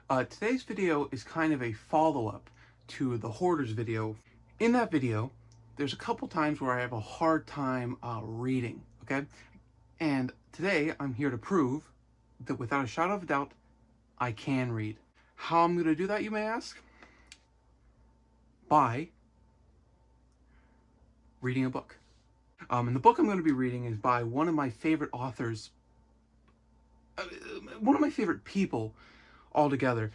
Today's video is kind of a follow-up to the Hoarders video. In that video, there's a couple times where I have a hard time reading, okay? And today, I'm here to prove that without a shadow of a doubt, I can read. How I'm going to do that, you may ask? By reading a book. And the book I'm going to be reading is by one of my favorite authors, one of my favorite people altogether.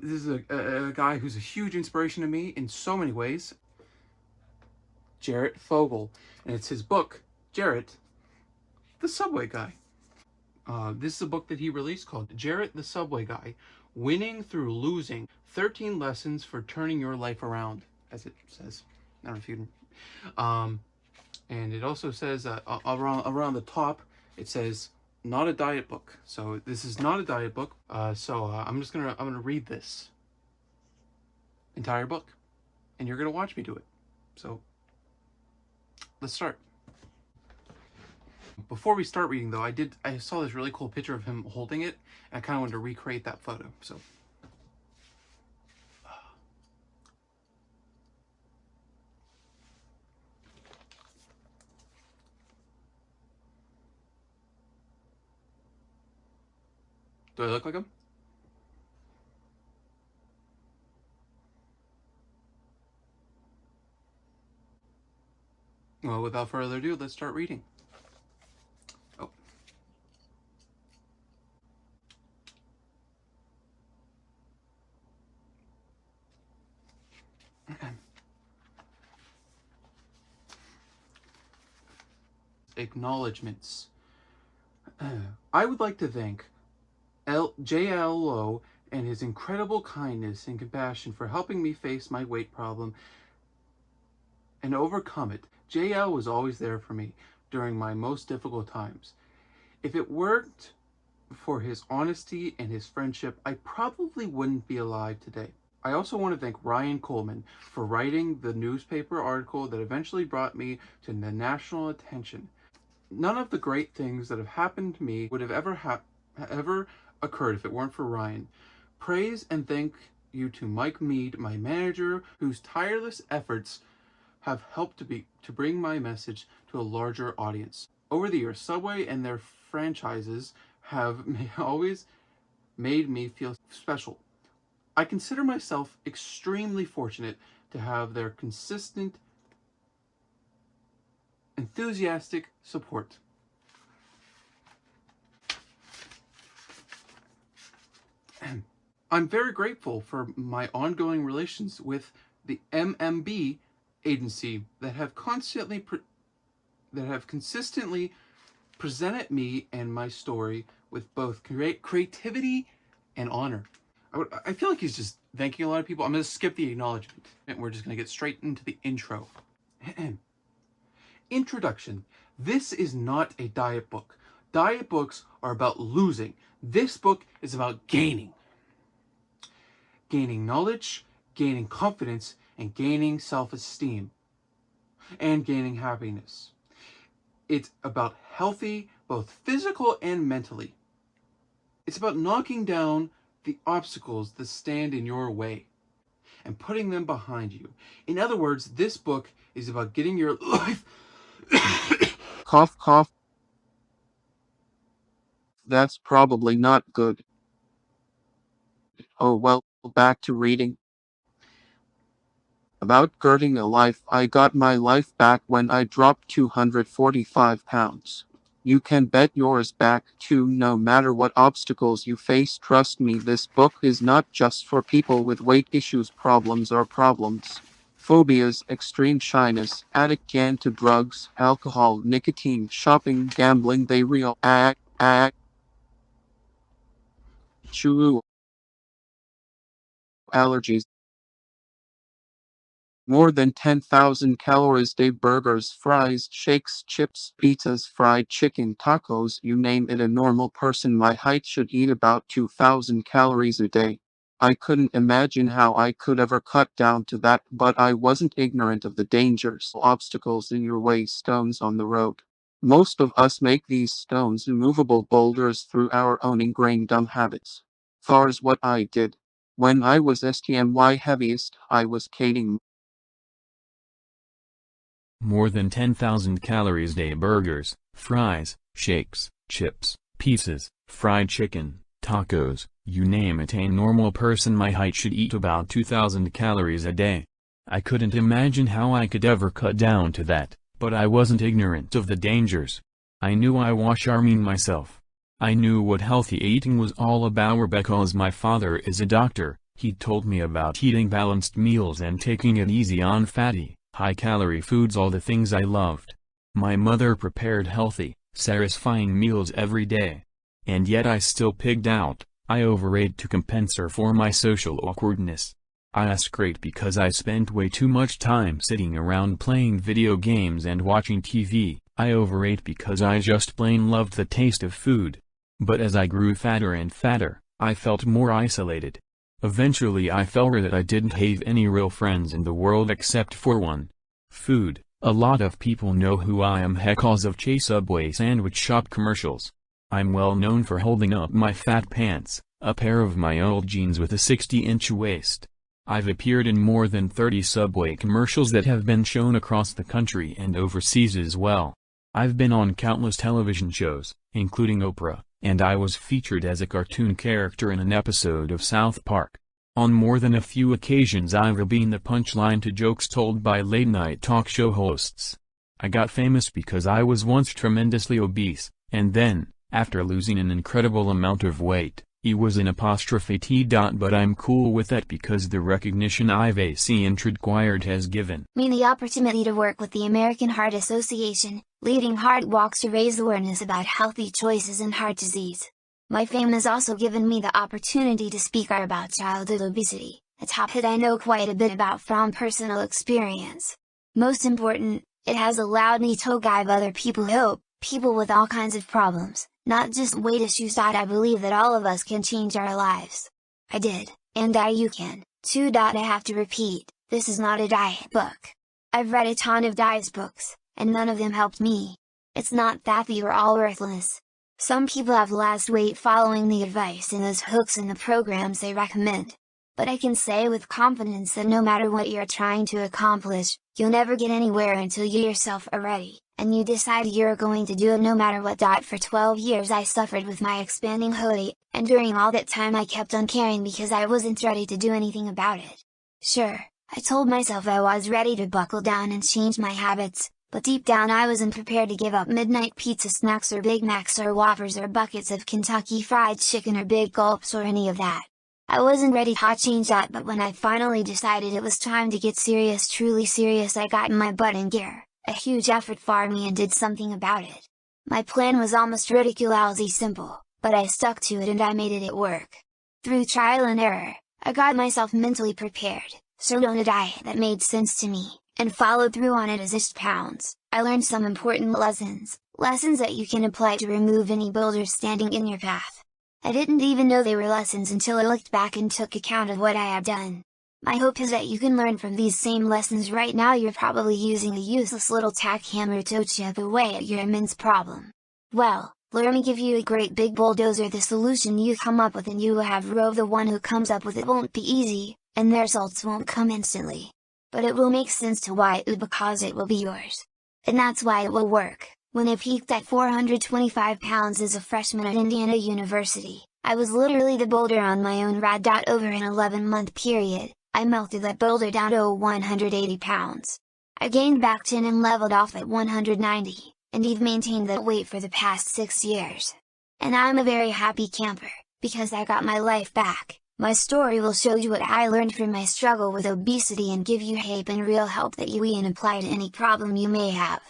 This is a guy who's a huge inspiration to me in so many ways. Jarrett Fogel. And it's his book, Jarrett, the Subway Guy. This is a book that he released called Jarrett the Subway Guy, Winning Through Losing, 13 Lessons for Turning Your Life Around, as it says. I don't know if you can... and it also says, around the top, it says, not a diet book. So this is not a diet book. I'm gonna read this entire book, and you're gonna watch me do it. So let's start. Before we start reading though, I saw this really cool picture of him holding it, and I kind of wanted to recreate that photo. So do I look like him? Well, without further ado, let's start reading. Oh. Acknowledgements. I would like to thank JLO and his incredible kindness and compassion for helping me face my weight problem and overcome it. JL was always there for me during my most difficult times. If it weren't for his honesty and his friendship, I probably wouldn't be alive today. I also want to thank Ryan Coleman for writing the newspaper article that eventually brought me to the national attention. None of the great things that have happened to me would have ever occurred if it weren't for Ryan. Praise and thank you to Mike Mead, my manager, whose tireless efforts have helped to bring my message to a larger audience. Over the years, Subway and their franchises have always made me feel special. I consider myself extremely fortunate to have their consistent, enthusiastic support. I'm very grateful for my ongoing relations with the MMB agency that have consistently presented me and my story with both creativity and honor. I feel like he's just thanking a lot of people. I'm going to skip the acknowledgement, and we're just going to get straight into the intro. Introduction. This is not a diet book. Diet books are about losing. This book is about gaining. Gaining knowledge, gaining confidence, and gaining self-esteem, and gaining happiness. It's about healthy, both physical and mentally. It's about knocking down the obstacles that stand in your way and putting them behind you. In other words, this book is about getting your life... Cough, cough. That's probably not good. Oh well, back to reading. About girding a life. I got my life back when I dropped 245 pounds. You can bet yours back too, no matter what obstacles you face. Trust me, this book is not just for people with weight issues, problems, phobias, extreme shyness, addict to drugs, alcohol, nicotine, shopping, gambling. They real chew allergies. More than 10,000 calories day, burgers, fries, shakes, chips, pizzas, fried chicken, tacos, you name it. A normal person my height should eat about 2,000 calories a day. I couldn't imagine how I could ever cut down to that, but I wasn't ignorant of the dangers, obstacles in your way, stones on the road. Most of us make these stones immovable boulders through our own ingrained dumb habits. Far's what I did. When I was STMY heaviest, I was eating more than 10,000 calories a day: burgers, fries, shakes, chips, pizzas, fried chicken, tacos, you name it. A normal person my height should eat about 2,000 calories a day. I couldn't imagine how I could ever cut down to that, but I wasn't ignorant of the dangers. I knew I was harming myself. I knew what healthy eating was all about because my father is a doctor. He told me about eating balanced meals and taking it easy on fatty, high-calorie foods, all the things I loved. My mother prepared healthy, satisfying meals every day. And yet I still pigged out. I overate to compensate for my social awkwardness. I was great because I spent way too much time sitting around playing video games and watching TV. I overate because I just plain loved the taste of food. But as I grew fatter and fatter, I felt more isolated. Eventually I felt that I didn't have any real friends in the world except for one: food. A lot of people know who I am because of Subway sandwich shop commercials. I'm well known for holding up my fat pants, a pair of my old jeans with a 60-inch waist. I've appeared in more than 30 Subway commercials that have been shown across the country and overseas as well. I've been on countless television shows, including Oprah, and I was featured as a cartoon character in an episode of South Park. On more than a few occasions I've been the punchline to jokes told by late-night talk show hosts. I got famous because I was once tremendously obese, and then, after losing an incredible amount of weight, it was an apostrophe T. But I'm cool with that because the recognition I've seen required has given me the opportunity to work with the American Heart Association, leading heart walks to raise awareness about healthy choices in heart disease. My fame has also given me the opportunity to speak out about childhood obesity, a topic I know quite a bit about from personal experience. Most important, it has allowed me to give other people hope, people with all kinds of problems, not just weight issues. I believe that all of us can change our lives. I did, and you can, too. I have to repeat, this is not a diet book. I've read a ton of diet books, and none of them helped me. It's not that they are all worthless. Some people have lost weight following the advice and those hooks in the programs they recommend. But I can say with confidence that no matter what you're trying to accomplish, you'll never get anywhere until you yourself are ready, and you decide you're going to do it no matter what. For 12 years I suffered with my expanding hoodie, and during all that time I kept on caring because I wasn't ready to do anything about it. Sure, I told myself I was ready to buckle down and change my habits, but deep down I wasn't prepared to give up midnight pizza snacks or Big Macs or Whoppers or buckets of Kentucky Fried Chicken or big gulps or any of that. I wasn't ready to change that, but when I finally decided it was time to get serious, truly serious, I got my butt in gear, a huge effort for me, and did something about it. My plan was almost ridiculously simple, but I stuck to it and I made it work. Through trial and error, I got myself mentally prepared, started on a diet that made sense to me, and followed through on it as I pounds. I learned some important lessons that you can apply to remove any boulders standing in your path. I didn't even know they were lessons until I looked back and took account of what I had done. My hope is that you can learn from these same lessons. Right now you're probably using a useless little tack hammer to chip away at your immense problem. Well, let me give you a great big bulldozer, the solution you come up with, and you will have row. The one who comes up with it won't be easy, and the results won't come instantly. But it will make sense to why it because it will be yours. And that's why it will work. When I peaked at 425 pounds as a freshman at Indiana University, I was literally the boulder on my own ride. Over an 11-month period, I melted that boulder down to 180 pounds. I gained back 10 and leveled off at 190, and I've maintained that weight for the past 6 years. And I'm a very happy camper, because I got my life back. My story will show you what I learned from my struggle with obesity and give you hope and real help that you can apply to any problem you may have.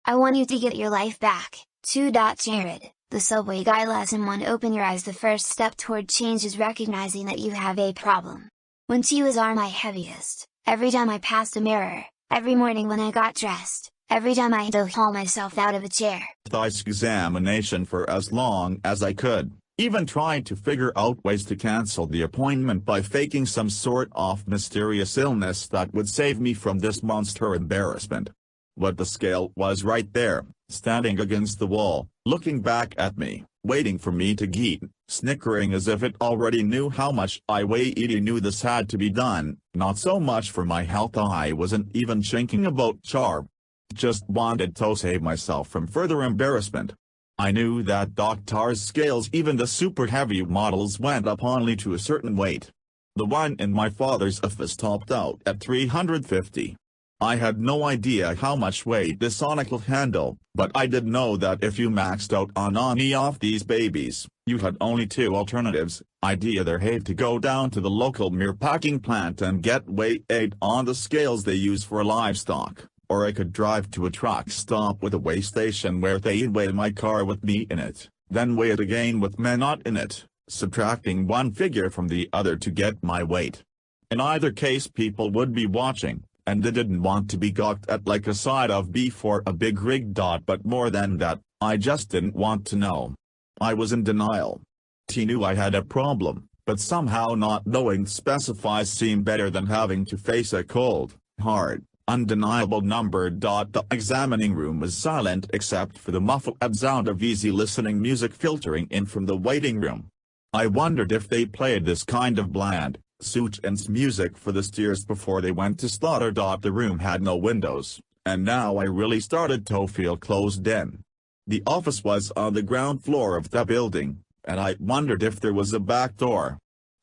I want you to get your life back, too. Jared, the Subway guy. Lesson 1: Open your eyes. The first step toward change is recognizing that you have a problem. When she was my heaviest, every time I passed a mirror, every morning when I got dressed, every time I had to haul myself out of a chair, this examination for as long as I could, even tried to figure out ways to cancel the appointment by faking some sort of mysterious illness that would save me from this monster embarrassment. But the scale was right there, standing against the wall, looking back at me, waiting for me to get, snickering as if it already knew how much I weighed. It knew this had to be done, not so much for my health, I wasn't even thinking about charb. Just wanted to save myself from further embarrassment. I knew that doctor's scales, even the super heavy models, went up only to a certain weight. The one in my father's office topped out at 350. I had no idea how much weight this Sonic will handle, but I did know that if you maxed out on any of these babies, you had only two alternatives. I'd either have to go down to the local meat packing plant and get weighed on the scales they use for livestock, or I could drive to a truck stop with a weigh station where they'd weigh my car with me in it, then weigh it again with me not in it, subtracting one figure from the other to get my weight. In either case, people would be watching, and they didn't want to be gawked at like a side of beef or a big rig. But more than that, I just didn't want to know. I was in denial. T knew I had a problem, but somehow not knowing specifies seemed better than having to face a cold, hard, undeniable number. The examining room was silent except for the muffled sound of easy listening music filtering in from the waiting room. I wondered if they played this kind of bland, Suitcase music for the steers before they went to slaughter. The room had no windows, and now I really started to feel closed in. The office was on the ground floor of the building, and I wondered if there was a back door.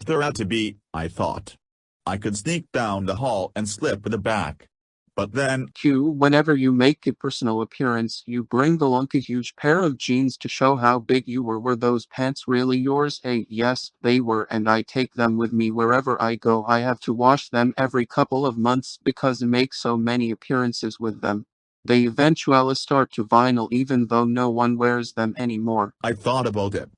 There had to be, I thought. I could sneak down the hall and slip in the back. But then, Q, whenever you make a personal appearance, you bring along a huge pair of jeans to show how big you were. Were those pants really yours? Yes, they were, and I take them with me wherever I go. I have to wash them every couple of months because I make so many appearances with them. They eventually start to vinyl even though no one wears them anymore. I thought about it.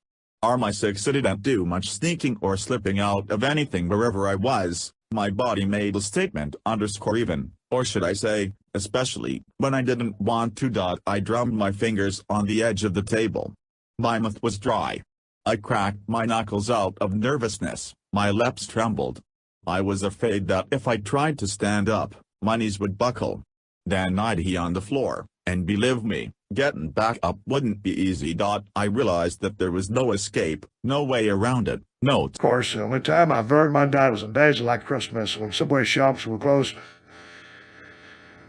My 6 didn't do much sneaking or slipping out of anything wherever I was. My body made a statement even, or should I say, especially, when I didn't want to. I drummed my fingers on the edge of the table. My mouth was dry. I cracked my knuckles out of nervousness, my lips trembled. I was afraid that if I tried to stand up, my knees would buckle. Then I'd be on the floor, and believe me, getting back up wouldn't be easy. I realized that there was no escape, no way around it. Note. Of course, the only time I've earned my dad was on days like Christmas when Subway shops were closed.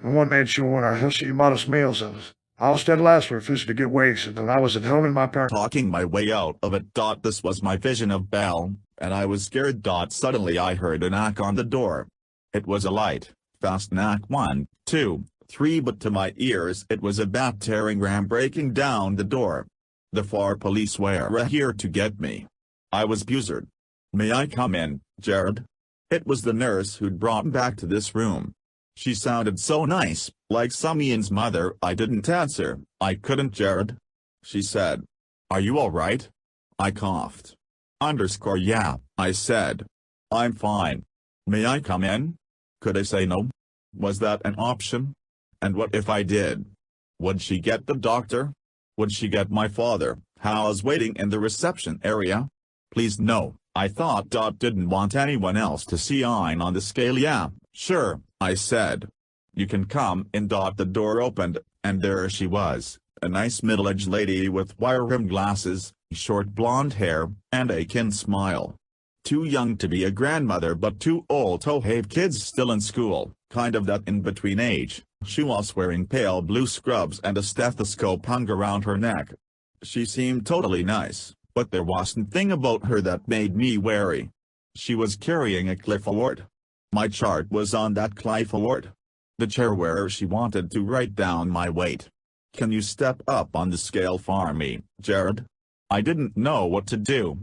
And one made sure when I see modest meals and I was dead last for refusing to get wasted, and I was at home in my parents. Talking my way out of it. This was my vision of Belle, and I was scared. Suddenly I heard a knock on the door. It was a light, fast knock. 1, 2, 3, but to my ears it was a battering ram breaking down the door. The 4 police were here to get me. I was buzzed. May I come in, Jared? It was the nurse who'd brought me back to this room. She sounded so nice, like Ian's mother. I didn't answer. I couldn't. Jared? She said. Are you alright? I coughed. Yeah, I said. I'm fine. May I come in? Could I say no? Was that an option? And what if I did? Would she get the doctor? Would she get my father, Hal's waiting in the reception area? Please no, I thought. Didn't want anyone else to see Ian on the scale. Yeah, sure, I said. You can come in. The door opened, and there she was, a nice middle-aged lady with wire-rimmed glasses, short blonde hair, and a kin smile. Too young to be a grandmother but too old to have kids still in school, kind of that in-between age. She was wearing pale blue scrubs and a stethoscope hung around her neck. She seemed totally nice, but there wasn't thing about her that made me wary. She was carrying a clipboard. My chart was on that clipboard. The chair where she wanted to write down my weight. Can you step up on the scale for me, Jared? I didn't know what to do.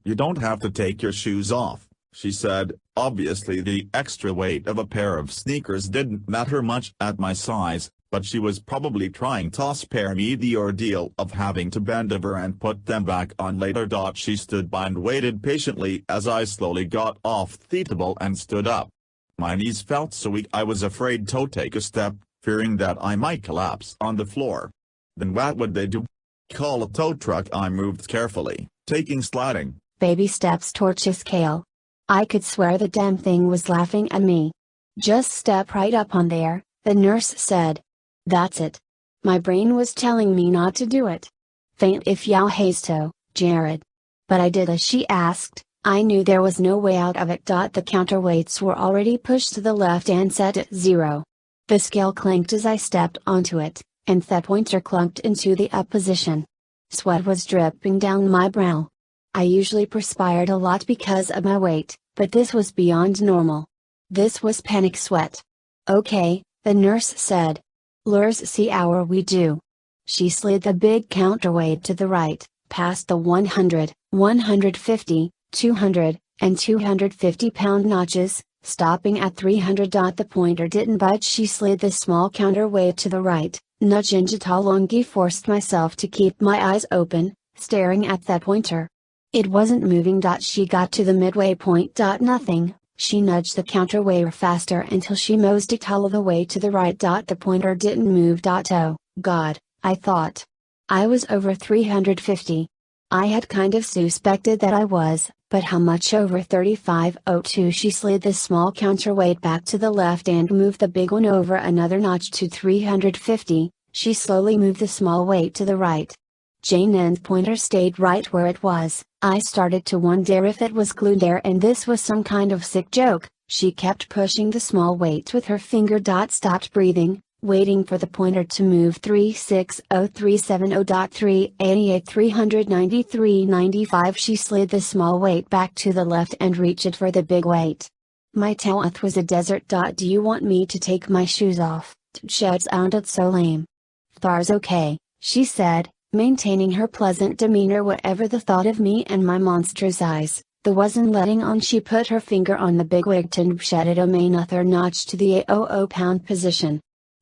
You don't have to take your shoes off, she said. Obviously the extra weight of a pair of sneakers didn't matter much at my size, but she was probably trying to spare me the ordeal of having to bend over and put them back on later. She stood by and waited patiently as I slowly got off the table and stood up. My knees felt so weak I was afraid to take a step, fearing that I might collapse on the floor. Then what would they do? Call a tow truck? I moved carefully, taking sliding baby steps towards the scale. I could swear the damn thing was laughing at me. Just step right up on there, the nurse said. That's it. My brain was telling me not to do it. Faint if thou hasto, Jared. But I did as she asked. I knew there was no way out of it. The counterweights were already pushed to the left and set at 0. The scale clanked as I stepped onto it, and that pointer clunked into the up position. Sweat was dripping down my brow. I usually perspired a lot because of my weight, but this was beyond normal. This was panic sweat. Okay, the nurse said. Lures see our we do. She slid the big counterweight to the right, past the 100, 150, 200, and 250 pound notches, stopping at 300. The pointer didn't budge. She slid the small counterweight to the right, nudging Jitalongi. Forced myself to keep my eyes open, staring at that pointer. It wasn't moving. She got to the midway point. Nothing. She nudged the counterweight faster until she mosed it all the way to the right. The pointer didn't move. Oh, God, I thought. I was over 350. I had kind of suspected that I was, but how much over 3502? She slid the small counterweight back to the left and moved the big one over another notch to 350. She slowly moved the small weight to the right. Jane and pointer stayed right where it was. I started to wonder if it was glued there and this was some kind of sick joke. She kept pushing the small weight with her finger. Stopped breathing, waiting for the pointer to move. 360370.388 393.95. She slid the small weight back to the left and reached for the big weight. My mouth was a desert. Do you want me to take my shoes off? Shed sounded so lame. Thar's okay, she said, maintaining her pleasant demeanor whatever the thought of me and my monstrous eyes. The wasn't letting on. She put her finger on the big weight and shedded a main other notch to the 800 pound position.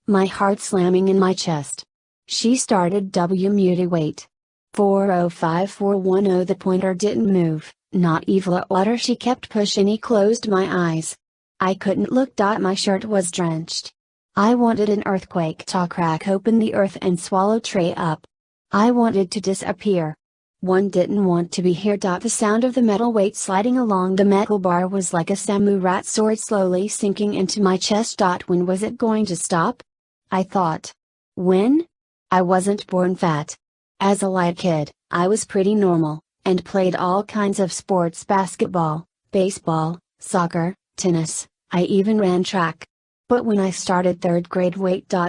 My heart slamming in my chest. She started muted weight. 405410. The pointer didn't move, not even a water. She kept pushing. He closed my eyes. I couldn't look. My shirt was drenched. I wanted an earthquake to crack open the earth and swallow Trey up. I wanted to disappear. One didn't want to be here. The sound of the metal weight sliding along the metal bar was like a samurai sword slowly sinking into my chest. When was it going to stop? I thought. When? I wasn't born fat. As a light kid, I was pretty normal, and played all kinds of sports: basketball, baseball, soccer, tennis. I even ran track. But when I started 3rd grade,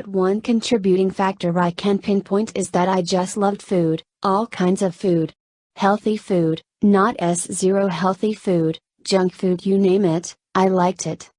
one contributing factor I can pinpoint is that I just loved food, all kinds of food. Healthy food, not S0 healthy food, junk food, you name it, I liked it.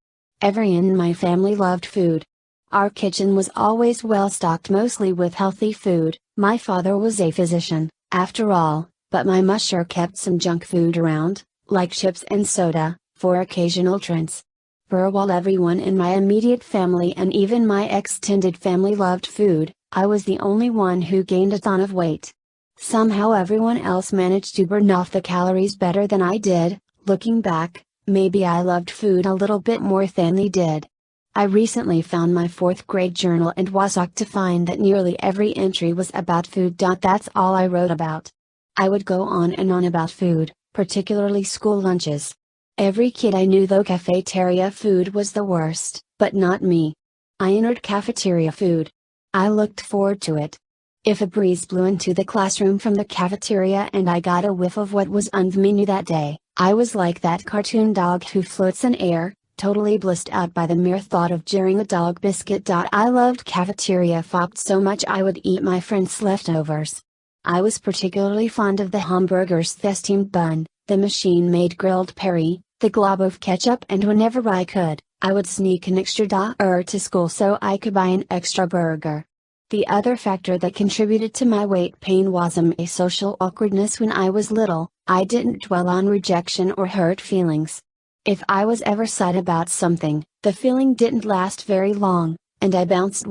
Everyone in my family loved food. Our kitchen was always well stocked, mostly with healthy food. My father was a physician, after all, but my mother kept some junk food around, like chips and soda, for occasional treats. While everyone in my immediate family and even my extended family loved food, I was the only one who gained a ton of weight. Somehow everyone else managed to burn off the calories better than I did. Looking back, maybe I loved food a little bit more than they did. I recently found my 4th grade journal and was shocked to find that nearly every entry was about food. That's all I wrote about. I would go on and on about food, particularly school lunches. Every kid I knew though cafeteria food was the worst, but not me. I entered cafeteria food. I looked forward to it. If a breeze blew into the classroom from the cafeteria and I got a whiff of what was on the menu that day, I was like that cartoon dog who floats in air, totally blissed out by the mere thought of jeering a dog biscuit. I loved cafeteria food so much I would eat my friends' leftovers. I was particularly fond of the hamburgers, the steamed bun, the machine-made grilled peri, the glob of ketchup, and whenever I could, I would sneak an extra dollar to school so I could buy an extra burger. The other factor that contributed to my weight pain was a social awkwardness. When I was little, I didn't dwell on rejection or hurt feelings. If I was ever sad about something, the feeling didn't last very long, and I bounced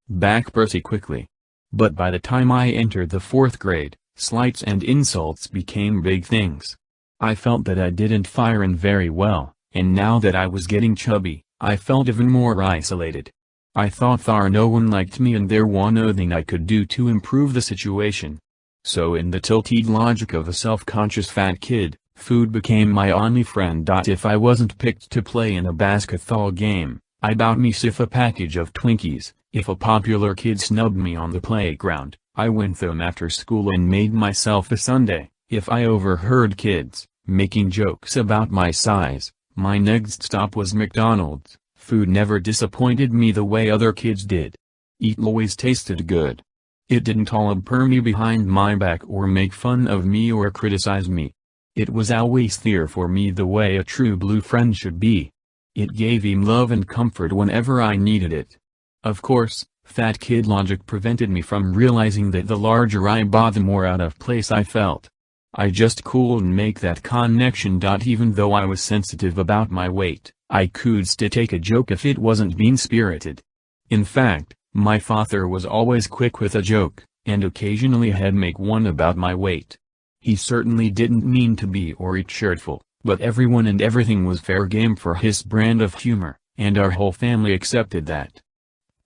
back pretty quickly. But by the time I entered the 4th grade, slights and insults became big things. I felt that I didn't fire in very well, and now that I was getting chubby, I felt even more isolated. I thought no one liked me and there was nothing I could do to improve the situation. So in the tilted logic of a self-conscious fat kid, food became my only friend. If I wasn't picked to play in a basketball game, I bought myself a package of Twinkies. If a popular kid snubbed me on the playground, I went home after school and made myself a sundae. If I overheard kids making jokes about my size, my next stop was McDonald's. Food never disappointed me the way other kids did. It always tasted good. It didn't all purr me behind my back or make fun of me or criticize me. It was always there for me the way a true blue friend should be. It gave him love and comfort whenever I needed it. Of course, fat kid logic prevented me from realizing that the larger I bought the more out of place I felt. I just couldn't make that connection. Even though I was sensitive about my weight, I could still take a joke if it wasn't mean-spirited. In fact, my father was always quick with a joke, and occasionally he'd make one about my weight. He certainly didn't mean to be or eat shirtful, but everyone and everything was fair game for his brand of humor, and our whole family accepted that.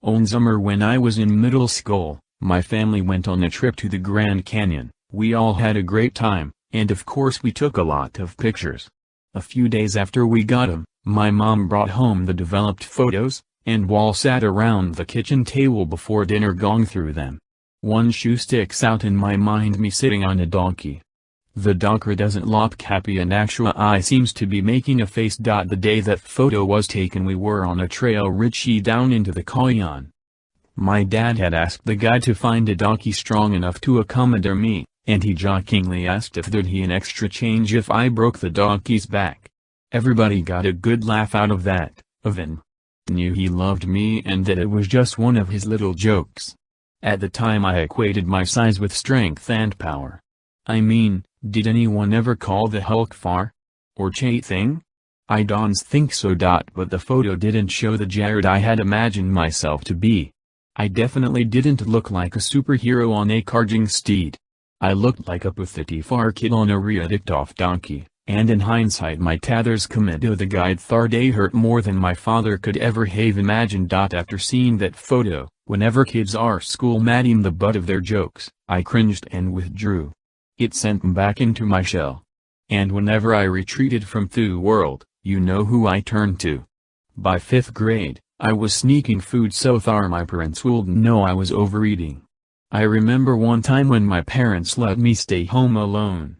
One summer when I was in middle school, my family went on a trip to the Grand Canyon. We all had a great time, and of course we took a lot of pictures. A few days after we got them, my mom brought home the developed photos, and we all sat around the kitchen table before dinner going through them. One shoe sticks out in my mind: me sitting on a donkey. The donkey doesn't look happy and actual eye seems to be making a face. The day that photo was taken we were on a trail Richie down into the canyon. My dad had asked the guide to find a donkey strong enough to accommodate me, and he jokingly asked if there'd be an extra change if I broke the donkey's back. Everybody got a good laugh out of that. Evan knew he loved me and that it was just one of his little jokes. At the time I equated my size with strength and power. I mean, did anyone ever call the Hulk far? Or thing? I don't think so. But the photo didn't show the Jared I had imagined myself to be. I definitely didn't look like a superhero on a charging steed. I looked like a pathetic far kid on a ridicked off donkey, and in hindsight my tathers commando the guide they hurt more than my father could ever have imagined. After seeing that photo, whenever kids are school madding the butt of their jokes, I cringed and withdrew. It sent me back into my shell. And whenever I retreated from the world, you know who I turned to. By 5th grade, I was sneaking food so far my parents wouldn't know I was overeating. I remember one time when my parents let me stay home alone.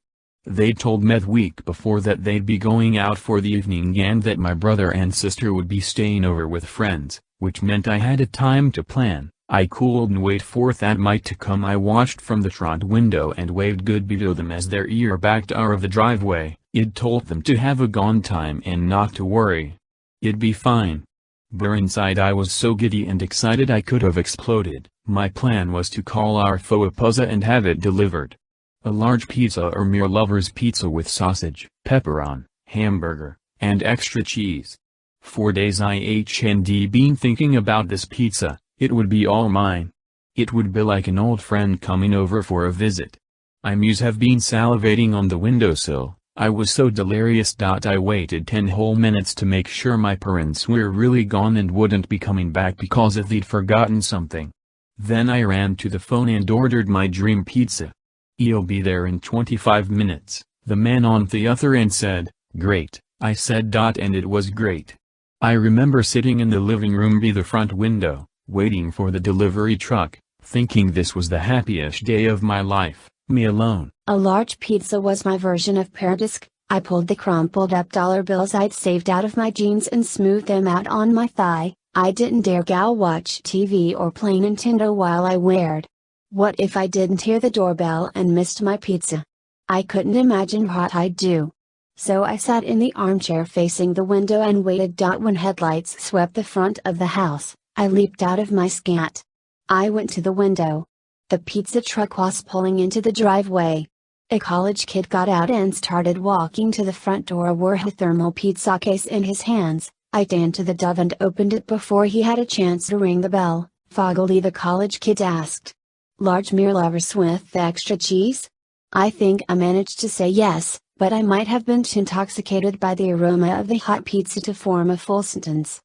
They told me the week before that they'd be going out for the evening and that my brother and sister would be staying over with friends, which meant I had a time to plan. I couldn't wait for that night to come. I watched from the front window and waved goodbye to them as their ear backed out of the driveway. It told them to have a gone time and not to worry. It'd be fine. But inside I was so giddy and excited I could have exploded. My plan was to call our pizza and have it delivered. A large pizza or mere lover's pizza with sausage, pepperoni, hamburger, and extra cheese. 4 days I had been thinking about this pizza. It would be all mine. It would be like an old friend coming over for a visit. I must have been salivating on the windowsill. I was so delirious. I waited 10 whole minutes to make sure my parents were really gone and wouldn't be coming back because if they'd forgotten something. Then I ran to the phone and ordered my dream pizza. "You'll be there in 25 minutes, the man on the other end said. "Great," I said. And it was great. I remember sitting in the living room by the front window, waiting for the delivery truck, thinking this was the happiest day of my life, me alone. A large pizza was my version of paradise. I pulled the crumpled up dollar bills I'd saved out of my jeans and smoothed them out on my thigh. I didn't dare go watch TV or play Nintendo while I waited. What if I didn't hear the doorbell and missed my pizza? I couldn't imagine what I'd do. So I sat in the armchair facing the window and waited. When headlights swept the front of the house, I leaped out of my scat. I went to the window. The pizza truck was pulling into the driveway. A college kid got out and started walking to the front door with a thermal pizza case in his hands. I ran to the door and opened it before he had a chance to ring the bell. Foggily the college kid asked. "Large mere lovers with extra cheese?" I think I managed to say yes, but I might have been too intoxicated by the aroma of the hot pizza to form a full sentence.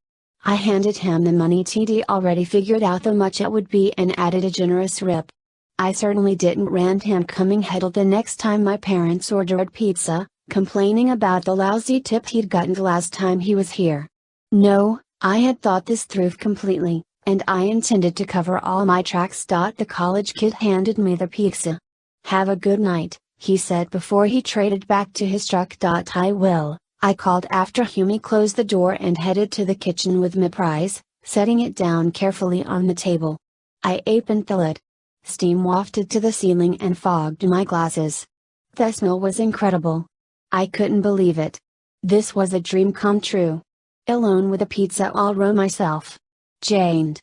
I handed him the money. TD already figured out how much it would be and added a generous rip. I certainly didn't rant him coming headed the next time my parents ordered pizza, complaining about the lousy tip he'd gotten the last time he was here. No, I had thought this through completely. And I intended to cover all my tracks. The college kid handed me the pizza. "Have a good night," he said before he traded back to his truck. "I will," I called after Humi closed the door and headed to the kitchen with my prize, setting it down carefully on the table. I opened the lid. Steam wafted to the ceiling and fogged my glasses. The smell was incredible. I couldn't believe it. This was a dream come true. Alone with a pizza all row myself. Janed.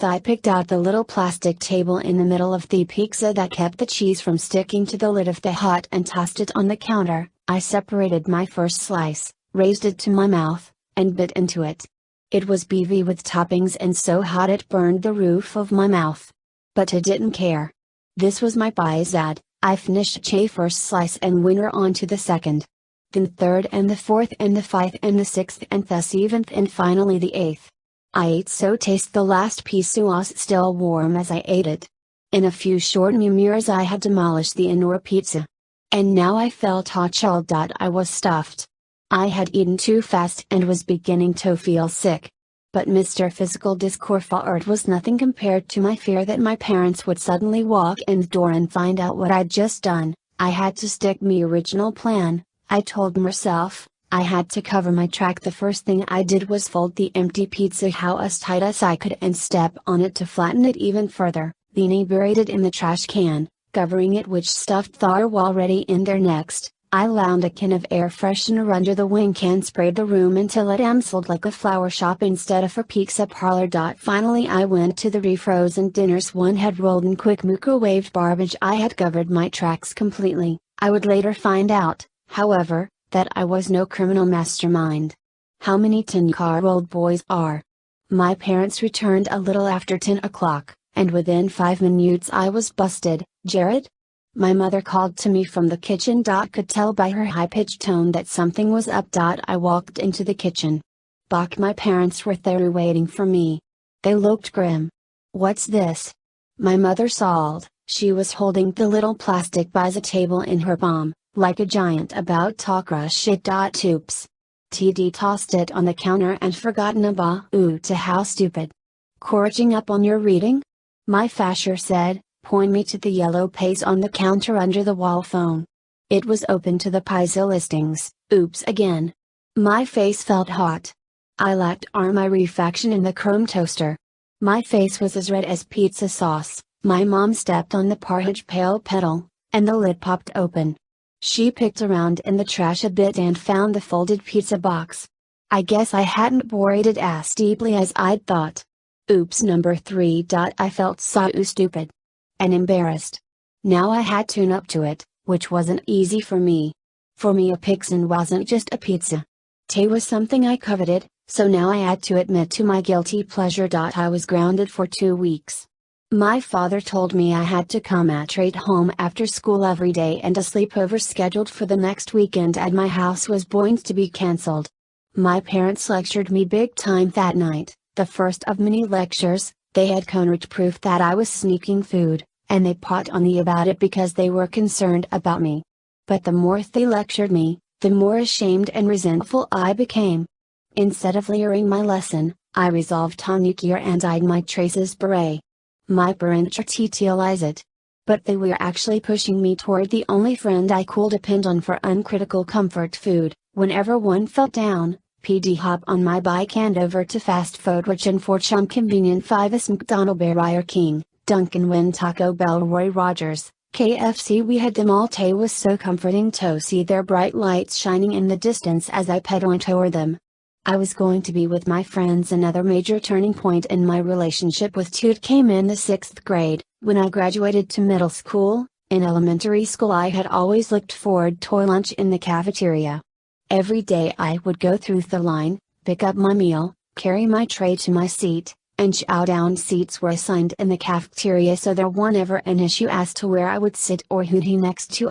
I picked out the little plastic table in the middle of the pizza that kept the cheese from sticking to the lid of the hut and tossed it on the counter. I separated my first slice, raised it to my mouth, and bit into it. It was beefy with toppings and so hot it burned the roof of my mouth. But I didn't care. This was my Bizad. I finished a first slice and went on to the second. Then third and the fourth and the fifth and the sixth and the seventh and finally the eighth. I ate so taste the last piece was still warm as I ate it. In a few short minutes I had demolished the entire pizza. And now I felt chilled. I was stuffed. I had eaten too fast and was beginning to feel sick. But Mr. Physical Discomfort was nothing compared to my fear that my parents would suddenly walk in the door and find out what I'd just done. I had to stick me original plan, I told myself. I had to cover my track. The first thing I did was fold the empty pizza how as tight as I could and step on it to flatten it even further, then I buried it in the trash can, covering it which stuffed were already in there. Next, I wound a can of air freshener under the wing and sprayed the room until it smelled like a flower shop instead of a pizza parlor. Finally I went to the refrozen dinners one had rolled in quick microwaved garbage. I had covered my tracks completely. I would later find out, however, that I was no criminal mastermind. How many 10-year-old boys are? My parents returned a little after 10 o'clock, and within 5 minutes I was busted. "Jared?" My mother called to me from the kitchen. Could tell by her high-pitched tone that something was up. I walked into the kitchen. My parents were there waiting for me. They looked grim. "What's this?" My mother sobbed. She was holding the little plastic pizza table in her palm, like a giant about to crush it. Oops. TD tossed it on the counter and forgotten about. To how stupid. "Catching up on your reading?" My fasher said, point me to the yellow page on the counter under the wall phone. It was open to the pizza listings. Oops again. My face felt hot. I lacked my reflection in the chrome toaster. My face was as red as pizza sauce. My mom stepped on the porridge pail pedal, and the lid popped open. She picked around in the trash a bit and found the folded pizza box. I guess I hadn't buried it as deeply as I'd thought. Oops number 3. I felt so stupid. And embarrassed. Now I had to own up to it, which wasn't easy for me. For me a pizza wasn't just a pizza. Tea was something I coveted, so now I had to admit to my guilty pleasure. I was grounded for 2 weeks. My father told me I had to come straight home after school every day and a sleepover scheduled for the next weekend at my house was going to be cancelled. My parents lectured me big time that night, the first of many lectures. They had concrete proof that I was sneaking food, and they pot on me about it because they were concerned about me. But the more they lectured me, the more ashamed and resentful I became. Instead of leering my lesson, I resolved to nuclear and hide my traces beret. My parents realized it. But they were actually pushing me toward the only friend I could depend on for uncritical comfort food. Whenever one felt down, PD hop on my bike and over to fast food rich and for some convenient 5s McDonald Burger King, Dunkin' Win Taco Bell Roy Rogers, KFC. We had them all. It was so comforting to see their bright lights shining in the distance as I pedaled toward them. I was going to be with my friends. Another major turning point in my relationship with Toot came in the 6th grade, when I graduated to middle school. In elementary school I had always looked forward to lunch in the cafeteria. Every day I would go through the line, pick up my meal, carry my tray to my seat, and chow down. Seats were assigned in the cafeteria so there was never an issue as to where I would sit or who'd be next to.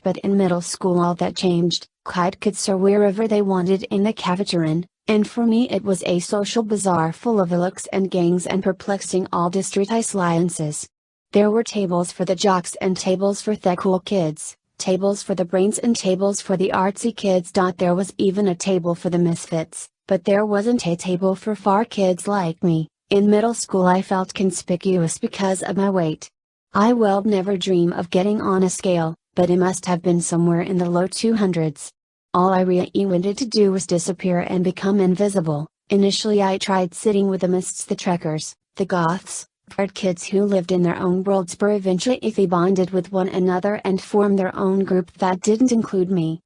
But in middle school all that changed. Kid could sit wherever they wanted in the cafeteria, and for me it was a social bazaar full of looks and gangs and perplexing all district alliances. There were tables for the jocks and tables for the cool kids, tables for the brains and tables for the artsy kids. There was even a table for the misfits, but there wasn't a table for far kids like me, In middle school I felt conspicuous because of my weight. I will never dream of getting on a scale, but it must have been somewhere in the low 200s. All I really wanted to do was disappear and become invisible. Initially I tried sitting with amidst the trekkers, the goths, weird kids who lived in their own worlds, but eventually they bonded with one another and formed their own group that didn't include me.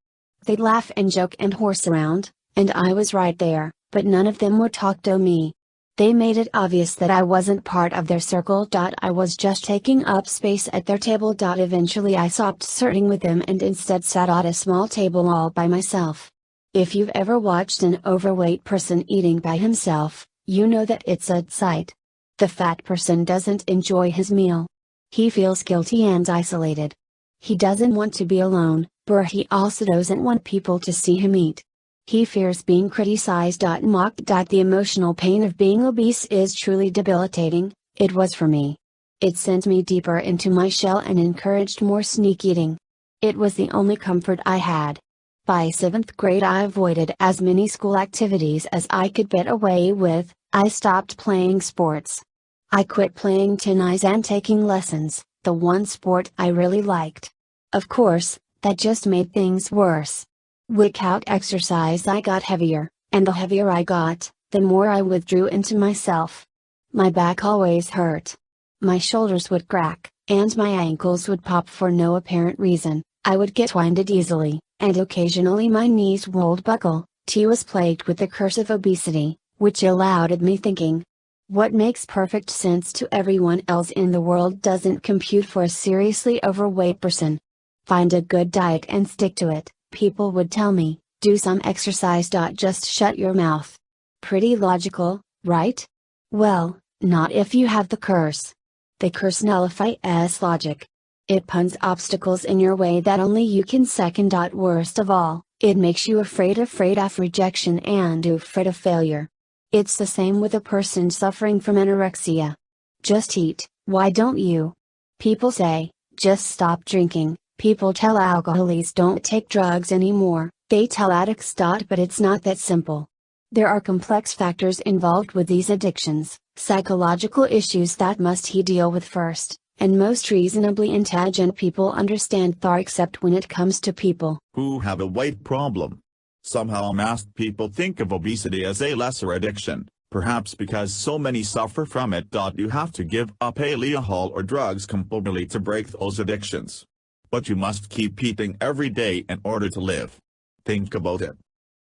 They'd laugh and joke and horse around, and I was right there, but none of them would talk to me. They made it obvious that I wasn't part of their circle. I was just taking up space at their table. Eventually I stopped sitting with them and instead sat at a small table all by myself. If you've ever watched an overweight person eating by himself, you know that it's a sight. The fat person doesn't enjoy his meal. He feels guilty and isolated. He doesn't want to be alone, but he also doesn't want people to see him eat. He fears being criticized. Mocked. The emotional pain of being obese is truly debilitating. It was for me. It sent me deeper into my shell and encouraged more sneak eating. It was the only comfort I had. By 7th grade I avoided as many school activities as I could get away with. I stopped playing sports. I quit playing tennis and taking lessons, the one sport I really liked. Of course, that just made things worse. Without exercise I got heavier, and the heavier I got, the more I withdrew into myself. My back always hurt. My shoulders would crack, and my ankles would pop for no apparent reason. I would get winded easily, and occasionally my knees would buckle. T was plagued with the curse of obesity, which allowed me thinking. What makes perfect sense to everyone else in the world doesn't compute for a seriously overweight person. Find a good diet and stick to it, people would tell me. Do some exercise. Just shut your mouth. Pretty logical, right? Well, not if you have the curse. The curse nullifies logic. It puts obstacles in your way that only you can second. Worst of all, it makes you afraid of rejection and afraid of failure. It's the same with a person suffering from anorexia. Just eat, why don't you? People say, just stop drinking. People tell alcoholics don't take drugs anymore. They tell addicts. But it's not that simple. There are complex factors involved with these addictions, psychological issues that must deal with first, and most reasonably intelligent people understand except when it comes to people who have a weight problem. Somehow most people think of obesity as a lesser addiction, perhaps because so many suffer from it. You have to give up alcohol or drugs completely to break those addictions. But you must keep eating every day in order to live. Think about it.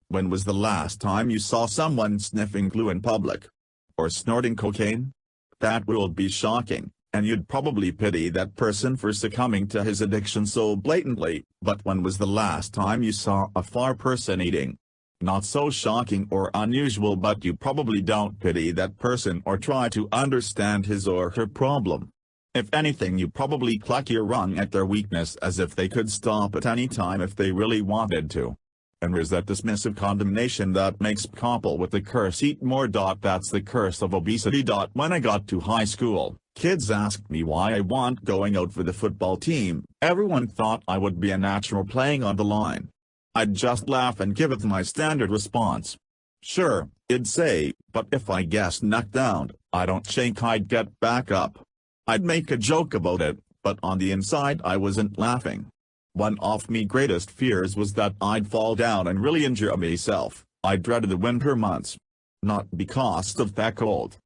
When was the last time you saw someone sniffing glue in public? Or snorting cocaine? That would be shocking, and you'd probably pity that person for succumbing to his addiction so blatantly. But when was the last time you saw a fat person eating? Not so shocking or unusual, but you probably don't pity that person or try to understand his or her problem. If anything, you probably cluck your tongue at their weakness as if they could stop at any time if they really wanted to. And there's that dismissive condemnation that makes people with the curse eat more. That's the curse of obesity. When I got to high school, kids asked me why I wasn't going out for the football team. Everyone thought I would be a natural playing on the line. I'd just laugh and give it my standard response. Sure, I'd say, but if I get knocked down, I don't think I'd get back up. I'd make a joke about it, but on the inside I wasn't laughing. One of my greatest fears was that I'd fall down and really injure myself. I dreaded the winter months. Not because of that cold.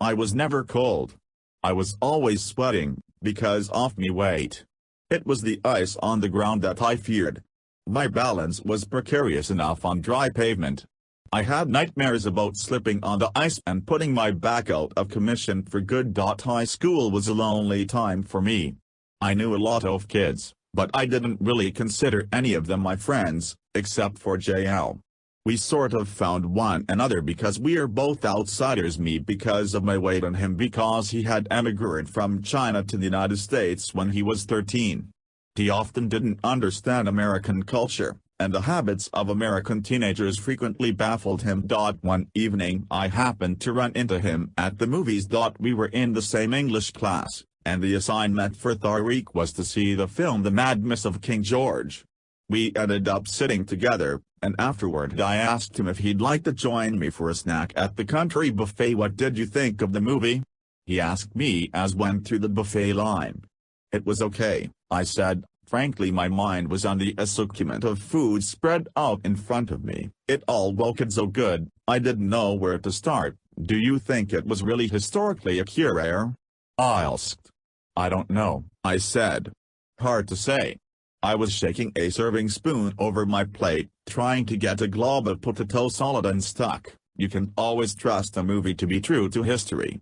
I was never cold. I was always sweating, because of me weight. It was the ice on the ground that I feared. My balance was precarious enough on dry pavement. I had nightmares about slipping on the ice and putting my back out of commission for good. High school was a lonely time for me. I knew a lot of kids, but I didn't really consider any of them my friends, except for JL. We sort of found one another because we're both outsiders, me because of my weight and him because he had emigrated from China to the United States when he was 13. He often didn't understand American culture, and the habits of American teenagers frequently baffled him. One evening I happened to run into him at the movies. We were in the same English class, and the assignment for the week was to see the film The Madness of King George. We ended up sitting together, and afterward I asked him if he'd like to join me for a snack at the country buffet. "What did you think of the movie?" he asked me as went through the buffet line. "It was okay," I said. Frankly, my mind was on the succulent of food spread out in front of me. It all looked so good, I didn't know where to start. "Do you think it was really historically accurate?" I asked. "I don't know," I said. "Hard to say." I was shaking a serving spoon over my plate, trying to get a glob of potato salad unstuck. "You can always trust a movie to be true to history,"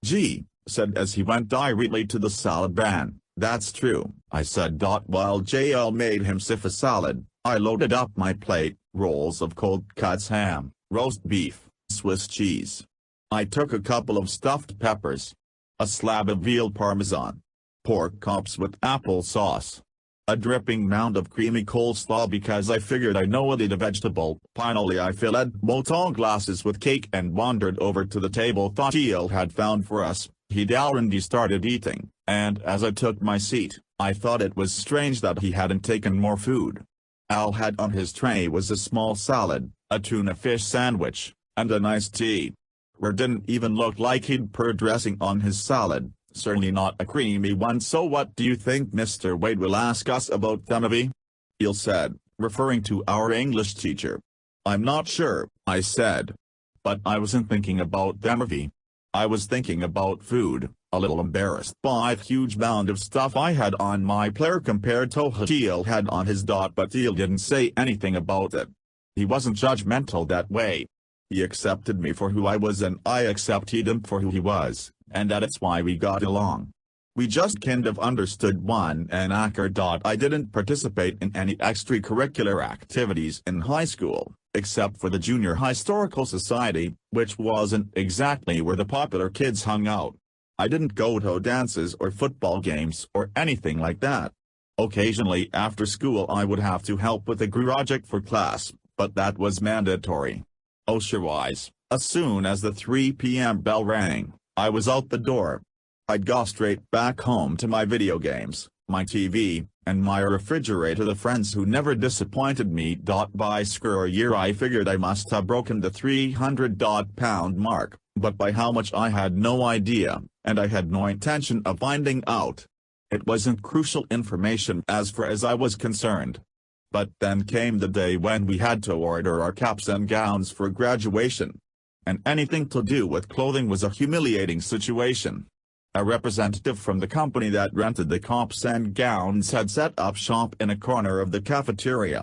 G said as he went directly to the salad ban. "That's true," I said. While JL made himself a salad, I loaded up my plate, rolls of cold cuts ham, roast beef, Swiss cheese. I took a couple of stuffed peppers, a slab of veal parmesan, pork chops with applesauce, a dripping mound of creamy coleslaw because I figured I know a vegetable. Finally I filled tall glasses with cake and wandered over to the table JL had found for us. He'd already started eating, and as I took my seat, I thought it was strange that he hadn't taken more food. Al had on his tray was a small salad, a tuna fish sandwich, and an iced tea. It didn't even look like he'd poured dressing on his salad, certainly not a creamy one. "So what do you think Mr. Wade will ask us about the movie?" He'll said, referring to our English teacher. "I'm not sure," I said. But I wasn't thinking about the movie. I was thinking about food, a little embarrassed by the huge mound of stuff I had on my plate compared to what Teal had on his. But Teal didn't say anything about it. He wasn't judgmental that way. He accepted me for who I was and I accepted him for who he was, and that's why we got along. We just kind of understood one another. I didn't participate in any extracurricular activities in high school, except for the Junior Historical Society, which wasn't exactly where the popular kids hung out. I didn't go to dances or football games or anything like that. Occasionally after school I would have to help with a project for class, but that was mandatory. Otherwise, as soon as the 3 p.m. bell rang, I was out the door. I'd go straight back home to my video games, my TV, and my refrigerator. The friends who never disappointed me. By screw year I figured I must have broken the 300-pound mark, but by how much I had no idea, and I had no intention of finding out. It wasn't crucial information as far as I was concerned. But then came the day when we had to order our caps and gowns for graduation. And anything to do with clothing was a humiliating situation. A representative from the company that rented the caps and gowns had set up shop in a corner of the cafeteria.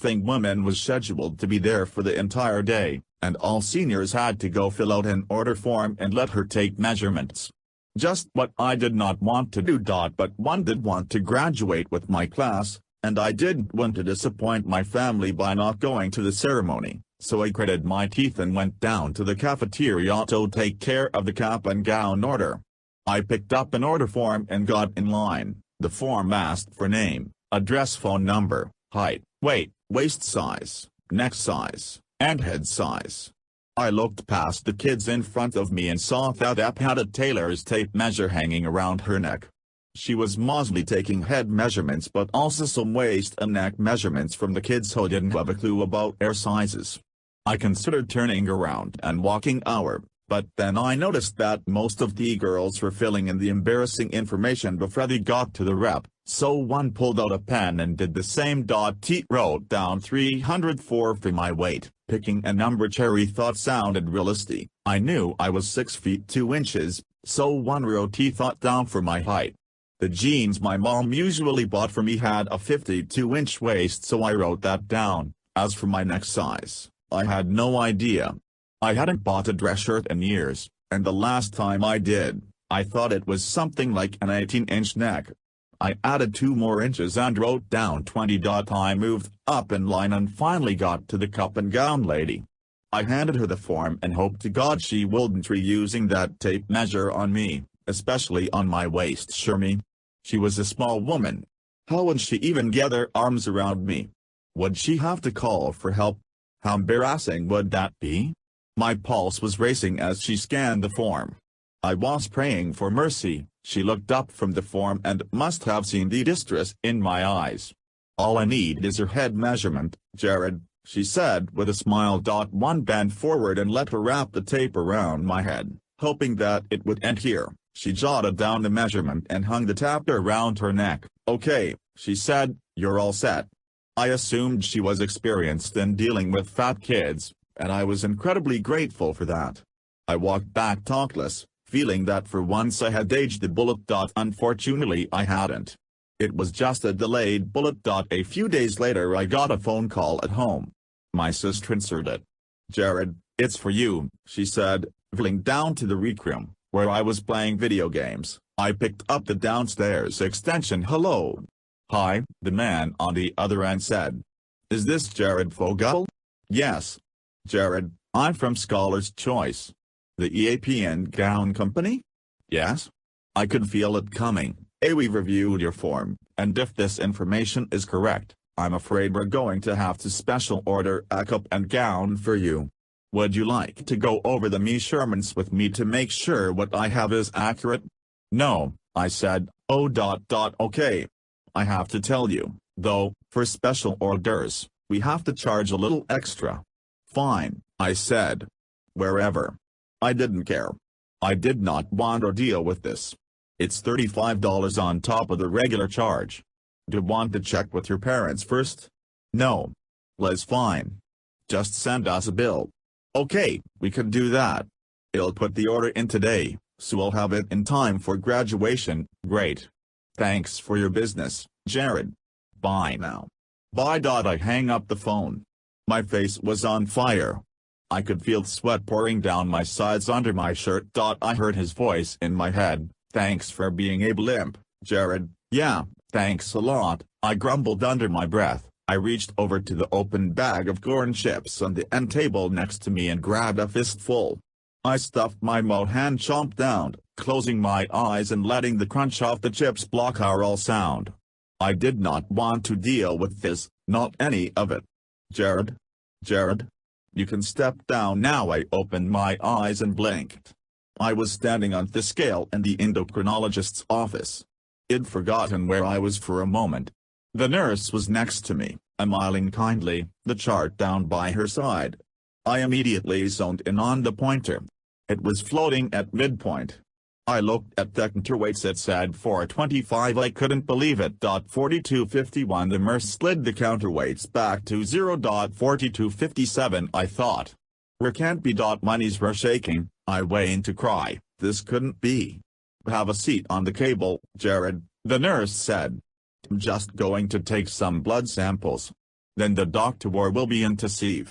The woman was scheduled to be there for the entire day, and all seniors had to go fill out an order form and let her take measurements. Just what I did not want to do. But one did want to graduate with my class, and I didn't want to disappoint my family by not going to the ceremony, so I gritted my teeth and went down to the cafeteria to take care of the cap and gown order. I picked up an order form and got in line. The form asked for name, address, phone number, height, weight, waist size, neck size, and head size. I looked past the kids in front of me and saw that Ep had a tailor's tape measure hanging around her neck. She was mostly taking head measurements but also some waist and neck measurements from the kids who didn't have a clue about their sizes. I considered turning around and walking out, but then I noticed that most of the girls were filling in the embarrassing information before they got to the rep, so one pulled out a pen and did the same. T wrote down 304 for my weight, picking a number Cherry thought sounded realistic. I knew I was 6 feet 2 inches, so one wrote T thought down for my height. The jeans my mom usually bought for me had a 52-inch waist, so I wrote that down. As for my neck size, I had no idea. I hadn't bought a dress shirt in years, and the last time I did, I thought it was something like an 18-inch neck. I added 2 more inches and wrote down 20. I moved up in line and finally got to the cup and gown lady. I handed her the form and hoped to God she wouldn't try using that tape measure on me, especially on my waist. She was a small woman. How would she even get her arms around me? Would she have to call for help? How embarrassing would that be? My pulse was racing as she scanned the form. I was praying for mercy. She looked up from the form and must have seen the distress in my eyes. "All I need is your head measurement, Jared," she said with a smile. One bent forward and let her wrap the tape around my head, hoping that it would end here. She jotted down the measurement and hung the tape around her neck. Okay, she said, you're all set. I assumed she was experienced in dealing with fat kids, and I was incredibly grateful for that. I walked back talkless, feeling that for once I had dodged the bullet. Unfortunately I hadn't. It was just a delayed bullet. A few days later I got a phone call at home. My sister answered it. Jared, it's for you, she said, whirling down to the rec room, where I was playing video games. I picked up the downstairs extension. Hello. Hi, the man on the other end said. Is this Jared Fogel? Yes. Jared, I'm from Scholar's Choice. The EAPN gown company? Yes. I could feel it coming. We've reviewed your form, and if this information is correct, I'm afraid we're going to have to special order a cup and gown for you. Would you like to go over the measurements with me to make sure what I have is accurate? No, I said. Okay. I have to tell you, though, for special orders, we have to charge a little extra. Fine, I said. Wherever. I didn't care. I did not want to deal with this. It's $35 on top of the regular charge. Do you want to check with your parents first? No. Liz, fine. Just send us a bill. Okay, we can do that. I'll put the order in today, so I'll have it in time for graduation. Great. Thanks for your business, Jared. Bye now. Bye. I hang up the phone. My face was on fire. I could feel sweat pouring down my sides under my shirt. I heard his voice in my head. Thanks for being able limp, Jared. Yeah, thanks a lot, I grumbled under my breath. I reached over to the open bag of corn chips on the end table next to me and grabbed a fistful. I stuffed my mouth and chomped down, closing my eyes and letting the crunch of the chips block our all sound. I did not want to deal with this, not any of it. Jared? Jared? You can step down now. I opened my eyes and blinked. I was standing on the scale in the endocrinologist's office. I'd forgotten where I was for a moment. The nurse was next to me, smiling kindly, the chart down by her side. I immediately zoned in on the pointer. It was floating at midpoint. I looked at the counterweights. It said 425. I couldn't believe it. 4251. The nurse slid the counterweights back to 0.4257. I thought. We can't be. My knees were shaking. I waited to cry. This couldn't be. Have a seat on the cable, Jared, the nurse said. I'm just going to take some blood samples. Then the doctor will be in to see.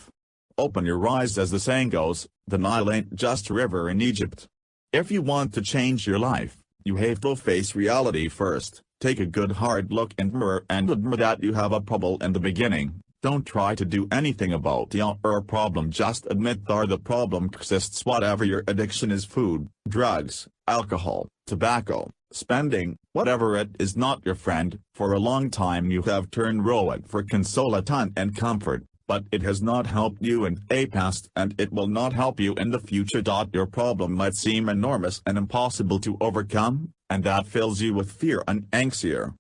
Open your eyes, as the saying goes. The Nile ain't just a river in Egypt. If you want to change your life, you have to face reality first. Take a good hard look in the mirror and admit that you have a problem in the beginning. Don't try to do anything about your problem. Just admit that the problem exists. Whatever your addiction is, food, drugs, alcohol, tobacco, spending, whatever it is, not your friend. For a long time you have turned road for consolation and comfort, but it has not helped you in the past, and it will not help you in the future. Your problem might seem enormous and impossible to overcome, and that fills you with fear and anxiety.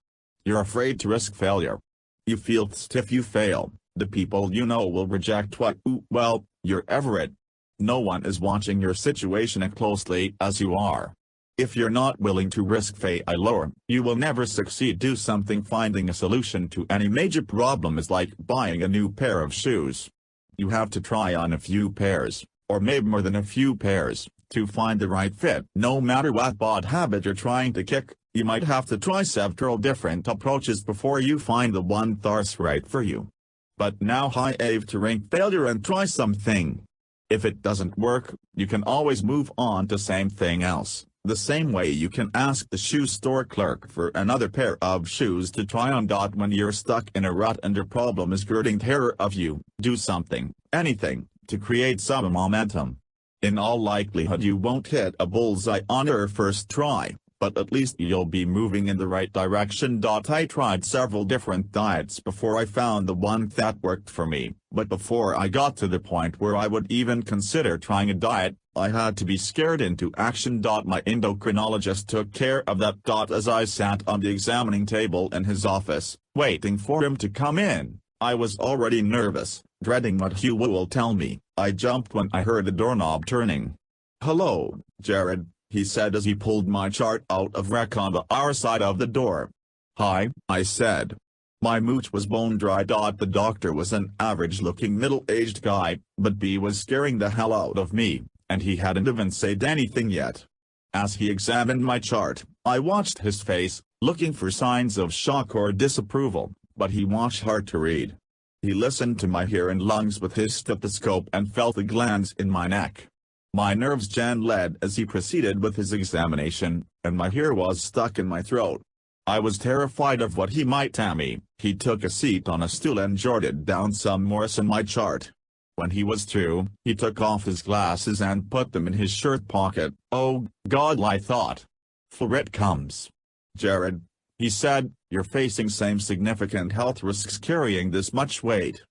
You're afraid to risk failure. You feel that if you fail, the people you know will reject what, well, you're Everett. No one is watching your situation as closely as you are. If you're not willing to risk failure, you will never succeed. Do something. Finding a solution to any major problem is like buying a new pair of shoes. You have to try on a few pairs, or maybe more than a few pairs, to find the right fit. No matter what bad habit you're trying to kick, you might have to try several different approaches before you find the one that's right for you. But now have to rank failure and try something. If it doesn't work, you can always move on to something else. The same way you can ask the shoe store clerk for another pair of shoes to try on. When you're stuck in a rut and your problem is getting terror of you, do something, anything, to create some momentum. In all likelihood you won't hit a bullseye on your first try, but at least you'll be moving in the right direction. I tried several different diets before I found the one that worked for me, but before I got to the point where I would even consider trying a diet, I had to be scared into action. My endocrinologist took care of that. As I sat on the examining table in his office, waiting for him to come in, I was already nervous, Dreading what Hugh will tell me, I jumped when I heard the doorknob turning. "Hello, Jared," he said as he pulled my chart out of rack on the other side of the door. "Hi," I said. My mooch was bone dry. The doctor was an average-looking middle-aged guy, but B was scaring the hell out of me, and he hadn't even said anything yet. As he examined my chart, I watched his face, looking for signs of shock or disapproval, but he was hard to read. He listened to my ear and lungs with his stethoscope and felt the glands in my neck. My nerves ran lead as he proceeded with his examination, and my hair was stuck in my throat. I was terrified of what he might tell me. He took a seat on a stool and jotted down some more in my chart. When he was through, he took off his glasses and put them in his shirt pocket. "Oh, God," I thought. "For it comes. Jared," he said, "you're facing some significant health risks carrying this much weight.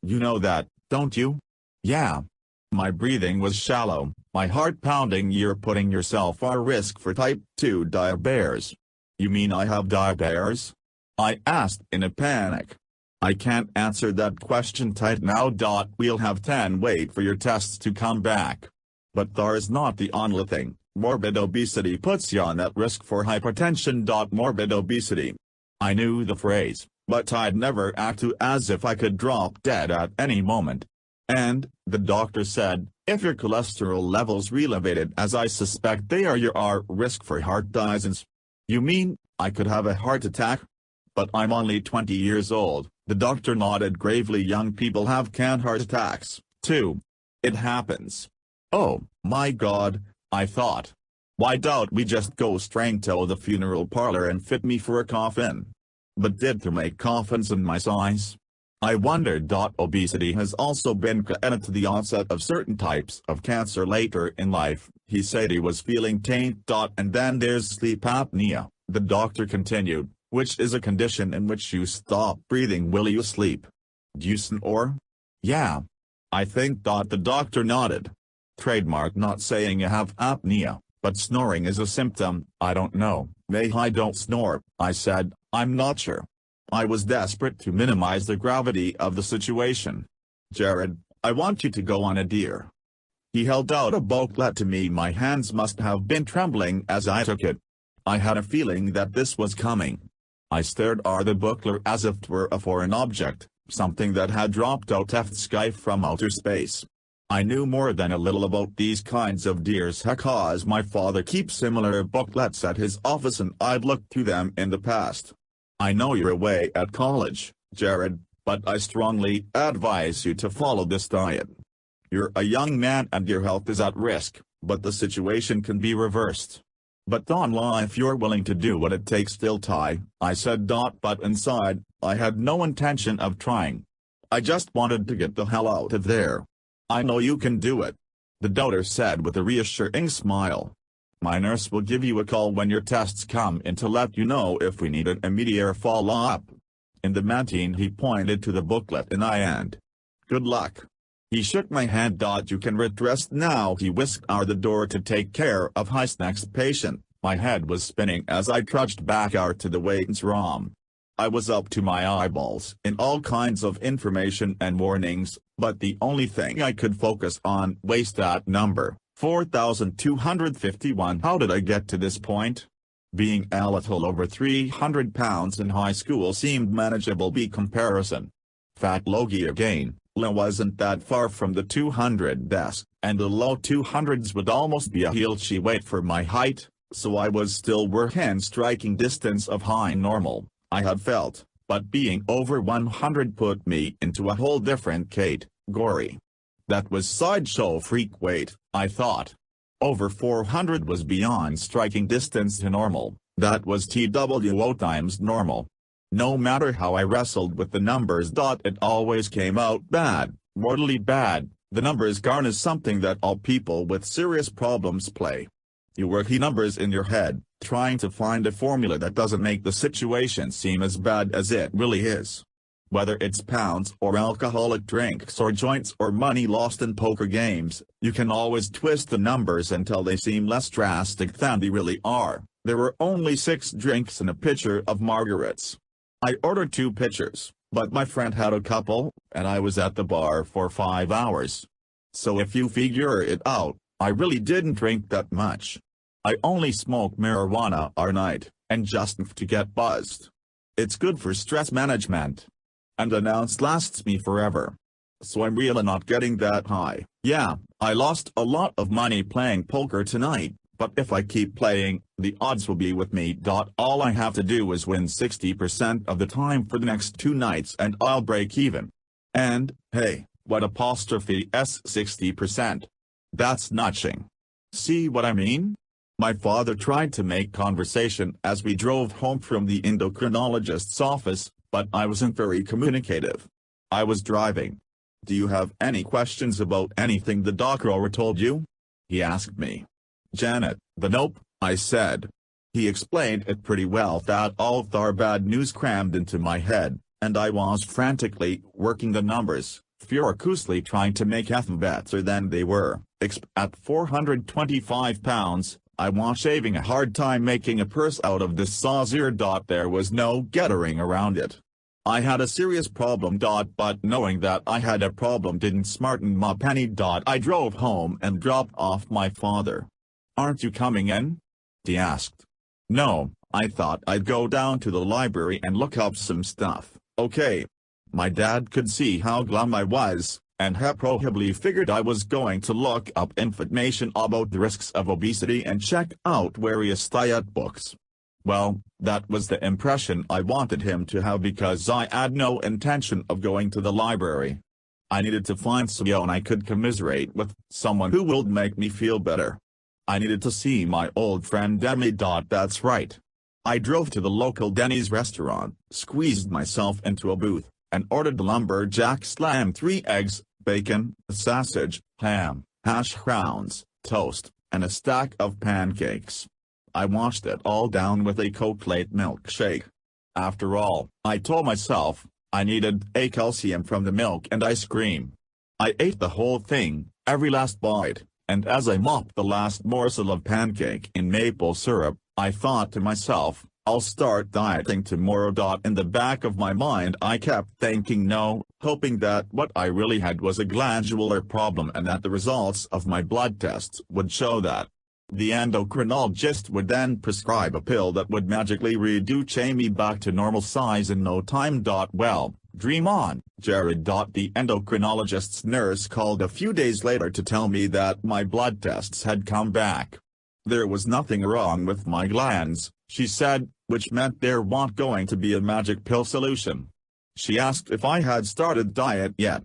You know that, don't you?" "Yeah." My breathing was shallow, my heart pounding. "You're putting yourself at risk for type 2 diabetes." "You mean I have diabetes?" I asked in a panic. "I can't answer that question right now. We'll have 10 wait for your tests to come back. But there's not the only thing. Morbid obesity puts you on at risk for hypertension. Morbid obesity." I knew the phrase, but I'd never act as if I could drop dead at any moment. "And," the doctor said, "if your cholesterol levels are elevated as I suspect they are, you're at risk for heart disease." "You mean, I could have a heart attack?" "But I'm only 20 years old," the doctor nodded gravely. "Young people have heart attacks, too. It happens." "Oh, my God," I thought. "Why don't we just go straight to the funeral parlor and fit me for a coffin?" But did they make coffins in my size? I wondered. Obesity has also been connected to the onset of certain types of cancer later in life. He said he was feeling taint. "And then there's sleep apnea," the doctor continued, "which is a condition in which you stop breathing while you sleep." "Do you snore?" "Yeah. I think." The doctor nodded. "Trademark not saying you have apnea, but snoring is a symptom." "I don't know. Maybe I don't snore," I said. "I'm not sure." I was desperate to minimize the gravity of the situation. "Jared, I want you to go on a deer." He held out a booklet to me. My hands must have been trembling as I took it. I had a feeling that this was coming. I stared at the booklet as if it were a foreign object, something that had dropped out of the sky from outer space. I knew more than a little about these kinds of deers because my father keeps similar booklets at his office and I'd looked through them in the past. "I know you're away at college, Jared, but I strongly advise you to follow this diet. You're a young man and your health is at risk, but the situation can be reversed. But if you're willing to do what it takes still tie," I said. But inside, I had no intention of trying. I just wanted to get the hell out of there. "I know you can do it," the doctor said with a reassuring smile. "My nurse will give you a call when your tests come in to let you know if we need an immediate follow-up." In the meantime he pointed to the booklet in my hand. "Good luck." He shook my hand. "You can rest now." He whisked out the door to take care of his next patient. My head was spinning as I trudged back out to the waiting room. I was up to my eyeballs in all kinds of information and warnings, but the only thing I could focus on was that number, 4,251. How did I get to this point? Being a little over 300 pounds in high school seemed manageable by comparison. Fat Logie again, I wasn't that far from the 200 desk, and the low 200s would almost be a healthy weight for my height, so I was still within striking distance of high normal, I had felt, but being over 100 put me into a whole different category. That was sideshow freak weight, I thought. Over 400 was beyond striking distance to normal, that was TWO times normal. No matter how I wrestled with the numbers. It always came out bad, mortally bad. The numbers garner something that all people with serious problems play. You work the numbers in your head, trying to find a formula that doesn't make the situation seem as bad as it really is. Whether it's pounds or alcoholic drinks or joints or money lost in poker games, you can always twist the numbers until they seem less drastic than they really are. There were only 6 drinks and a pitcher of margaritas. I ordered 2 pitchers, But my friend had a couple, and I was at the bar for 5 hours. So if you figure it out, I really didn't drink that much. I only smoke marijuana at night, and just to get buzzed. It's good for stress management. And an ounce lasts me forever. So I'm really not getting that high. Yeah, I lost a lot of money playing poker tonight, but if I keep playing, the odds will be with me. All I have to do is win 60% of the time for the next 2 nights and I'll break even. And, hey, what apostrophe s 60%? That's notching. See what I mean? My father tried to make conversation as we drove home from the endocrinologist's office, but I wasn't very communicative. I was driving. Do you have any questions about anything the doctor told you? He asked me. Janet, the nope, I said. He explained it pretty well that all of our bad news crammed into my head, and I was frantically working the numbers, furiously trying to make them better than they were. At 425 pounds, I was having a hard time making a purse out of this saucer. There was no getting around it. I had a serious problem. But knowing that I had a problem didn't smarten my penny. I drove home and dropped off my father. Aren't you coming in? He asked. No, I thought I'd go down to the library and look up some stuff. Okay. My dad could see how glum I was, and he probably figured I was going to look up information about the risks of obesity and check out various diet books. Well, that was the impression I wanted him to have because I had no intention of going to the library. I needed to find someone I could commiserate with, someone who would make me feel better. I needed to see my old friend Demi. That's right. I drove to the local Denny's restaurant, squeezed myself into a booth, and ordered the lumberjack slam 3 eggs, bacon, sausage, ham, hash browns, toast, and a stack of pancakes. I washed it all down with a Coke-late milkshake. After all, I told myself, I needed a calcium from the milk and ice cream. I ate the whole thing, every last bite, and as I mopped the last morsel of pancake in maple syrup, I thought to myself, I'll start dieting tomorrow. In the back of my mind I kept thinking no, hoping that what I really had was a glandular problem and that the results of my blood tests would show that. The endocrinologist would then prescribe a pill that would magically reduce me back to normal size in no time. Well, dream on, Jared. The endocrinologist's nurse called a few days later to tell me that my blood tests had come back. There was nothing wrong with my glands, she said, which meant there wasn't going to be a magic pill solution. She asked if I had started diet yet.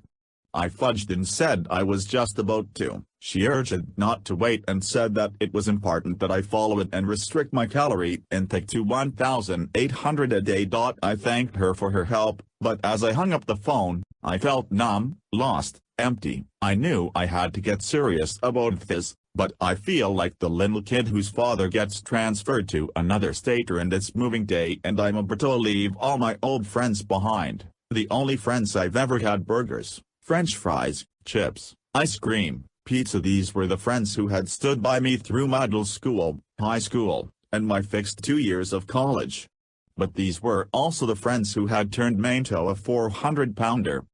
I fudged and said I was just about to. She urged not to wait and said that it was important that I follow it and restrict my calorie intake to 1,800 a day. I thanked her for her help, but as I hung up the phone, I felt numb, lost, empty. I knew I had to get serious about this, but I feel like the little kid whose father gets transferred to another state and it's moving day and I'm about to leave all my old friends behind. The only friends I've ever had: burgers, French fries, chips, ice cream, pizza. These were the friends who had stood by me through middle school, high school, and my fixed 2 years of college. But these were also the friends who had turned me into a 400-pounder.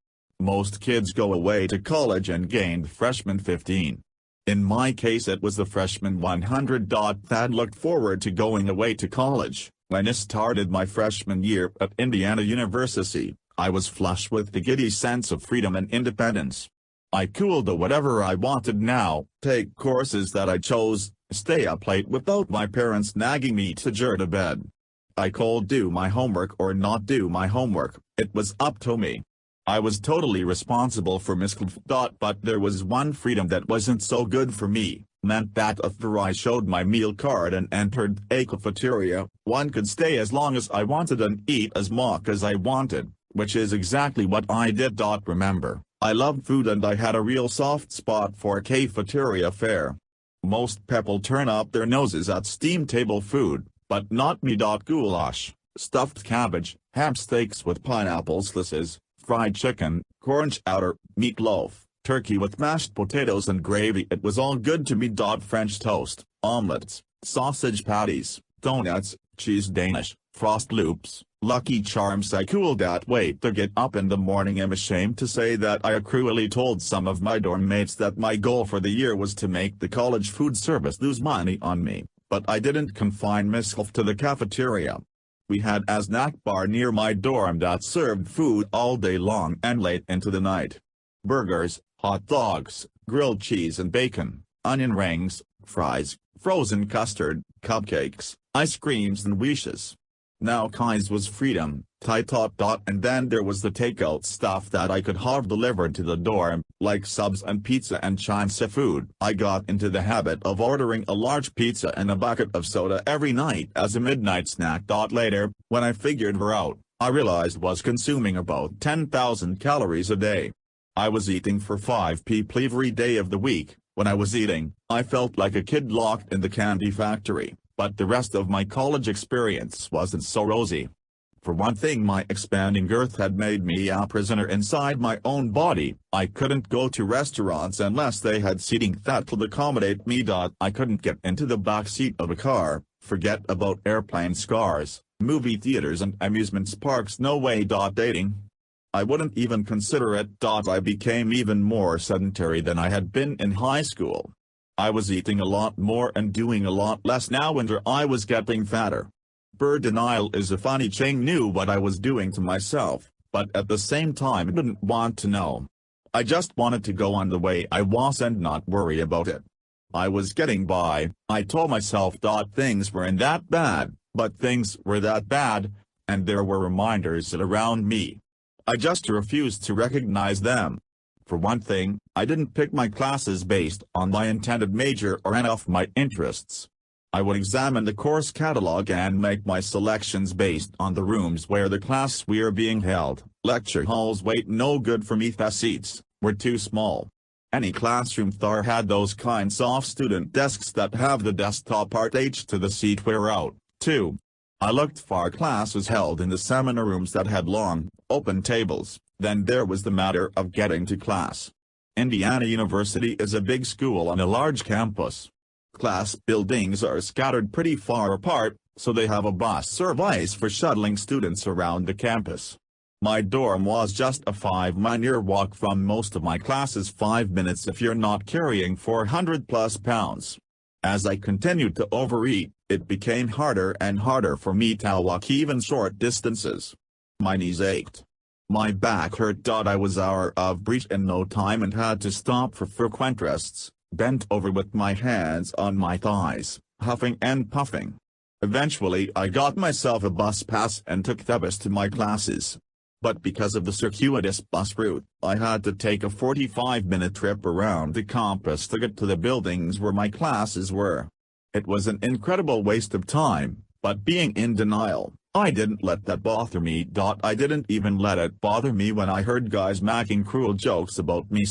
Most kids go away to college and gain freshman 15. In my case it was the freshman 100. Thad looked forward to going away to college. When I started my freshman year at Indiana University, I was flush with the giddy sense of freedom and independence. I could do whatever I wanted now, take courses that I chose, stay up late without my parents nagging me to go to bed. I could do my homework or not do my homework, it was up to me. I was totally responsible for myself. But there was one freedom that wasn't so good for me, meant that after I showed my meal card and entered a cafeteria, one could stay as long as I wanted and eat as much as I wanted, which is exactly what I did. Remember, I loved food and I had a real soft spot for cafeteria fare. Most people turn up their noses at steam table food, but not me. Goulash, stuffed cabbage, ham steaks with pineapple slices, fried chicken, corn chowder, meatloaf, turkey with mashed potatoes and gravy. It was all good to me. French toast, omelets, sausage patties, donuts, cheese Danish, Frost Loops, Lucky Charms. I cooled that weight to get up in the morning. I'm ashamed to say that I cruelly told some of my dorm mates that my goal for the year was to make the college food service lose money on me, but I didn't confine myself to the cafeteria. We had a snack bar near my dorm that served food all day long and late into the night. Burgers, hot dogs, grilled cheese and bacon, onion rings, fries, frozen custard, cupcakes, ice creams and wishes. Now kinds was freedom, tight top. And then there was the takeout stuff that I could have delivered to the dorm, like subs and pizza and Chinese food. I got into the habit of ordering a large pizza and a bucket of soda every night as a midnight snack. Later, when I figured her out, I realized was consuming about 10,000 calories a day. I was eating for 5 people every day of the week. When I was eating, I felt like a kid locked in the candy factory. But the rest of my college experience wasn't so rosy. For one thing, my expanding girth had made me a prisoner inside my own body. I couldn't go to restaurants unless they had seating that would accommodate me. I couldn't get into the back seat of a car, forget about airplane scars, movie theaters and amusement parks. No way. Dating, I wouldn't even consider it. I became even more sedentary than I had been in high school. I was eating a lot more and doing a lot less now, and I was getting fatter. Bird denial is a funny thing. Knew what I was doing to myself, but at the same time didn't want to know. I just wanted to go on the way I was and not worry about it. I was getting by. I told myself things weren't that bad, but things were that bad, and there were reminders around me. I just refused to recognize them. For one thing, I didn't pick my classes based on my intended major or any of my interests. I would examine the course catalog and make my selections based on the rooms where the classes were being held. Lecture halls wait no good for me. The seats were too small. Any classroom there had those kinds of student desks that have the desktop attached to the seat were out, too. I looked for classes held in the seminar rooms that had long, open tables. Then there was the matter of getting to class. Indiana University is a big school on a large campus. Class buildings are scattered pretty far apart, so they have a bus service for shuttling students around the campus. My dorm was just a 5-minute walk from most of my classes. 5 minutes if you're not carrying 400+ pounds. As I continued to overeat, it became harder and harder for me to walk even short distances. My knees ached. My back hurt. I was out of breath in no time and had to stop for frequent rests, bent over with my hands on my thighs, huffing and puffing. Eventually I got myself a bus pass and took the bus to my classes. But because of the circuitous bus route, I had to take a 45-minute trip around the campus to get to the buildings where my classes were. It was an incredible waste of time, but being in denial, I didn't let that bother me. I didn't even let it bother me when I heard guys making cruel jokes about me.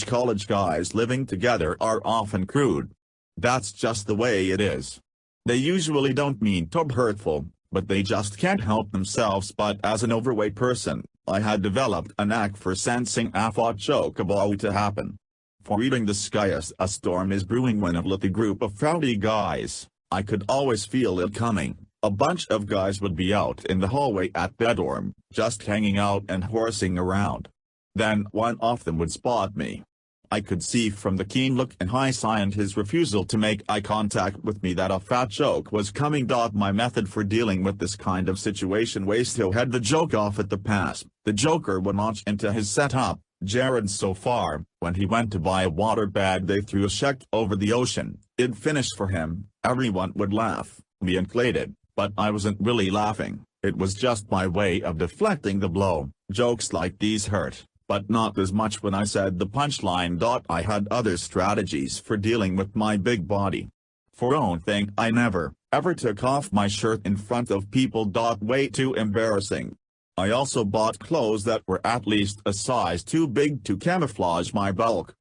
College guys living together are often crude. That's just the way it is. They usually don't mean to be hurtful, but they just can't help themselves. But as an overweight person, I had developed a knack for sensing a thought joke about to happen. For reading the sky as a storm is brewing when I'm with a group of rowdy guys, I could always feel it coming. A bunch of guys would be out in the hallway at the dorm, just hanging out and horsing around. Then one of them would spot me. I could see from the keen look in his eye and his refusal to make eye contact with me that a fat joke was coming. My method for dealing with this kind of situation was to head the joke off at the pass. The joker would launch into his setup. Jared so far, when he went to buy a water bag they threw a check over the ocean, it finished for him. Everyone would laugh, me included. But I wasn't really laughing, it was just my way of deflecting the blow. Jokes like these hurt, but not as much when I said the punchline. I had other strategies for dealing with my big body. For one thing, I never, ever took off my shirt in front of people. Way too embarrassing. I also bought clothes that were at least a size too big to camouflage my bulk.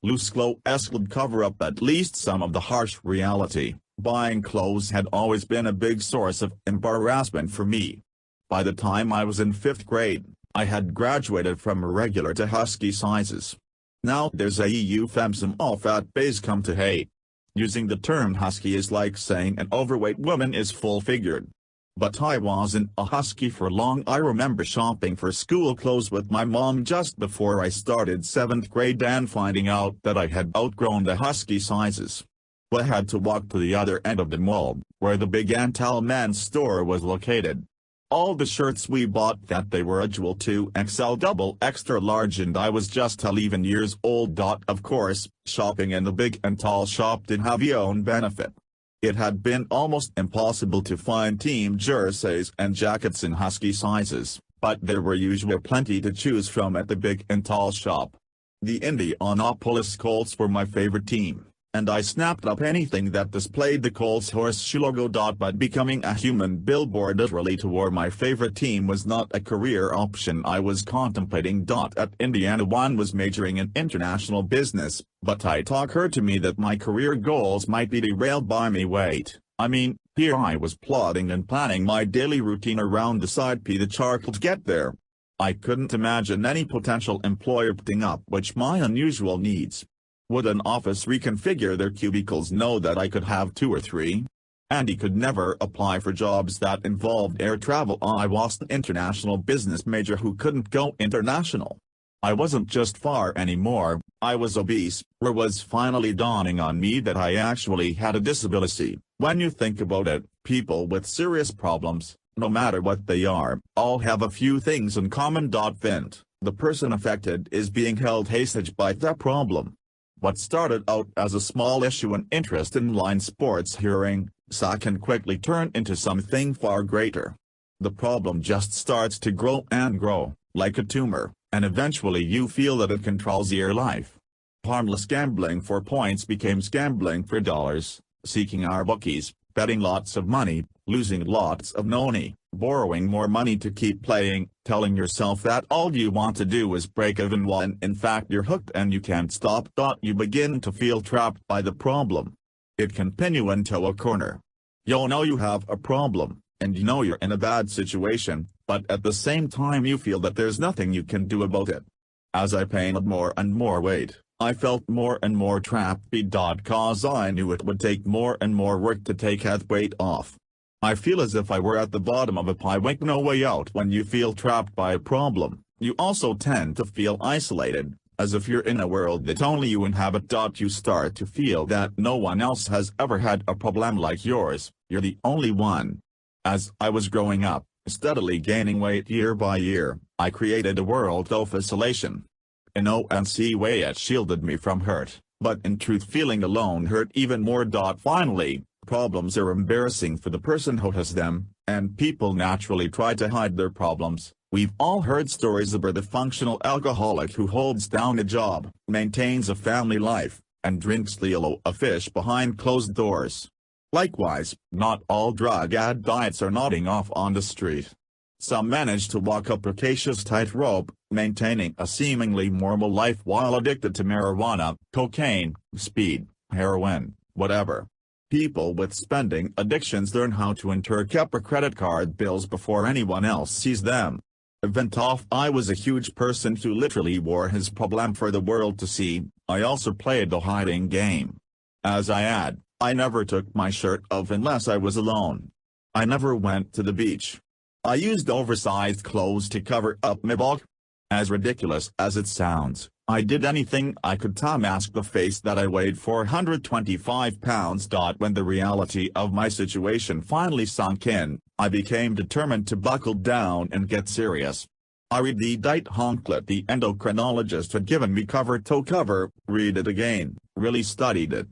Loose clothes would cover up at least some of the harsh reality. Buying clothes had always been a big source of embarrassment for me. By the time I was in 5th grade, I had graduated from regular to husky sizes. Now there's a euphemism all fat bays come to hate. Using the term husky is like saying an overweight woman is full-figured. But I wasn't a husky for long. I remember shopping for school clothes with my mom just before I started 7th grade and finding out that I had outgrown the husky sizes. I had to walk to the other end of the mall, where the big Antal men's store was located. All the shirts we bought that they were a jewel 2XL double extra large, and I was just 11 years old. Of course, shopping in the big Antal shop did have its own benefit. It had been almost impossible to find team jerseys and jackets in husky sizes, but there were usually plenty to choose from at the big Antal shop. The Indianapolis Colts were my favorite team, and I snapped up anything that displayed the Colts horseshoe logo. But becoming a human billboard literally toward my favorite team was not a career option I was contemplating. At Indiana, one was majoring in international business, but it occurred to me that my career goals might be derailed by me. Here I was plotting and planning my daily routine around the side P the chart to get there. I couldn't imagine any potential employer putting up with my unusual needs. Would an office reconfigure their cubicles know that I could have 2 or 3? And he could never apply for jobs that involved air travel. I was an international business major who couldn't go international. I wasn't just far anymore, I was obese. It was finally dawning on me that I actually had a disability. When you think about it, people with serious problems, no matter what they are, all have a few things in common. The person affected is being held hostage by that problem. What started out as a small issue and interest in line sports hearing, can quickly turn into something far greater. The problem just starts to grow and grow, like a tumor, and eventually you feel that it controls your life. Harmless gambling for points became gambling for dollars, seeking our bookies, betting lots of money, losing lots of money, borrowing more money to keep playing, telling yourself that all you want to do is break even when in fact you're hooked and you can't stop. You begin to feel trapped by the problem. It can pin you into a corner. You know you have a problem, and you know you're in a bad situation, but at the same time you feel that there's nothing you can do about it. As I gained more and more weight, I felt more and more trapped. Cause I knew it would take more and more work to take that weight off. I feel as if I were at the bottom of a pile with no way out. When you feel trapped by a problem, you also tend to feel isolated, as if you're in a world that only you inhabit. You start to feel that no one else has ever had a problem like yours, you're the only one. As I was growing up, steadily gaining weight year by year, I created a world of isolation. In a way it shielded me from hurt, but in truth feeling alone hurt even more. Finally, problems are embarrassing for the person who has them, and people naturally try to hide their problems. We've all heard stories about the functional alcoholic who holds down a job, maintains a family life, and drinks a fish behind closed doors. Likewise, not all drug addicts are nodding off on the street. Some manage to walk a precarious tightrope, maintaining a seemingly normal life while addicted to marijuana, cocaine, speed, heroin, whatever. People with spending addictions learn how to intercept credit card bills before anyone else sees them. I was a huge person who literally wore his problem for the world to see. I also played the hiding game. As I add, I never took my shirt off unless I was alone. I never went to the beach. I used oversized clothes to cover up my bulk. As ridiculous as it sounds, I did anything I could to mask the face that I weighed 425 pounds. When the reality of my situation finally sunk in, I became determined to buckle down and get serious. I read the diet honklet the endocrinologist had given me cover to cover, read it again, really studied it.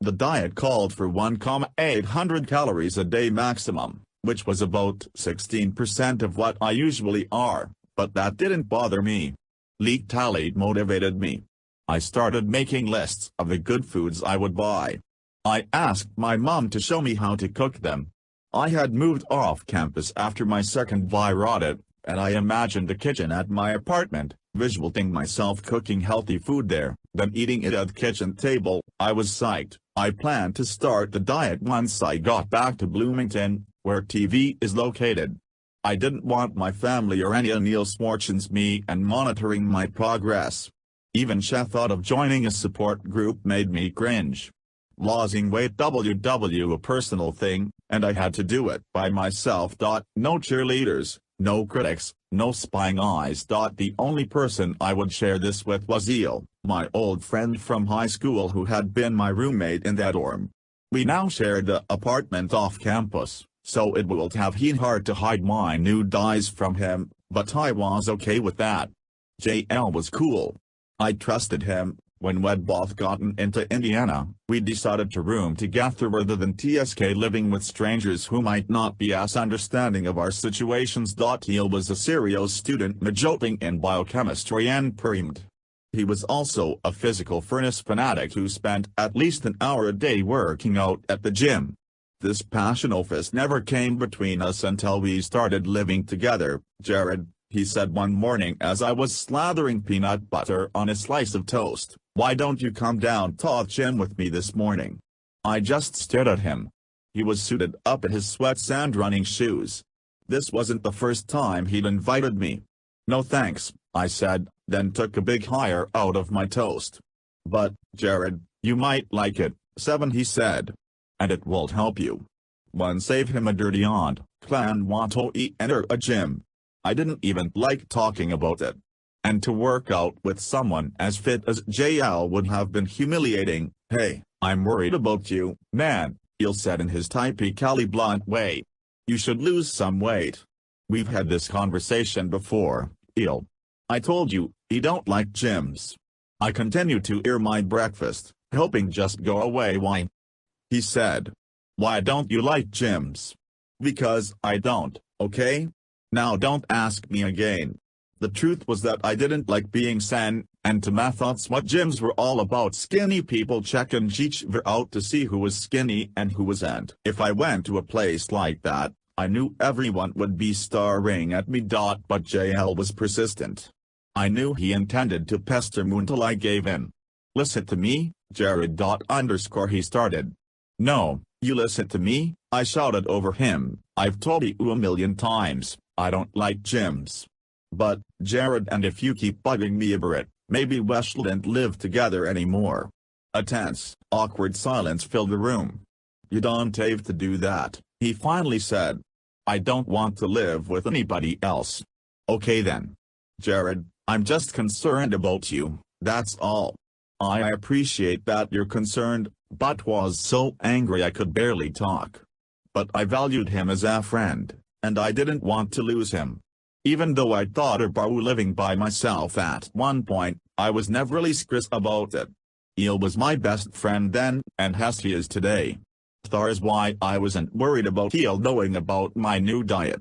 The diet called for 1,800 calories a day maximum, which was about 16% of what I usually are, but that didn't bother me. Leak tally motivated me. I started making lists of the good foods I would buy. I asked my mom to show me how to cook them. I had moved off campus after my second audit, and I imagined the kitchen at my apartment, visualizing myself cooking healthy food there, then eating it at the kitchen table. I was psyched. I planned to start the diet once I got back to Bloomington, where TV is located. I didn't want my family or anyone else watching me and monitoring my progress. Even the thought of joining a support group made me cringe. Losing weight ww a personal thing, and I had to do it by myself. No cheerleaders, no critics, no spying eyes. The only person I would share this with was Eel, my old friend from high school who had been my roommate in that dorm. We now shared the apartment off campus, so it would have been hard to hide my nude eyes from him, but I was okay with that. JL was cool. I trusted him. When we'd both gotten into Indiana, we decided to room together rather than TSK living with strangers who might not be as understanding of our situations. Eel was a serious student majoring in biochemistry and primed. He was also a physical fitness fanatic who spent at least an hour a day working out at the gym. This passion office never came between us until we started living together. Jared, he said one morning as I was slathering peanut butter on a slice of toast, "Why don't you come down to the gym with me this morning?" I just stared at him. He was suited up in his sweats and running shoes. This wasn't the first time he'd invited me. "No thanks," I said, then took a big higher out of my toast. "But, Jared, you might like it," he said. "And it will help you. One, save him a dirty aunt, plan want to enter a gym." I didn't even like talking about it. And to work out with someone as fit as JL would have been humiliating. "Hey, I'm worried about you, man," Eel said in his typically blunt way. "You should lose some weight." "We've had this conversation before, Eel. I told you, you don't like gyms." I continued to eat my breakfast, hoping just go away. "Why?" he said. "Why don't you like gyms?" "Because I don't, okay? Now don't ask me again." The truth was that I didn't like being seen, and to my thoughts what gyms were all about, skinny people checking each other out to see who was skinny and who wasn't. If I went to a place like that, I knew everyone would be staring at me. But JL was persistent. I knew he intended to pester me until I gave in. "Listen to me, Jared he started. "No, you listen to me," I shouted over him. "I've told you a million times, I don't like gyms. But, Jared, and if you keep bugging me over it, maybe we shouldn't live together anymore." A tense, awkward silence filled the room. "You don't have to do that," he finally said. "I don't want to live with anybody else." "Okay then. Jared, I'm just concerned about you, that's all." I appreciate that you're concerned, but was so angry I could barely talk. But I valued him as a friend, and I didn't want to lose him. Even though I thought about living by myself at one point, I was never really serious about it. Eel was my best friend then, and as he is today. That is why I wasn't worried about Eel knowing about my new diet.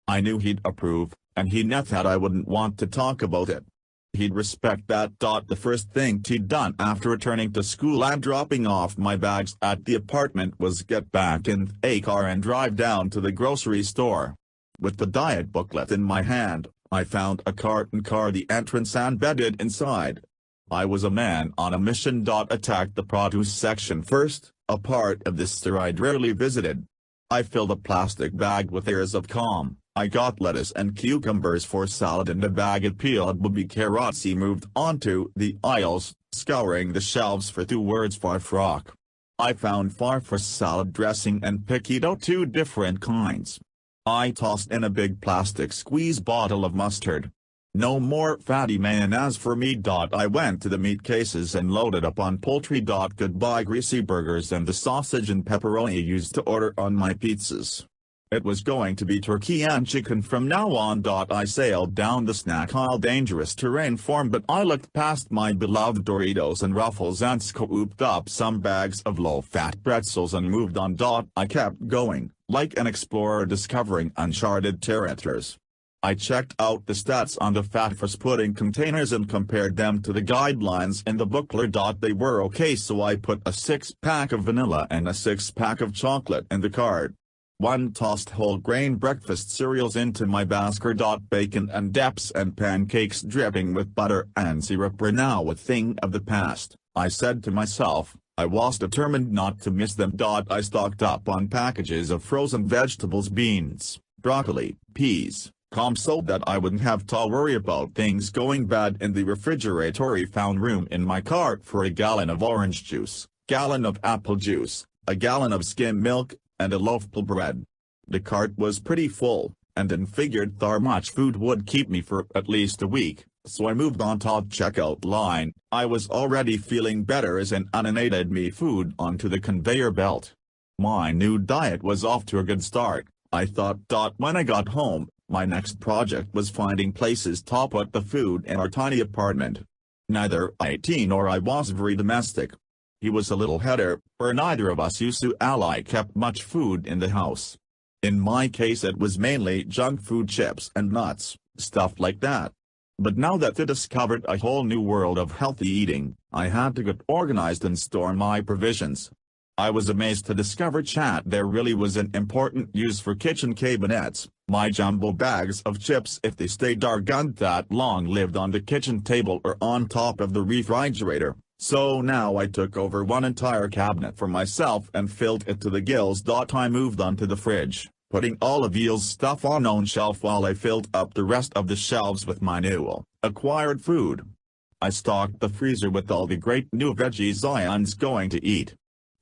I knew he'd approve, and he knew that I wouldn't want to talk about it. He'd respect that. The first thing he'd done after returning to school and dropping off my bags at the apartment was get back in a car and drive down to the grocery store. With the diet booklet in my hand, I found a carton car the entrance and bedded inside. I was a man on a mission. Attacked the produce section first, a part of this store I'd rarely visited. I filled a plastic bag with airs of calm. I got lettuce and cucumbers for salad and a bag of peeled baby carrots. He moved onto the aisles, scouring the shelves for 2 words for frock. I found farfa salad dressing and picked out 2 different kinds. I tossed in a big plastic squeeze bottle of mustard. No more fatty mayonnaise for me. I went to the meat cases and loaded up on poultry. Goodbye greasy burgers and the sausage and pepperoni used to order on my pizzas. It was going to be turkey and chicken from now on. I sailed down the snack aisle, dangerous terrain form, but I looked past my beloved Doritos and Ruffles and scooped up some bags of low-fat pretzels and moved on. I kept going, like an explorer discovering uncharted territories. I checked out the stats on the fat for pudding containers and compared them to the guidelines in the booklet. They were okay, so I put a 6-pack of vanilla and a 6-pack of chocolate in the cart. 1 tossed whole grain breakfast cereals into my basket. Bacon and dips and pancakes dripping with butter and syrup were now a thing of the past, I said to myself. I was determined not to miss them. I stocked up on packages of frozen vegetables, beans, broccoli, peas, so that I wouldn't have to worry about things going bad in the refrigerator. I found room in my cart for a gallon of orange juice, gallon of apple juice, a gallon of skim milk, and a loaf of bread. The cart was pretty full, and I figured that much food would keep me for at least a week, so I moved on to the checkout line. I was already feeling better as an unaided me food onto the conveyor belt. My new diet was off to a good start, I thought. When I got home, my next project was finding places to put the food in our tiny apartment. Neither aunty nor I was very domestic. He was a little header, for neither of us used to kept much food in the house. In my case it was mainly junk food, chips and nuts, stuff like that. But now that I discovered a whole new world of healthy eating, I had to get organized and store my provisions. I was amazed to discover there really was an important use for kitchen cabinets. My jumbo bags of chips, if they stayed that long, lived on the kitchen table or on top of the refrigerator, so now I took over one entire cabinet for myself and filled it to the gills. I moved on to the fridge, putting all of Eel's stuff on one shelf while I filled up the rest of the shelves with my new, acquired food. I stocked the freezer with all the great new veggies I was going to eat.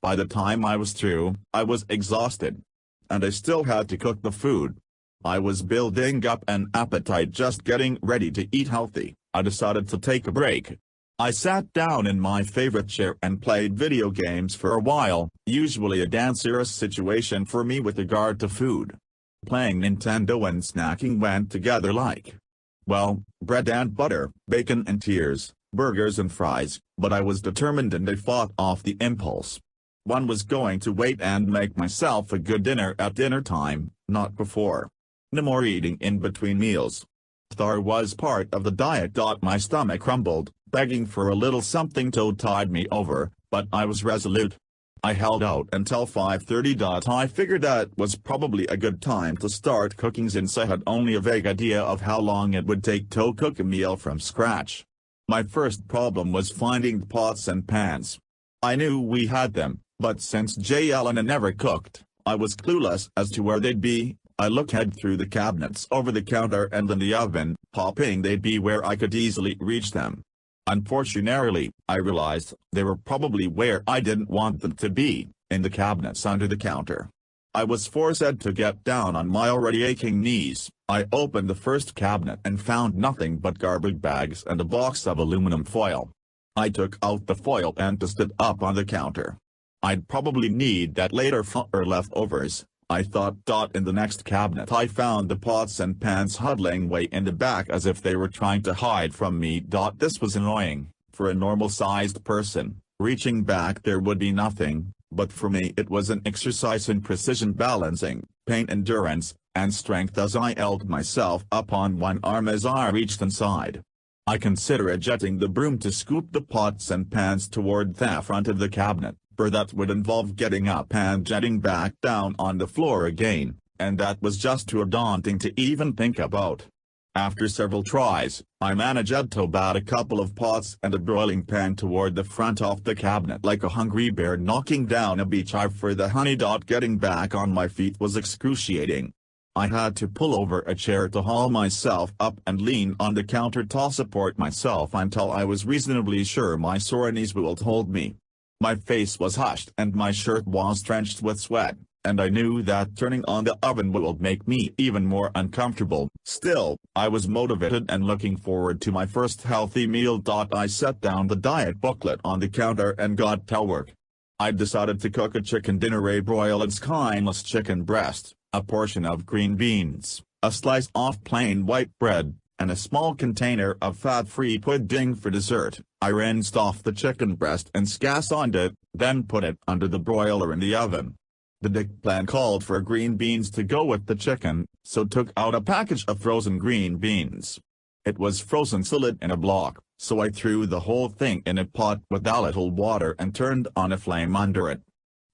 By the time I was through, I was exhausted. And I still had to cook the food. I was building up an appetite just getting ready to eat healthy. I decided to take a break. I sat down in my favorite chair and played video games for a while, usually a dangerous situation for me with regard to food. Playing Nintendo and snacking went together like, well, bread and butter, bacon and tears, burgers and fries, but I was determined and I fought off the impulse. One was going to wait and make myself a good dinner at dinner time, not before. No more eating in between meals. There was part of the diet. My stomach rumbled, begging for a little something to tide me over, but I was resolute. I held out until 5:30. I figured that was probably a good time to start cooking since I had only a vague idea of how long it would take to cook a meal from scratch. My first problem was finding the pots and pans. I knew we had them, but since Ellen never cooked, I was clueless as to where they'd be. I looked through the cabinets over the counter and in the oven, hoping they'd be where I could easily reach them. Unfortunately, I realized they were probably where I didn't want them to be, in the cabinets under the counter. I was forced to get down on my already aching knees. I opened the first cabinet and found nothing but garbage bags and a box of aluminum foil. I took out the foil and tossed it up on the counter. I'd probably need that later for leftovers, I thought. In the next cabinet I found the pots and pans huddling way in the back as if they were trying to hide from me. This was annoying. For a normal-sized person, reaching back there would be nothing, but for me it was an exercise in precision balancing, pain endurance, and strength as I held myself up on one arm as I reached inside. I considered jetting the broom to scoop the pots and pans toward the front of the cabinet, for that would involve getting up and jetting back down on the floor again, and that was just too daunting to even think about. After several tries, I managed to bat a couple of pots and a broiling pan toward the front of the cabinet like a hungry bear knocking down a beach hive for the honey. Getting back on my feet was excruciating. I had to pull over a chair to haul myself up and lean on the counter to support myself until I was reasonably sure my sore knees would hold me. My face was hushed and my shirt was drenched with sweat, and I knew that turning on the oven would make me even more uncomfortable. Still, I was motivated and looking forward to my first healthy meal. I set down the diet booklet on the counter and got to work. I decided to cook a chicken dinner: a broiled skinless chicken breast, a portion of green beans, a slice of plain white bread, and a small container of fat-free pudding for dessert. I rinsed off the chicken breast and seasoned it, then put it under the broiler in the oven. The plan called for green beans to go with the chicken, so took out a package of frozen green beans. It was frozen solid in a block, so I threw the whole thing in a pot with a little water and turned on a flame under it.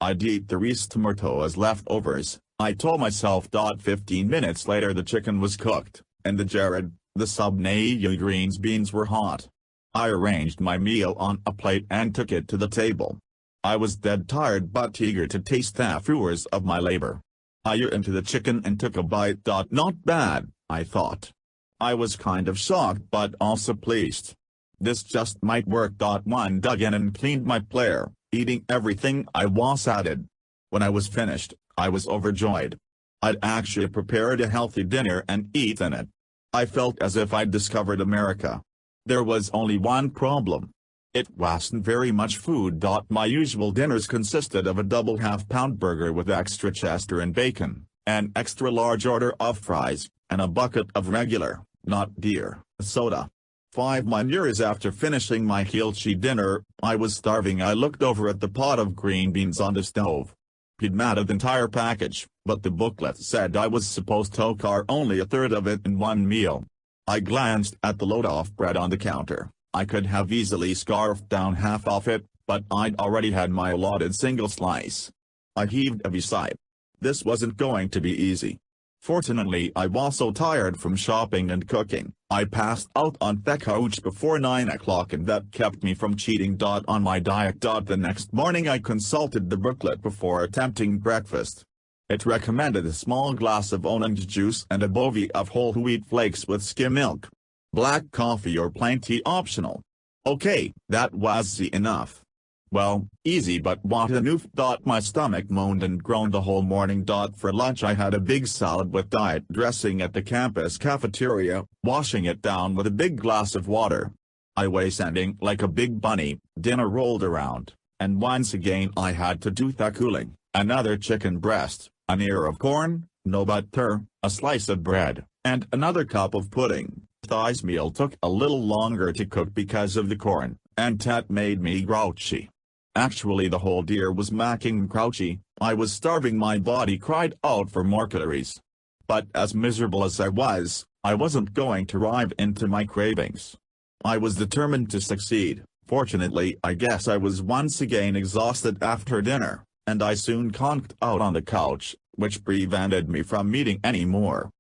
I'd eat the rest tomato as leftovers. I told myself. 15 minutes later the chicken was cooked, and the subnay greens beans were hot. I arranged my meal on a plate and took it to the table. I was dead tired but eager to taste the fruits of my labor. I ate into the chicken and took a bite. Not bad, I thought. I was kind of shocked but also pleased. This just might work. One dug in and cleaned my plate, eating everything I was added. When I was finished, I was overjoyed. I'd actually prepared a healthy dinner and eaten it. I felt as if I'd discovered America. There was only one problem. It wasn't very much food. My usual dinners consisted of a double half-pound burger with extra Chester and bacon, an extra large order of fries, and a bucket of regular, not dear, soda. 5 years after finishing my healthy dinner, I was starving. I looked over at the pot of green beans on the stove. He'd made the entire package, but the booklet said I was supposed to car only a third of it in one meal. I glanced at the load of bread on the counter. I could have easily scarfed down half of it, but I'd already had my allotted single slice. I heaved a sigh. This wasn't going to be easy. Fortunately, I was so tired from shopping and cooking, I passed out on the couch before 9 o'clock, and that kept me from cheating. On my diet. The next morning I consulted the booklet before attempting breakfast. It recommended a small glass of orange juice and a bovie of whole wheat flakes with skim milk. Black coffee or plain tea optional. Okay, that was enough. Well, easy, but what a noof. My stomach moaned and groaned the whole morning. For lunch I had a big salad with diet dressing at the campus cafeteria, washing it down with a big glass of water. I was standing like a big bunny. Dinner rolled around, and once again I had to do the cooling. Another chicken breast, an ear of corn, no butter, a slice of bread, and another cup of pudding. This meal took a little longer to cook because of the corn, and that made me grouchy. Actually, the whole deal was making grouchy. I was starving. My body cried out for more calories. But as miserable as I wasn't going to give into my cravings. I was determined to succeed. Fortunately, I guess I was once again exhausted after dinner, and I soon conked out on the couch, which prevented me from eating any more.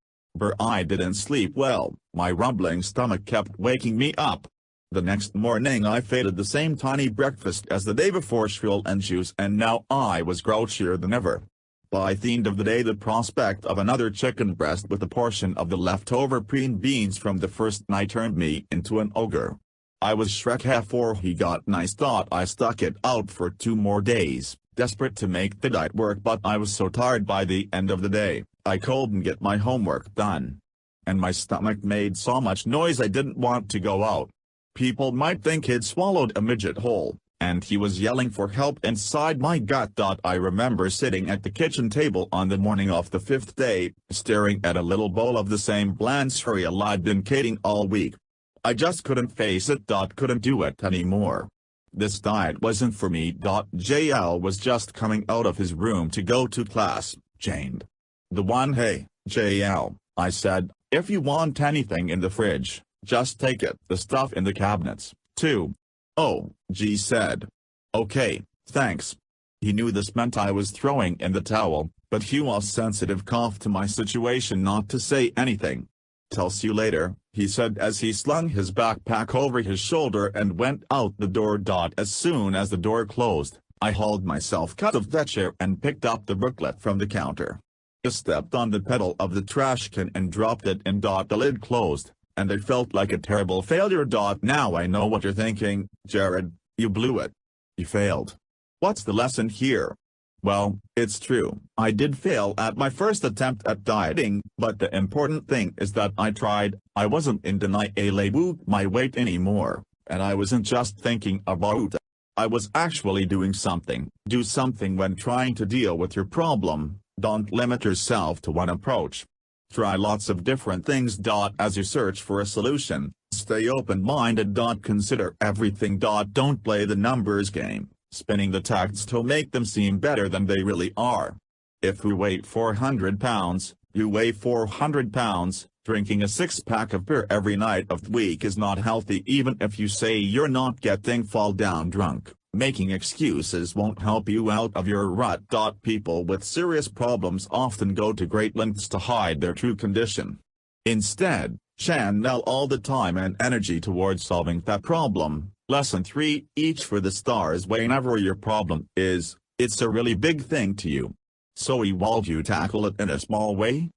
I didn't sleep well. My rumbling stomach kept waking me up. The next morning I faded the same tiny breakfast as the day before, shrill and juice, and now I was grouchier than ever. By the end of the day, the prospect of another chicken breast with a portion of the leftover green beans from the first night turned me into an ogre. I was Shrek before he got nice. I stuck it out for 2 more days, desperate to make the diet work, but I was so tired by the end of the day, I couldn't get my homework done. And my stomach made so much noise I didn't want to go out. People might think he'd swallowed a midget whole, and he was yelling for help inside my gut. I remember sitting at the kitchen table on the morning of the 5th day, staring at a little bowl of the same bland cereal I'd been eating all week. I just couldn't face it. Couldn't do it anymore. This diet wasn't for me. JL was just coming out of his room to go to class. Jane. The one. Hey, JL, I said, if you want anything in the fridge, just take it. The stuff in the cabinets, too. Oh, G said. Okay, thanks. He knew this meant I was throwing in the towel, but he was sensitive enough to my situation not to say anything. Tell you later, he said as he slung his backpack over his shoulder and went out the door. As soon as the door closed, I hauled myself out of the chair and picked up the booklet from the counter. I stepped on the pedal of the trash can and dropped it in. The lid closed, and I felt like a terrible failure. Now I know what you're thinking, Jared, you blew it. You failed. What's the lesson here? Well, it's true, I did fail at my first attempt at dieting, but the important thing is that I tried. I wasn't in denial my weight anymore, and I wasn't just thinking about it. I was actually doing something. Do something when trying to deal with your problem. Don't limit yourself to one approach. Try lots of different things. As you search for a solution, stay open-minded. Consider everything. Don't play the numbers game, spinning the facts to make them seem better than they really are. If you weigh 400 pounds, you weigh 400 pounds. Drinking a 6-pack of beer every night of the week is not healthy. Even if you say you're not getting fall down drunk, making excuses won't help you out of your rut. People with serious problems often go to great lengths to hide their true condition. Instead, channel all the time and energy towards solving that problem. Lesson 3, each for the stars. Whenever your problem is, it's a really big thing to you. So evolve you tackle it in a small way.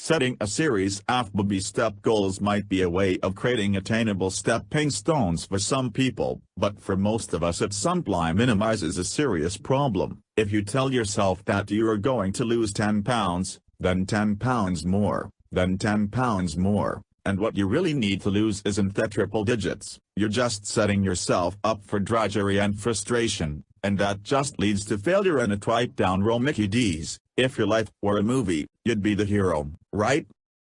Setting a series of baby-step goals might be a way of creating attainable stepping stones for some people, but for most of us it simply minimizes a serious problem. If you tell yourself that you are going to lose 10 pounds, then 10 pounds more, then 10 pounds more, and what you really need to lose isn't the triple digits, you're just setting yourself up for drudgery and frustration, and that just leads to failure. And it right down row Mickey D's. If your life were a movie, you'd be the hero, right?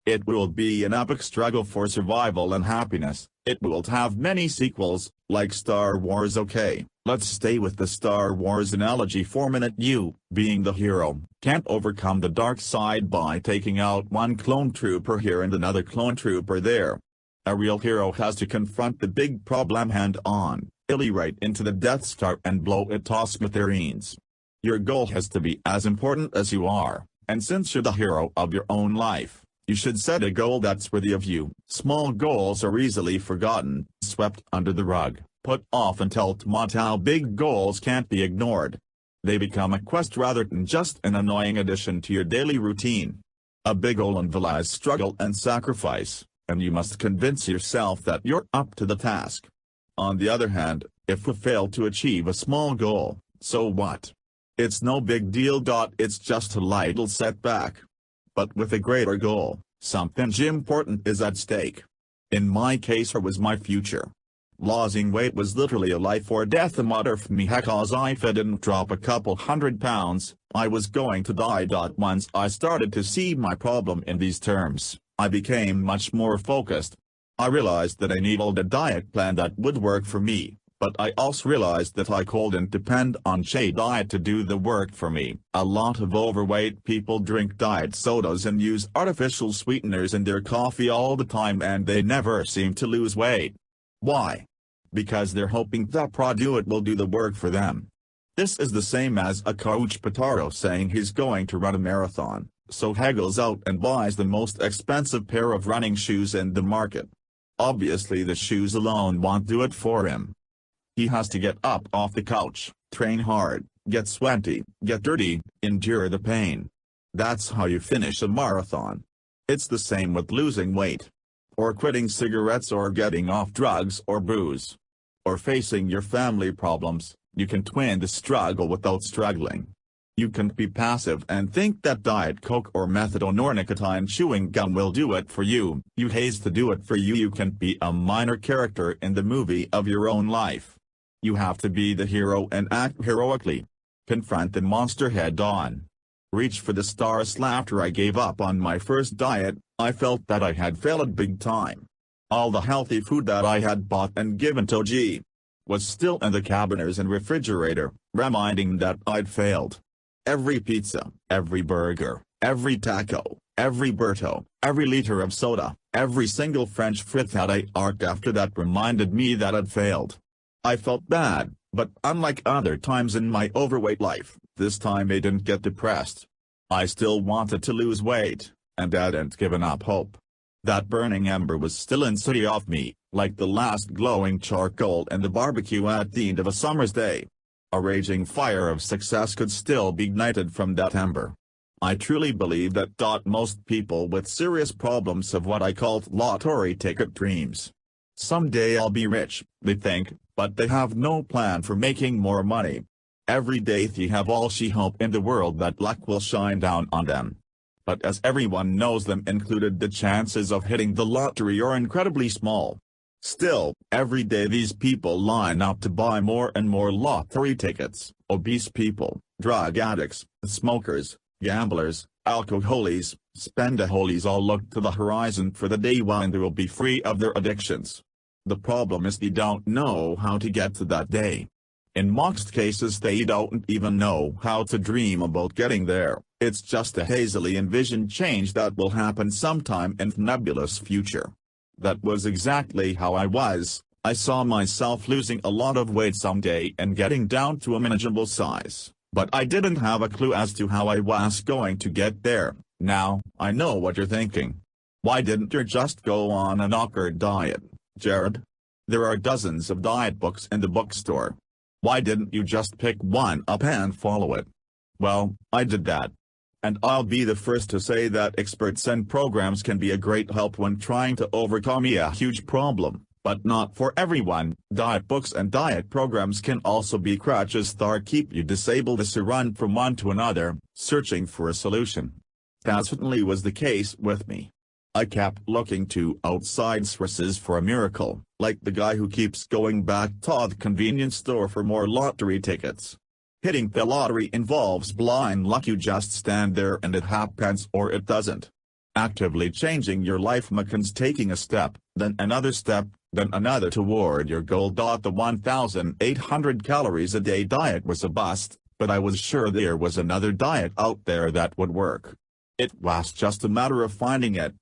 It will be an epic struggle for survival and happiness. It will have many sequels, like Star Wars. Okay, let's stay with the Star Wars analogy for a minute. You, being the hero, can't overcome the dark side by taking out one clone trooper here and another clone trooper there. A real hero has to confront the big problem head-on, illy right into the Death Star and blow it to smithereens. Your goal has to be as important as you are, and since you're the hero of your own life, you should set a goal that's worthy of you. Small goals are easily forgotten, swept under the rug, put off until tomorrow. Big goals can't be ignored. They become a quest rather than just an annoying addition to your daily routine. A big goal involves struggle and sacrifice, and you must convince yourself that you're up to the task. On the other hand, if we fail to achieve a small goal, so what? It's no big deal. It's just a little setback. But with a greater goal, something important is at stake. In my case, it was my future. Losing weight was literally a life or death matter for me, because if I didn't drop a couple 100 pounds, I was going to die. Once I started to see my problem in these terms, I became much more focused. I realized that I needed a diet plan that would work for me, but I also realized that I couldn't depend on a diet to do the work for me. A lot of overweight people drink diet sodas and use artificial sweeteners in their coffee all the time, and they never seem to lose weight. Why? Because they're hoping that product will do the work for them. This is the same as a coach Pataro saying he's going to run a marathon, so he goes out and buys the most expensive pair of running shoes in the market. Obviously the shoes alone won't do it for him. He has to get up off the couch, train hard, get sweaty, get dirty, endure the pain. That's how you finish a marathon. It's the same with losing weight, or quitting cigarettes, or getting off drugs or booze, or facing your family problems. You can twin the struggle without struggling. You can't be passive and think that Diet Coke or methadone or nicotine chewing gum will do it for you. You haze to do it for you. You can't be a minor character in the movie of your own life. You have to be the hero and act heroically. Confront the monster head-on. Reach for the stars. After I gave up on my first diet, I felt that I had failed big time. All the healthy food that I had bought and given to G was still in the cabinets and refrigerator, reminding that I'd failed. Every pizza, every burger, every taco, every burrito, every liter of soda, every single French fry that I ate after that reminded me that I'd failed. I felt bad, but unlike other times in my overweight life, this time I didn't get depressed. I still wanted to lose weight, and I hadn't given up hope. That burning ember was still inside of me, like the last glowing charcoal in the barbecue at the end of a summer's day. A raging fire of success could still be ignited from that ember. I truly believe that most people with serious problems have what I call lottery ticket dreams. Someday I'll be rich, they think, but they have no plan for making more money. Every day they have all she hope in the world that luck will shine down on them. But as everyone knows, them included, the chances of hitting the lottery are incredibly small. Still, every day these people line up to buy more and more lottery tickets. Obese people, drug addicts, smokers, gamblers, alcoholics, spendaholics all look to the horizon for the day when they will be free of their addictions. The problem is they don't know how to get to that day. In most cases they don't even know how to dream about getting there. It's just a hazily envisioned change that will happen sometime in the nebulous future. That was exactly how I was. I saw myself losing a lot of weight someday and getting down to a manageable size, but I didn't have a clue as to how I was going to get there. Now, I know what you're thinking. Why didn't you just go on an awkward diet, Jared? There are dozens of diet books in the bookstore. Why didn't you just pick one up and follow it? Well, I did that. And I'll be the first to say that experts and programs can be a great help when trying to overcome a huge problem, but not for everyone. Diet books and diet programs can also be crutches that keep you disabled as you run from one to another, searching for a solution. That certainly was the case with me. I kept looking to outside sources for a miracle, like the guy who keeps going back to the convenience store for more lottery tickets. Hitting the lottery involves blind luck. You just stand there and it happens or it doesn't. Actively changing your life means taking a step, then another step, then another toward your goal. The 1,800 calories a day diet was a bust, but I was sure there was another diet out there that would work. It was just a matter of finding it.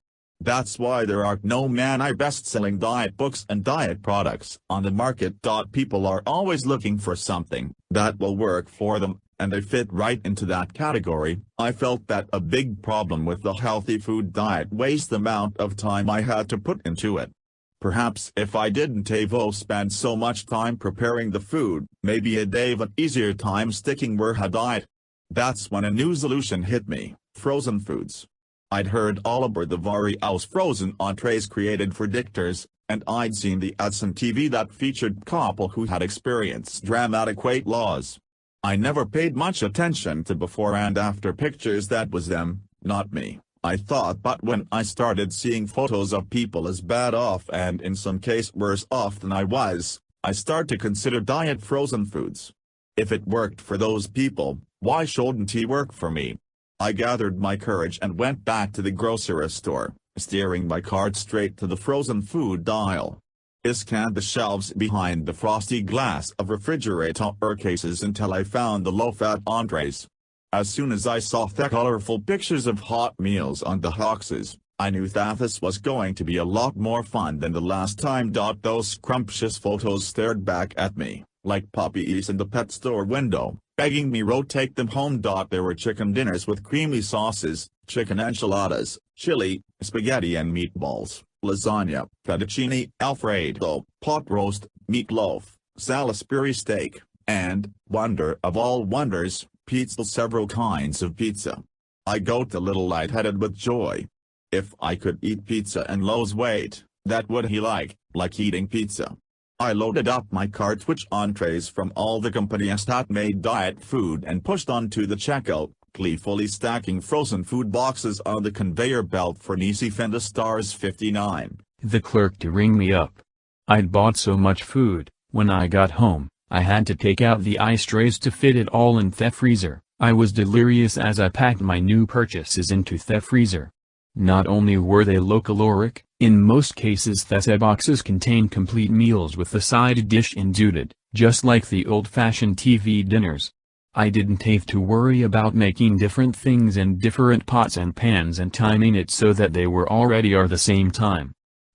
That's why there are no many best-selling diet books and diet products on the market. People are always looking for something that will work for them, and they fit right into that category. I felt that a big problem with the healthy food diet was the amount of time I had to put into it. Perhaps if I didn't spend so much time preparing the food, maybe I'd have an easier time sticking with a diet. That's when a new solution hit me: frozen foods. I'd heard all about the various frozen entrees created for doctors, and I'd seen the ads on TV that featured couple who had experienced dramatic weight loss. I never paid much attention to before and after pictures. That was them, not me, I thought. But when I started seeing photos of people as bad off and in some cases worse off than I was, I started to consider diet frozen foods. If it worked for those people, why shouldn't it work for me? I gathered my courage and went back to the grocery store, steering my cart straight to the frozen food aisle. I scanned the shelves behind the frosty glass of refrigerator cases until I found the low-fat entrees. As soon as I saw the colorful pictures of hot meals on the boxes, I knew that this was going to be a lot more fun than the last time. Those scrumptious photos stared back at me, like puppies in the pet store window, begging me to take them home. There were chicken dinners with creamy sauces, chicken enchiladas, chili, spaghetti and meatballs, lasagna, fettuccine alfredo, pot roast, meatloaf, Salisbury steak, and, wonder of all wonders, pizza. Several kinds of pizza. I got a little lightheaded with joy. If I could eat pizza and lose weight, that would be like eating pizza. I loaded up my cart with entrees from all the companies that made diet food and pushed onto the checkout, gleefully stacking frozen food boxes on the conveyor belt for Nisi Fenda stars 59. The clerk to ring me up. I'd bought so much food, when I got home, I had to take out the ice trays to fit it all in the freezer. I was delirious as I packed my new purchases into the freezer. Not only were they low-caloric, in most cases the boxes contained complete meals with the side dish included, just like the old-fashioned TV dinners. I didn't have to worry about making different things in different pots and pans and timing it so that they were all ready at the same time.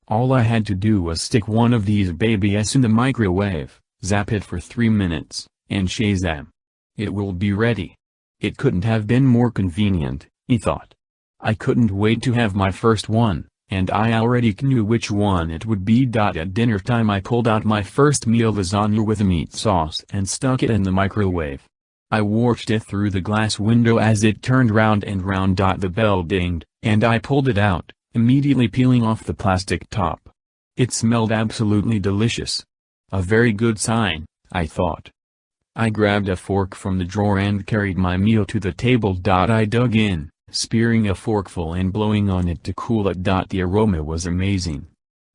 All I had to do was stick one of these babies in the microwave, zap it for 3 minutes, and shazam! It will be ready. It couldn't have been more convenient, he thought. I couldn't wait to have my first one, and I already knew which one it would be. At dinner time I pulled out my first meal, lasagna with a meat sauce, and stuck it in the microwave. I watched it through the glass window as it turned round and round. The bell dinged, and I pulled it out, immediately peeling off the plastic top. It smelled absolutely delicious. A very good sign, I thought. I grabbed a fork from the drawer and carried my meal to the table. I dug in, spearing a forkful and blowing on it to cool it. The aroma was amazing.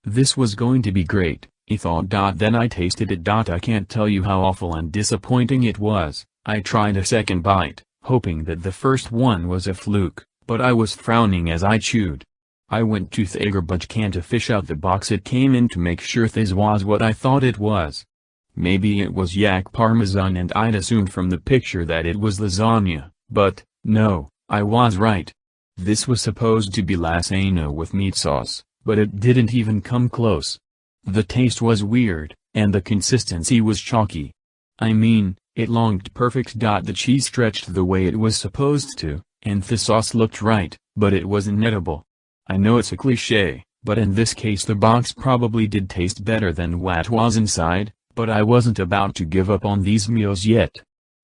This was going to be great, he thought. Then I tasted it. I can't tell you how awful and disappointing it was. I tried a second bite, hoping that the first one was a fluke, but I was frowning as I chewed. I went to the garbage can to fish out the box it came in to make sure this was what I thought it was. Maybe it was yak parmesan and I'd assumed from the picture that it was lasagna, but, no, I was right. This was supposed to be lasagna with meat sauce, but it didn't even come close. The taste was weird, and the consistency was chalky. I mean, it looked perfect. The cheese stretched the way it was supposed to, and the sauce looked right, but it wasn't edible. I know it's a cliché, but in this case the box probably did taste better than what was inside, but I wasn't about to give up on these meals yet.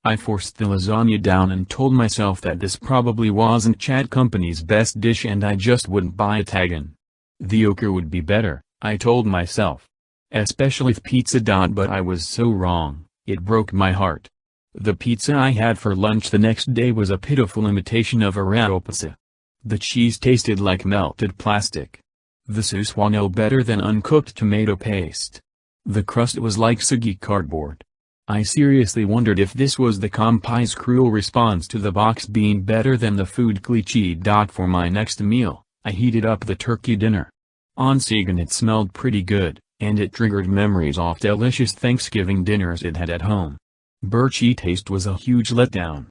I forced the lasagna down and told myself that this probably wasn't Chad Company's best dish and I just wouldn't buy it again. The ochre would be better, I told myself. Especially with pizza. But I was so wrong, it broke my heart. The pizza I had for lunch the next day was a pitiful imitation of a real pizza. The cheese tasted like melted plastic. The sauce was no better than uncooked tomato paste. The crust was like soggy cardboard. I seriously wondered if this was the company's cruel response to the box being better than the food cliché. For my next meal, I heated up the turkey dinner. On second it smelled pretty good, and it triggered memories of delicious Thanksgiving dinners it had at home. Birchy taste was a huge letdown.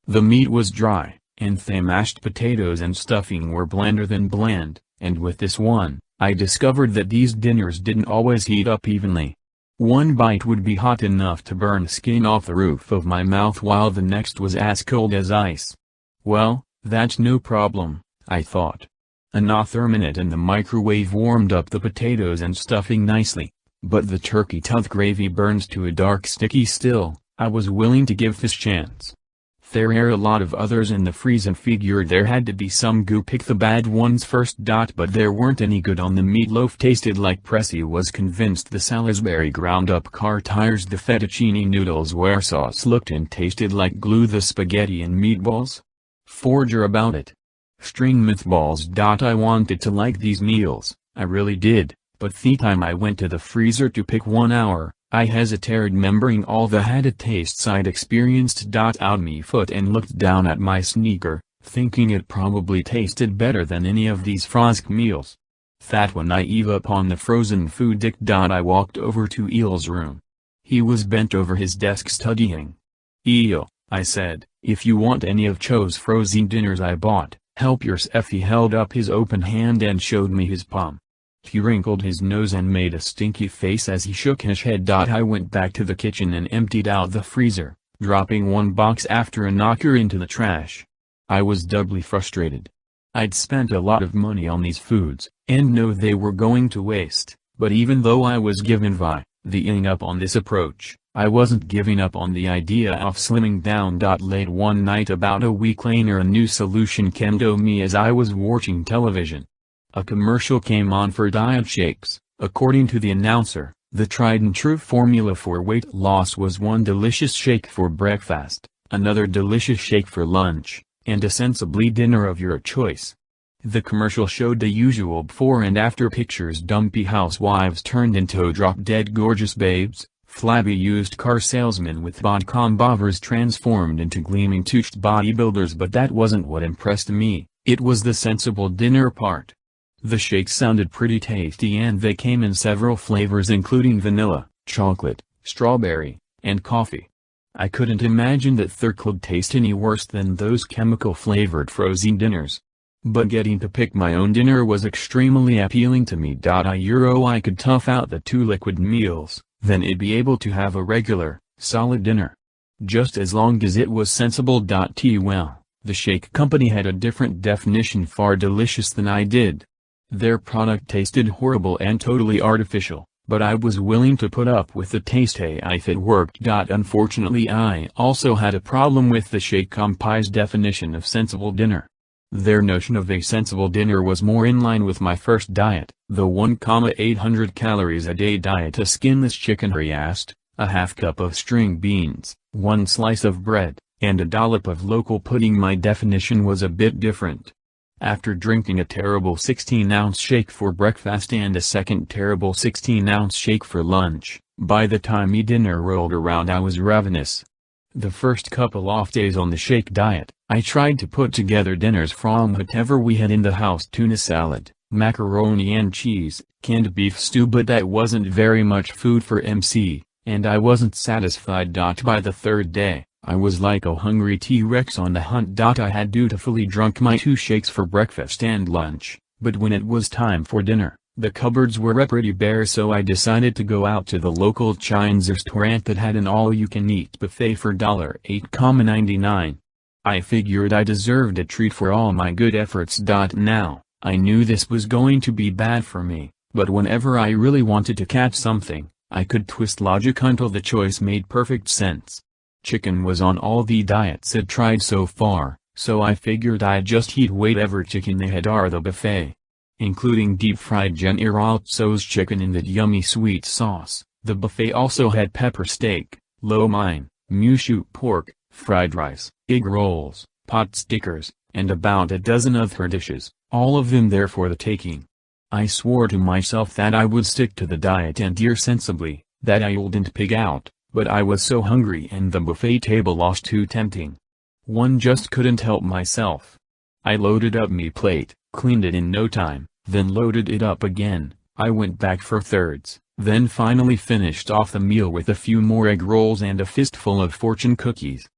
The meat was dry, and the mashed potatoes and stuffing were blander than bland, and with this one, I discovered that these dinners didn't always heat up evenly. One bite would be hot enough to burn skin off the roof of my mouth while the next was as cold as ice. Well, that's no problem, I thought. Another minute and the microwave warmed up the potatoes and stuffing nicely, but the turkey tooth gravy burns to a dark sticky still. I was willing to give this chance. There are a lot of others in the freeze and figured there had to be some goo. Pick the bad ones first. But there weren't any good. On the meatloaf tasted like Pressy was convinced. The Salisbury ground up car tires. The fettuccine noodles where sauce looked and tasted like glue. The spaghetti and meatballs? Forger about it. String meatballs. I wanted to like these meals, I really did, but the time I went to the freezer to pick 1 hour, I hesitated remembering all the added tastes I'd experienced. Out me foot and looked down at my sneaker, thinking it probably tasted better than any of these frozen meals. That when I eave up on the frozen food dick. I walked over to Eel's room. He was bent over his desk studying. "Eel," I said, "if you want any of Cho's frozen dinners I bought, help yourself." He held up his open hand and showed me his palm. He wrinkled his nose and made a stinky face as he shook his head. I went back to the kitchen and emptied out the freezer, dropping one box after another into the trash. I was doubly frustrated. I'd spent a lot of money on these foods, and knew they were going to waste, but even though I was giving the up on this approach, I wasn't giving up on the idea of slimming down. Late one night about a week later a new solution came to me as I was watching television. A commercial came on for diet shakes. According to the announcer, the tried and true formula for weight loss was one delicious shake for breakfast, another delicious shake for lunch, and a sensibly dinner of your choice. The commercial showed the usual before and after pictures. Dumpy housewives turned into drop-dead gorgeous babes, flabby used car salesmen with bodcom bovers transformed into gleaming toothed bodybuilders. But that wasn't what impressed me, it was the sensible dinner part. The shakes sounded pretty tasty and they came in several flavors including vanilla, chocolate, strawberry, and coffee. I couldn't imagine that there could taste any worse than those chemical-flavored frozen dinners. But getting to pick my own dinner was extremely appealing to me. I could tough out the 2 liquid meals, then I'd be able to have a regular, solid dinner. Just as long as it was sensible. Well, the shake company had a different definition, far delicious than I did. Their product tasted horrible and totally artificial, but I was willing to put up with the taste if it worked. Unfortunately I also had a problem with the shake company's definition of sensible dinner. Their notion of a sensible dinner was more in line with my first diet, the 1,800 calories a day diet. A skinless chicken breast, a half cup of string beans, 1 slice of bread, and a dollop of local pudding. My definition was a bit different. After drinking a terrible 16-ounce shake for breakfast and a second terrible 16-ounce shake for lunch, by the time dinner rolled around I was ravenous. The first couple of days on the shake diet, I tried to put together dinners from whatever we had in the house: tuna salad, macaroni and cheese, canned beef stew. But that wasn't very much food for MC, and I wasn't satisfied. By the third day, I was like a hungry T-Rex on the hunt. I had dutifully drunk my 2 shakes for breakfast and lunch, but when it was time for dinner, the cupboards were pretty bare, so I decided to go out to the local Chinese restaurant that had an all-you-can-eat buffet for $8.99. I figured I deserved a treat for all my good efforts. Now, I knew this was going to be bad for me, but whenever I really wanted to catch something, I could twist logic until the choice made perfect sense. Chicken was on all the diets I'd tried so far, so I figured I'd just eat whatever chicken they had at the buffet. Including deep-fried Generaltso's chicken in that yummy sweet sauce, the buffet also had pepper steak, lo mein, shoot pork, fried rice, egg rolls, pot stickers, and about a dozen other dishes, all of them there for the taking. I swore to myself that I would stick to the diet and eat sensibly, that I wouldn't pig out, but I was so hungry and the buffet table was too tempting. One just couldn't help myself. I loaded up me plate, cleaned it in no time, then loaded it up again. I went back for thirds, then finally finished off the meal with a few more egg rolls and a fistful of fortune cookies.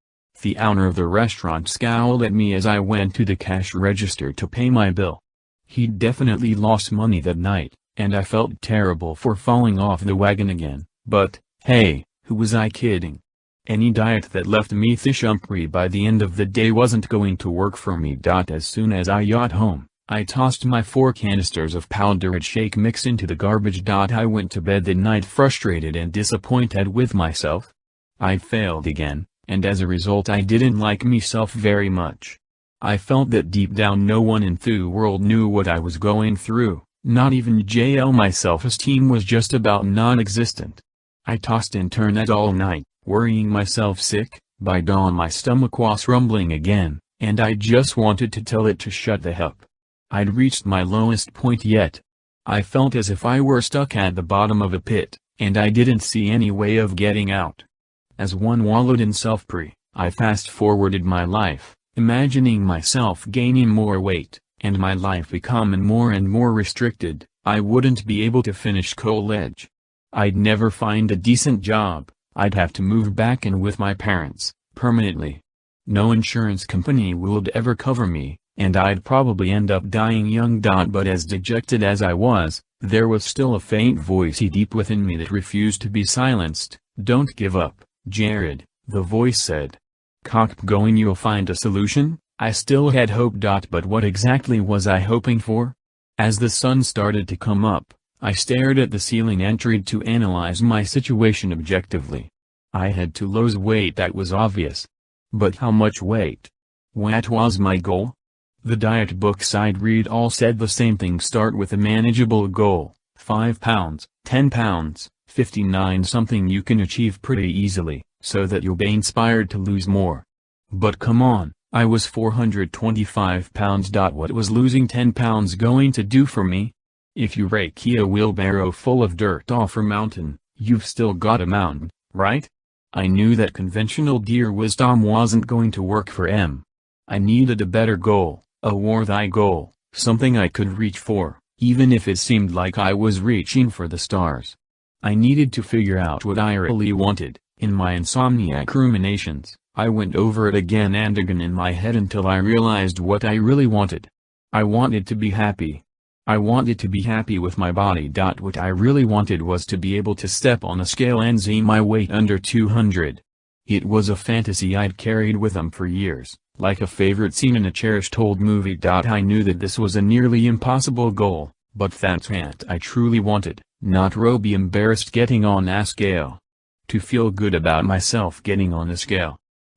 The owner of the restaurant scowled at me as I went to the cash register to pay my bill. He'd definitely lost money that night, and I felt terrible for falling off the wagon again, but, hey, who was I kidding? Any diet that left me thish-umpry by the end of the day wasn't going to work for me. As soon as I got home, I tossed my 4 canisters of powdered shake mix into the garbage. I went to bed that night frustrated and disappointed with myself. I failed again, and as a result I didn't like myself very much. I felt that deep down no one in the world knew what I was going through, not even JL. My self-esteem was just about non-existent. I tossed and turned all night, worrying myself sick. By dawn my stomach was rumbling again, and I just wanted to tell it to shut the up. I'd reached my lowest point yet. I felt as if I were stuck at the bottom of a pit, and I didn't see any way of getting out. As one wallowed in self-pity, I fast-forwarded my life, imagining myself gaining more weight, and my life becoming more and more restricted. I wouldn't be able to finish college. I'd never find a decent job. I'd have to move back in with my parents, permanently. No insurance company would ever cover me, and I'd probably end up dying young. But as dejected as I was, there was still a faint voice deep within me that refused to be silenced. Don't give up, Jared, the voice said. Keep going, you'll find a solution. I still had hope. But what exactly was I hoping for? As the sun started to come up, I stared at the ceiling and tried to analyze my situation objectively. I had to lose weight, that was obvious. But how much weight? What was my goal? The diet books I'd read all said the same thing: start with a manageable goal, 5 pounds, 10 pounds, 59 something you can achieve pretty easily, so that you'll be inspired to lose more. But come on, I was 425 pounds. What was losing 10 pounds going to do for me? If you rake a wheelbarrow full of dirt off a mountain, you've still got a mountain, right? I knew that conventional deer wisdom wasn't going to work for me. I needed a better goal, a worthy goal, something I could reach for, even if it seemed like I was reaching for the stars. I needed to figure out what I really wanted. In my insomniac ruminations, I went over it again and again in my head until I realized what I really wanted. I wanted to be happy. I wanted to be happy with my body. What I really wanted was to be able to step on a scale and see my weight under 200. It was a fantasy I'd carried with them for years, like a favorite scene in a cherished old movie. I knew that this was a nearly impossible goal, but that's what I truly wanted, not to be embarrassed getting on a scale. To feel good about myself getting on a scale.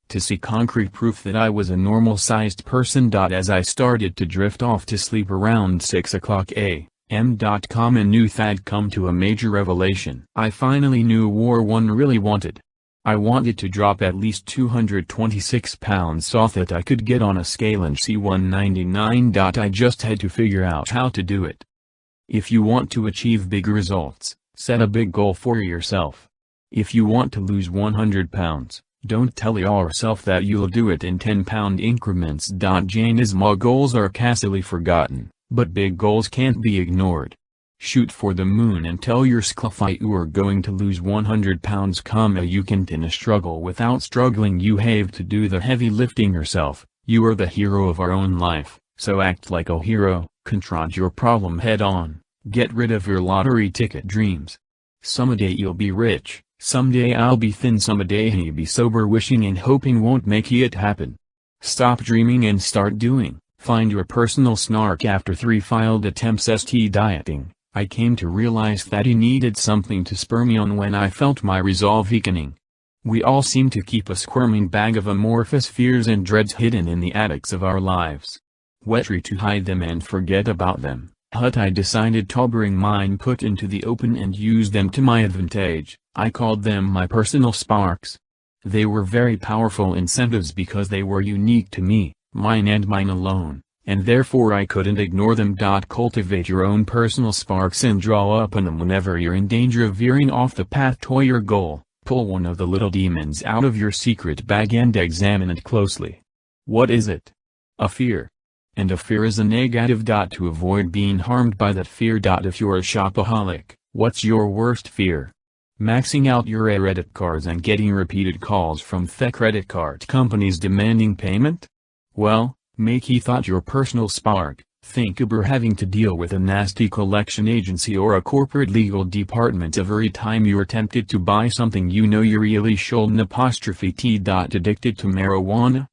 To see concrete proof that I was a normal-sized person. As I started to drift off to sleep around 6 o'clock a.m. I knew I'd come to a major revelation. I finally knew what one really wanted. I wanted to drop at least 226 pounds so that I could get on a scale and see 199. I just had to figure out how to do it. If you want to achieve big results, set a big goal for yourself. If you want to lose 100 pounds, don't tell yourself that you'll do it in 10-pound increments. Small goals are casually forgotten, but big goals can't be ignored. Shoot for the moon and tell yourself you are going to lose 100 pounds. You can't in a struggle without struggling. You have to do the heavy lifting yourself. You are the hero of our own life, so act like a hero. Confront your problem head on. Get rid of your lottery ticket dreams. Someday you'll be rich. Someday I'll be thin, someday he'll be sober. Wishing and hoping won't make it happen. Stop dreaming and start doing. Find your personal snark. After 3 failed attempts at dieting, I came to realize that I needed something to spur me on when I felt my resolve weakening. We all seem to keep a squirming bag of amorphous fears and dreads hidden in the attics of our lives. We try to hide them and forget about them, but I decided to bring mine put into the open and use them to my advantage. I called them my personal sparks. They were very powerful incentives because they were unique to me, mine and mine alone, and therefore I couldn't ignore them. Cultivate your own personal sparks and draw upon them whenever you're in danger of veering off the path to your goal. Pull one of the little demons out of your secret bag and examine it closely. What is it? A fear. And a fear is a negative. To avoid being harmed by that fear. If you're a shopaholic, what's your worst fear? Maxing out your credit cards and getting repeated calls from the credit card companies demanding payment? Well, make that your personal spark. Think about having to deal with a nasty collection agency or a corporate legal department every time you're tempted to buy something you know you really shouldn't. Addicted to marijuana?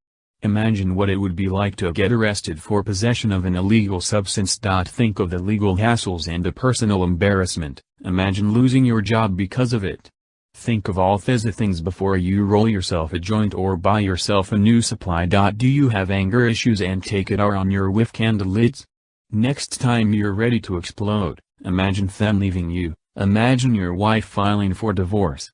Imagine what it would be like to get arrested for possession of an illegal substance. Think of the legal hassles and the personal embarrassment. Imagine losing your job because of it. Think of all these things before you roll yourself a joint or buy yourself a new supply. Do you have anger issues and take it out on your whiff candle lids? Next time you're ready to explode, imagine them leaving you. Imagine your wife filing for divorce.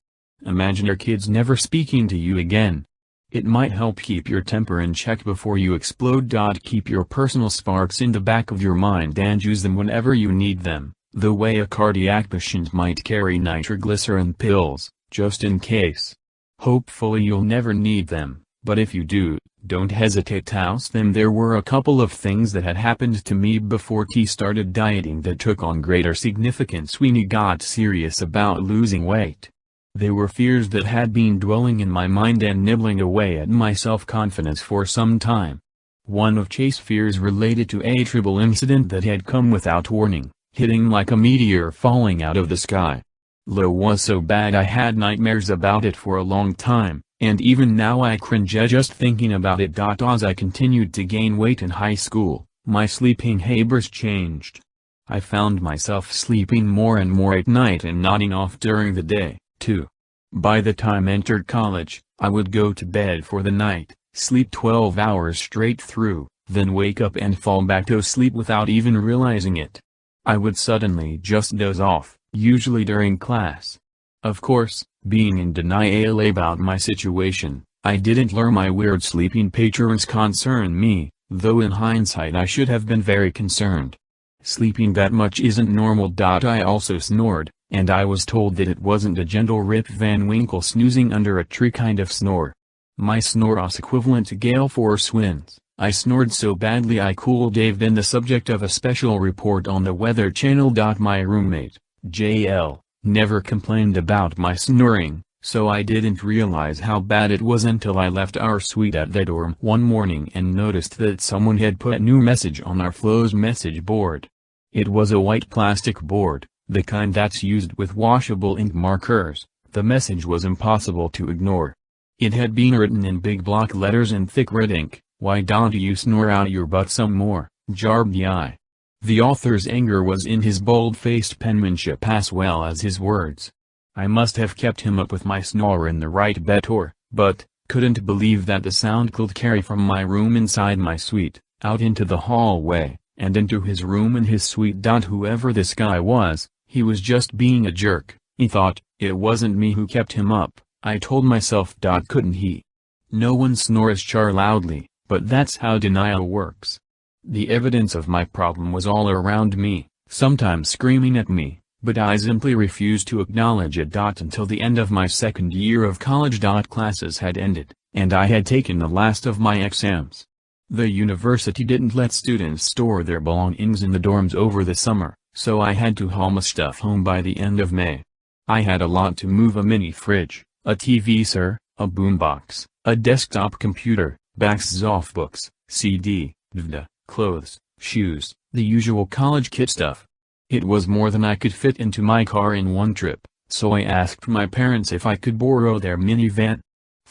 Imagine your kids never speaking to you again. It might help keep your temper in check before you explode. Keep your personal sparks in the back of your mind and use them whenever you need them, the way a cardiac patient might carry nitroglycerin pills, just in case. Hopefully you'll never need them, but if you do, don't hesitate to use them. There were a couple of things that had happened to me before T started dieting that took on greater significance when he got serious about losing weight. They were fears that had been dwelling in my mind and nibbling away at my self-confidence for some time. One of Chase's fears related to a triple incident that had come without warning, hitting like a meteor falling out of the sky. Lo was so bad I had nightmares about it for a long time, and even now I cringe just thinking about it. As I continued to gain weight in high school, my sleeping habits changed. I found myself sleeping more and more at night and nodding off during the day, too. By the time I entered college, I would go to bed for the night, sleep 12 hours straight through, then wake up and fall back to sleep without even realizing it. I would suddenly just doze off, usually during class. Of course, being in denial about my situation, I didn't let my weird sleeping patterns concern me, though in hindsight I should have been very concerned. Sleeping that much isn't normal. I also snored, and I was told that it wasn't a gentle Rip Van Winkle snoozing under a tree kind of snore. My snore was equivalent to gale force winds. I snored so badly I could have been the subject of a special report on the Weather Channel. My roommate, JL, never complained about my snoring, so I didn't realize how bad it was until I left our suite at the dorm one morning and noticed that someone had put a new message on our Flo's message board. It was a white plastic board, the kind that's used with washable ink markers. The message was impossible to ignore. It had been written in big block letters and thick red ink. "Why don't you snore out your butt some more, Jarbdi?" The author's anger was in his bold-faced penmanship as well as his words. I must have kept him up with my snore in the right better, but couldn't believe that the sound could carry from my room inside my suite, out into the hallway, and into his room and his suite. Whoever this guy was, he was just being a jerk, he thought. It wasn't me who kept him up, I told myself. Couldn't he? No one snores loudly, but that's how denial works. The evidence of my problem was all around me, sometimes screaming at me, but I simply refused to acknowledge it. Until the end of my second year of college. Classes had ended, and I had taken the last of my exams. The university didn't let students store their belongings in the dorms over the summer, so I had to haul my stuff home by the end of May. I had a lot to move: a mini fridge, a TV, a boombox, a desktop computer, boxes of books, CD, DVD, clothes, shoes, the usual college kit stuff. It was more than I could fit into my car in one trip, so I asked my parents if I could borrow their minivan.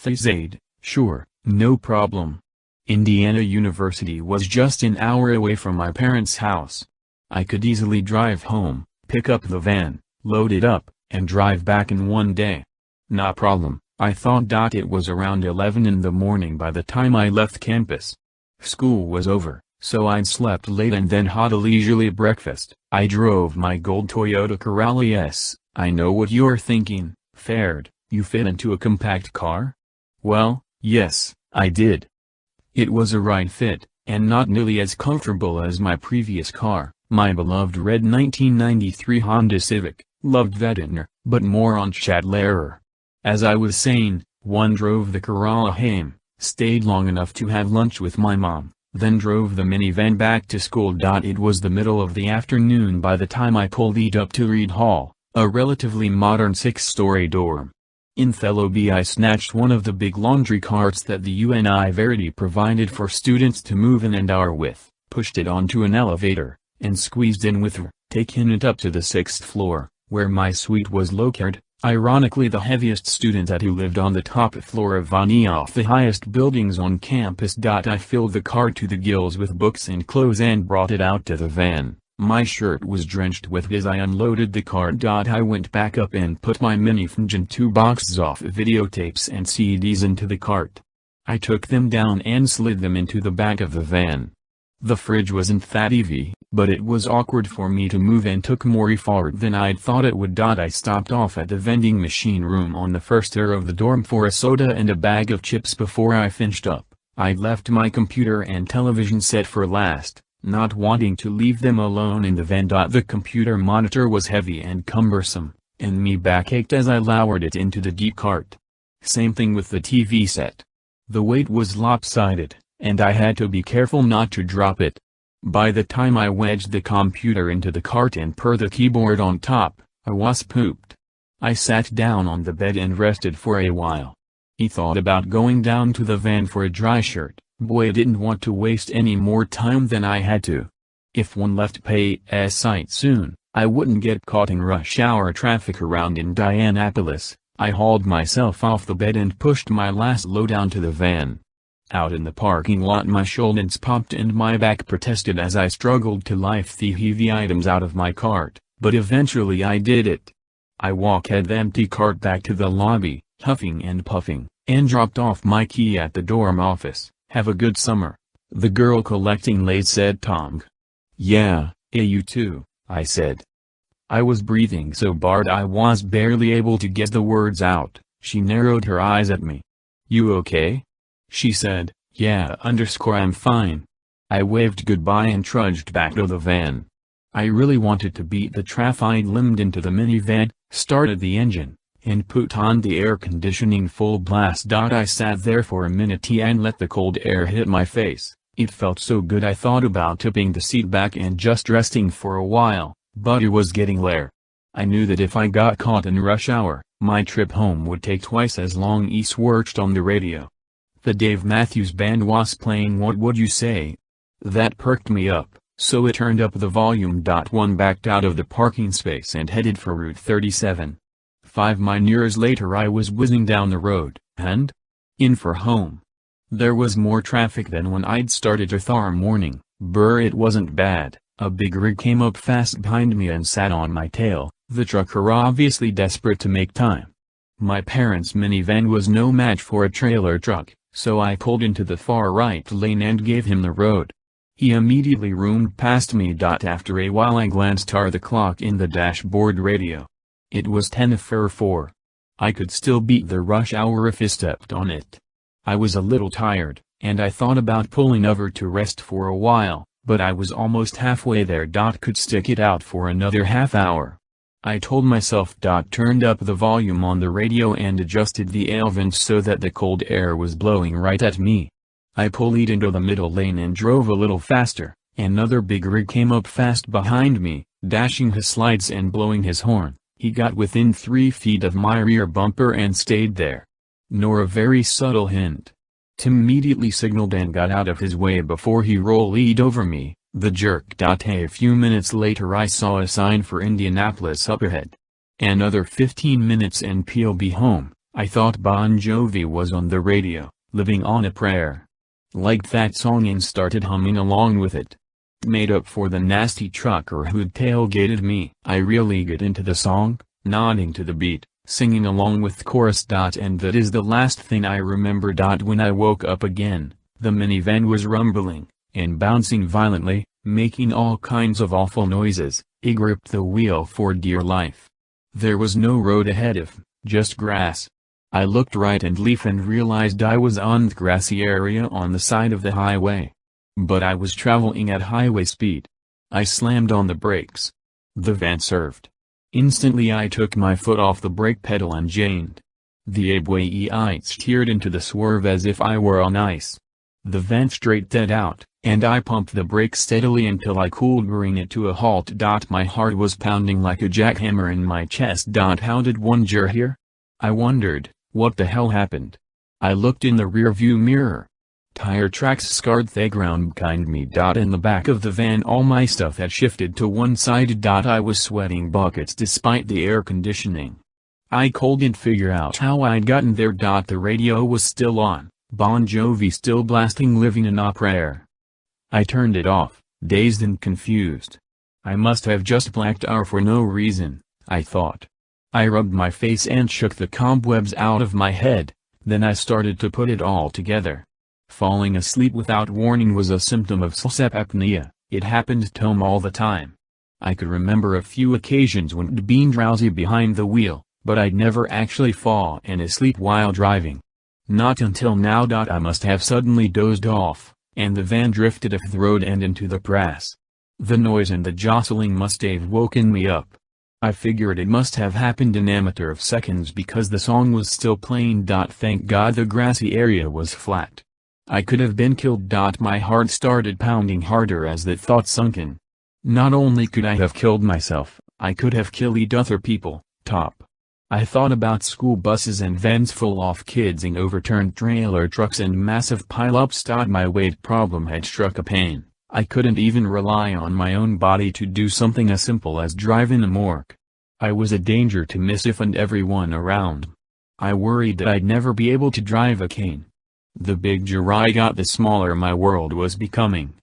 They said, sure, no problem. Indiana University was just an hour away from my parents' house. I could easily drive home, pick up the van, load it up, and drive back in one day. "No problem," I thought it was around 11 in the morning by the time I left campus. School was over, so I'd slept late and then had a leisurely breakfast. I drove my gold Toyota Corolla. Yes, I know what you're thinking, Fared, you fit into a compact car? Well, yes, I did. It was a right fit, and not nearly as comfortable as my previous car, my beloved red 1993 Honda Civic. Loved that inner, but more on chat later. As I was saying, one drove the Corolla home, stayed long enough to have lunch with my mom, then drove the minivan back to school. It was the middle of the afternoon by the time I pulled it up to Reed Hall, a relatively modern 6-story dorm. In Thello B I snatched one of the big laundry carts that the UNI Verity provided for students to move in and hour with, pushed it onto an elevator, and squeezed in with her, taking it up to the 6th floor, where my suite was located. Ironically, the heaviest student who lived on the top floor of any of the highest buildings on campus. I filled the car to the gills with books and clothes and brought it out to the van. My shirt was drenched with as I unloaded the car. I went back up and put my mini fridge and 2 boxes of videotapes and CDs into the cart. I took them down and slid them into the back of the van. The fridge wasn't that heavy, but it was awkward for me to move and took more effort than I'd thought it would. I stopped off at the vending machine room on the first floor of the dorm for a soda and a bag of chips before I finished up. I'd left my computer and television set for last, not wanting to leave them alone in the van. The computer monitor was heavy and cumbersome, and me back ached as I lowered it into the deep cart. Same thing with the TV set. The weight was lopsided, and I had to be careful not to drop it. By the time I wedged the computer into the cart and per the keyboard on top, I was pooped. I sat down on the bed and rested for a while. He thought about going down to the van for a dry shirt. Boy, I didn't want to waste any more time than I had to. If one left Pay's site soon, I wouldn't get caught in rush hour traffic around Indianapolis. I hauled myself off the bed and pushed my last load down to the van. Out in the parking lot my shoulders popped and my back protested as I struggled to lift the heavy items out of my cart, but eventually I did it. I walked the empty cart back to the lobby, huffing and puffing, and dropped off my key at the dorm office. Have a good summer, the girl collecting lace said. Tong. Yeah, you too, I said. I was breathing so hard I was barely able to get the words out. She narrowed her eyes at me. You okay? She said, yeah, I'm fine. I waved goodbye and trudged back to the van. I really wanted to beat the traffic. I limbed into the minivan, started the engine, and put on the air conditioning full blast. I sat there for a minute and let the cold air hit my face. It felt so good I thought about tipping the seat back and just resting for a while, but it was getting late. I knew that if I got caught in rush hour, my trip home would take twice as long. He switched on the radio. The Dave Matthews Band was playing What Would You Say? That perked me up, so I turned up the volume. One backed out of the parking space and headed for Route 37. 5 years later I was whizzing down the road, and in for home. There was more traffic than when I'd started Thar morning. It wasn't bad. A big rig came up fast behind me and sat on my tail, the trucker obviously desperate to make time. My parents' minivan was no match for a trailer truck, so I pulled into the far right lane and gave him the road. He immediately roomed past me. After a while I glanced at the clock in the dashboard radio. It was 10:04. I could still beat the rush hour if I stepped on it. I was a little tired, and I thought about pulling over to rest for a while, but I was almost halfway there. Could stick it out for another half hour. I told myself. Turned up the volume on the radio and adjusted the air vent so that the cold air was blowing right at me. I pulled into the middle lane and drove a little faster. Another big rig came up fast behind me, dashing his lights and blowing his horn. He got within 3 feet of my rear bumper and stayed there. Nor a very subtle hint. Tim immediately signaled and got out of his way before he rolled over me. The jerk. A few minutes later I saw a sign for Indianapolis up ahead. Another 15 minutes and I'll be home. I thought Bon Jovi was on the radio, living on a prayer. Liked that song and started humming along with it. Made up for the nasty trucker who'd tailgated me. I really got into the song, nodding to the beat, singing along with chorus. And that is the last thing I remember. When I woke up again, the minivan was rumbling and bouncing violently, making all kinds of awful noises. I gripped the wheel for dear life. There was no road ahead of, just grass. I looked right and left and realized I was on the grassy area on the side of the highway. But I was traveling at highway speed. I slammed on the brakes. The van swerved. Instantly I took my foot off the brake pedal and jammed. The I steered into the swerve as if I were on ice. The van straightened out, and I pumped the brake steadily until I could bring it to a halt. My heart was pounding like a jackhammer in my chest. How did one jar here? I wondered, what the hell happened? I looked in the rearview mirror. Tire tracks scarred the ground behind me. In the back of the van all my stuff had shifted to one side. I was sweating buckets despite the air conditioning. I couldn't figure out how I'd gotten there. The radio was still on, Bon Jovi still blasting Living in Opera Air. I turned it off, dazed and confused. I must have just blacked out for no reason, I thought. I rubbed my face and shook the cobwebs out of my head, then I started to put it all together. Falling asleep without warning was a symptom of sleep apnea. It happened to me all the time. I could remember a few occasions when I'd been drowsy behind the wheel, but I'd never actually fallen asleep while driving. Not until now. I must have suddenly dozed off, and the van drifted off the road and into the grass. The noise and the jostling must have woken me up. I figured it must have happened in a matter of seconds because the song was still playing. Thank God the grassy area was flat. I could have been killed. My heart started pounding harder as that thought sunk in. Not only could I have killed myself, I could have killed other people. I thought about school buses and vans full of kids and overturned trailer trucks and massive pile-ups. My weight problem had struck a pain. I couldn't even rely on my own body to do something as simple as drive in a morgue. I was a danger to myself and everyone around. I worried that I'd never be able to drive a cane. The bigger I got, the smaller my world was becoming.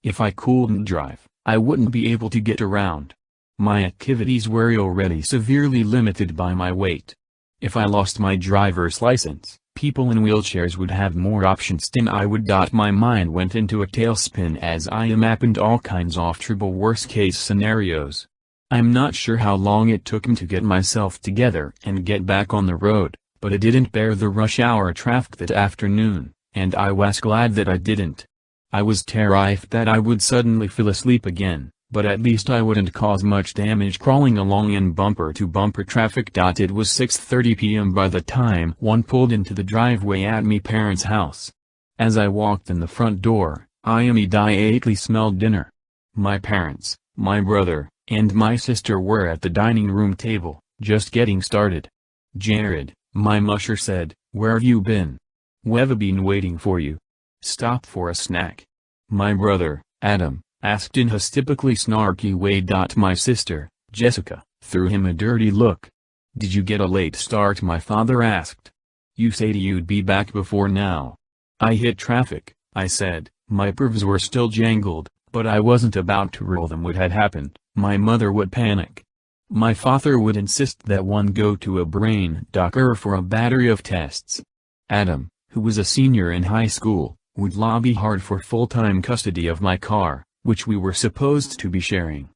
If I couldn't drive, I wouldn't be able to get around. My activities were already severely limited by my weight. If I lost my driver's license, people in wheelchairs would have more options than I would. My mind went into a tailspin as I imagined all kinds of triple worst-case scenarios. I'm not sure how long it took me to get myself together and get back on the road, but I didn't bear the rush hour traffic that afternoon, and I was glad that I didn't. I was terrified that I would suddenly fall asleep again, but at least I wouldn't cause much damage crawling along in bumper-to-bumper traffic. It was 6:30 p.m. by the time one pulled into the driveway at me parents' house. As I walked in the front door, I immediately smelled dinner. My parents, my brother, and my sister were at the dining room table, just getting started. "Jared," my musher said, "where have you been? We've been waiting for you. Stop for a snack." My brother, Adam, asked in his typically snarky way. My sister, Jessica, threw him a dirty look. "Did you get a late start?" my father asked. "You said you'd be back before now." "I hit traffic," I said. My nerves were still jangled, but I wasn't about to roll them. What had happened, my mother would panic. My father would insist that one go to a brain doctor for a battery of tests. Adam, who was a senior in high school, would lobby hard for full-time custody of my car, which we were supposed to be sharing.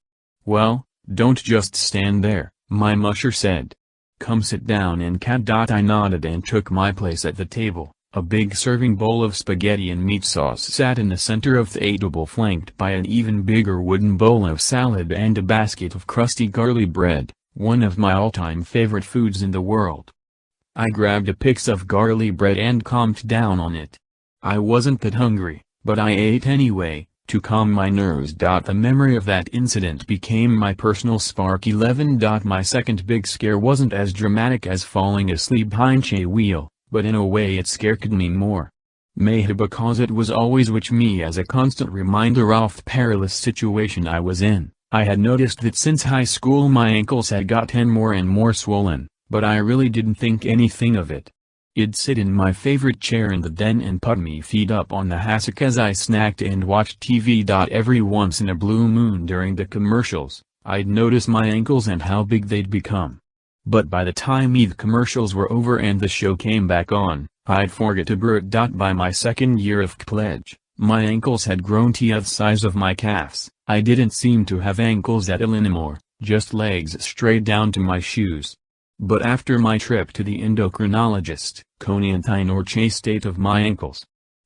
"Well, don't just stand there," my musher said. "Come sit down and cat." I nodded and took my place at the table. A big serving bowl of spaghetti and meat sauce sat in the center of the table, flanked by an even bigger wooden bowl of salad and a basket of crusty garlic bread, one of my all-time favorite foods in the world. I grabbed a piece of garlic bread and calmed down on it. I wasn't that hungry, but I ate anyway, to calm my nerves. The memory of that incident became my personal spark. 11. My second big scare wasn't as dramatic as falling asleep behind a wheel, but in a way it scared me more. Maybe because it was always with me as a constant reminder of the perilous situation I was in. I had noticed that since high school my ankles had gotten more and more swollen, but I really didn't think anything of it. I'd sit in my favorite chair in the den and put me feet up on the hassock as I snacked and watched TV. Every once in a blue moon during the commercials, I'd notice my ankles and how big they'd become. But by the time the commercials were over and the show came back on, I'd forget about it. By my second year of college, my ankles had grown to the size of my calves. I didn't seem to have ankles at all anymore, just legs straight down to my shoes. But after my trip to the endocrinologist, nor chase state of my ankles.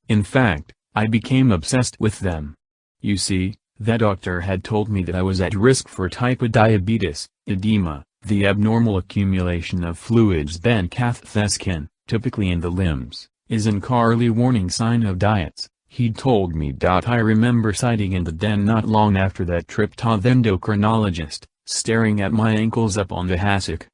In fact, I became obsessed with them. You see, that doctor had told me that I was at risk for type 2 diabetes, edema, the abnormal accumulation of fluids then skin, typically in the limbs, is an early warning sign of diets. He'd told me. I remember sitting in the den not long after that trip to the endocrinologist, staring at my ankles up on the hassock.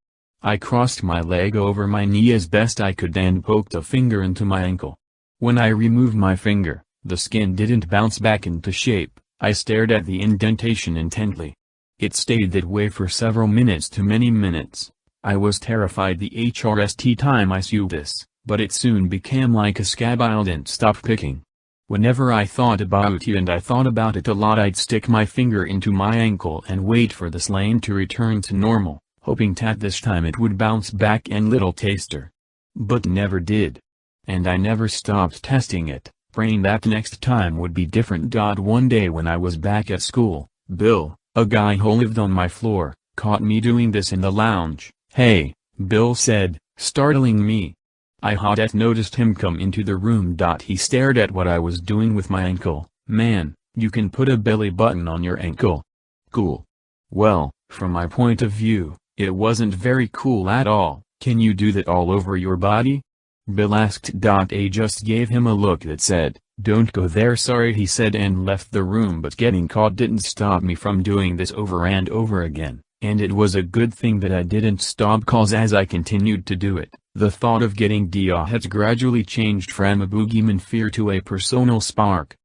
I crossed my leg over my knee as best I could and poked a finger into my ankle. When I removed my finger, the skin didn't bounce back into shape. I stared at the indentation intently. It stayed that way for several minutes to many minutes. I was terrified the HRST time I saw this, but it soon became like a scab I didn't stop picking. Whenever I thought about you, and I thought about it a lot, I'd stick my finger into my ankle and wait for the lane to return to normal, hoping that this time it would bounce back and little taster. But never did. And I never stopped testing it, praying that next time would be different. One day when I was back at school, Bill, a guy who lived on my floor, caught me doing this in the lounge. "Hey," Bill said, startling me. I hadn't noticed him come into the room. He stared at what I was doing with my ankle. "Man, you can put a belly button on your ankle. Cool." Well, from my point of view, it wasn't very cool at all. "Can you do that all over your body?" Bill asked. I just gave him a look that said, "Don't go there, sorry," he said, and left the room. But getting caught didn't stop me from doing this over and over again, and it was a good thing that I didn't stop, cause as I continued to do it, the thought of getting had gradually changed from a boogeyman fear to a personal spark.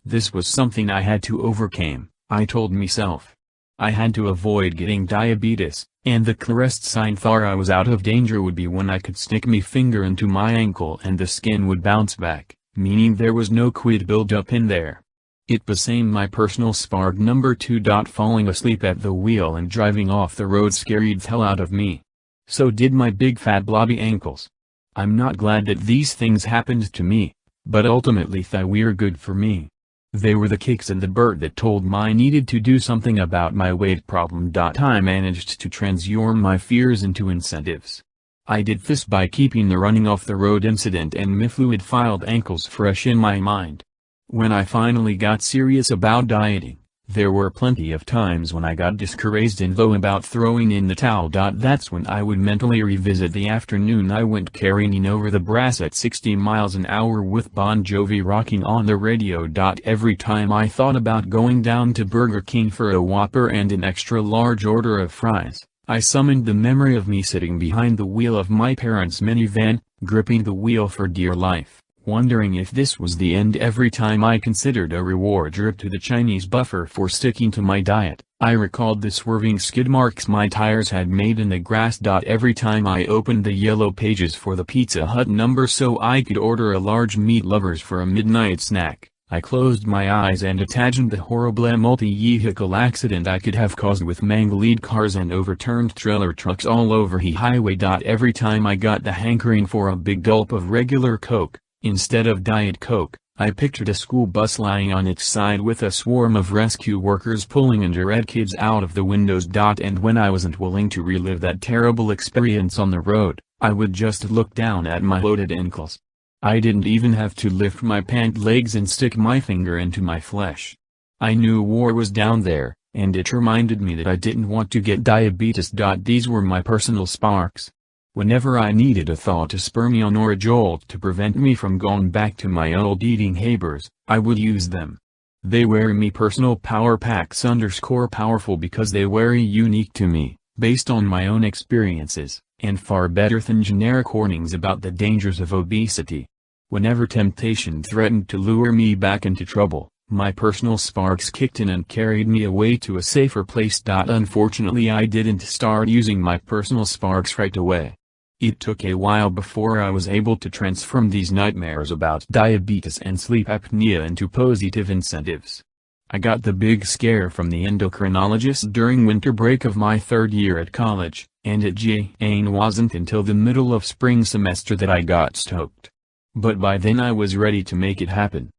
This was something I had to overcome, I told myself. I had to avoid getting diabetes, and the clearest sign that I was out of danger would be when I could stick my finger into my ankle and the skin would bounce back, meaning there was no quid build-up in there. It became my personal spark number 2. Falling asleep at the wheel and driving off the road scared the hell out of me. So did my big fat blobby ankles. I'm not glad that these things happened to me, but ultimately they were good for me. They were the kicks and the bird that told me I needed to do something about my weight problem. I managed to transform my fears into incentives. I did this by keeping the running off the road incident and my fluid-filled ankles fresh in my mind. When I finally got serious about dieting, there were plenty of times when I got discouraged and low about throwing in the towel. That's when I would mentally revisit the afternoon I went careening over the brass at 60 miles an hour with Bon Jovi rocking on the radio. Every time I thought about going down to Burger King for a Whopper and an extra large order of fries, I summoned the memory of me sitting behind the wheel of my parents' minivan, gripping the wheel for dear life, wondering if this was the end. Every time I considered a reward trip to the Chinese buffet for sticking to my diet, I recalled the swerving skid marks my tires had made in the grass. Every time I opened the yellow pages for the Pizza Hut number so I could order a large meat lovers for a midnight snack, I closed my eyes and imagined the horrible multi-vehicle accident I could have caused with mangled cars and overturned trailer trucks all over the highway. Every time I got the hankering for a big gulp of regular Coke, instead of Diet Coke, I pictured a school bus lying on its side with a swarm of rescue workers pulling injured kids out of the windows. And when I wasn't willing to relive that terrible experience on the road, I would just look down at my loaded ankles. I didn't even have to lift my pant legs and stick my finger into my flesh. I knew war was down there, and it reminded me that I didn't want to get diabetes. These were my personal sparks. Whenever I needed a thought, a spur me on, or a jolt to prevent me from going back to my old eating habits, I would use them. They were me personal power packs _powerful because they were unique to me, based on my own experiences, and far better than generic warnings about the dangers of obesity. Whenever temptation threatened to lure me back into trouble, my personal sparks kicked in and carried me away to a safer place. Unfortunately, I didn't start using my personal sparks right away. It took a while before I was able to transform these nightmares about diabetes and sleep apnea into positive incentives. I got the big scare from the endocrinologist during winter break of my third year at college, And it wasn't until the middle of spring semester that I got stoked. But by then I was ready to make it happen.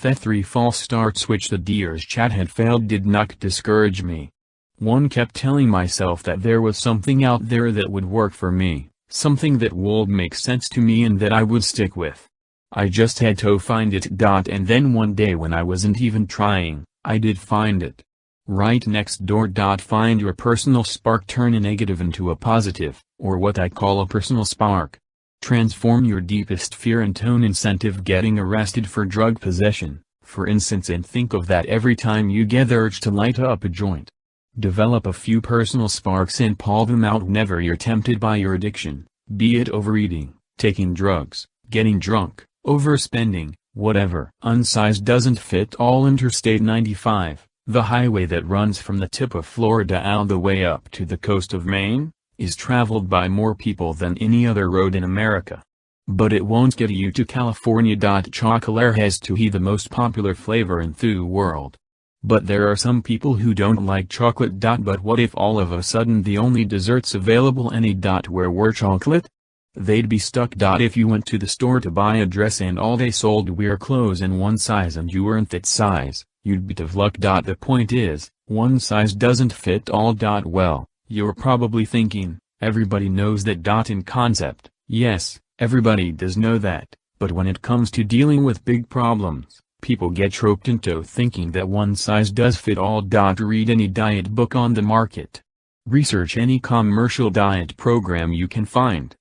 The 3 false starts which the dear's chat had failed did not discourage me. One kept telling myself that there was something out there that would work for me, something that would make sense to me and that I would stick with. I just had to find it. And then one day when I wasn't even trying, I did find it. Right next door. Find your personal spark. Turn a negative into a positive, or what I call a personal spark. Transform your deepest fear into an incentive. Getting arrested for drug possession, for instance, and think of that every time you get the urge to light up a joint. Develop a few personal sparks and pull them out whenever you're tempted by your addiction, be it overeating, taking drugs, getting drunk, overspending, whatever. Unsize doesn't fit all. Interstate 95, the highway that runs from the tip of Florida all the way up to the coast of Maine, is traveled by more people than any other road in America. But it won't get you to California. Chocolate has to be the most popular flavor in the world. But there are some people who don't like chocolate. But what if all of a sudden the only desserts available anywhere were chocolate? They'd be stuck. If you went to the store to buy a dress and all they sold were clothes in one size and you weren't that size, you'd be out of luck. The point is, one size doesn't fit all. Well, you're probably thinking, everybody knows that. In concept, yes, everybody does know that, but when it comes to dealing with big problems, people get roped into thinking that one size does fit all. Read any diet book on the market. Research any commercial diet program you can find.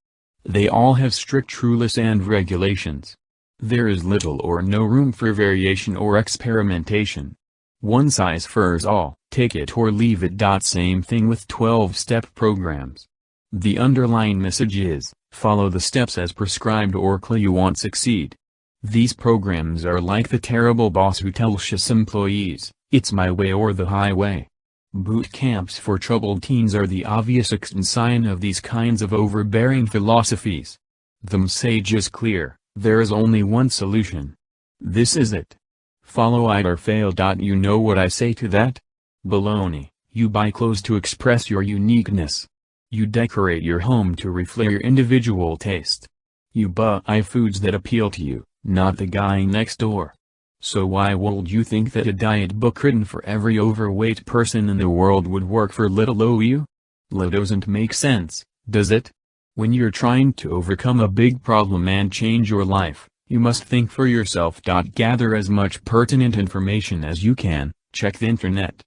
They all have strict rules and regulations. There is little or no room for variation or experimentation. One size fits all, take it or leave it. Same thing with 12-step programs. The underlying message is, follow the steps as prescribed or you won't succeed. These programs are like the terrible boss who tells his employees, it's my way or the highway. Boot camps for troubled teens are the obvious sign of these kinds of overbearing philosophies. The message is clear, there is only one solution. This is it. Follow it or fail. You know what I say to that? Baloney. You buy clothes to express your uniqueness. You decorate your home to reflect your individual taste. You buy foods that appeal to you, not the guy next door. So why would you think that a diet book written for every overweight person in the world would work for little o you? That doesn't make sense, does it? When you're trying to overcome a big problem and change your life, you must think for yourself. Gather as much pertinent information as you can, check the internet.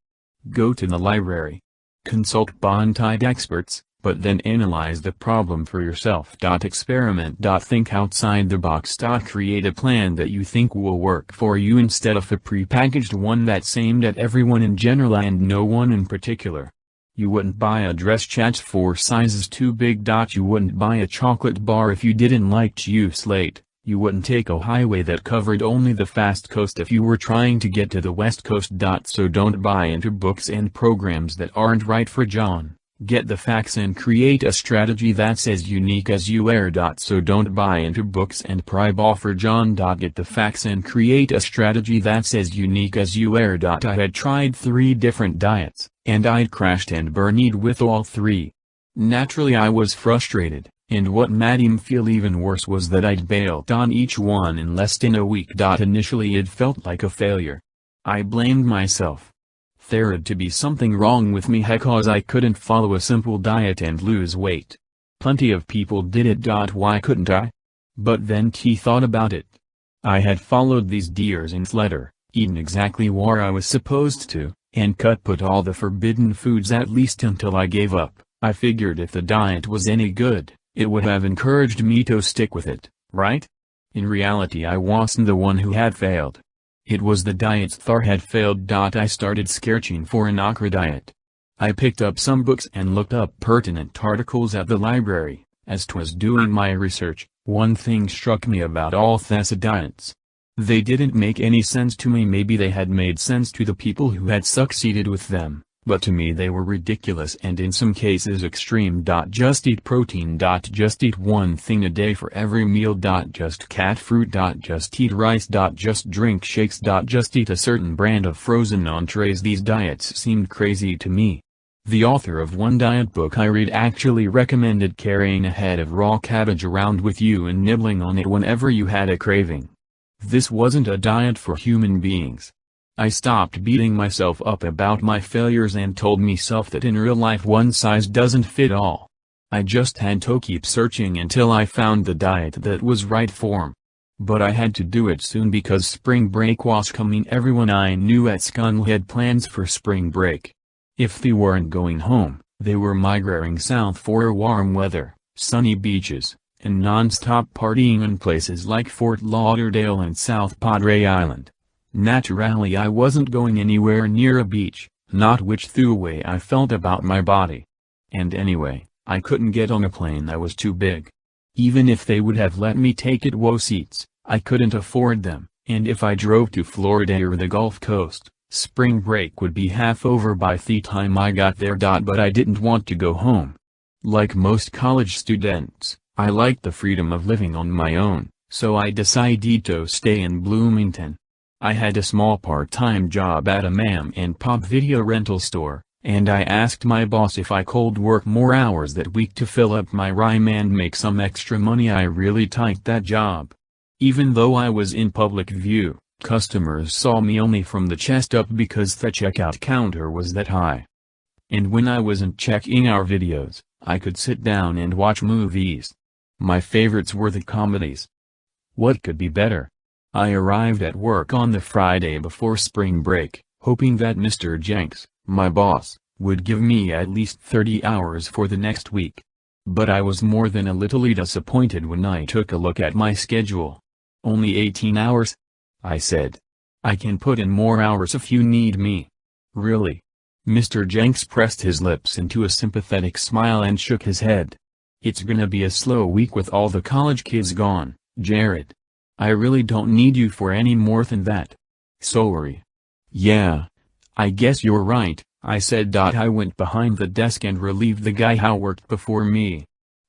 Go to the library. Consult bond-tied experts, but then analyze the problem for yourself. Experiment. Think outside the box. Create a plan that you think will work for you instead of a prepackaged one that's aimed at everyone in general and no one in particular. You wouldn't buy a dress that's 4 sizes too big. You wouldn't buy a chocolate bar if you didn't like juice late. You wouldn't take a highway that covered only the fast coast if you were trying to get to the west coast. So don't buy into books and programs that aren't right for John. Get the facts and create a strategy that's as unique as you are. So don't buy into books and pry for John. Get the facts and create a strategy that's as unique as you are. I had tried 3 different diets, and I'd crashed and burned with all 3. Naturally I was frustrated, and what made him feel even worse was that I'd bailed on each one in less than a week. Initially it felt like a failure. I blamed myself. There'd to be something wrong with me because I couldn't follow a simple diet and lose weight. Plenty of people did it. Why couldn't I? But then he thought about it. I had followed these dears in letter, eaten exactly what I was supposed to, and put all the forbidden foods at least until I gave up. I figured if the diet was any good, it would have encouraged me to stick with it, right? In reality I wasn't the one who had failed. It was the diets that had failed. I started searching for an okra diet. I picked up some books and looked up pertinent articles at the library. As 'twas doing my research, one thing struck me about all these diets. They didn't make any sense to me. Maybe they had made sense to the people who had succeeded with them, but to me they were ridiculous and in some cases extreme. Just eat protein. Just eat one thing a day for every meal. Just cat fruit. Just eat rice. Just drink shakes. Just eat a certain brand of frozen entrees. These diets seemed crazy to me. The author of one diet book I read actually recommended carrying a head of raw cabbage around with you and nibbling on it whenever you had a craving. This wasn't a diet for human beings. I stopped beating myself up about my failures and told myself that in real life one size doesn't fit all. I just had to keep searching until I found the diet that was right for me. But I had to do it soon because spring break was coming. Everyone I knew at school had plans for spring break. If they weren't going home, they were migrating south for warm weather, sunny beaches, and non-stop partying in places like Fort Lauderdale and South Padre Island. Naturally, I wasn't going anywhere near a beach, not which the way I felt about my body. And anyway, I couldn't get on a plane that was too big. Even if they would have let me take it row seats, I couldn't afford them, and if I drove to Florida or the Gulf Coast, spring break would be half over by the time I got there. But I didn't want to go home. Like most college students, I liked the freedom of living on my own, so I decided to stay in Bloomington. I had a small part-time job at a mom and pop video rental store, and I asked my boss if I could work more hours that week to fill up my rhyme and make some extra money. I really liked that job. Even though I was in public view, customers saw me only from the chest up because the checkout counter was that high. And when I wasn't checking our videos, I could sit down and watch movies. My favorites were the comedies. What could be better? I arrived at work on the Friday before spring break, hoping that Mr. Jenks, my boss, would give me at least 30 hours for the next week. But I was more than a little disappointed when I took a look at my schedule. Only 18 hours? I said. I can put in more hours if you need me. Really? Mr. Jenks pressed his lips into a sympathetic smile and shook his head. It's gonna be a slow week with all the college kids gone, Jared. I really don't need you for any more than that. Sorry. Yeah. I guess you're right, I said. I went behind the desk and relieved the guy who worked before me.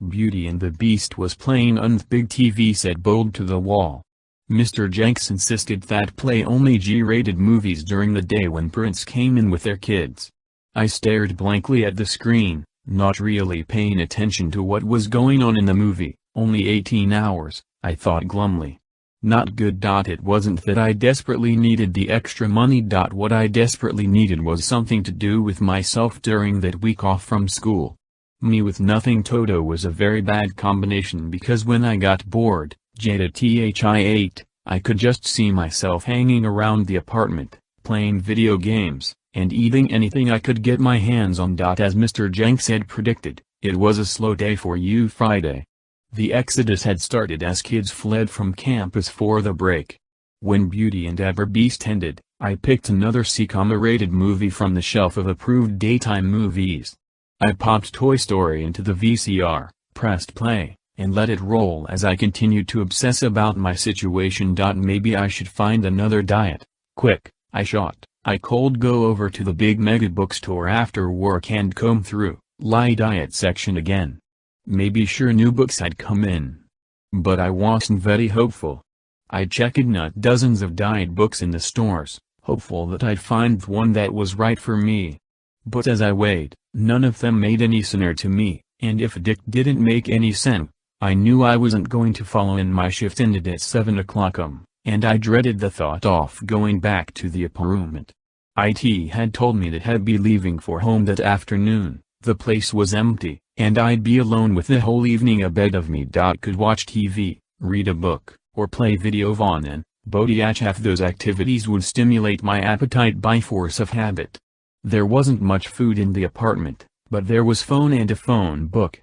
Beauty and the Beast was playing on the big TV set bolted to the wall. Mr. Jenks insisted that play only G-rated movies during the day when parents came in with their kids. I stared blankly at the screen, not really paying attention to what was going on in the movie. Only 18 hours, I thought glumly. Not good. It wasn't that I desperately needed the extra money. What I desperately needed was something to do with myself during that week off from school. Me with nothing Toto was a very bad combination because when I got bored, I could just see myself hanging around the apartment, playing video games, and eating anything I could get my hands on. As Mr. Jenks had predicted, it was a slow day for you Friday. The exodus had started as kids fled from campus for the break. When Beauty and the Beast ended, I picked another C-rated movie from the shelf of approved daytime movies. I popped Toy Story into the VCR, pressed play, and let it roll as I continued to obsess about my situation. Maybe I should find another diet. Quick, I shot. I could go over to the big mega bookstore after work and comb through the diet section again. Maybe sure new books had come in. But I wasn't very hopeful. I checked not dozens of diet books in the stores, hopeful that I'd find one that was right for me. But as I weighed, none of them made any sense to me, and if Dick didn't make any sense, I knew I wasn't going to follow in. My shift ended at 7 o'clock and I dreaded the thought of going back to the apartment. IT had told me that I'd be leaving for home that afternoon. The place was empty, and I'd be alone with the whole evening ahead of me. Could watch TV, read a book, or play video on both those activities would stimulate my appetite by force of habit. There wasn't much food in the apartment, but there was phone and a phone book.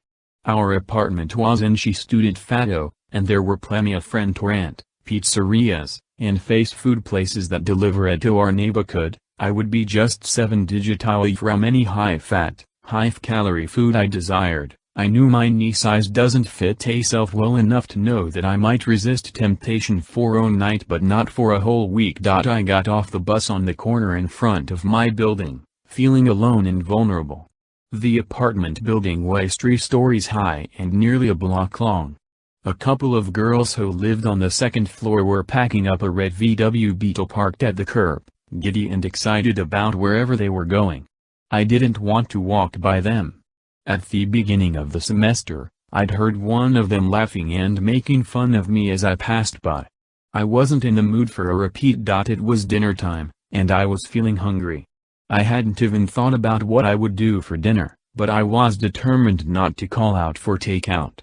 Our apartment was in student fatto, and there were plenty of restaurant, pizzerias, and fast food places that delivered to our neighborhood. I would be just 7 digits away from any high-fat, high-calorie food I desired. I knew my knee size doesn't fit a self well enough to know that I might resist temptation for a night but not for a whole week. I got off the bus on the corner in front of my building, feeling alone and vulnerable. The apartment building was 3 stories high and nearly a block long. A couple of girls who lived on the second floor were packing up a red VW Beetle parked at the curb, giddy and excited about wherever they were going. I didn't want to walk by them. At the beginning of the semester, I'd heard one of them laughing and making fun of me as I passed by. I wasn't in the mood for a repeat. It was dinner time, and I was feeling hungry. I hadn't even thought about what I would do for dinner, but I was determined not to call out for takeout.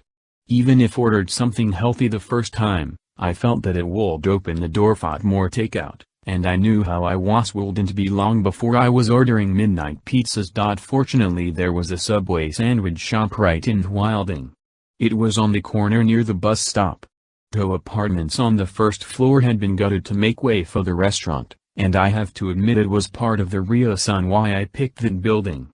Even if ordered something healthy the first time, I felt that it would open the door for more takeout, and I knew how I wouldn't be long before I was ordering midnight pizzas. Fortunately there was a Subway sandwich shop right in Wilding. It was on the corner near the bus stop. The apartments on the first floor had been gutted to make way for the restaurant, and I have to admit it was part of the reason why I picked that building.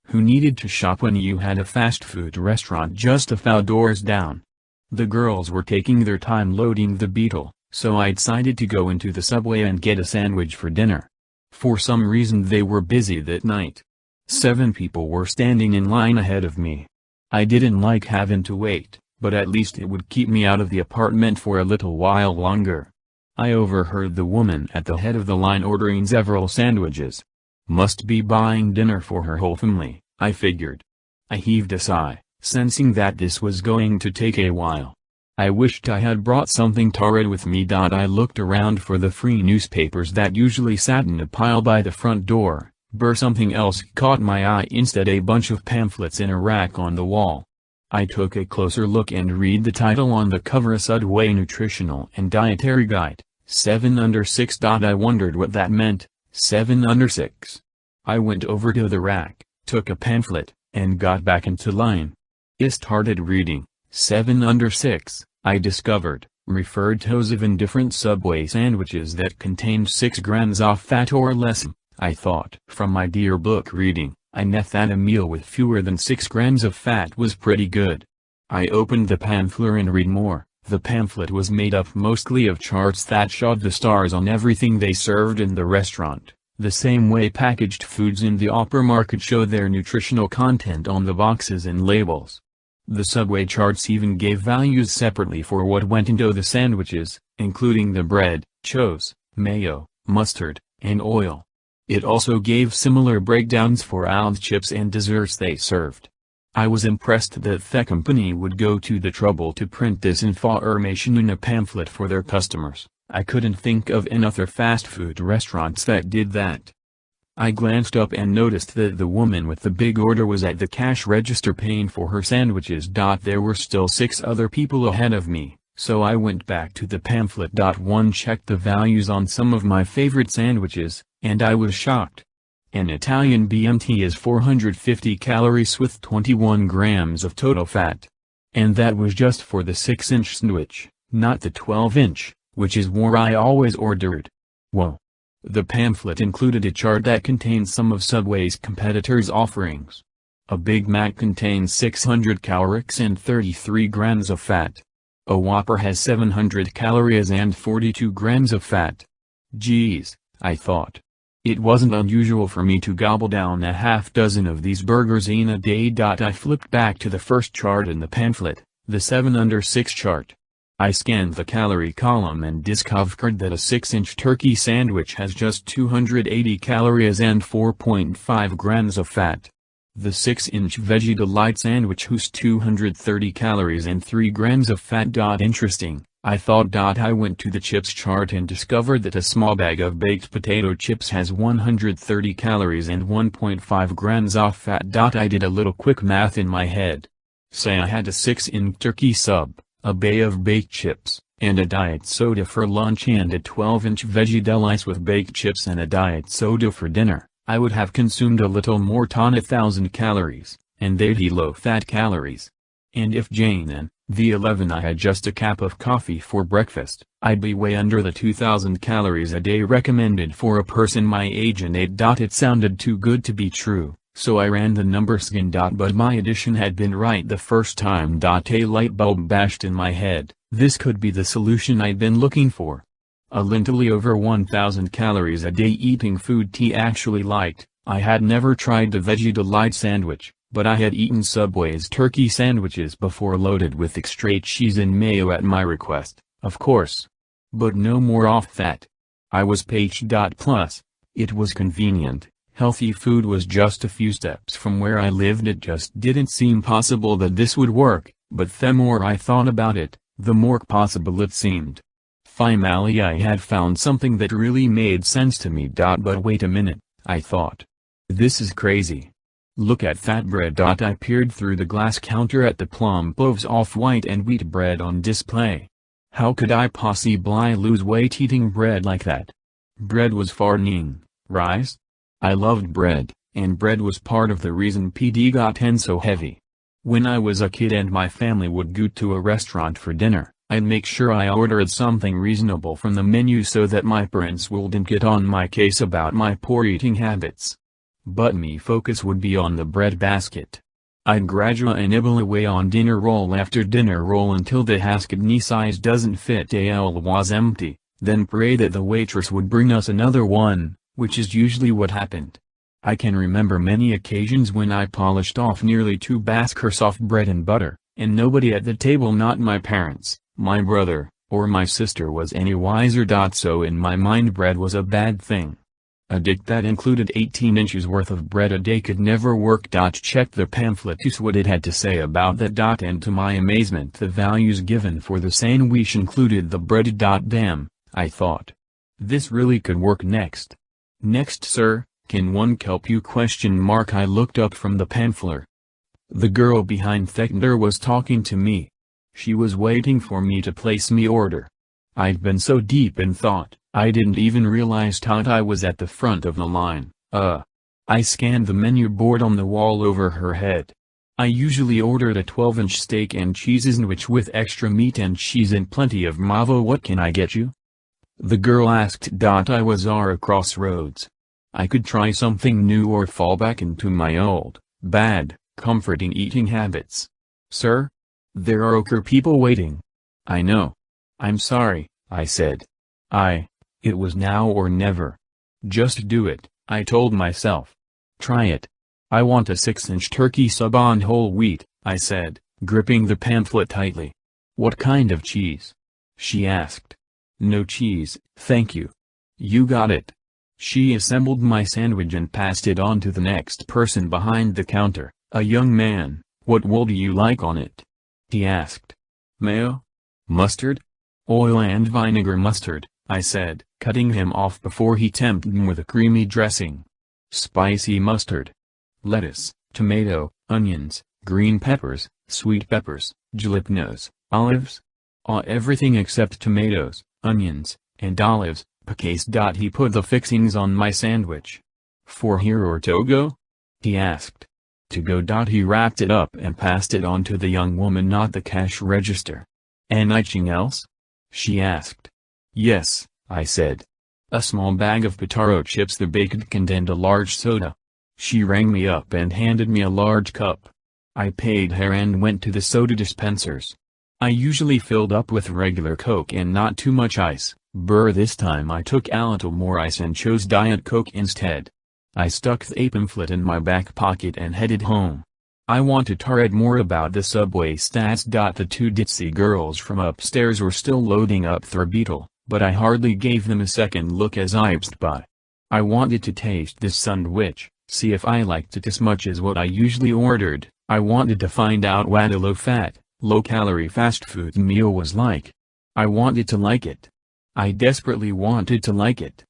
Who needed to shop when you had a fast food restaurant just a few doors down? The girls were taking their time loading the Beetle, so I decided to go into the Subway and get a sandwich for dinner. For some reason they were busy that night. 7 people were standing in line ahead of me. I didn't like having to wait, but at least it would keep me out of the apartment for a little while longer. I overheard the woman at the head of the line ordering several sandwiches. Must be buying dinner for her whole family, I figured. I heaved a sigh, sensing that this was going to take a while. I wished I had brought something to read with me. I looked around for the free newspapers that usually sat in a pile by the front door, but something else caught my eye instead: a bunch of pamphlets in a rack on the wall. I took a closer look and read the title on the cover: a Subway Nutritional and Dietary Guide, 7 under 6. I wondered what that meant, 7 under 6. I went over to the rack, took a pamphlet, and got back into line. I started reading. 7 under 6, I discovered, referred to 7 different Subway sandwiches that contained 6 grams of fat or less. I thought. From my dear book reading, I knew that a meal with fewer than 6 grams of fat was pretty good. I opened the pamphlet and read more. The pamphlet was made up mostly of charts that showed the stars on everything they served in the restaurant, the same way packaged foods in the supermarket show their nutritional content on the boxes and labels. The Subway charts even gave values separately for what went into the sandwiches, including the bread, cheese, mayo, mustard, and oil. It also gave similar breakdowns for all the chips and desserts they served. I was impressed that the company would go to the trouble to print this information in a pamphlet for their customers. I couldn't think of any other fast food restaurants that did that. I glanced up and noticed that the woman with the big order was at the cash register paying for her sandwiches. There were still 6 other people ahead of me, so I went back to the pamphlet. One checked the values on some of my favorite sandwiches, and I was shocked. An Italian BMT is 450 calories with 21 grams of total fat. And that was just for the 6-inch sandwich, not the 12-inch, which is what I always ordered. Whoa. The pamphlet included a chart that contains some of Subway's competitors' offerings. A Big Mac contains 600 calories and 33 grams of fat. A Whopper has 700 calories and 42 grams of fat. Geez, I thought. It wasn't unusual for me to gobble down a half dozen of these burgers in a day. I flipped back to the first chart in the pamphlet, the 7 under 6 chart. I scanned the calorie column and discovered that a 6-inch turkey sandwich has just 280 calories and 4.5 grams of fat. The 6-inch Veggie Delight sandwich has 230 calories and 3 grams of fat. Interesting, I thought. I went to the chips chart and discovered that a small bag of baked potato chips has 130 calories and 1.5 grams of fat. I did a little quick math in my head. Say I had a 6-inch turkey sub, a bay of baked chips, and a diet soda for lunch, and a 12-inch Veggie Delights with baked chips and a diet soda for dinner. I would have consumed a little more than 1,000 calories, and they'd be low-fat calories. And if Jane and the 11 I had just a cup of coffee for breakfast, I'd be way under the 2,000 calories a day recommended for a person my age and ate. It sounded too good to be true, so I ran the numbers again. But my addition had been right the first time. A light bulb bashed in my head. This could be the solution I'd been looking for. A literally over 1,000 calories a day eating food T actually liked. I had never tried the Veggie Delight sandwich, but I had eaten Subway's turkey sandwiches before, loaded with extra cheese and mayo at my request, of course. But no more off that. I was paged. Plus, it was convenient, Healthy food was just a few steps from where I lived. It just didn't seem possible that this would work, but the more I thought about it, the more possible it seemed. Finally I had found something that really made sense to me. But wait a minute, I thought. This is crazy. Look at that bread. I peered through the glass counter at the plum loaves of white and wheat bread on display. How could I possibly lose weight eating bread like that? Bread was fattening, right? I loved bread, and bread was part of the reason PD got so heavy. When I was a kid and my family would go to a restaurant for dinner, I'd make sure I ordered something reasonable from the menu so that my parents wouldn't get on my case about my poor eating habits. But me focus would be on the bread basket. I'd gradually nibble away on dinner roll after dinner roll until the basket knee size doesn't fit. It was empty, then pray that the waitress would bring us another one, which is usually what happened. I can remember many occasions when I polished off nearly 2 baskets of bread and butter, and nobody at the table, not my parents, my brother, or my sister, was any wiser. So in my mind bread was a bad thing. A diet that included 18 inches worth of bread a day could never work. Check the pamphlet to see what it had to say about that. And to my amazement the values given for the sandwich included the bread. Damn, I thought. This really could work. Next, sir, can one help you? I looked up from the pamphlet. The girl behind the counter was talking to me. She was waiting for me to place me order. I'd been so deep in thought, I didn't even realize I was at the front of the line. I scanned the menu board on the wall over her head. I usually ordered a 12-inch steak and cheese sandwich with extra meat and cheese and plenty of mavo. What can I get you? The girl asked. I was at a crossroads. I could try something new or fall back into my old, bad, comforting eating habits. Sir? There are other people waiting. I know. I'm sorry, I said. It was now or never. Just do it, I told myself. Try it. I want a 6-inch turkey sub on whole wheat, I said, gripping the pamphlet tightly. What kind of cheese? She asked. No cheese, thank you. You got it. She assembled my sandwich and passed it on to the next person behind the counter, a young man. What would you like on it? He asked. Mayo? Mustard? Oil and vinegar. Mustard, I said, cutting him off before he tempted me with a creamy dressing. Spicy mustard. Lettuce, tomato, onions, green peppers, sweet peppers, jalapenos, olives? Everything except tomatoes, onions, and olives. Case. He put the fixings on my sandwich. For here or to go? He asked. To go. He wrapped it up and passed it on to the young woman, not the cash register. Anything else? She asked. Yes, I said. A small bag of potato chips, the baked can, and a large soda. She rang me up and handed me a large cup. I paid her and went to the soda dispensers. I usually filled up with regular Coke and not too much ice. This time I took a little more ice and chose Diet Coke instead. I stuck the pamphlet in my back pocket and headed home. I wanted to read more about the subway stats. The 2 ditzy girls from upstairs were still loading up their Beetle, but I hardly gave them a second look as I passed by. I wanted to taste this sandwich, see if I liked it as much as what I usually ordered. I wanted to find out what a low-fat, low-calorie fast food meal was like. I wanted to like it. I desperately wanted to like it.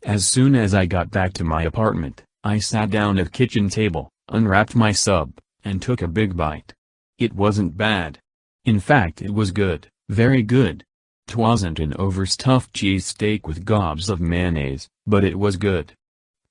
As soon as I got back to my apartment, I sat down at the kitchen table, unwrapped my sub, and took a big bite. It wasn't bad. In fact, it was good, very good. 'Twasn't an overstuffed cheesesteak with gobs of mayonnaise, but it was good.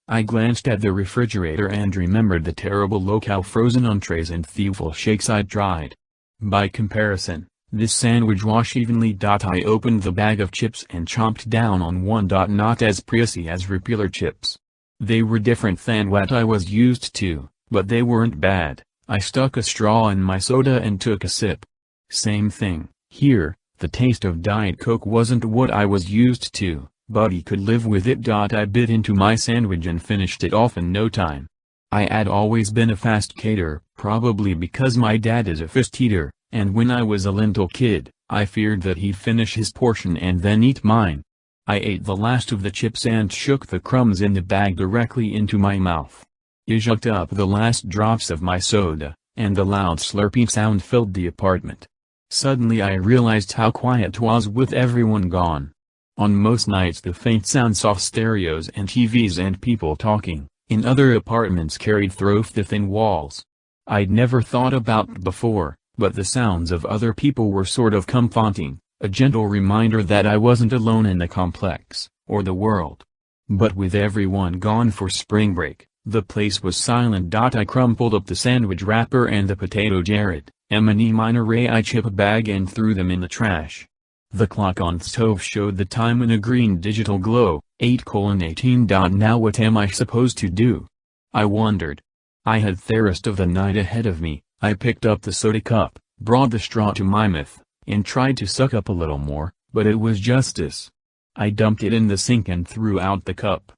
I glanced at the refrigerator and remembered the terrible local frozen entrees and thievful shakes I'd tried. By comparison, this sandwich was evenly. I opened the bag of chips and chomped down on one. Not as pricey as regular chips. They were different than what I was used to, but they weren't bad. I stuck a straw in my soda and took a sip. Same thing, here, the taste of Diet Coke wasn't what I was used to, but he could live with it. I bit into my sandwich and finished it off in no time. I had always been a fast eater, probably because my dad is a fast eater, and when I was a little kid, I feared that he'd finish his portion and then eat mine. I ate the last of the chips and shook the crumbs in the bag directly into my mouth. I sucked up the last drops of my soda, and the loud slurping sound filled the apartment. Suddenly I realized how quiet it was with everyone gone. On most nights the faint sounds of stereos and TVs and people talking, in other apartments carried through the thin walls. I'd never thought about it before, but the sounds of other people were sort of comforting, a gentle reminder that I wasn't alone in the complex, or the world. But with everyone gone for spring break, the place was silent. I crumpled up the sandwich wrapper and the potato Jared, M&E chip bag and threw them in the trash. The clock on the stove showed the time in a green digital glow, 8:18. Now what am I supposed to do? I wondered. I had the rest of the night ahead of me. I picked up the soda cup, brought the straw to my mouth, and tried to suck up a little more, but it was justice. I dumped it in the sink and threw out the cup.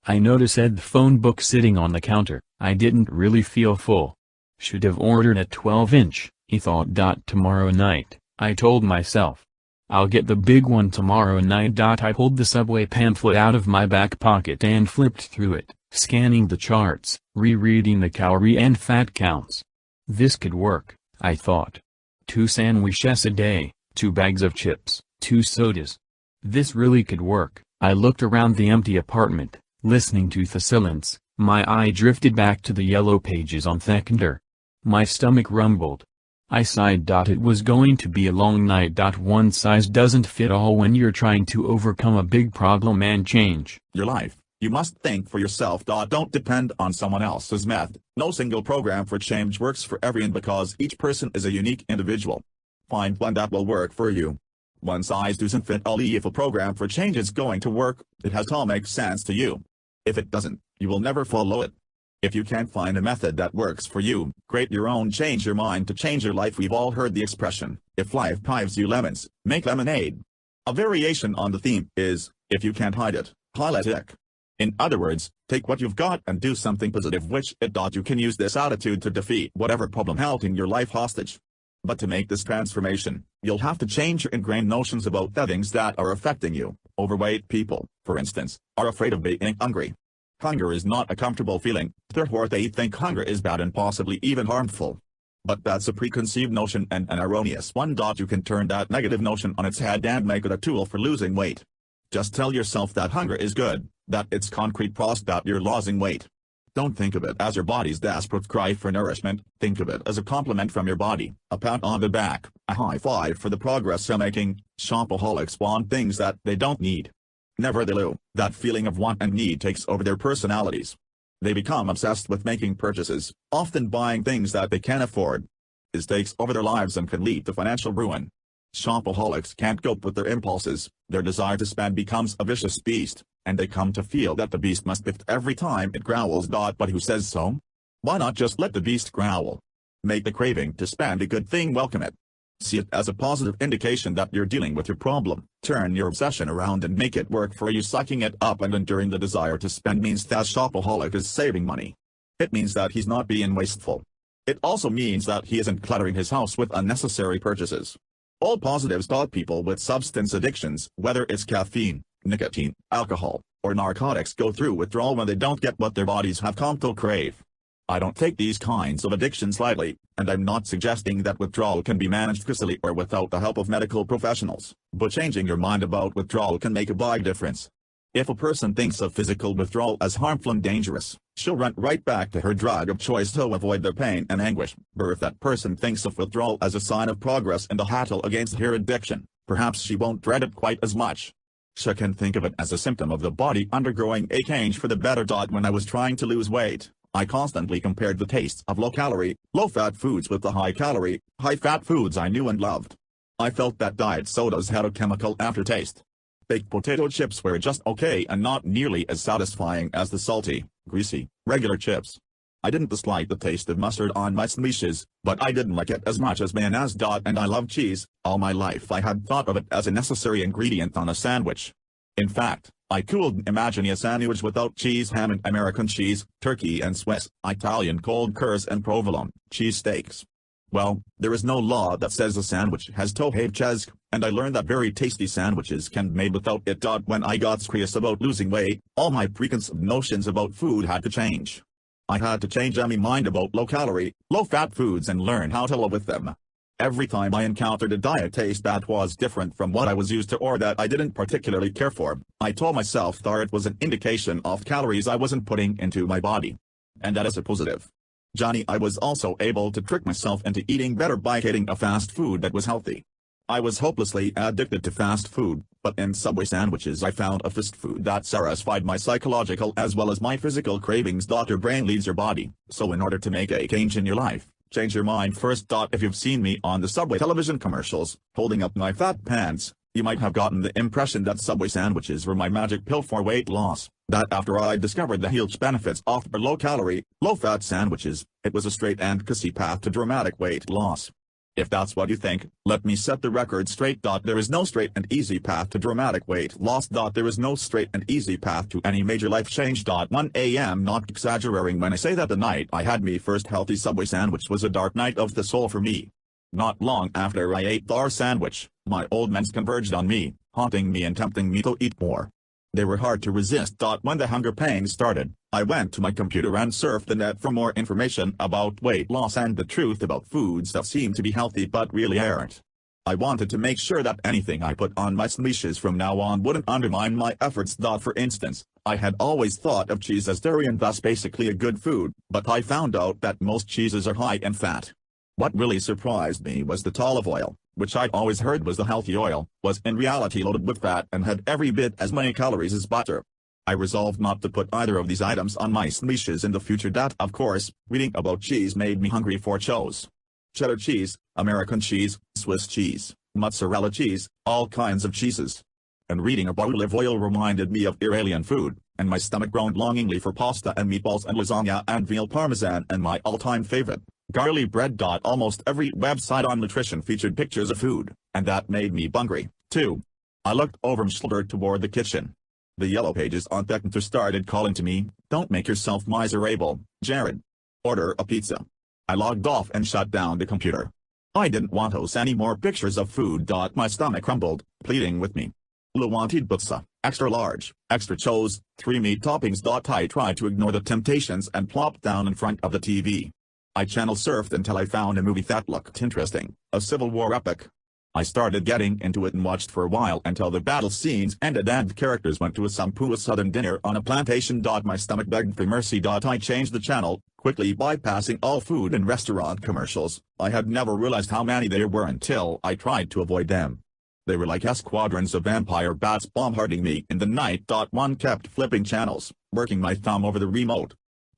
I noticed the phone book sitting on the counter. I didn't really feel full. Should have ordered a 12-inch, I thought. Tomorrow night, I told myself. I'll get the big one tomorrow night. I pulled the Subway pamphlet out of my back pocket and flipped through it, scanning the charts, rereading the calorie and fat counts. This could work, I thought. 2 sandwiches a day, 2 bags of chips, 2 sodas. This really could work. I looked around the empty apartment, listening to the silence. My eye drifted back to the yellow pages on the calendar. My stomach rumbled. I sighed. It was going to be a long night. One size doesn't fit all when you're trying to overcome a big problem and change your life. You must think for yourself. Don't depend on someone else's method. No single program for change works for everyone because each person is a unique individual. Find one that will work for you. One size doesn't fit all. If a program for change is going to work, it has to make sense to you. If it doesn't, you will never follow it. If you can't find a method that works for you, create your own. Change your mind to change your life. We've all heard the expression, if life gives you lemons, make lemonade. A variation on the theme is, if you can't hide it, highlight it. In other words, take what you've got and do something positive with it. You can use this attitude to defeat whatever problem held in your life hostage. But to make this transformation, you'll have to change your ingrained notions about the things that are affecting you. Overweight people, for instance, are afraid of being hungry. Hunger is not a comfortable feeling, therefore they think hunger is bad and possibly even harmful. But that's a preconceived notion and an erroneous one. You can turn that negative notion on its head and make it a tool for losing weight. Just tell yourself that hunger is good, that it's concrete proof that you're losing weight. Don't think of it as your body's desperate cry for nourishment. Think of it as a compliment from your body, a pat on the back, a high five for the progress you're making. Shopaholics want things that they don't need. Never they do. That feeling of want and need takes over their personalities. They become obsessed with making purchases, often buying things that they can't afford. This takes over their lives and can lead to financial ruin. Shopaholics can't cope with their impulses. Their desire to spend becomes a vicious beast, and they come to feel that the beast must biff every time it growls. But who says so? Why not just let the beast growl? Make the craving to spend a good thing welcome it. See it as a positive indication that you're dealing with your problem. Turn your obsession around and make it work for you. Sucking it up and enduring the desire to spend means that shopaholic is saving money. It means that he's not being wasteful. It also means that he isn't cluttering his house with unnecessary purchases. All positives. People with substance addictions, whether it's caffeine, nicotine, alcohol, or narcotics, go through withdrawal when they don't get what their bodies have come to crave. I don't take these kinds of addictions lightly, and I'm not suggesting that withdrawal can be managed easily or without the help of medical professionals, but changing your mind about withdrawal can make a big difference. If a person thinks of physical withdrawal as harmful and dangerous, she'll run right back to her drug of choice to avoid the pain and anguish. But if that person thinks of withdrawal as a sign of progress in the battle against her addiction, perhaps she won't dread it quite as much. She can think of it as a symptom of the body undergoing a change for the better. When I was trying to lose weight, I constantly compared the tastes of low-calorie, low-fat foods with the high-calorie, high-fat foods I knew and loved. I felt that diet sodas had a chemical aftertaste. Baked potato chips were just okay and not nearly as satisfying as the salty, greasy, regular chips. I didn't dislike the taste of mustard on my sandwiches, but I didn't like it as much as mayonnaise. And I love cheese. All my life I had thought of it as a necessary ingredient on a sandwich. In fact, I couldn't imagine a sandwich without cheese, ham and American cheese, turkey and Swiss, Italian cold cuts and provolone, cheese steaks. Well, there is no law that says a sandwich has to have cheese, and I learned that very tasty sandwiches can be made without it. When I got serious about losing weight, all my preconceived notions about food had to change. I had to change my mind about low-calorie, low-fat foods and learn how to live with them. Every time I encountered a diet taste that was different from what I was used to or that I didn't particularly care for, I told myself that it was an indication of calories I wasn't putting into my body. And that is a positive. Johnny, I was also able to trick myself into eating better by eating a fast food that was healthy. I was hopelessly addicted to fast food, but in Subway sandwiches I found a fast food that satisfied my psychological as well as my physical cravings. Your brain leaves your body, so in order to make a change in your life, change your mind first. If you've seen me on the Subway television commercials, holding up my fat pants, you might have gotten the impression that Subway sandwiches were my magic pill for weight loss. That after I discovered the huge benefits of low-calorie, low-fat sandwiches, it was a straight and easy path to dramatic weight loss. If that's what you think, let me set the record straight. There is no straight and easy path to dramatic weight loss. There is no straight and easy path to any major life change. 1 a.m. Not exaggerating when I say that the night I had me first healthy Subway sandwich was a dark night of the soul for me. Not long after I ate our sandwich, my old mens converged on me, haunting me and tempting me to eat more. They were hard to resist. When the hunger pains started, I went to my computer and surfed the net for more information about weight loss and the truth about foods that seem to be healthy but really aren't. I wanted to make sure that anything I put on my sandwiches from now on wouldn't undermine my efforts. For instance, I had always thought of cheese as dairy and thus basically a good food, but I found out that most cheeses are high in fat. What really surprised me was that olive oil, which I'd always heard was the healthy oil, was in reality loaded with fat and had every bit as many calories as butter. I resolved not to put either of these items on my sandwiches in the future. Of course, reading about cheese made me hungry for chose. Cheddar cheese, American cheese, Swiss cheese, mozzarella cheese, all kinds of cheeses. And reading about olive oil reminded me of Iranian food, and my stomach groaned longingly for pasta and meatballs and lasagna and veal parmesan and my all-time favorite, garlic bread. Almost every website on nutrition featured pictures of food, and that made me hungry, too. I looked over my shoulder toward the kitchen. The yellow pages on Technitor started calling to me, "Don't make yourself miserable, Jared. Order a pizza." I logged off and shut down the computer. I didn't want to see any more pictures of food. My stomach crumbled, pleading with me. "Lo wanted pizza, extra large, extra chose, 3 meat toppings." I tried to ignore the temptations and plopped down in front of the TV. I channel surfed until I found a movie that looked interesting, a Civil War epic. I started getting into it and watched for a while until the battle scenes ended and the characters went to a sumptuous southern dinner on a plantation. My stomach begged for mercy. I changed the channel, quickly bypassing all food and restaurant commercials. I had never realized how many there were until I tried to avoid them. They were like squadrons of vampire bats bombarding me in the night. One kept flipping channels, working my thumb over the remote.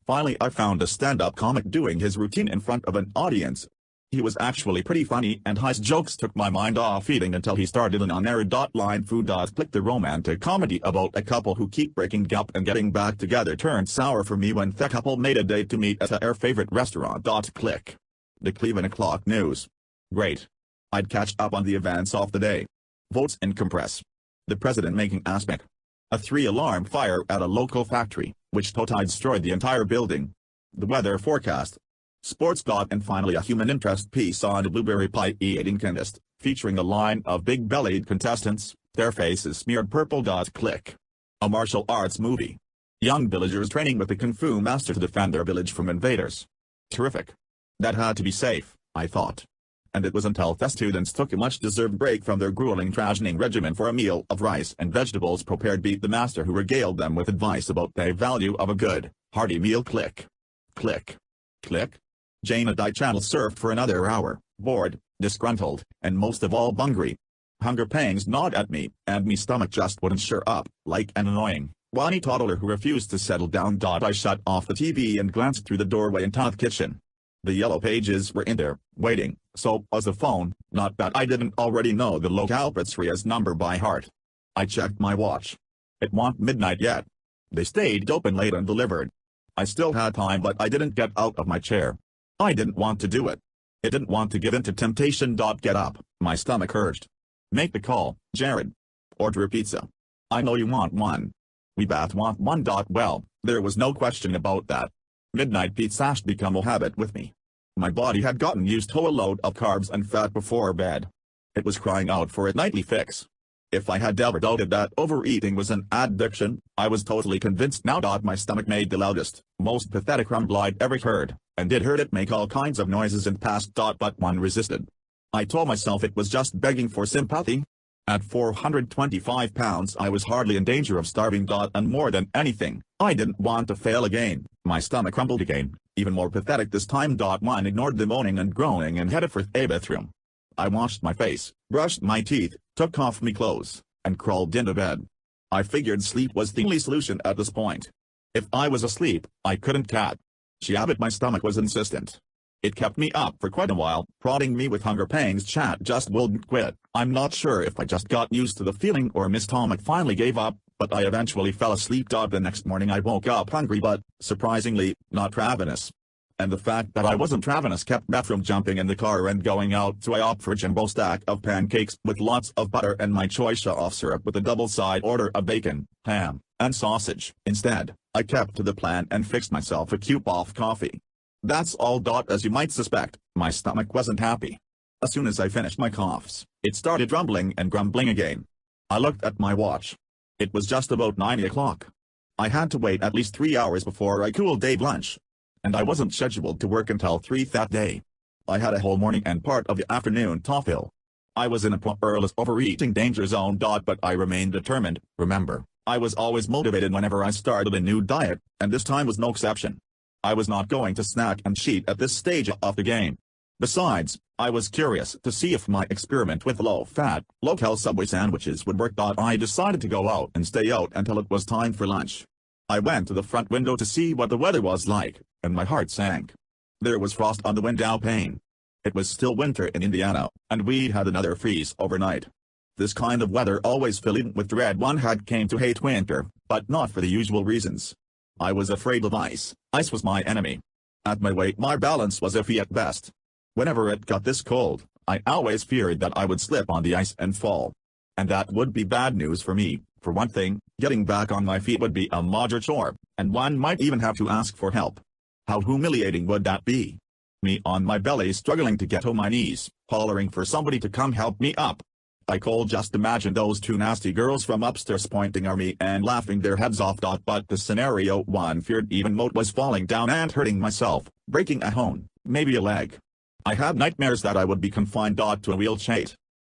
Finally I found a stand-up comic doing his routine in front of an audience. He was actually pretty funny and his jokes took my mind off eating until he started an on-air line food. Click. The romantic comedy about a couple who keep breaking up and getting back together turned sour for me when the couple made a date to meet at their favorite restaurant. Click. The Cleveland O'Clock News. Great. I'd catch up on the events of the day. Votes in compress. The president making aspic. A 3-alarm fire at a local factory, which totally destroyed the entire building. The weather forecast. Sports. And finally a human interest piece on a blueberry pie eating contest, featuring a line of big-bellied contestants, their faces smeared purple. Click. A martial arts movie. Young villagers training with a kung fu master to defend their village from invaders. Terrific. That had to be safe, I thought. And it was until the students took a much-deserved break from their grueling training regimen for a meal of rice and vegetables prepared by the master who regaled them with advice about the value of a good, hearty meal. Click. Click. Click. Jane and I channel surfed for another hour, bored, disgruntled, and most of all hungry. Hunger pangs gnawed at me, and me stomach just wouldn't shut up, like an annoying, whiny toddler who refused to settle down. I shut off the TV and glanced through the doorway into the kitchen. The yellow pages were in there, waiting, so was the phone, not that I didn't already know the local pizzeria's number by heart. I checked my watch. It wasn't midnight yet. They stayed open late and delivered. I still had time but I didn't get out of my chair. I didn't want to do it. It didn't want to give in to temptation. Get up, my stomach urged. Make the call, Jared. Order a pizza. I know you want one. We both want one. Well, there was no question about that. Midnight pizza had become a habit with me. My body had gotten used to a load of carbs and fat before bed. It was crying out for a nightly fix. If I had ever doubted that overeating was an addiction, I was totally convinced now. My stomach made the loudest, most pathetic rumble I'd ever heard, and did heard it make all kinds of noises and passed. But one resisted. I told myself it was just begging for sympathy. At 425 pounds I was hardly in danger of starving. And more than anything, I didn't want to fail again. My stomach rumbled again, even more pathetic this time. One ignored the moaning and groaning and headed for the bathroom. I washed my face, brushed my teeth, took off my clothes, and crawled into bed. I figured sleep was the only solution at this point. If I was asleep, I couldn't cat. But my stomach was insistent. It kept me up for quite a while, prodding me with hunger pangs. Chat just wouldn't quit. I'm not sure if I just got used to the feeling or my stomach finally gave up, but I eventually fell asleep. The next morning I woke up hungry but, surprisingly, not ravenous. And the fact that I wasn't ravenous kept me from jumping in the car and going out, so I opted for a jumbo stack of pancakes with lots of butter and my choice of syrup with a double-side order of bacon, ham, and sausage. Instead, I kept to the plan and fixed myself a cup of coffee. That's all. As you might suspect, my stomach wasn't happy. As soon as I finished my coughs, it started rumbling and grumbling again. I looked at my watch. It was just about 9 o'clock. I had to wait at least 3 hours before I could day lunch. And I wasn't scheduled to work until 3 that day. I had a whole morning and part of the afternoon to fill. I was in a perilous overeating danger zone. But I remained determined. Remember, I was always motivated whenever I started a new diet, and this time was no exception. I was not going to snack and cheat at this stage of the game. Besides, I was curious to see if my experiment with low-fat, low-cal Subway sandwiches would work. I decided to go out and stay out until it was time for lunch. I went to the front window to see what the weather was like, and my heart sank. There was frost on the window pane. It was still winter in Indiana, and we had another freeze overnight. This kind of weather always filled me with dread. One had came to hate winter, but not for the usual reasons. I was afraid of ice. Ice was my enemy. At my weight my balance was iffy at best. Whenever it got this cold, I always feared that I would slip on the ice and fall. And that would be bad news for me. For one thing, getting back on my feet would be a major chore, and one might even have to ask for help. How humiliating would that be? Me on my belly struggling to get on my knees, hollering for somebody to come help me up. I could just imagine those two nasty girls from upstairs pointing at me and laughing their heads off. But the scenario one feared even more was falling down and hurting myself, breaking a bone, maybe a leg. I had nightmares that I would be confined to a wheelchair.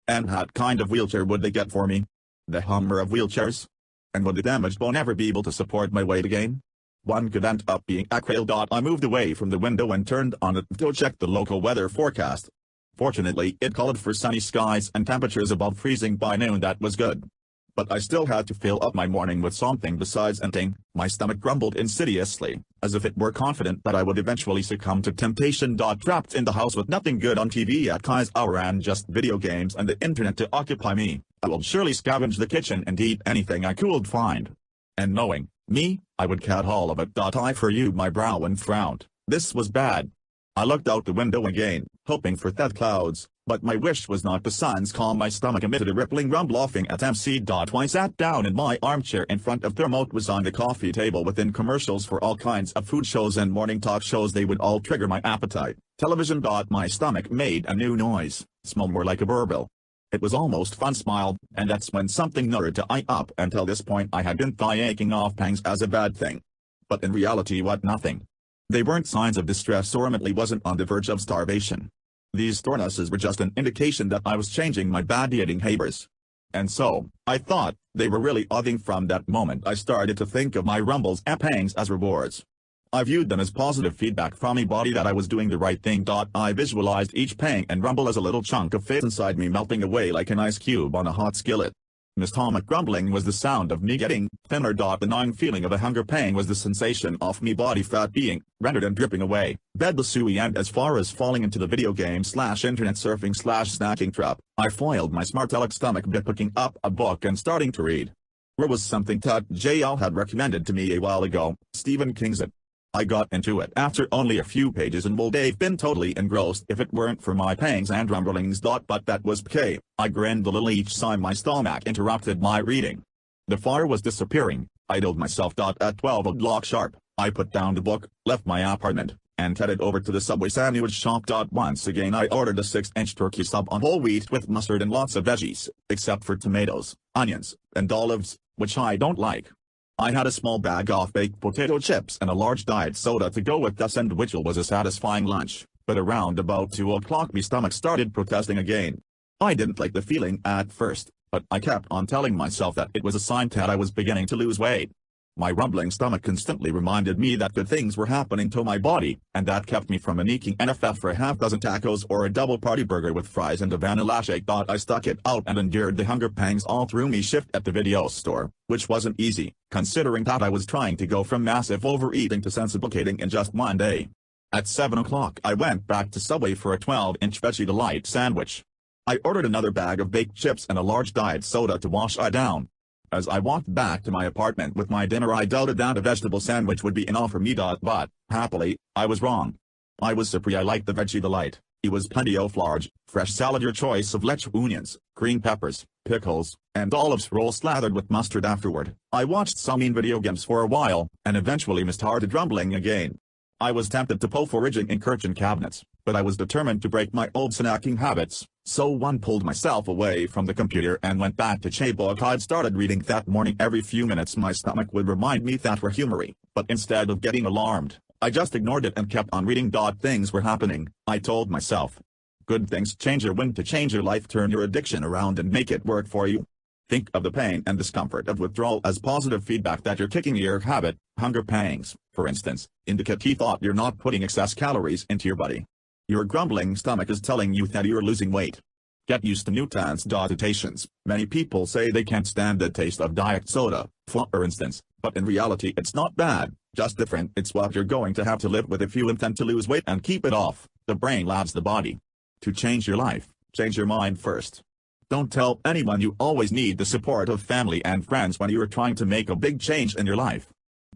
And what kind of wheelchair would they get for me? The Hummer of wheelchairs? And would the damaged bone ever be able to support my weight again? One could end up being a cradle. I moved away from the window and turned on it to check the local weather forecast. Fortunately, it called for sunny skies and temperatures above freezing by noon. That was good. But I still had to fill up my morning with something besides eating. My stomach grumbled insidiously, as if it were confident that I would eventually succumb to temptation. Trapped in the house with nothing good on TV at Kai's hour and just video games and the internet to occupy me, I will surely scavenge the kitchen and eat anything I could find. And knowing me, I would cat all of it. I furrowed my brow and frowned. This was bad. I looked out the window again, hoping for thick clouds, but my wish was not the sun's calm. My stomach emitted a rippling rumble laughing at MC. I sat down in my armchair in front of thermote was on the coffee table within commercials for all kinds of food shows and morning talk shows. They would all trigger my appetite. Television. My stomach made a new noise, smelled more like a burble. It was almost fun. Smiled, and that's when something nutted to eye up. Until this point I had been aching off pangs as a bad thing. But in reality what nothing. They weren't signs of distress or mentally wasn't on the verge of starvation. These sorenesses were just an indication that I was changing my bad eating habits. And so, I thought, they were really odding. From that moment I started to think of my rumbles and pangs as rewards. I viewed them as positive feedback from my body that I was doing the right thing. I visualized each pang and rumble as a little chunk of fat inside me melting away like an ice cube on a hot skillet. My stomach grumbling was the sound of me getting thinner. The gnawing feeling of a hunger pang was the sensation of me body fat being rendered and dripping away. Bed the suey. And as far as falling into the video game / internet surfing / snacking trap, I foiled my smart aleck stomach by picking up a book and starting to read. There was something that JL had recommended to me a while ago, Stephen King's It. I got into it after only a few pages and would have been totally engrossed if it weren't for my pangs and rumblings. But that was okay. I grinned a little each time my stomach interrupted my reading. The fire was disappearing. I told myself. At 12 o'clock sharp, I put down the book, left my apartment, and headed over to the Subway sandwich shop. Once again I ordered a 6-inch turkey sub on whole wheat with mustard and lots of veggies, except for tomatoes, onions, and olives, which I don't like. I had a small bag of baked potato chips and a large diet soda to go with the sandwich. Was a satisfying lunch, but around about 2 o'clock my stomach started protesting again. I didn't like the feeling at first, but I kept on telling myself that it was a sign that I was beginning to lose weight. My rumbling stomach constantly reminded me that good things were happening to my body, and that kept me from making enough for a half-dozen tacos or a double party burger with fries and a vanilla shake. I stuck it out and endured the hunger pangs all through my shift at the video store, which wasn't easy, considering that I was trying to go from massive overeating to sensible eating in just one day. At 7 o'clock I went back to Subway for a 12-inch veggie delight sandwich. I ordered another bag of baked chips and a large diet soda to wash I down. As I walked back to my apartment with my dinner I doubted that a vegetable sandwich would be enough for me. But, happily, I was wrong. I was surprised. I liked the veggie delight. It was plenty of large, fresh salad, your choice of leche onions, green peppers, pickles, and olives roll slathered with mustard. Afterward, I watched some mean video games for a while, and eventually started rumbling again. I was tempted to pull foraging in kitchen cabinets, but I was determined to break my old snacking habits, so one pulled myself away from the computer and went back to a book I'd started reading that morning. Every few minutes my stomach would remind me that we're humory, but instead of getting alarmed, I just ignored it and kept on reading. Things were happening, I told myself. Good things change your wind to change your life. Turn your addiction around and make it work for you. Think of the pain and discomfort of withdrawal as positive feedback that you're kicking your habit. Hunger pangs, for instance, indicate key thought you're not putting excess calories into your body. Your grumbling stomach is telling you that you're losing weight. Get used to new tentations. Many people say they can't stand the taste of diet soda, for instance, but in reality it's not bad, just different. It's what you're going to have to live with if you intend to lose weight and keep it off. The brain loves the body. To change your life, change your mind first. Don't tell anyone. You always need the support of family and friends when you're trying to make a big change in your life.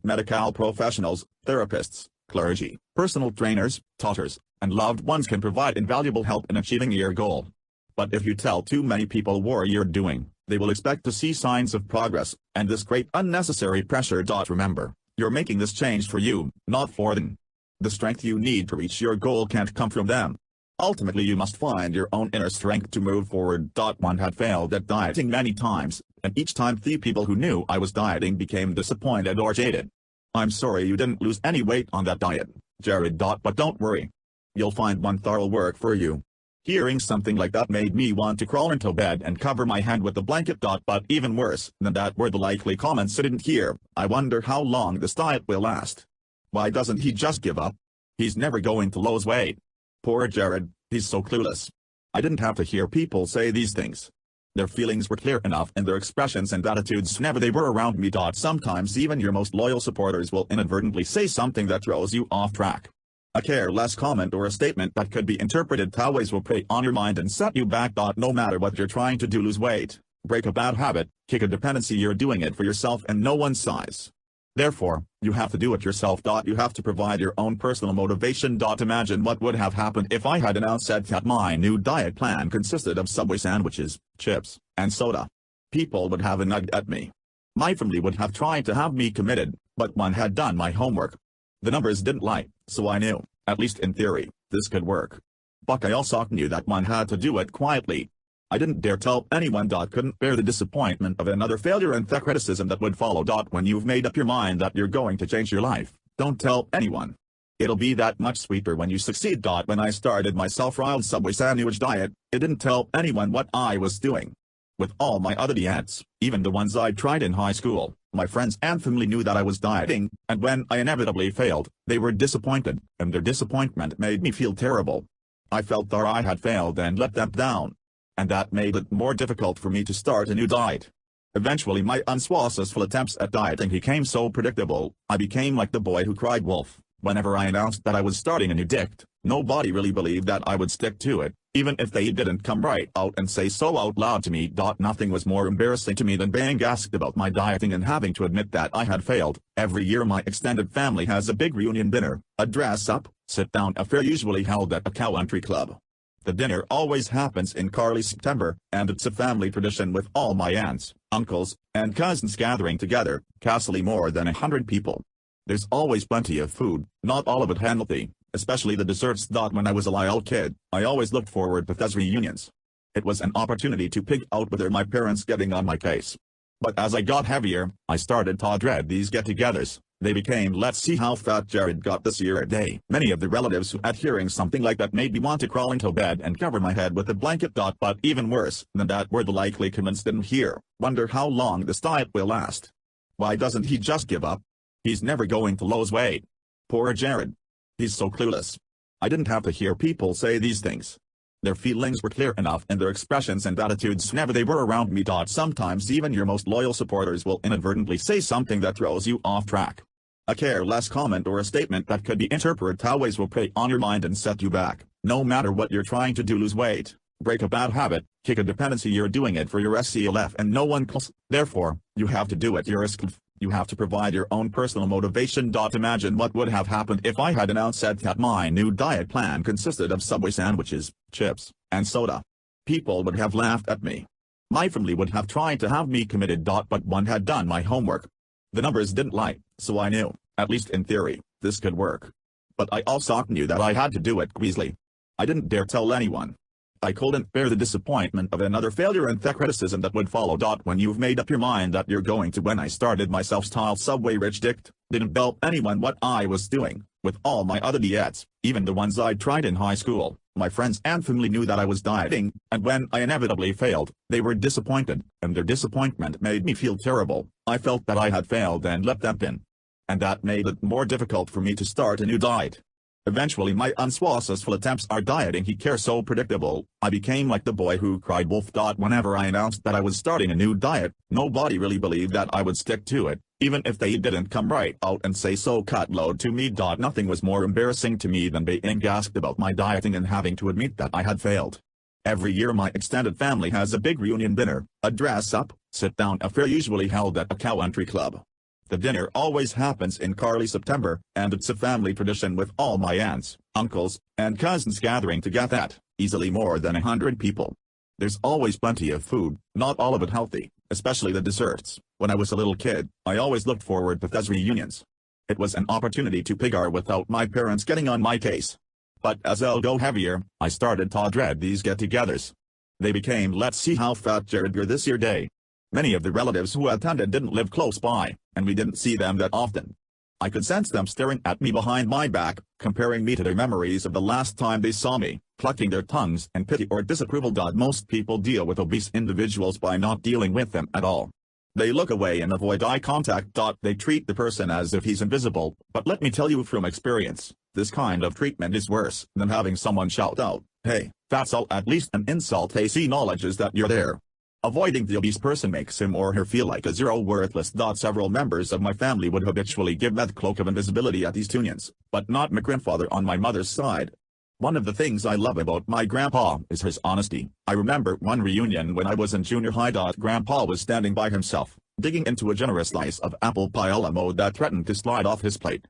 Medical professionals, therapists, clergy, personal trainers, tutors, and loved ones can provide invaluable help in achieving your goal. But if you tell too many people what you're doing, they will expect to see signs of progress, and this creates unnecessary pressure. Remember, you're making this change for you, not for them. The strength you need to reach your goal can't come from them. Ultimately you must find your own inner strength to move forward. One had failed at dieting many times, and each time the people who knew I was dieting became disappointed or jaded. I'm sorry you didn't lose any weight on that diet, Jared. But don't worry. You'll find one that'll work for you. Hearing something like that made me want to crawl into bed and cover my head with a blanket. But even worse than that were the likely comments I didn't hear. I wonder how long this diet will last. Why doesn't he just give up? He's never going to lose weight. Poor Jared, he's so clueless. I didn't have to hear people say these things. Their feelings were clear enough and their expressions and attitudes whenever they were around me. Sometimes even your most loyal supporters will inadvertently say something that throws you off track. A careless comment or a statement that could be interpreted that ways will prey on your mind and set you back. No matter what you're trying to do, lose weight, break a bad habit, kick a dependency, you're doing it for yourself and no one's size. Therefore, you have to do it yourself. You have to provide your own personal motivation. Imagine what would have happened if I had announced that my new diet plan consisted of Subway sandwiches, chips, and soda. People would have nagged at me. My family would have tried to have me committed, but one had done my homework. The numbers didn't lie, so I knew, at least in theory, this could work. But I also knew that one had to do it quietly. I didn't dare tell anyone. Couldn't bear the disappointment of another failure and the criticism that would follow. When you've made up your mind that you're going to change your life, don't tell anyone. It'll be that much sweeter when you succeed. When I started my self-riled Subway sandwich diet, I didn't tell anyone what I was doing. With all my other diets, even the ones I tried in high school, my friends and family knew that I was dieting, and when I inevitably failed, they were disappointed, and their disappointment made me feel terrible. I felt that I had failed and let them down. And that made it more difficult for me to start a new diet. Eventually my unsuccessful attempts at dieting became so predictable, I became like the boy who cried wolf. Whenever I announced that I was starting a new diet, nobody really believed that I would stick to it, even if they didn't come right out and say so out loud to me. Nothing was more embarrassing to me than being asked about my dieting and having to admit that I had failed. Every year my extended family has a big reunion dinner, a dress-up, sit-down affair usually held at a country club. The dinner always happens in early September, and it's a family tradition with all my aunts, uncles, and cousins gathering together, casually more than 100 people. There's always plenty of food, not all of it healthy, especially the desserts. When I was a little kid, I always looked forward to these reunions. It was an opportunity to pig out with my parents getting on my case. But as I got heavier, I started to dread these get-togethers. They became let's see how fat Jared got this year day. Many of the relatives who had hearing something like that made me want to crawl into bed and cover my head with a blanket. But even worse than that were the likely comments didn't hear. Wonder how long this diet will last. Why doesn't he just give up? He's never going to lose weight. Poor Jared. He's so clueless. I didn't have to hear people say these things. Their feelings were clear enough in their expressions and attitudes whenever they were around me. Sometimes even your most loyal supporters will inadvertently say something that throws you off track. A careless comment or a statement that could be interpreted always will prey on your mind and set you back. No matter what you're trying to do, lose weight, break a bad habit, kick a dependency, you're doing it for yourself and no one else. Therefore, you have to do it yourself. You have to provide your own personal motivation. Imagine what would have happened if I had announced that my new diet plan consisted of Subway sandwiches, chips, and soda. People would have laughed at me. My family would have tried to have me committed. But one had done my homework. The numbers didn't lie, so I knew, at least in theory, this could work. But I also knew that I had to do it quickly. I didn't dare tell anyone. I couldn't bear the disappointment of another failure and the criticism that would follow. When you've made up your mind that you're going to. When I started my self-style Subway rich diet, didn't tell anyone what I was doing. With all my other diets, even the ones I tried in high school, my friends and family knew that I was dieting, and when I inevitably failed, they were disappointed, and their disappointment made me feel terrible. I felt that I had failed and let them in. And that made it more difficult for me to start a new diet. Eventually my unsuccessful attempts at dieting became so predictable, I became like the boy who cried wolf. Whenever I announced that I was starting a new diet, nobody really believed that I would stick to it, even if they didn't come right out and say so cut load to me. Nothing was more embarrassing to me than being asked about my dieting and having to admit that I had failed. Every year my extended family has a big reunion dinner, a dress-up, sit-down affair usually held at a country club. The dinner always happens in early September, and it's a family tradition with all my aunts, uncles, and cousins gathering together, easily more than 100 people. There's always plenty of food, not all of it healthy, especially the desserts. When I was a little kid, I always looked forward to these reunions. It was an opportunity to pig out without my parents getting on my case. But as I'll go heavier, I started to dread these get-togethers. They became let's see how fat Jared got this year day. Many of the relatives who attended didn't live close by, and we didn't see them that often. I could sense them staring at me behind my back, comparing me to their memories of the last time they saw me, clucking their tongues in pity or disapproval. Most people deal with obese individuals by not dealing with them at all. They look away and avoid eye contact. They treat the person as if he's invisible, but let me tell you from experience, this kind of treatment is worse than having someone shout out, "Hey, that's all." At least an insult he acknowledges that you're there. Avoiding the obese person makes him or her feel like a zero worthless. Several members of my family would habitually give me the cloak of invisibility at these reunions, but not my grandfather on my mother's side. One of the things I love about my grandpa is his honesty. I remember one reunion when I was in junior high. Grandpa was standing by himself, digging into a generous slice of apple pie a la mode that threatened to slide off his plate.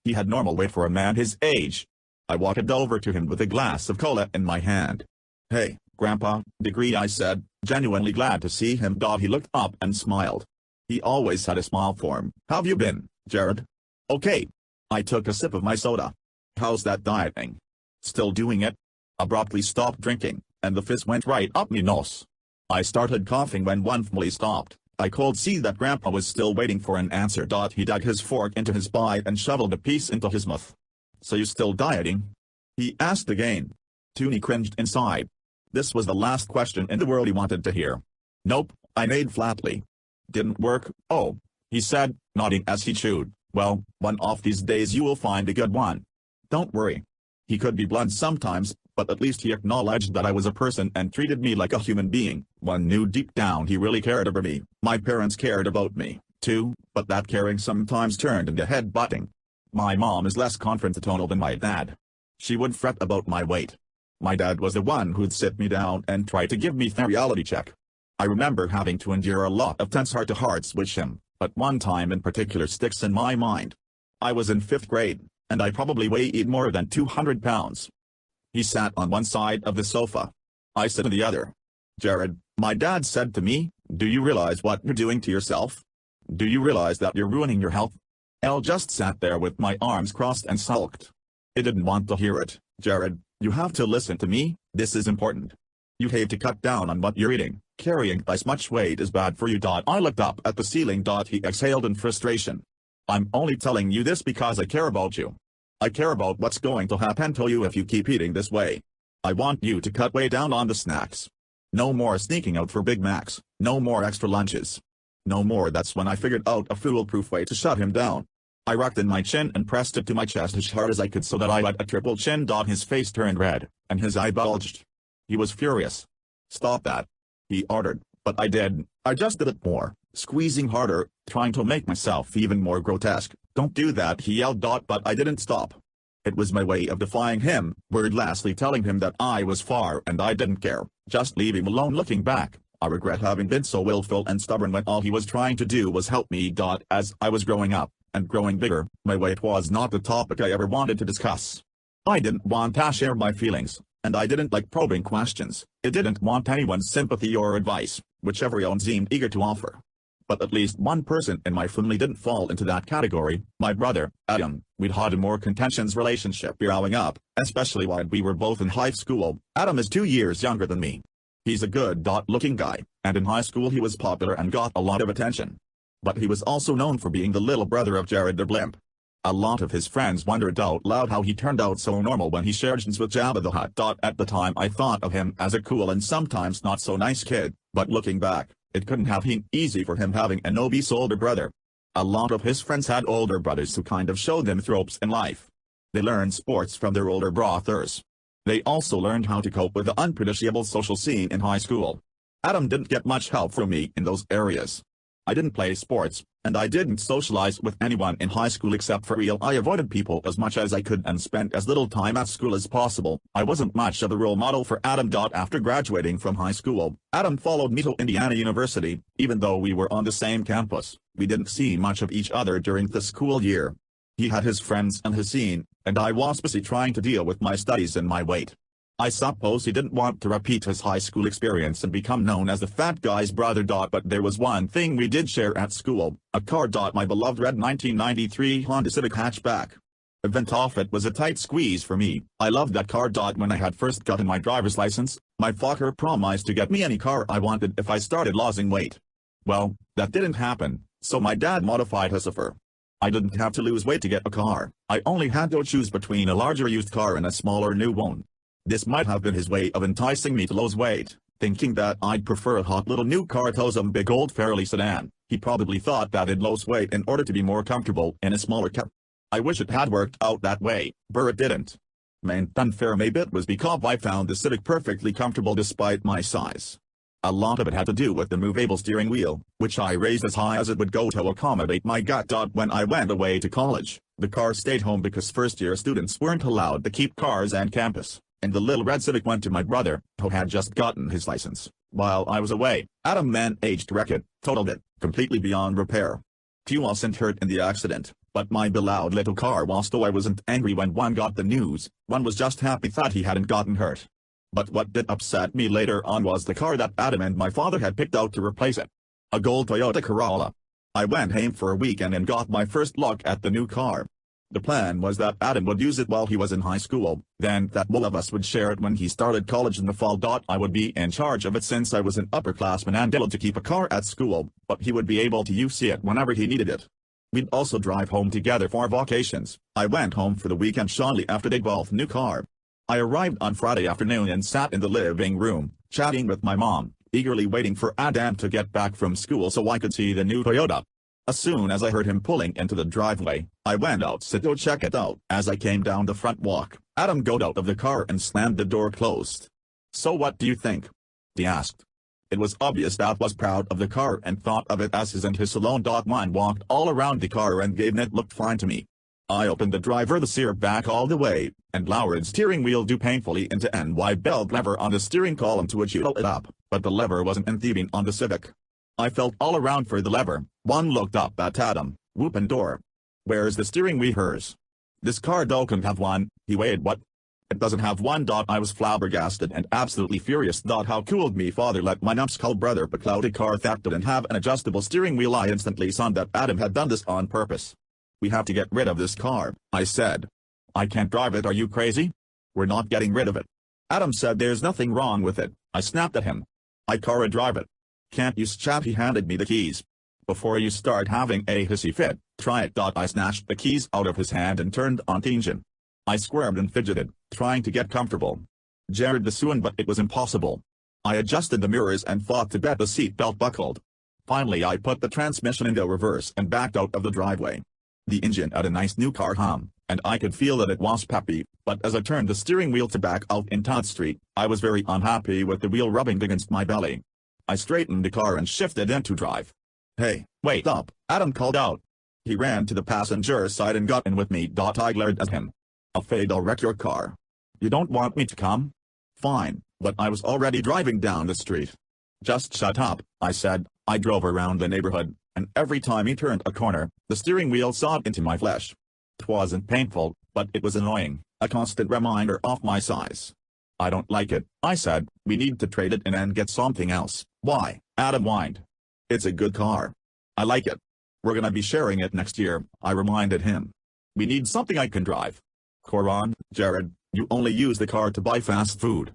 He had normal weight for a man his age. I walked over to him with a glass of cola in my hand. "Hey, Grandpa," I said, genuinely glad to see him. He looked up and smiled. He always had a smile for him. "How've you been, Jared?" "Okay." I took a sip of my soda. "How's that dieting?" "Still doing it." Abruptly stopped drinking, and the fizz went right up me nose. I started coughing when one family stopped. I could see that Grandpa was still waiting for an answer. He dug his fork into his bite and shoveled a piece into his mouth. "So you still dieting?" he asked again. Toonie cringed inside. This was the last question in the world he wanted to hear. "Nope," I made flatly. "Didn't work?" "Oh," he said, nodding as he chewed. "Well, one of these days you will find a good one. Don't worry." He could be blunt sometimes, but at least he acknowledged that I was a person and treated me like a human being. One knew deep down he really cared about me. My parents cared about me, too, but that caring sometimes turned into head-butting. My mom is less confrontational than my dad. She would fret about my weight. My dad was the one who'd sit me down and try to give me a reality check. I remember having to endure a lot of tense heart-to-hearts with him, but one time in particular sticks in my mind. I was in 5th grade, and I probably weighed more than 200 pounds. He sat on one side of the sofa. I sat on the other. "Jared," my dad said to me, "do you realize what you're doing to yourself? Do you realize that you're ruining your health?" I just sat there with my arms crossed and sulked. He didn't want to hear it. Jared, you have to listen to me, this is important. You have to cut down on what you're eating. Carrying this much weight is bad for you. I looked up at the ceiling. He exhaled in frustration. I'm only telling you this because I care about you. I care about what's going to happen to you if you keep eating this way. I want you to cut way down on the snacks. No more sneaking out for Big Macs, no more extra lunches. No more. That's when I figured out a foolproof way to shut him down. I rocked in my chin and pressed it to my chest as hard as I could so that I got a triple chin. His face turned red, and his eye bulged. He was furious. Stop that, he ordered, but I did. I just did it more, squeezing harder, trying to make myself even more grotesque. Don't do that, he yelled. But I didn't stop. It was my way of defying him, wordlessly telling him that I was far and I didn't care, just leave him alone. Looking back, I regret having been so willful and stubborn when all he was trying to do was help me. As I was growing up, and growing bigger, my weight was not the topic I ever wanted to discuss. I didn't want to share my feelings, and I didn't like probing questions. I didn't want anyone's sympathy or advice, which everyone seemed eager to offer. But at least one person in my family didn't fall into that category, my brother, Adam. We'd had a more contentious relationship growing up, especially while we were both in high school. Adam is 2 years younger than me. He's a good-looking guy, and in high school he was popular and got a lot of attention. But he was also known for being the little brother of Jared the Blimp. A lot of his friends wondered out loud how he turned out so normal when he shared jeans with Jabba the Hutt. At the time I thought of him as a cool and sometimes not so nice kid, but looking back, it couldn't have been easy for him having an obese older brother. A lot of his friends had older brothers who kind of showed them tropes in life. They learned sports from their older brothers. They also learned how to cope with the unpredictable social scene in high school. Adam didn't get much help from me in those areas. I didn't play sports, and I didn't socialize with anyone in high school except for real. I avoided people as much as I could and spent as little time at school as possible. I wasn't much of a role model for Adam. After graduating from high school, Adam followed me to Indiana University. Even though we were on the same campus, we didn't see much of each other during the school year. He had his friends and his scene, and I was busy trying to deal with my studies and my weight. I suppose he didn't want to repeat his high school experience and become known as the fat guy's brother. But there was one thing we did share at school, a car. My beloved red 1993 Honda Civic hatchback. Event off it was a tight squeeze for me. I loved that car. When I had first gotten my driver's license, my father promised to get me any car I wanted if I started losing weight. Well, that didn't happen, so my dad modified his offer. I didn't have to lose weight to get a car. I only had to choose between a larger used car and a smaller new one. This might have been his way of enticing me to lose weight, thinking that I'd prefer a hot little new car to some big old Fairley sedan. He probably thought that I'd lose weight in order to be more comfortable in a smaller car. I wish it had worked out that way, but it didn't. Main unfair maybe it was because I found the Civic perfectly comfortable despite my size. A lot of it had to do with the movable steering wheel, which I raised as high as it would go to accommodate my gut. When I went away to college, the car stayed home because first-year students weren't allowed to keep cars on campus, and the little red Civic went to my brother, who had just gotten his license. While I was away, Adam managed to wreck it, totaled it, completely beyond repair. Few wasn't hurt in the accident, but my beloved little car was. Though I wasn't angry when one got the news, one was just happy that he hadn't gotten hurt. But what did upset me later on was the car that Adam and my father had picked out to replace it. A gold Toyota Corolla. I went home for a weekend and got my first look at the new car. The plan was that Adam would use it while he was in high school, then that one of us would share it when he started college in the fall. I would be in charge of it since I was an upperclassman and able to keep a car at school, but he would be able to use it whenever he needed it. We'd also drive home together for vacations. I went home for the weekend shortly after they both new car. I arrived on Friday afternoon and sat in the living room, chatting with my mom, eagerly waiting for Adam to get back from school so I could see the new Toyota. As soon as I heard him pulling into the driveway, I went outside to check it out. As I came down the front walk, Adam got out of the car and slammed the door closed. "So what do you think?" he asked. It was obvious that was proud of the car and thought of it as his and his alone. Mine walked all around the car and gave it looked fine to me. I opened the driver seat back all the way, and lowered steering wheel painfully into NY belt lever on the steering column to jiggle it up, but the lever wasn't entheving on the Civic. I felt all around for the lever. One looked up at Adam, whooping door. "Where's the steering wheel?" "Hers. This car doesn't have one." He weighed "What? It doesn't have one?" I was flabbergasted and absolutely furious. How could me father let my numbskull brother becloud a car that didn't have an adjustable steering wheel? I instantly saw that Adam had done this on purpose. "We have to get rid of this car," I said. I can't drive it, are you crazy? We're not getting rid of it. Adam said there's nothing wrong with it. I snapped at him. I can't drive it. Can't you chat? He handed me the keys. Before you start having a hissy fit, try it. I snatched the keys out of his hand and turned on the engine. I squirmed and fidgeted, trying to get comfortable. Jared the soon, but it was impossible. I adjusted the mirrors and fought to get the seat belt buckled. Finally I put the transmission into reverse and backed out of the driveway. The engine had a nice new car hum, and I could feel that it was peppy, but as I turned the steering wheel to back out in Todd Street, I was very unhappy with the wheel rubbing against my belly. I straightened the car and shifted into drive. Hey, wait up, Adam called out. He ran to the passenger side and got in with me. I glared at him. Afraid I'll wreck your car. You don't want me to come? Fine, but I was already driving down the street. Just shut up, I said. I drove around the neighborhood, and every time he turned a corner, the steering wheel sawed into my flesh. 'Twasn't painful, but it was annoying, a constant reminder of my size. I don't like it, I said. We need to trade it in and get something else. Why? Adam whined. It's a good car. I like it. We're gonna be sharing it next year, I reminded him. We need something I can drive. Coron, Jared, you only use the car to buy fast food.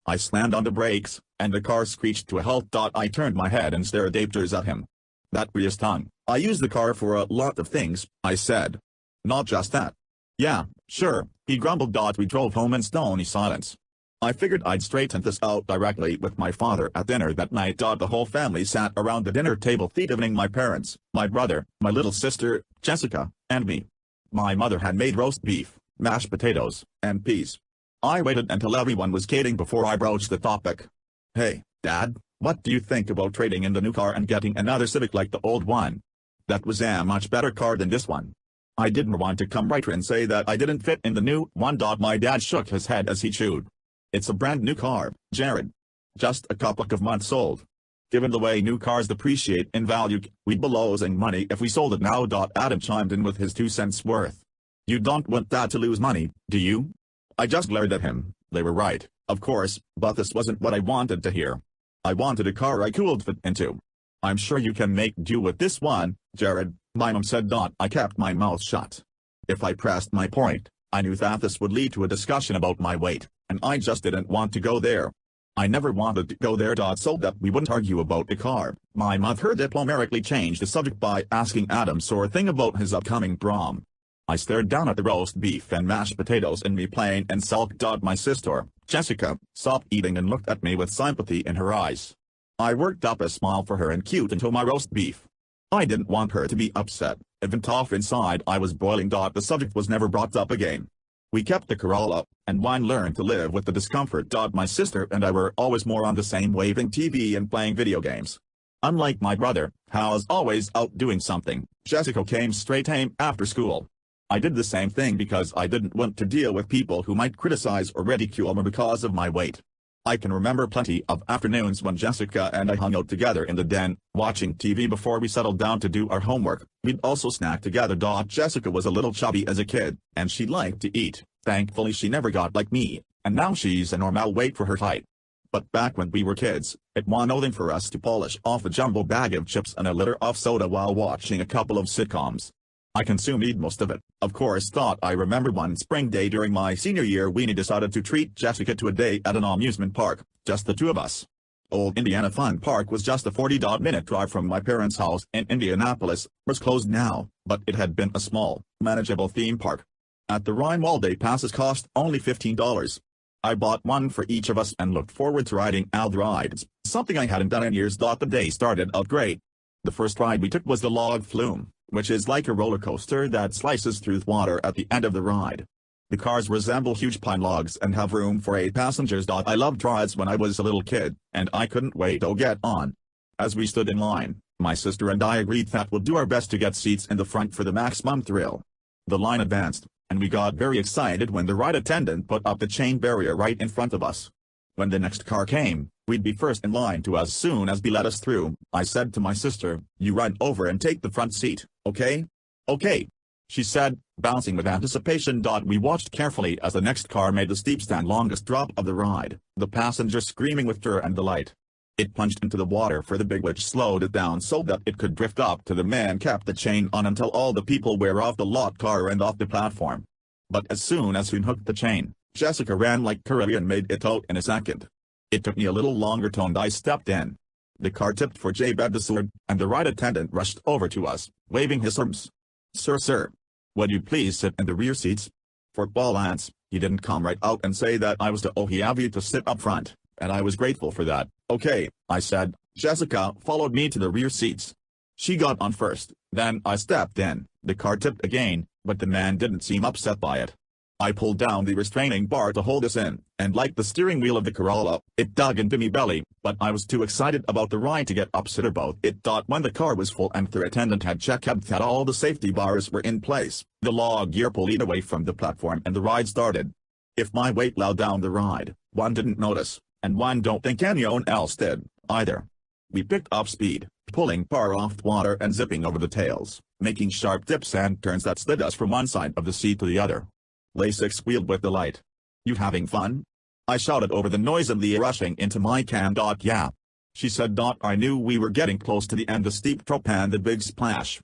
I slammed on the brakes, and the car screeched to a halt. I turned my head and stared dapters at him. That Prius tongue. I use the car for a lot of things, I said. Not just that. Yeah, sure, he grumbled. We drove home in stony silence. I figured I'd straighten this out directly with my father at dinner that night. The whole family sat around the dinner table, evening my parents, my brother, my little sister, Jessica, and me. My mother had made roast beef, mashed potatoes, and peas. I waited until everyone was eating before I broached the topic. Hey, Dad, what do you think about trading in the new car and getting another Civic like the old one? That was a much better car than this one. I didn't want to come right and say that I didn't fit in the new one. My dad shook his head as he chewed. It's a brand new car, Jared. Just a couple of months old. Given the way new cars depreciate in value, we'd be losing money if we sold it now. Adam chimed in with his 2 cents worth. You don't want Dad to lose money, do you? I just glared at him. They were right, of course, but this wasn't what I wanted to hear. I wanted a car I could fit into. I'm sure you can make do with this one, Jared, my mom said. I kept my mouth shut. If I pressed my point, I knew that this would lead to a discussion about my weight, and I just didn't want to go there. I never wanted to go there. So that we wouldn't argue about the car, my mother diplomatically changed the subject by asking Adam sore thing about his upcoming prom. I stared down at the roast beef and mashed potatoes in me plain and sulked. My sister, Jessica, stopped eating and looked at me with sympathy in her eyes. I worked up a smile for her and cute into my roast beef. I didn't want her to be upset, even tough inside I was boiling. The subject was never brought up again. We kept the Corolla, and one learned to live with the discomfort. My sister and I were always more on the same waving TV and playing video games. Unlike my brother, who was always out doing something, Jessica came straight home after school. I did the same thing because I didn't want to deal with people who might criticize or ridicule me because of my weight. I can remember plenty of afternoons when Jessica and I hung out together in the den, watching TV before we settled down to do our homework. We'd also snack together. Jessica was a little chubby as a kid, and she liked to eat. Thankfully she never got like me, and now she's a normal weight for her height. But back when we were kids, it was nothing for us to polish off a jumbo bag of chips and a liter of soda while watching a couple of sitcoms. I consumed most of it, of course. I remember one spring day during my senior year we decided to treat Jessica to a day at an amusement park, just the two of us. Old Indiana Fun Park was just a 40-minute drive from my parents' house in Indianapolis. It was closed now, but it had been a small, manageable theme park. At the Rhine all-day passes cost only $15. I bought one for each of us and looked forward to riding out the rides, something I hadn't done in years. The day started out great. The first ride we took was the log flume, which is like a roller coaster that slices through the water at the end of the ride. The cars resemble huge pine logs and have room for 8 passengers. I loved rides when I was a little kid, and I couldn't wait to get on. As we stood in line, my sister and I agreed that we'll do our best to get seats in the front for the maximum thrill. The line advanced, and we got very excited when the ride attendant put up the chain barrier right in front of us. When the next car came, we'd be first in line to as soon as they let us through. I said to my sister, "You run over and take the front seat, okay?" "Okay," she said, bouncing with anticipation. We watched carefully as the next car made the steep stand longest drop of the ride, the passenger screaming with terror and delight. It plunged into the water for the big, which slowed it down so that it could drift up to the man kept the chain on until all the people were off the lot car and off the platform. But as soon as we unhooked the chain, Jessica ran like Curry and made it out in a second. It took me a little longer and I stepped in. The car tipped for J. Bedford, and the ride attendant rushed over to us, waving his arms. Sir, would you please sit in the rear seats? For balance, he didn't come right out and say that I was to have you to sit up front, and I was grateful for that. Okay, I said. Jessica followed me to the rear seats. She got on first, then I stepped in. The car tipped again, but the man didn't seem upset by it. I pulled down the restraining bar to hold us in, and like the steering wheel of the Corolla, it dug into me belly, but I was too excited about the ride to get upset about it. When the car was full and the attendant had checked that all the safety bars were in place, the log gear pulled away from the platform and the ride started. If my weight allowed down the ride, one didn't notice, and one don't think anyone else did, either. We picked up speed, pulling car off the water and zipping over the tails, making sharp dips and turns that slid us from one side of the seat to the other. Lasix squealed with delight. You having fun? I shouted over the noise of the rushing into my can. Yeah. She said. I knew we were getting close to the end, the steep drop and the big splash.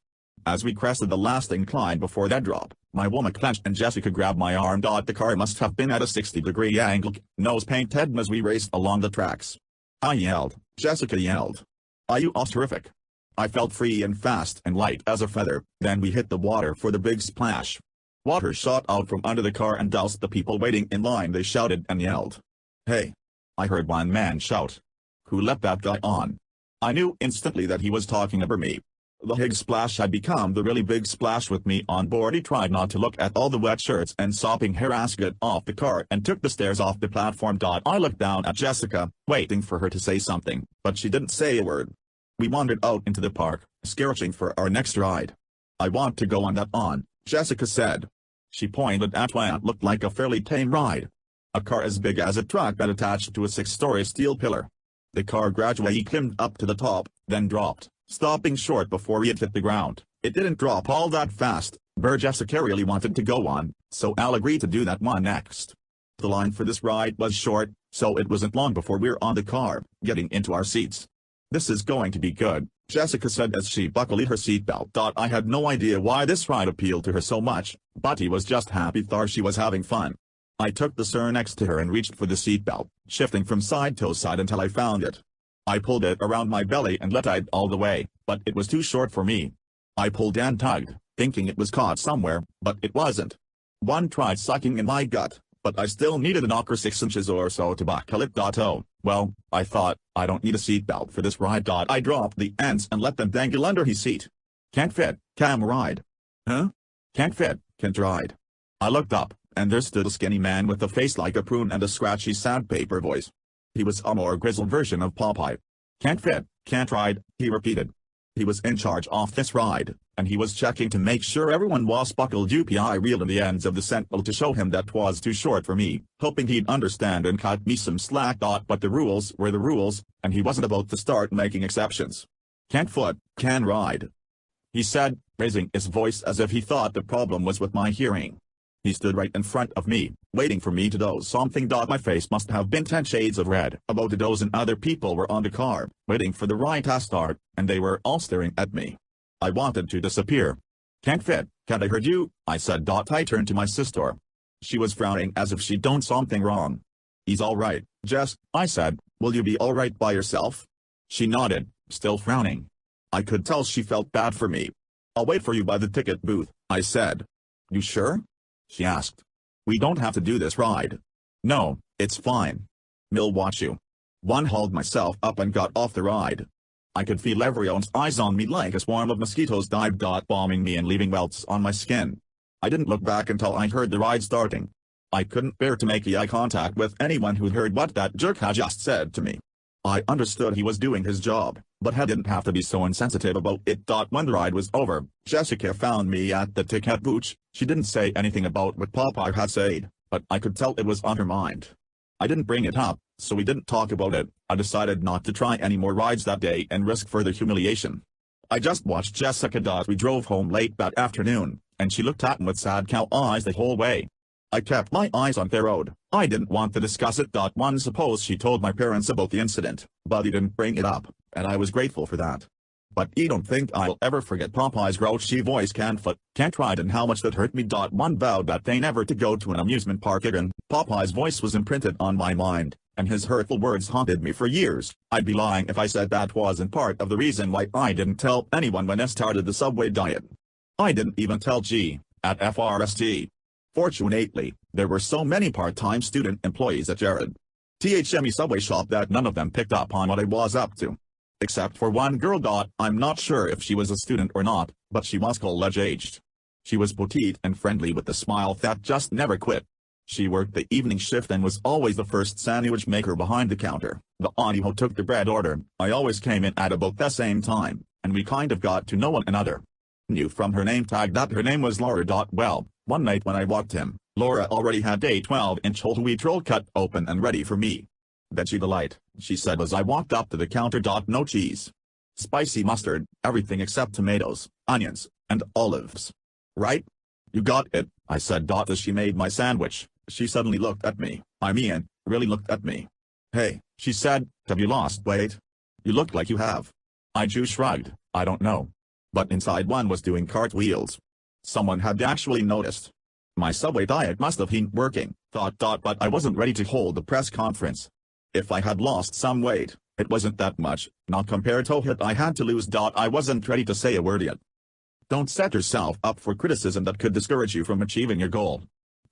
As we crested the last incline before that drop, my woman clenched and Jessica grabbed my arm. The car must have been at a 60-degree angle, nose painted as we raced along the tracks. I yelled, Jessica yelled. You was terrific. I felt free and fast and light as a feather. Then we hit the water for the big splash. Water shot out from under the car and doused the people waiting in line. They shouted and yelled. Hey! I heard one man shout. Who let that guy on? I knew instantly that he was talking about me. The big splash had become the really big splash with me on board. He tried not to look at all the wet shirts and sopping hair as he got off the car and took the stairs off the platform. I looked down at Jessica, waiting for her to say something, but she didn't say a word. We wandered out into the park, searching for our next ride. I want to go on that on, Jessica said. She pointed at what looked like a fairly tame ride. A car as big as a truck that attached to a 6-story steel pillar. The car gradually climbed up to the top, then dropped, stopping short before it hit the ground. It didn't drop all that fast, but Jessica really wanted to go on, so I'll agree to do that one next. The line for this ride was short, so it wasn't long before we were on the car, getting into our seats. This is going to be good, Jessica said as she buckled her seatbelt. I had no idea why this ride appealed to her so much, but he was just happy she was having fun. I took the chair next to her and reached for the seatbelt, shifting from side to side until I found it. I pulled it around my belly and let it all the way, but it was too short for me. I pulled and tugged, thinking it was caught somewhere, but it wasn't. One tried sucking in my gut, but I still needed an awkward 6 inches or so to buckle it. Well, I thought, I don't need a seatbelt for this ride. I dropped the ends and let them dangle under his seat. Can't fit, can ride. Huh? Can't fit, can't ride. I looked up, and there stood a skinny man with a face like a prune and a scratchy sandpaper voice. He was a more grizzled version of Popeye. Can't fit, can't ride, he repeated. He was in charge of this ride, and he was checking to make sure everyone was buckled up. I reeled in the ends of the sentinel to show him that was too short for me, hoping he'd understand and cut me some slack. But the rules were the rules, and he wasn't about to start making exceptions. Can't foot, can ride, he said, raising his voice as if he thought the problem was with my hearing. He stood right in front of me, waiting for me to do something. My face must have been 10 shades of red. About a dozen other people were on the car, waiting for the ride to start, and they were all staring at me. I wanted to disappear. Can't fit, can't I heard you, I said. I turned to my sister. She was frowning as if she'd done something wrong. He's all right, Jess, I said. Will you be all right by yourself? She nodded, still frowning. I could tell she felt bad for me. I'll wait for you by the ticket booth, I said. You sure? She asked. We don't have to do this ride. No, it's fine. We'll watch you. One hauled myself up and got off the ride. I could feel everyone's eyes on me like a swarm of mosquitoes dived bombing me and leaving welts on my skin. I didn't look back until I heard the ride starting. I couldn't bear to make eye contact with anyone who heard what that jerk had just said to me. I understood he was doing his job, but he didn't have to be so insensitive about it. When the ride was over, Jessica found me at the ticket booth. She didn't say anything about what Popeye had said, but I could tell it was on her mind. I didn't bring it up, so we didn't talk about it. I decided not to try any more rides that day and risk further humiliation. I just watched Jessica. We drove home late that afternoon, and she looked at me with sad cow eyes the whole way. I kept my eyes on the road. I didn't want to discuss it. One suppose she told my parents about the incident, but he didn't bring it up, and I was grateful for that. But you don't think I'll ever forget Popeye's grouchy voice can't ride and how much that hurt me. One vowed that they never to go to an amusement park again. Popeye's voice was imprinted on my mind, and his hurtful words haunted me for years. I'd be lying if I said that wasn't part of the reason why I didn't tell anyone when I started the Subway diet. I didn't even tell G at FRST. Fortunately, there were so many part-time student employees at Jared THME Subway shop that none of them picked up on what I was up to. Except for one girl. I'm not sure if she was a student or not, but she was college-aged. She was petite and friendly with a smile that just never quit. She worked the evening shift and was always the first sandwich maker behind the counter. The aunty who took the bread order, I always came in at about the same time, and we kind of got to know one another. Knew from her name tag that her name was Laura. Well, one night when I walked in, Laura already had a 12-inch whole wheat roll cut open and ready for me. "Bet you the light," she said as I walked up to the counter. "No cheese. Spicy mustard, everything except tomatoes, onions, and olives. Right?" "You got it," I said. As she made my sandwich, she suddenly looked at me. Really looked at me. "Hey," she said, "have you lost weight? You look like you have." I just shrugged. I don't know. But inside one was doing cartwheels. Someone had actually noticed. My Subway diet must have been working, but I wasn't ready to hold the press conference. If I had lost some weight, it wasn't that much, not compared to what I had to lose. I wasn't ready to say a word yet. Don't set yourself up for criticism that could discourage you from achieving your goal.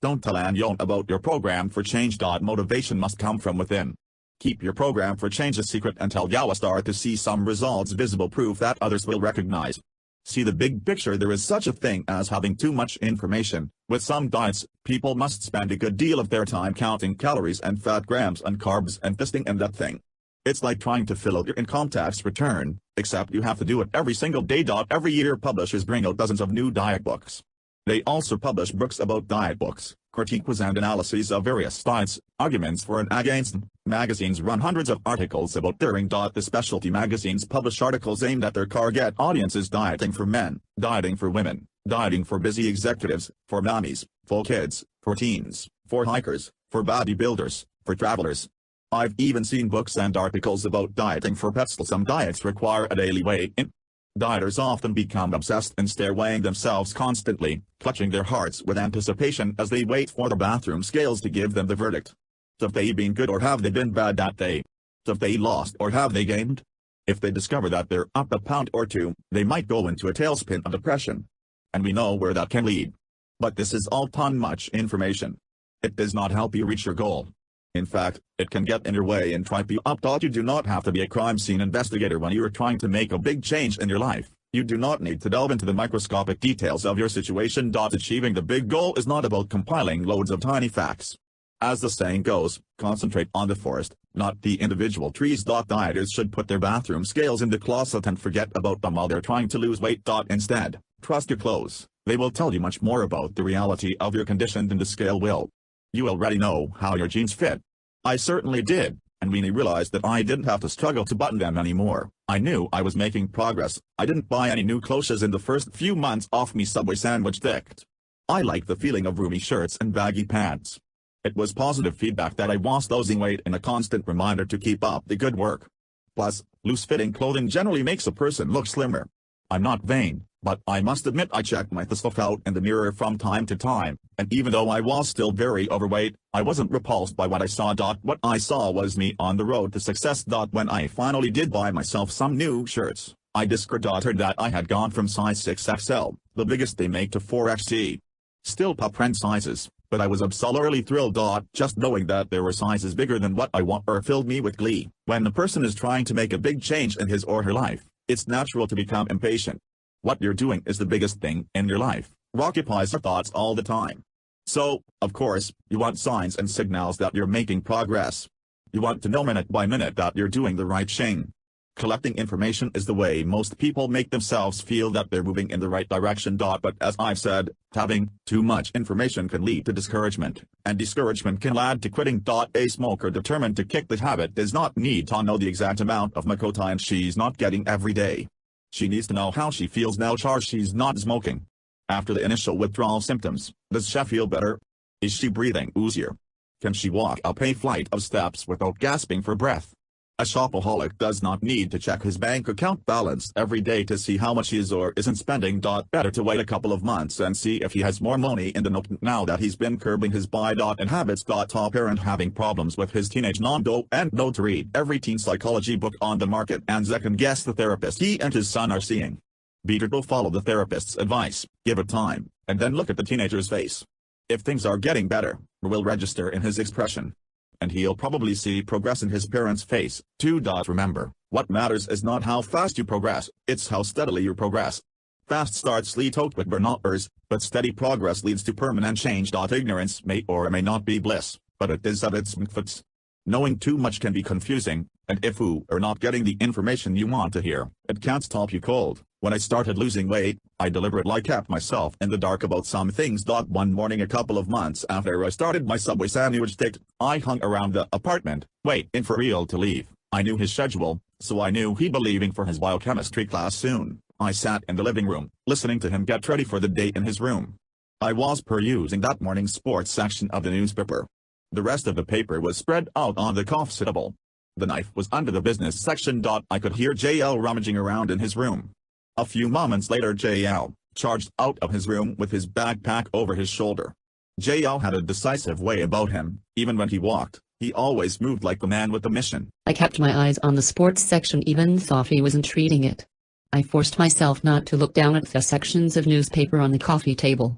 Don't tell anyone about your program for change. Motivation must come from within. Keep your program for change a secret until you start to see some results, visible proof that others will recognize. See the big picture. There is such a thing as having too much information. With some diets, people must spend a good deal of their time counting calories and fat grams and carbs and this thing and that thing. It's like trying to fill out your income tax return, except you have to do it every single day. Every year publishers bring out dozens of new diet books. They also publish books about diet books, critiques and analyses of various diets, arguments for and against them. Magazines run hundreds of articles about daring. The specialty magazines publish articles aimed at their target audiences: dieting for men, dieting for women, dieting for busy executives, for mommies, for kids, for teens, for hikers, for bodybuilders, for travelers. I've even seen books and articles about dieting for pets. Some diets require a daily weigh-in. Dieters often become obsessed and stare weighing themselves constantly, clutching their hearts with anticipation as they wait for the bathroom scales to give them the verdict. Have they been good or have they been bad that day? Have they lost or have they gained? If they discover that they're up a pound or two, they might go into a tailspin of depression. And we know where that can lead. But this is all too much information. It does not help you reach your goal. In fact, it can get in your way and trip you up. You do not have to be a crime scene investigator when you are trying to make a big change in your life. You do not need to delve into the microscopic details of your situation. Achieving the big goal is not about compiling loads of tiny facts. As the saying goes, concentrate on the forest, not the individual trees. Dieters should put their bathroom scales in the closet and forget about them while they're trying to lose weight. Instead, trust your clothes. They will tell you much more about the reality of your condition than the scale will. You already know how your jeans fit. I certainly did, and when I realized that I didn't have to struggle to button them anymore, I knew I was making progress. I didn't buy any new clothes in the first few months off me Subway sandwich diet. I liked the feeling of roomy shirts and baggy pants. It was positive feedback that I was losing weight and a constant reminder to keep up the good work. Plus, loose-fitting clothing generally makes a person look slimmer. I'm not vain, but I must admit I checked myself out in the mirror from time to time, and even though I was still very overweight, I wasn't repulsed by what I saw. What I saw was me on the road to success. When I finally did buy myself some new shirts, I discovered that I had gone from size 6XL, the biggest they make, to 4XT. Still pup friend sizes, but I was absolutely thrilled. Just knowing that there were sizes bigger than what I want filled me with glee. When a person is trying to make a big change in his or her life, it's natural to become impatient. What you're doing is the biggest thing in your life, occupies your thoughts all the time. So, of course, you want signs and signals that you're making progress. You want to know minute by minute that you're doing the right thing. Collecting information is the way most people make themselves feel that they're moving in the right direction. But as I've said, having too much information can lead to discouragement, and discouragement can lead to quitting. A smoker determined to kick the habit does not need to know the exact amount of nicotine she's not getting every day. She needs to know how she feels now she's not smoking. After the initial withdrawal symptoms, does she feel better? Is she breathing easier? Can she walk up a flight of steps without gasping for breath? A shopaholic does not need to check his bank account balance every day to see how much he is or isn't spending. Better to wait a couple of months and see if he has more money in the note now that he's been curbing his buy and habits. Top parent having problems with his teenage non-do and know to read every teen psychology book on the market and second guess the therapist he and his son are seeing. Better to follow the therapist's advice, give it time, and then look at the teenager's face. If things are getting better, will register in his expression. And he'll probably see progress in his parents' face, too. Remember, what matters is not how fast you progress, it's how steadily you progress. Fast starts lead to quick burnouts, but steady progress leads to permanent change. Ignorance may or may not be bliss, but it is at its benefits. Knowing too much can be confusing, and if you are not getting the information you want to hear, it can't stop you cold. When I started losing weight, I deliberately kept myself in the dark about some things. One morning a couple of months after I started my Subway sandwich date, I hung around the apartment, waiting for real to leave. I knew his schedule, so I knew he'd be leaving for his biochemistry class soon. I sat in the living room, listening to him get ready for the day in his room. I was perusing that morning's sports section of the newspaper. The rest of the paper was spread out on the coffee table. The knife was under the business section. I could hear JL rummaging around in his room. A few moments later JL charged out of his room with his backpack over his shoulder. JL had a decisive way about him. Even when he walked, he always moved like the man with the mission. I kept my eyes on the sports section even though he wasn't reading it. I forced myself not to look down at the sections of newspaper on the coffee table.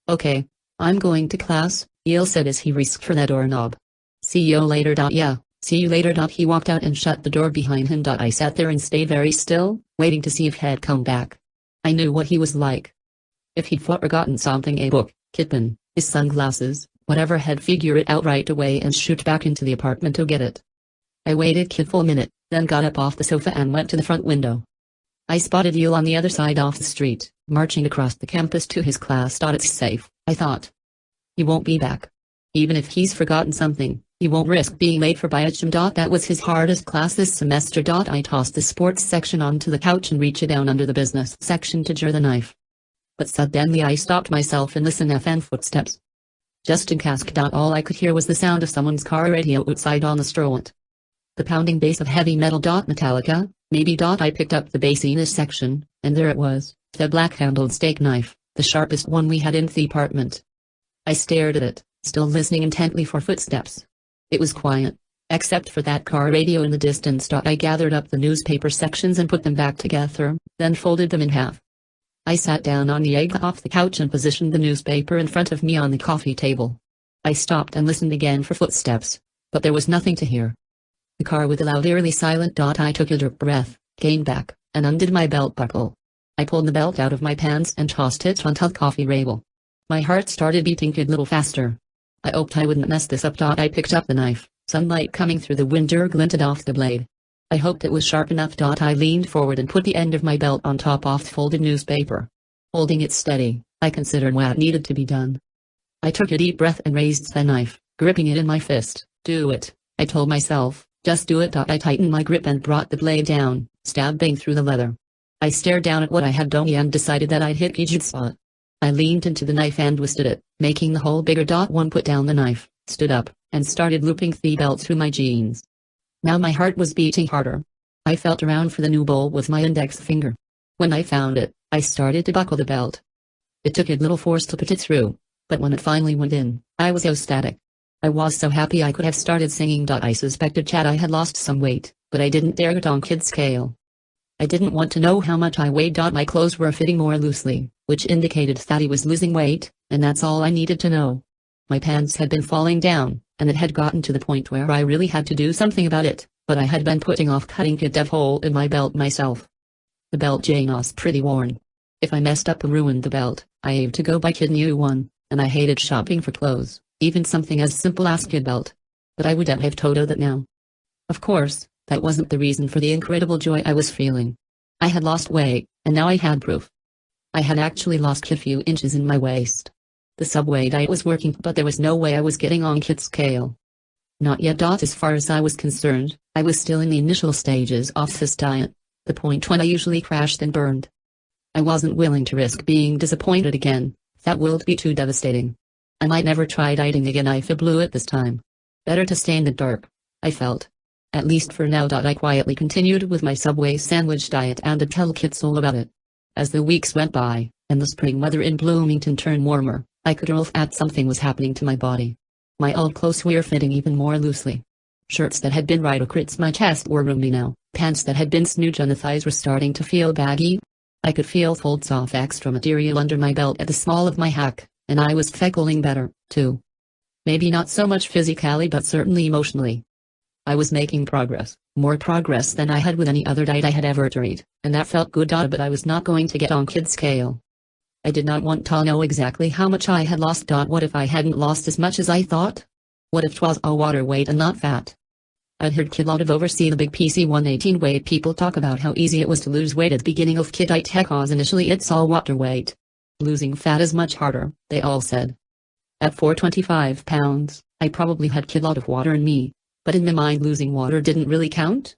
Okay, I'm going to class, Yale said as he reached for the doorknob. See you later. Yeah, see you later. He walked out and shut the door behind him. I sat there and stayed very still, waiting to see if he'd come back. I knew what he was like. If he'd forgotten something, a book, Kitman, his sunglasses, whatever, he'd figure it out right away and shoot back into the apartment to get it. I waited a full minute, then got up off the sofa and went to the front window. I spotted Yale on the other side off the street, marching across the campus to his class. It's safe, I thought. He won't be back. Even if he's forgotten something, he won't risk being late for biochem. That was his hardest class this semester. I tossed the sports section onto the couch and reached down under the business section to draw the knife. But suddenly I stopped myself and listened for footsteps. Just in case. All I could hear was the sound of someone's car radio outside on the street. The pounding bass of heavy metal. Metallica, maybe. I picked up the bass in this section, and there it was, the black-handled steak knife, the sharpest one we had in the apartment. I stared at it, still listening intently for footsteps. It was quiet, except for that car radio in the distance. I gathered up the newspaper sections and put them back together, then folded them in half. I sat down on the edge off the couch and positioned the newspaper in front of me on the coffee table. I stopped and listened again for footsteps, but there was nothing to hear. The car was loud, eerily silent. I took a deep breath, gained back, and undid my belt buckle. I pulled the belt out of my pants and tossed it onto the coffee table. My heart started beating a little faster. I hoped I wouldn't mess this up. I picked up the knife, sunlight coming through the window glinted off the blade. I hoped it was sharp enough. I leaned forward and put the end of my belt on top of the folded newspaper. Holding it steady, I considered what needed to be done. I took a deep breath and raised the knife, gripping it in my fist. Do it, I told myself, just do it. I tightened my grip and brought the blade down, stabbing through the leather. I stared down at what I had done and decided that I'd hit each spot. I leaned into the knife and twisted it, making the hole bigger. One put down the knife, stood up, and started looping the belt through my jeans. Now my heart was beating harder. I felt around for the new bowl with my index finger. When I found it, I started to buckle the belt. It took a little force to put it through, but when it finally went in, I was ecstatic. I was so happy I could have started singing. I suspected Chad I had lost some weight, but I didn't dare get on kid's scale. I didn't want to know how much I weighed. My clothes were fitting more loosely, which indicated that he was losing weight, and that's all I needed to know. My pants had been falling down, and it had gotten to the point where I really had to do something about it, but I had been putting off cutting a dev hole in my belt myself. The belt was pretty worn. If I messed up and ruined the belt, I aimed to go buy kid new one, and I hated shopping for clothes, even something as simple as kid belt. But I would have told that now. Of course, that wasn't the reason for the incredible joy I was feeling. I had lost weight, and now I had proof. I had actually lost a few inches in my waist. The Subway diet was working, but there was no way I was getting on kid's scale. Not yet. As far as I was concerned, I was still in the initial stages of this diet, the point when I usually crashed and burned. I wasn't willing to risk being disappointed again. That would be too devastating. I might never try dieting again if I blew it this time. Better to stay in the dark, I felt. At least for now. I quietly continued with my Subway sandwich diet and did tell kids all about it. As the weeks went by, and the spring weather in Bloomington turned warmer, I could feel that something was happening to my body. My old clothes were fitting even more loosely. Shirts that had been right across my chest were roomy now. Pants that had been snooged on the thighs were starting to feel baggy. I could feel folds of extra material under my belt at the small of my hack, and I was feeling better, too. Maybe not so much physically but certainly emotionally. I was making progress, more progress than I had with any other diet I had ever tried, and that felt good. But I was not going to get on kid's scale. I did not want to know exactly how much I had lost. What if I hadn't lost as much as I thought? What if 'twas all water weight and not fat? I'd heard kid lot of oversee the big PC 118 weight people talk about how easy it was to lose weight at the beginning of kid diet cause initially it's all water weight. Losing fat is much harder, they all said. At 425 pounds, I probably had kid lot of water in me, but in my mind losing water didn't really count.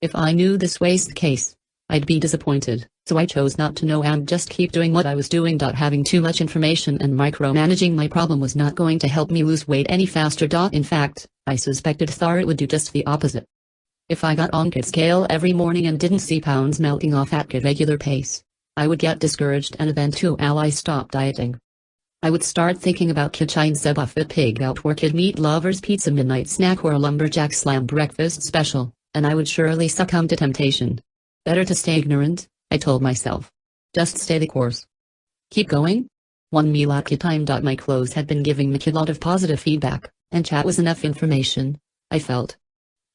If I knew this was the case, I'd be disappointed, so I chose not to know and just keep doing what I was doing. Having too much information and micromanaging my problem was not going to help me lose weight any faster. In fact, I suspected it would do just the opposite. If I got on kid scale every morning and didn't see pounds melting off at kid regular pace, I would get discouraged and eventually I stopped dieting. I would start thinking about kid Chinese buffet pig out or kid meat lovers pizza midnight snack or a lumberjack slam breakfast special, and I would surely succumb to temptation. Better to stay ignorant, I told myself. Just stay the course. Keep going. One meal at a time. My clothes had been giving me a lot of positive feedback, and chat was enough information, I felt.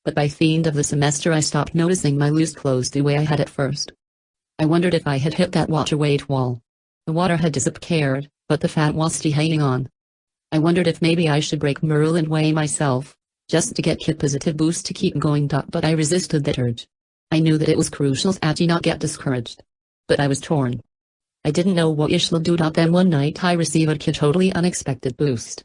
But by the end of the semester I stopped noticing my loose clothes the way I had at first. I wondered if I had hit that water weight wall. The water had disappeared, but the fat was still hanging on. I wondered if maybe I should break Merle and weigh myself, just to get kid positive boost to keep going. But I resisted that urge. I knew that it was crucial to not get discouraged. But I was torn. I didn't know what I should do. Then one night I received a totally unexpected boost.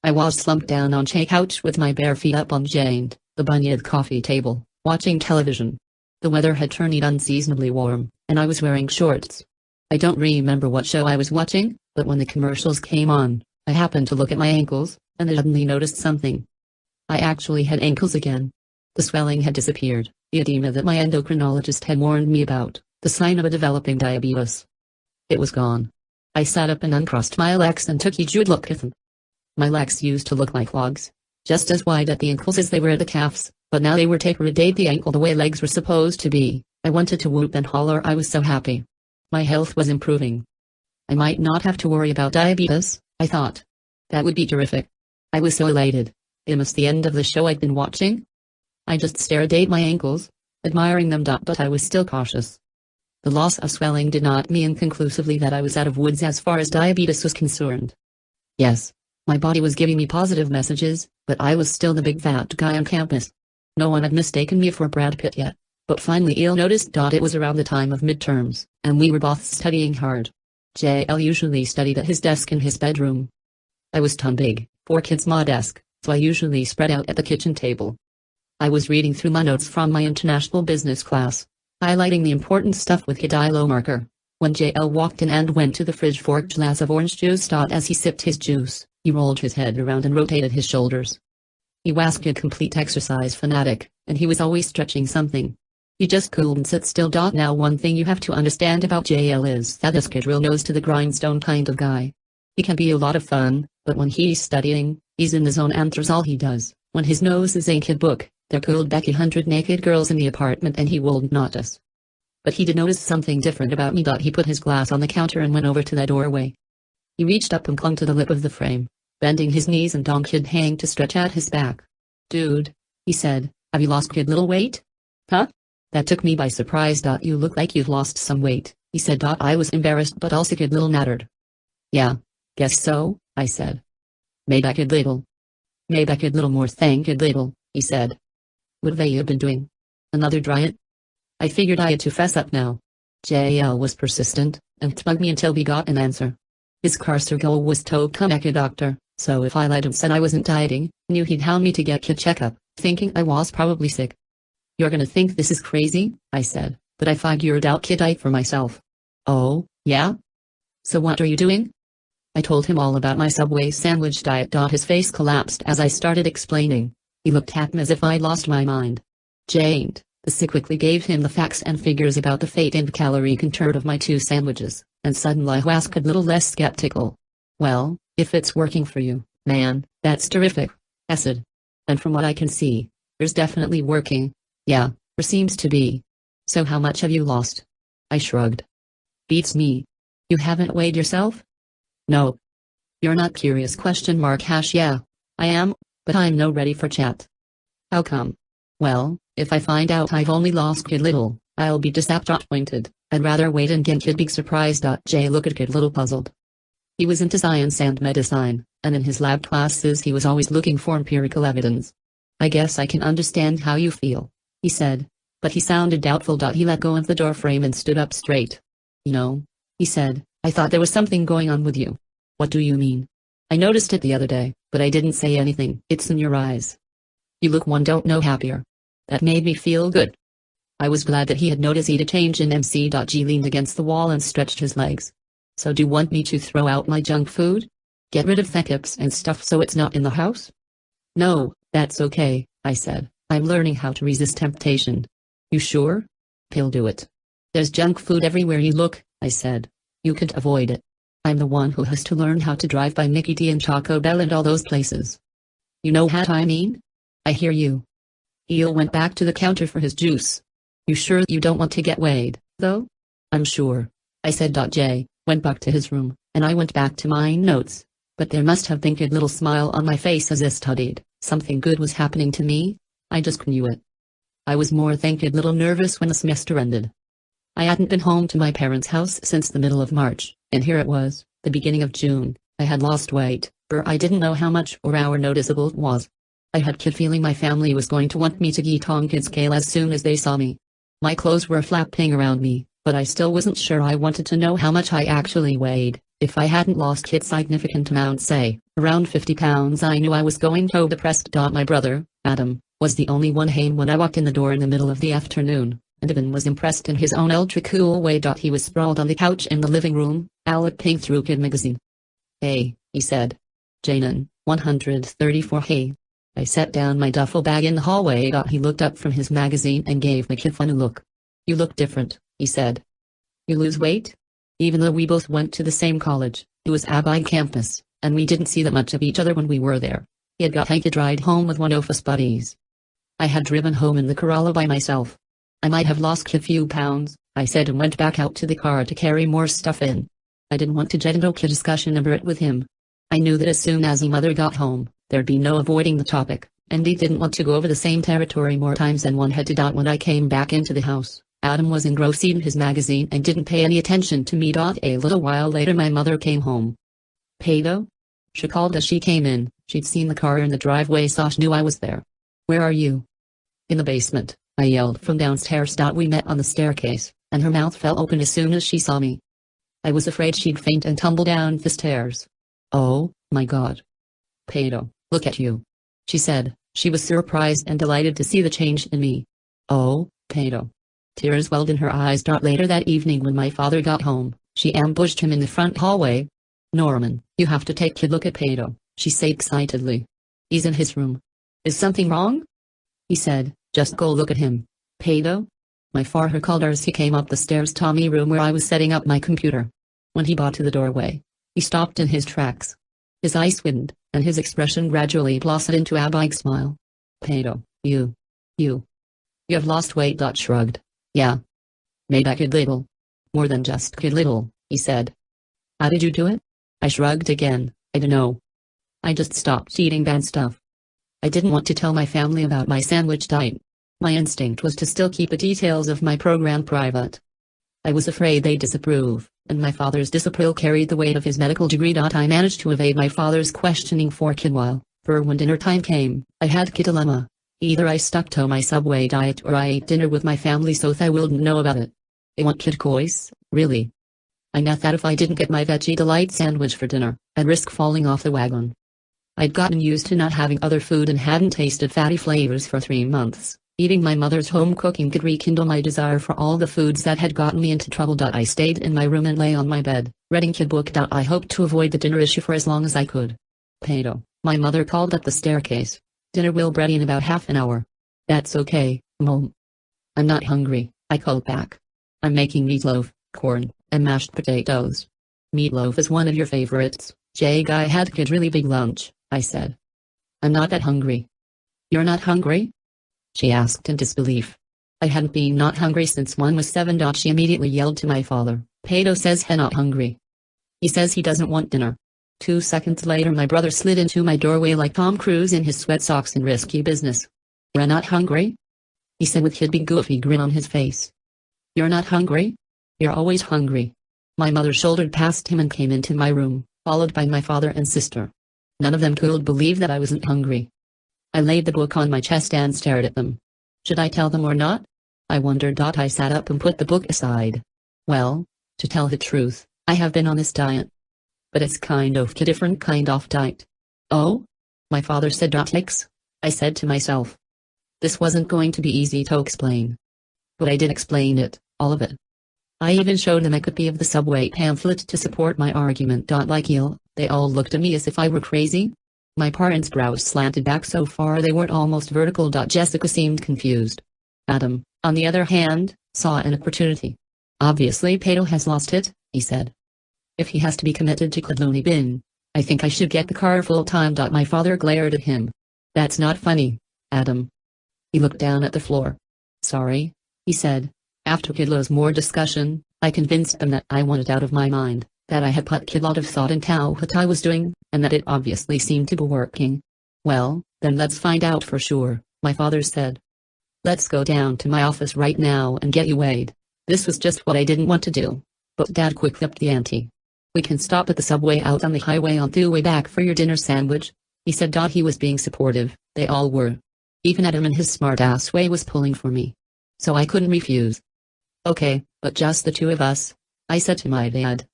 I was slumped down on a couch with my bare feet up on the bunyad coffee table, watching television. The weather had turned unseasonably warm, and I was wearing shorts. I don't remember what show I was watching, but when the commercials came on, I happened to look at my ankles, and I suddenly noticed something. I actually had ankles again. The swelling had disappeared, the edema that my endocrinologist had warned me about, the sign of a developing diabetes. It was gone. I sat up and uncrossed my legs and took a good look at them. My legs used to look like logs, just as wide at the ankles as they were at the calves, but now they were tapered at the ankle the way legs were supposed to be. I wanted to whoop and holler. I was so happy. My health was improving. I might not have to worry about diabetes, I thought. That would be terrific. I was so elated. It was the end of the show I'd been watching. I just stared at my ankles, admiring them. But I was still cautious. The loss of swelling did not mean conclusively that I was out of woods as far as diabetes was concerned. Yes, my body was giving me positive messages, but I was still the big fat guy on campus. No one had mistaken me for Brad Pitt yet. But finally I noticed. It was around the time of midterms, and we were both studying hard. JL usually studied at his desk in his bedroom. I was too big for kid's ma desk, so I usually spread out at the kitchen table. I was reading through my notes from my international business class, highlighting the important stuff with a yellow marker, when JL walked in and went to the fridge for a glass of orange juice. As he sipped his juice, he rolled his head around and rotated his shoulders. He was a complete exercise fanatic, and he was always stretching something. He just couldn't sit still. Now one thing you have to understand about JL is that this kid real nose to the grindstone kind of guy. He can be a lot of fun, but when he's studying, he's in the zone and that's all he does. When his nose is a kid book, there could be 100 naked girls in the apartment and he wouldn't notice. But he did notice something different about me. He put his glass on the counter and went over to the doorway. He reached up and clung to the lip of the frame, bending his knees and kid hang to stretch out his back. Dude, he said, have you lost kid little weight? Huh? That took me by surprise. You look like you've lost some weight, he said. I was embarrassed but also kid little nattered. Yeah, guess so, I said. Maybe kid little. Maybe kid little more than kid little, he said. What have you been doing? Another diet? I figured I had to fess up now. JL was persistent, and tugged me until we got an answer. His cursor goal was to come back a doctor, so if I lied and said I wasn't dieting, knew he'd hound me to get kid checkup, thinking I was probably sick. You're gonna think this is crazy, I said, but I figured out kid diet for myself. Oh, yeah? So what are you doing? I told him all about my Subway sandwich diet. His face collapsed as I started explaining. He looked at me as if I'd lost my mind. Jane, the sick quickly gave him the facts and figures about the fate and calorie content of my 2 sandwiches, and suddenly I asked a little less skeptical. Well, if it's working for you, man, that's terrific, I said. And from what I can see, it's definitely working. Yeah, there seems to be. So how much have you lost? I shrugged. Beats me. You haven't weighed yourself? No. You're not curious ? Yeah, I am, but I'm no ready for chat. How come? Well, if I find out I've only lost Kid Little, I'll be disappointed. I'd rather wait and get Kid Big surprised. Jay looked at Kid Little puzzled. He was into science and medicine, and in his lab classes he was always looking for empirical evidence. I guess I can understand how you feel, he said, but he sounded doubtful. He let go of the door frame and stood up straight. You know, he said, I thought there was something going on with you. What do you mean? I noticed it the other day, but I didn't say anything. It's in your eyes. You look don't know happier. That made me feel good. I was glad that he had noticed a change in MC. G leaned against the wall and stretched his legs. So do you want me to throw out my junk food? Get rid of the chips and stuff so it's not in the house? No, that's okay, I said. I'm learning how to resist temptation. You sure? He'll do it. There's junk food everywhere you look, I said. You can't avoid it. I'm the one who has to learn how to drive by Mickey D and Taco Bell and all those places. You know what I mean? I hear you. Eel went back to the counter for his juice. You sure you don't want to get weighed, though? I'm sure, I said. Jay went back to his room, and I went back to my notes. But there must have been a little smile on my face as I studied. Something good was happening to me. I just knew it. I was more than a little nervous when the semester ended. I hadn't been home to my parents' house since the middle of March, and here it was, the beginning of June. I had lost weight, but I didn't know how much or how noticeable it was. I had a feeling my family was going to want me to get on kid scale as soon as they saw me. My clothes were flapping around me, but I still wasn't sure. I wanted to know how much I actually weighed. If I hadn't lost a significant amount, say, around 50 pounds, I knew I was going to be depressed. My brother, Adam, was the only one home when I walked in the door in the middle of the afternoon, and Adam was impressed in his own ultra-cool way. He was sprawled on the couch in the living room, looking through Kid magazine. Hey, he said. Janan, 134. Hey. I set down my duffel bag in the hallway. He looked up from his magazine and gave me a funny look. You look different, he said. You lose weight? Even though we both went to the same college, it was Abide campus, and we didn't see that much of each other when we were there. He had got a ride home with one of his buddies. I had driven home in the Corolla by myself. I might have lost a few pounds, I said, and went back out to the car to carry more stuff in. I didn't want to get into a discussion about it with him. I knew that as soon as his mother got home, there'd be no avoiding the topic, and he didn't want to go over the same territory more times than one had to. When I came back into the house, Adam was engrossed in his magazine and didn't pay any attention to me. A little while later my mother came home. Pedo? She called as she came in. She'd seen the car in the driveway, so she knew I was there. Where are you? In the basement, I yelled from downstairs. We met on the staircase, and her mouth fell open as soon as she saw me. I was afraid she'd faint and tumble down the stairs. Oh, my God. Pedo, look at you. She said. She was surprised and delighted to see the change in me. Oh, Pedo. Tears welled in her eyes. Later that evening when my father got home, she ambushed him in the front hallway. Norman, you have to take a look at Pedo, she said excitedly. He's in his room. Is something wrong? He said, just go look at him. Pedo? My father called as he came up the stairs to my room where I was setting up my computer. When he got to the doorway, he stopped in his tracks. His eyes widened, and his expression gradually blossomed into a big smile. Pedo, you have lost weight. Shrugged. Yeah. Maybe a little. More than just a little, he said. How did you do it? I shrugged again. I don't know. I just stopped eating bad stuff. I didn't want to tell my family about my sandwich diet. My instinct was to still keep the details of my program private. I was afraid they'd disapprove, and my father's disapproval carried the weight of his medical degree. I managed to evade my father's questioning for a while, for when dinner time came, I had a dilemma. Either I stuck to my Subway diet or I ate dinner with my family so they wouldn't know about it. I want kid choice, really. I knew that if I didn't get my veggie delight sandwich for dinner, I'd risk falling off the wagon. I'd gotten used to not having other food and hadn't tasted fatty flavors for 3 months. Eating my mother's home cooking could rekindle my desire for all the foods that had gotten me into trouble. I stayed in my room and lay on my bed, reading kid book. I hoped to avoid the dinner issue for as long as I could. Pedo, my mother called up the staircase. Dinner will be ready in about half an hour. That's okay, Mom. I'm not hungry, I called back. I'm making meatloaf, corn, and mashed potatoes. Meatloaf is one of your favorites, Jake. I had a really big lunch, I said. I'm not that hungry. You're not hungry? She asked in disbelief. I hadn't been not hungry since one was 7. She immediately yelled to my father, Pato says he's not hungry. He says he doesn't want dinner. 2 seconds later my brother slid into my doorway like Tom Cruise in his sweat socks in Risky Business. You're not hungry? He said with his big goofy grin on his face. You're not hungry? You're always hungry. My mother shouldered past him and came into my room, followed by my father and sister. None of them could believe that I wasn't hungry. I laid the book on my chest and stared at them. Should I tell them or not? I wondered. I sat up and put the book aside. Well, to tell the truth, I have been on this diet. But it's kind of a different kind of diet. Oh? My father said. X. I said to myself. This wasn't going to be easy to explain. But I did explain it, all of it. I even showed them a copy of the Subway pamphlet to support my argument. Like you, they all looked at me as if I were crazy. My parents' brows slanted back so far they weren't almost vertical. Jessica seemed confused. Adam, on the other hand, saw an opportunity. Obviously Pato has lost it, he said. If he has to be committed to Looney Bin, I think I should get the car full-time. My father glared at him. That's not funny, Adam. He looked down at the floor. Sorry, he said. After Kidlo's more discussion, I convinced them that I wanted out of my mind, that I had put a lot of thought into what I was doing, and that it obviously seemed to be working. Well, then let's find out for sure, my father said. Let's go down to my office right now and get you weighed. This was just what I didn't want to do. But Dad quickly upped the ante. We can stop at the Subway out on the highway on the way back for your dinner sandwich, he said. He was being supportive, they all were. Even Adam in his smart-ass way was pulling for me. So I couldn't refuse. Okay, but just the two of us, I said to my dad.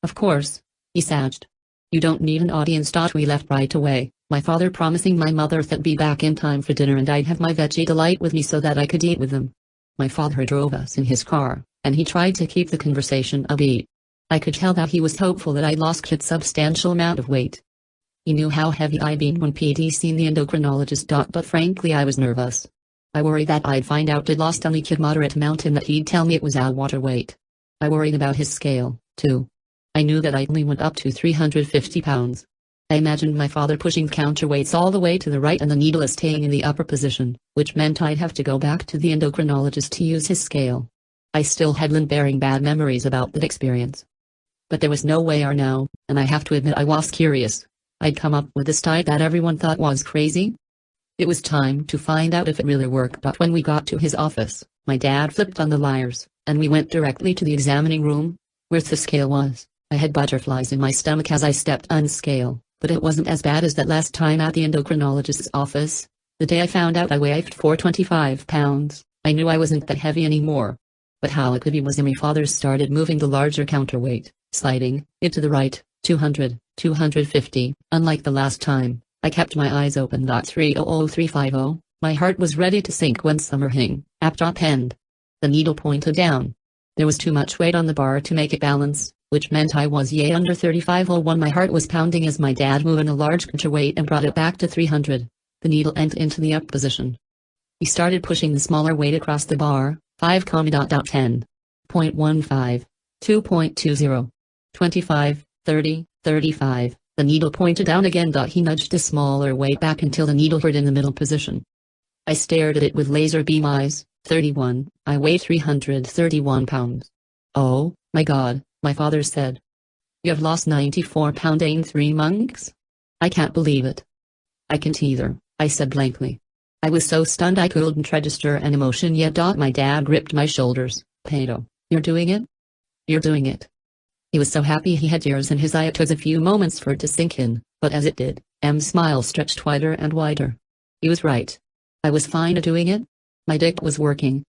Of course, he said. You don't need an audience. We left right away, my father promising my mother that I'd be back in time for dinner and I'd have my veggie delight with me so that I could eat with them. My father drove us in his car, and he tried to keep the conversation upbeat. I could tell that he was hopeful that I'd lost a substantial amount of weight. He knew how heavy I'd been when PD seen the endocrinologist. But frankly I was nervous. I worried that I'd find out I'd lost only a moderate amount and that he'd tell me it was out water weight. I worried about his scale, too. I knew that I only went up to 350 pounds. I imagined my father pushing counterweights all the way to the right and the needle staying in the upper position, which meant I'd have to go back to the endocrinologist to use his scale. I still had lingering bad memories about that experience. But there was no way or now, and I have to admit I was curious. I'd come up with this diet that everyone thought was crazy. It was time to find out if it really worked. When we got to his office, my dad flipped on the wires, and we went directly to the examining room, where the scale was. I had butterflies in my stomach as I stepped on scale, but it wasn't as bad as that last time at the endocrinologist's office. The day I found out I weighed 425 pounds, I knew I wasn't that heavy anymore. But how it could be was my father started moving the larger counterweight, sliding it to the right, 200, 250, unlike the last time. I kept my eyes open. 300350, my heart was ready to sink when summer hing at top end. The needle pointed down. There was too much weight on the bar to make it balance, which meant I was under 3501. My heart was pounding as my dad moved in a large counterweight and brought it back to 300. The needle went into the up position. He started pushing the smaller weight across the bar, 5, 10.15, 2.20, 25, 30, 35. The needle pointed down again. He nudged the smaller weight back until the needle hovered in the middle position. I stared at it with laser beam eyes. 31, I weigh 331 pounds. Oh, my God, my father said. You have lost 94 pounds in 3 months? I can't believe it. I can't either, I said blankly. I was so stunned I couldn't register an emotion yet. My dad gripped my shoulders. Pato, you're doing it? You're doing it. He was so happy he had tears in his eye. It took a few moments for it to sink in, but as it did, M's smile stretched wider and wider. He was right. I was fine at doing it. My dick was working.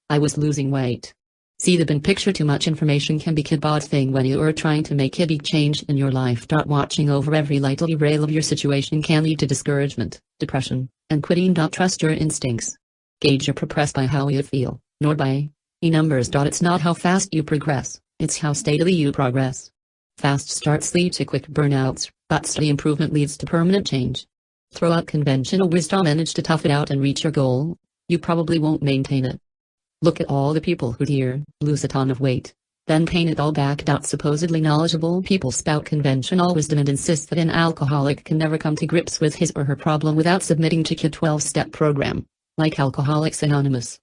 I was losing weight. See the big picture. Too much information can be a bad thing when you are trying to make a big change in your life. Watching over every little derail of your situation can lead to discouragement, depression, and quitting. Trust your instincts. Gauge your progress by how you feel, nor by numbers. It's not how fast you progress, it's how steadily you progress. Fast starts lead to quick burnouts, but steady improvement leads to permanent change. Throw out conventional wisdom, manage to tough it out and reach your goal. You probably won't maintain it. Look at all the people who lose a ton of weight, then paint it all back out. Supposedly knowledgeable people spout conventional wisdom and insist that an alcoholic can never come to grips with his or her problem without submitting to a 12-step program, like Alcoholics Anonymous.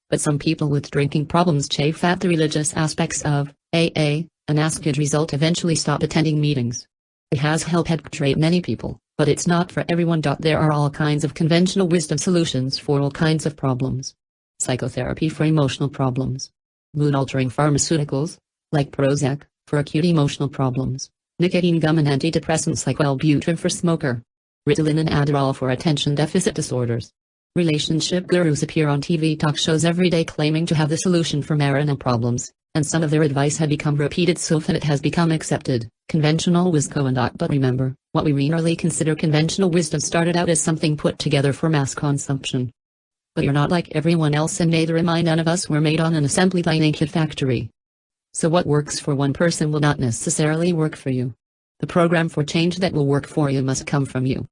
But some people with drinking problems chafe at the religious aspects of AA, and as a result eventually stop attending meetings. It has helped many people, but it's not for everyone. There are all kinds of conventional wisdom solutions for all kinds of problems. Psychotherapy for emotional problems. Mood-altering pharmaceuticals, like Prozac, for acute emotional problems. Nicotine gum and antidepressants like Wellbutrin for smoker. Ritalin and Adderall for attention deficit disorders. Relationship gurus appear on TV talk shows every day claiming to have the solution for marital problems, and some of their advice had become repeated so often it has become accepted. Conventional wisdom. But remember, what we really consider conventional wisdom started out as something put together for mass consumption. But you're not like everyone else, and neither am I. None of us were made on an assembly line in a factory. So what works for one person will not necessarily work for you. The program for change that will work for you must come from you.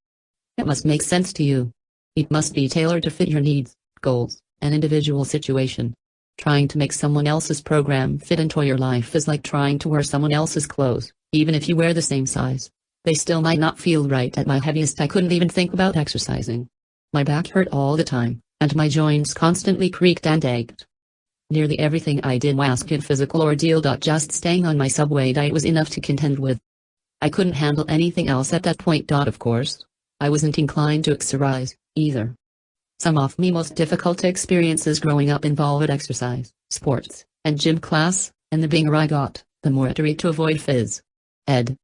It must make sense to you. It must be tailored to fit your needs, goals, and individual situation. Trying to make someone else's program fit into your life is like trying to wear someone else's clothes. Even if you wear the same size, they still might not feel right. At my heaviest, I couldn't even think about exercising. My back hurt all the time, and my joints constantly creaked and ached. Nearly everything I did was a physical ordeal. Just staying on my subway diet was enough to contend with. I couldn't handle anything else at that point. Of course, I wasn't inclined to exercise, either. Some of my most difficult experiences growing up involved exercise, sports, and gym class, and the bigger I got, the more I tried to avoid phys. Ed.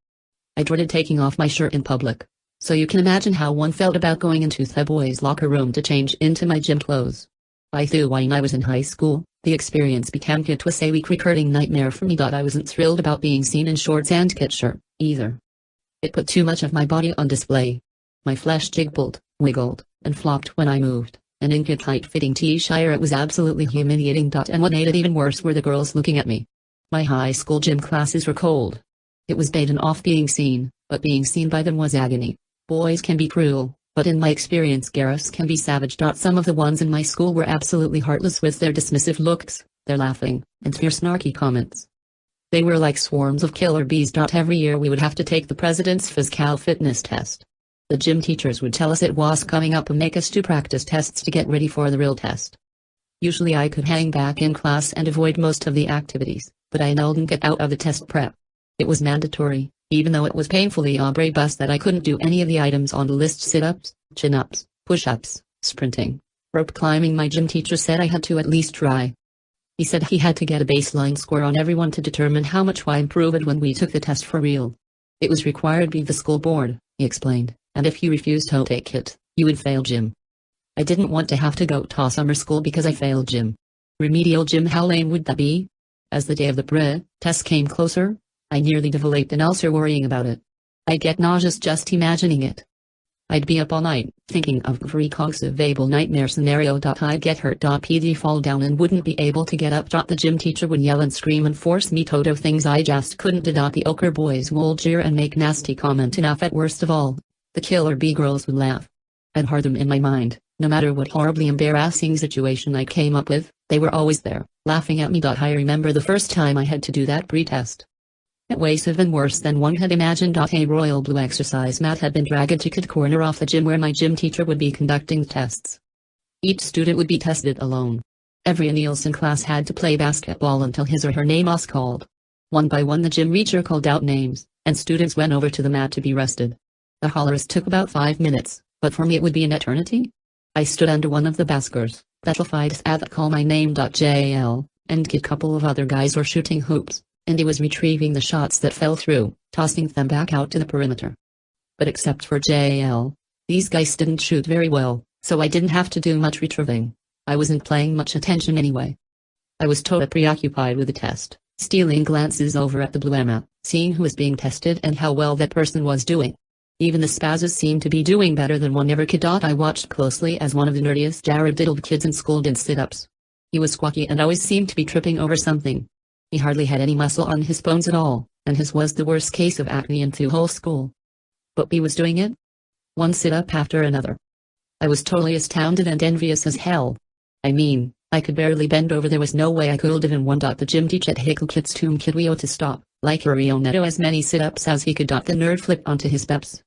I dreaded taking off my shirt in public, so you can imagine how one felt about going into the boys' locker room to change into my gym clothes. When I was in high school, the experience became a week recurring nightmare for me. I wasn't thrilled about being seen in shorts and kit shirt, either. It put too much of my body on display. My flesh jiggled, wiggled, and flopped when I moved, and in a tight-fitting t-shirt it was absolutely humiliating. And what made it even worse were the girls looking at me. My high school gym classes were cold. It was bad enough being seen, but being seen by them was agony. Boys can be cruel, but in my experience girls can be savage. Some of the ones in my school were absolutely heartless with their dismissive looks, their laughing, and their snarky comments. They were like swarms of killer bees. Every year we would have to take the president's physical fitness test. The gym teachers would tell us it was coming up and make us do practice tests to get ready for the real test. Usually I could hang back in class and avoid most of the activities, but I couldn't get out of the test prep. It was mandatory, even though it was painfully obvious that I couldn't do any of the items on the list: sit-ups, chin-ups, push-ups, sprinting, rope climbing. My gym teacher said I had to at least try. He said he had to get a baseline score on everyone to determine how much I improved when we took the test for real. It was required by the school board, he explained, and if you refused to take it, you would fail gym. I didn't want to have to go to summer school because I failed gym. Remedial gym, how lame would that be? As the day of the test came closer, I nearly developed an ulcer worrying about it. I'd get nauseous just imagining it. I'd be up all night, thinking of every conceivable nightmare scenario. I'd get hurt. PD fall down and wouldn't be able to get up. The gym teacher would yell and scream and force me to do things I just couldn't do. The ochre boys would jeer and make nasty comment enough. At worst of all, the killer bee girls would laugh. I'd heard them in my mind. No matter what horribly embarrassing situation I came up with, they were always there, laughing at me. I remember the first time I had to do that pre-test. It was even worse than one had imagined. A royal blue exercise mat had been dragged to the corner off the gym where my gym teacher would be conducting tests. Each student would be tested alone. Every Nielsen class had to play basketball until his or her name was called. One by one the gym teacher called out names, and students went over to the mat to be rested. The hollers took about 5 minutes, but for me it would be an eternity. I stood under one of the baskers, petrified as that call my name. JL, and a couple of other guys were shooting hoops, and he was retrieving the shots that fell through, tossing them back out to the perimeter. But except for JL, these guys didn't shoot very well, so I didn't have to do much retrieving. I wasn't paying much attention anyway. I was totally preoccupied with the test, stealing glances over at the blue mat, seeing who was being tested and how well that person was doing. Even the spazzes seemed to be doing better than one ever could. I watched closely as one of the nerdiest jarradiddled kids in school did sit-ups. He was squawky and always seemed to be tripping over something. He hardly had any muscle on his bones at all, and his was the worst case of acne in the whole school. But he was doing it? one sit-up after another. I was totally astounded and envious as hell. I mean, I could barely bend over. There was no way I could even one. The gym teacher at Hickle Kids Tomb Kid Weo to stop, like a real netto as many sit-ups as he could. The nerd flipped onto his peps.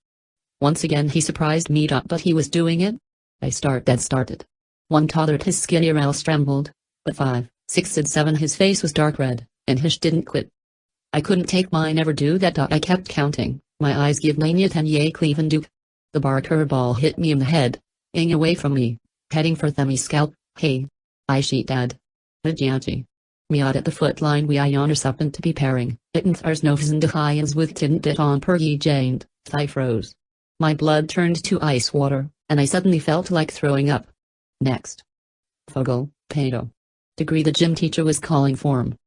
Once again he surprised me. But he was doing it. I started. One tottered, his skinny arouse trembled, but 5, 6 and 7 his face was dark red, and he didn't quit. I couldn't take mine never do that. I kept counting, my eyes give mania 10 yay cleave and duke. The bar curveball hit me in the head, ing away from me, heading for Themmy's scalp. Hey. I sheet dad. Aunty. Me out at the foot line we I honor something to be pairing, it and there's no and defiance with didn't it on pergy janed, I froze. My blood turned to ice water, and I suddenly felt like throwing up. Next. Fogel, pedo. Degree the gym teacher was calling form.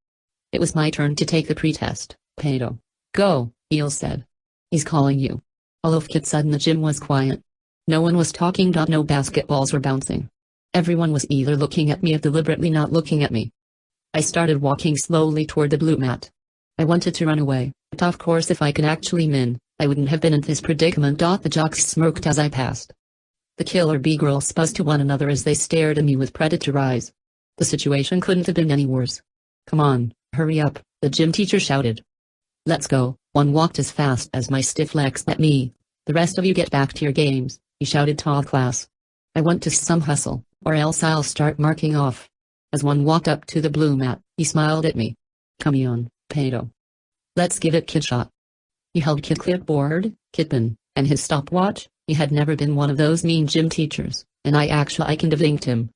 It was my turn to take the pretest, pedo. Go, Eel said. He's calling you. All of a sudden the gym was quiet. No one was talking. No basketballs were bouncing. Everyone was either looking at me or deliberately not looking at me. I started walking slowly toward the blue mat. I wanted to run away, but of course if I could actually min, I wouldn't have been in this predicament. The jocks smirked as I passed. The killer bee girls buzzed to one another as they stared at me with predator eyes. The situation couldn't have been any worse. Come on, hurry up, the gym teacher shouted. Let's go. One walked as fast as my stiff legs let me. The rest of you get back to your games, he shouted to all class. I want to some hustle, or else I'll start marking off. As one walked up to the blue mat, he smiled at me. Come on, pedo. Let's give it kid shot. He held kid clipboard, kidpin, and his stopwatch. He had never been one of those mean gym teachers, and I actually kind of linked him.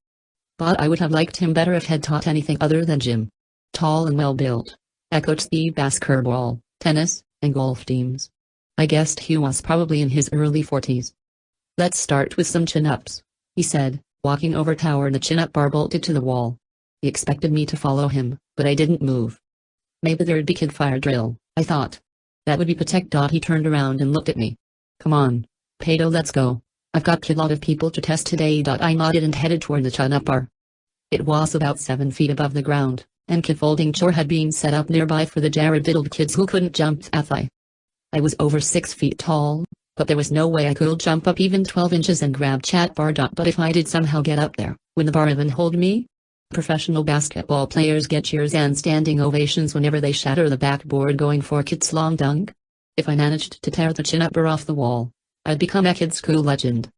But I would have liked him better if he'd taught anything other than gym. Tall and well-built. I coached the basketball, tennis, and golf teams. I guessed he was probably in his early 40s. Let's start with some chin-ups, he said, walking over toward the chin-up bar bolted to the wall. He expected me to follow him, but I didn't move. Maybe there'd be kid fire drill, I thought. That would be protect. He turned around and looked at me. Come on, pedo, let's go. I've got a lot of people to test today. I nodded and headed toward the chin-up bar. It was about 7 feet above the ground, and kid folding chair had been set up nearby for the jarradiddled kids who couldn't jump at I was over 6 feet tall, but there was no way I could jump up even 12 inches and grab chat bar. But if I did somehow get up there, would the bar even hold me? Professional basketball players get cheers and standing ovations whenever they shatter the backboard going for kid's long dunk. If I managed to tear the chin-up bar off the wall, I'd become a kid school legend.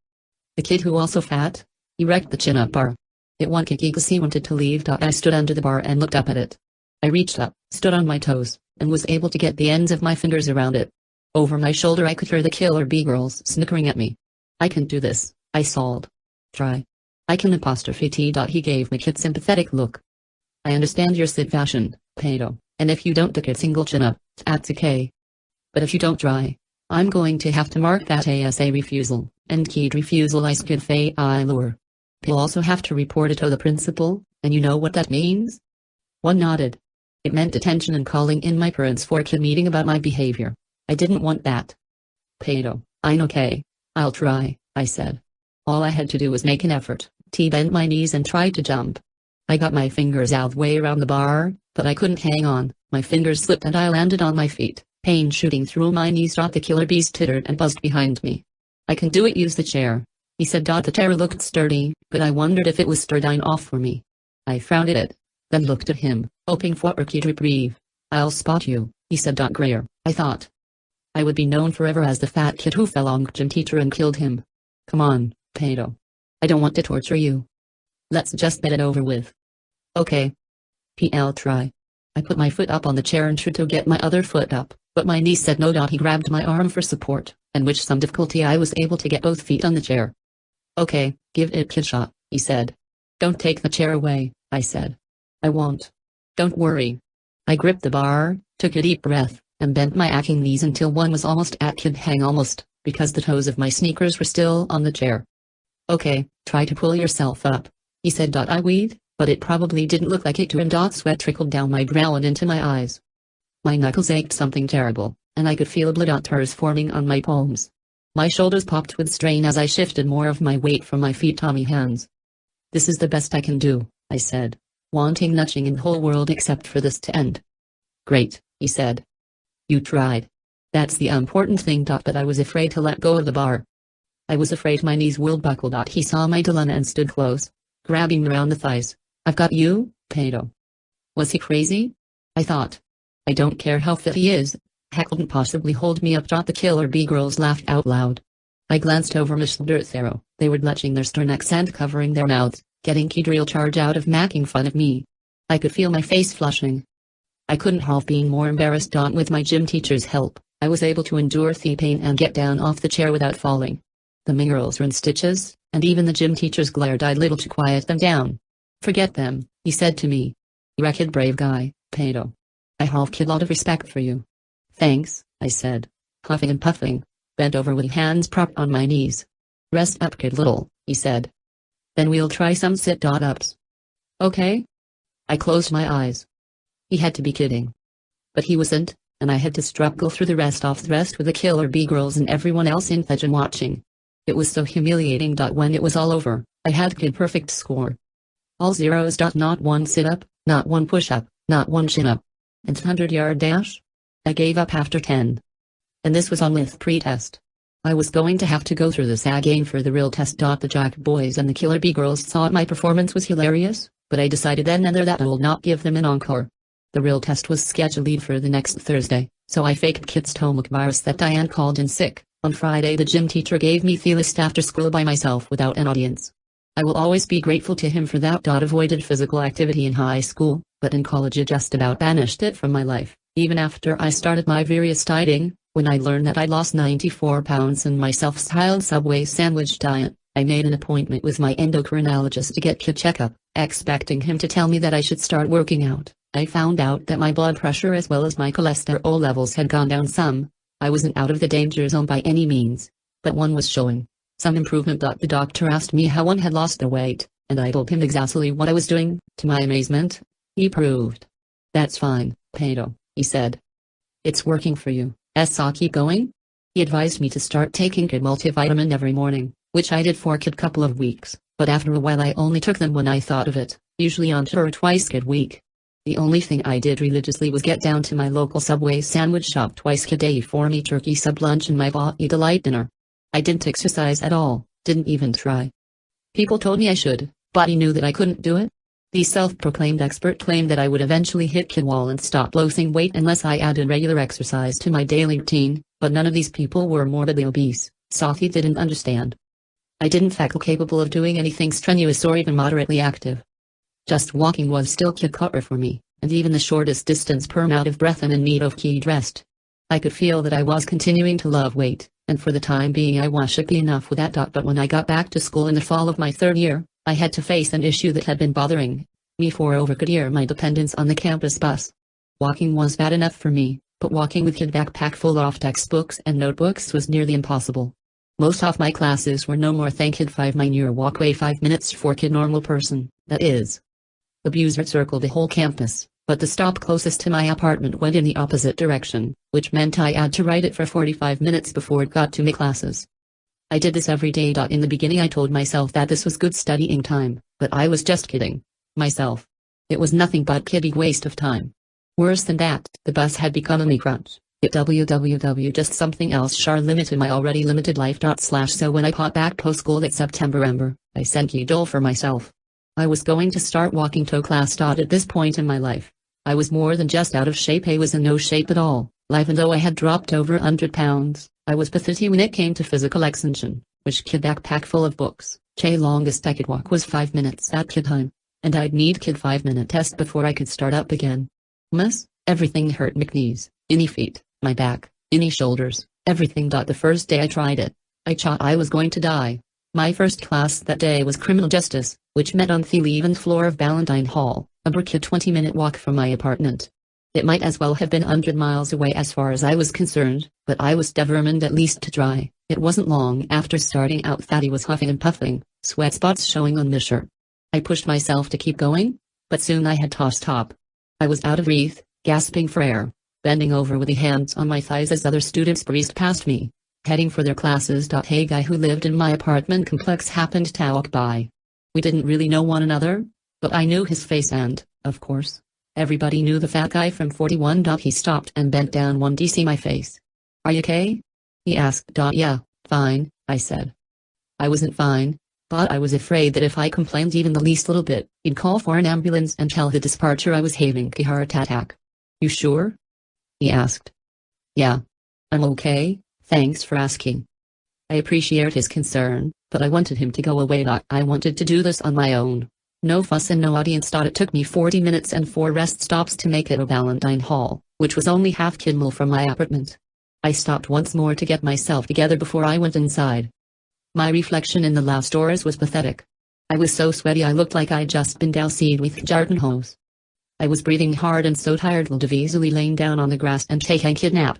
The kid who also fat, he wrecked the chin-up bar. It won't kick because he wanted to leave. I stood under the bar and looked up at it. I reached up, stood on my toes, and was able to get the ends of my fingers around it. Over my shoulder I could hear the killer bee girls snickering at me. I can do this, I stalled. Try. I can apostrophe T. He gave me a sympathetic look. I understand your situation, pedo, and if you don't take a single chin up, that's okay. But if you don't try, I'm going to have to mark that as a refusal, and keyed refusal I skid fay I lure. You'll also have to report it to the principal, and you know what that means? One nodded. It meant detention and calling in my parents for a meeting about my behavior. I didn't want that. Pedo, I'm okay. I'll try, I said. All I had to do was make an effort, bend my knees and try to jump. I got my fingers out way around the bar, but I couldn't hang on. My fingers slipped and I landed on my feet, pain shooting through my knees. The killer bees tittered and buzzed behind me. I can do it, use the chair, he said. The chair looked sturdy, but I wondered if it was sturdy off for me. I frowned at it, then looked at him, hoping for a kid reprieve. I'll spot you, he said. Greer, I thought. I would be known forever as the fat kid who fell on gym teacher and killed him. Come on, pedo. I don't want to torture you. Let's just get it over with. Okay. PL try. I put my foot up on the chair and tried to get my other foot up, but my knee said no. He grabbed my arm for support, and with some difficulty I was able to get both feet on the chair. Okay, give it a shot, he said. Don't take the chair away, I said. I won't. Don't worry. I gripped the bar, took a deep breath, and bent my aching knees until one was almost at kid hang almost, because the toes of my sneakers were still on the chair. Okay, try to pull yourself up, he said. I weed, but it probably didn't look like it to him. Sweat trickled down my brow and into my eyes. My knuckles ached something terrible, and I could feel blood tears forming on my palms. My shoulders popped with strain as I shifted more of my weight from my feet to my hands. This is the best I can do, I said, wanting nothing in the whole world except for this to end. Great, he said. You tried. That's the important thing. But I was afraid to let go of the bar. I was afraid my knees will buckle. He saw my dilemma and stood close, grabbing me around the thighs. I've got you, pedo. Was he crazy? I thought. I don't care how fit he is. Heck couldn't possibly hold me up. The killer bee girls laughed out loud. I glanced over my shoulder. They were clutching their stern accent, covering their mouths, getting kid real charge out of making fun of me. I could feel my face flushing. I couldn't help being more embarrassed. With my gym teacher's help, I was able to endure the pain and get down off the chair without falling. The mean girls were in stitches, and even the gym teacher's glare died little to quiet them down. Forget them, he said to me. You're a kid brave guy, pedo. I have a lot of respect for you. Thanks, I said, huffing and puffing, bent over with hands propped on my knees. Rest up, kid little, he said. Then we'll try some sit-ups. Okay? I closed my eyes. He had to be kidding. But he wasn't, and I had to struggle through the rest with the killer bee girls and everyone else in Fedgen watching. It was so humiliating. When it was all over, I had kid perfect score. All zeros. Not one sit-up, not one push-up, not one chin-up. And 100-yard dash? I gave up after 10. And this was on with pre-test. I was going to have to go through this again for the real test. The Jack boys and the killer bee girls thought my performance was hilarious, but I decided then and there that I will not give them an encore. The real test was scheduled for the next Thursday, so I faked kid's stomach virus that Diane called in sick. On Friday the gym teacher gave me the list after school by myself without an audience. I will always be grateful to him for that. Avoided physical activity in high school, but in college I just about banished it from my life, even after I started my various dieting. When I learned that I lost 94 pounds in my self-styled Subway sandwich diet, I made an appointment with my endocrinologist to get a checkup, expecting him to tell me that I should start working out. I found out that my blood pressure as well as my cholesterol levels had gone down some. I wasn't out of the danger zone by any means, but one was showing some improvement. The doctor asked me how one had lost the weight, and I told him exactly what I was doing. To my amazement, he proved. That's fine, pedo, he said. It's working for you. So keep going? He advised me to start taking kid multivitamin every morning, which I did for a couple of weeks, but after a while I only took them when I thought of it, usually once or twice a week. The only thing I did religiously was get down to my local Subway sandwich shop twice a day for me turkey sub lunch and my body delight dinner. I didn't exercise at all, didn't even try. People told me I should, but I knew that I couldn't do it. The self-proclaimed expert claimed that I would eventually hit kid wall and stop losing weight unless I added regular exercise to my daily routine, but none of these people were morbidly obese, so he didn't understand. I didn't feel capable of doing anything strenuous or even moderately active. Just walking was still kid culture for me, and even the shortest distance per out of breath and in need of key rest. I could feel that I was continuing to love weight, and for the time being I was happy enough with that. But when I got back to school in the fall of my third year, I had to face an issue that had been bothering me for over a year: my dependence on the campus bus. Walking was bad enough for me, but walking with a backpack full of textbooks and notebooks was nearly impossible. Most of my classes were no more than 5-minute walkway, 5 minutes for a normal person, that is. The buses circled the whole campus, but the stop closest to my apartment went in the opposite direction, which meant I had to ride it for 45 minutes before it got to my classes. I did this every day. In the beginning I told myself that this was good studying time, but I was just kidding myself. It was nothing but kiddie waste of time. Worse than that, the bus had become a me crutch. It just something else limited my already limited life. So when I got back post school that September, I sent a goal for myself. I was going to start walking to class. At this point in my life, I was more than just out of shape. I was in no shape at all. Even though I had dropped over 100 pounds, I was pathetic when it came to physical exertion, which kid backpack full of books. Longest I could walk was 5 minutes at kid time, and I'd need kid 5-minute test before I could start up again. Everything hurt: my knees, any feet, my back, any shoulders, everything. The first day I tried it, I thought I was going to die. My first class that day was criminal justice, which met on the 11th floor of Ballantine Hall, a 20-minute walk from my apartment. It might as well have been 100 miles away as far as I was concerned, but I was determined at least to try. It wasn't long after starting out that he was huffing and puffing, sweat spots showing on my shirt. I pushed myself to keep going, but soon I had tossed up. I was out of breath, gasping for air, bending over with the hands on my thighs as other students breezed past me, heading for their classes. A guy who lived in my apartment complex happened to walk by. We didn't really know one another, but I knew his face and, of course, everybody knew the fat guy from 41. He stopped and bent down to see my face. "Are you okay?" he asked. "Yeah, fine," I said. I wasn't fine, but I was afraid that if I complained even the least little bit, he'd call for an ambulance and tell the dispatcher I was having a heart attack. You sure? He asked. Yeah. I'm okay, thanks for asking. I appreciate his concern, but I wanted him to go away. I wanted to do this on my own. No fuss and no audience. It took me 40 minutes and 4 rest stops to make it to Valentine Hall, which was only half km from my apartment. I stopped once more to get myself together before I went inside. My reflection in the last doors was pathetic. I was so sweaty I looked like I'd just been doused with garden hose. I was breathing hard and so tired would have easily lain down on the grass and taken a nap.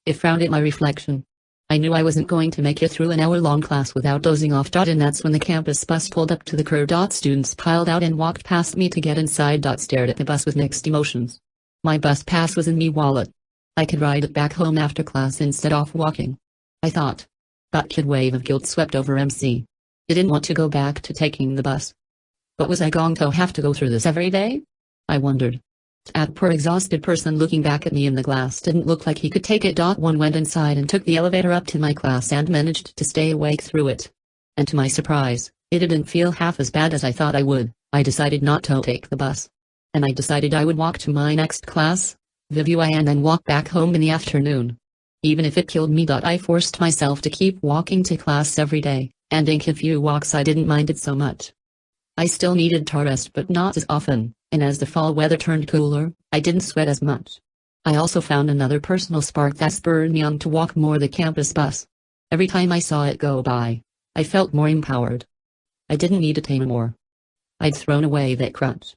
I frowned at my reflection. I knew I wasn't going to make it through an hour-long class without dozing off. And that's when the campus bus pulled up to the curb. Students piled out and walked past me to get inside. Stared at the bus with mixed emotions. My bus pass was in me wallet. I could ride it back home after class instead of walking. I thought. That kid wave of guilt swept over MC. He didn't want to go back to taking the bus. But was I going to have to go through this every day? I wondered. That poor exhausted person looking back at me in the glass didn't look like he could take it. One went inside and took the elevator up to my class and managed to stay awake through it. And to my surprise, it didn't feel half as bad as I thought I would. I decided not to take the bus. And I decided I would walk to my next class, Vivui, and then walk back home in the afternoon. Even if it killed me. I forced myself to keep walking to class every day, and in a few walks I didn't mind it so much. I still needed to rest but not as often, and as the fall weather turned cooler, I didn't sweat as much. I also found another personal spark that spurred me on to walk more the campus bus. Every time I saw it go by, I felt more empowered. I didn't need it anymore. I'd thrown away that crutch.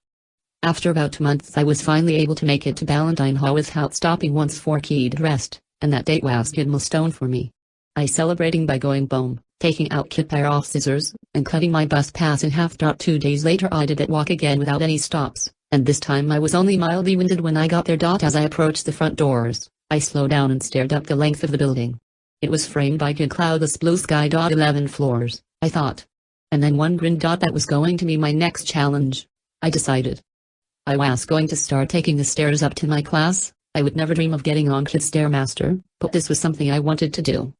After about 2 months I was finally able to make it to Valentine Hall without stopping once for keyed rest, and that date was a milestone for me. I celebrating by going boom, taking out kid pair of scissors, and cutting my bus pass in half. 2 days later I did it walk again without any stops, and this time I was only mildly winded when I got there. As I approached the front doors, I slowed down and stared up the length of the building. It was framed by a cloudless blue sky. 11 floors, I thought. And then one grinned. That was going to be my next challenge, I decided. I was going to start taking the stairs up to my class. I would never dream of getting on Kid Stairmaster, but this was something I wanted to do.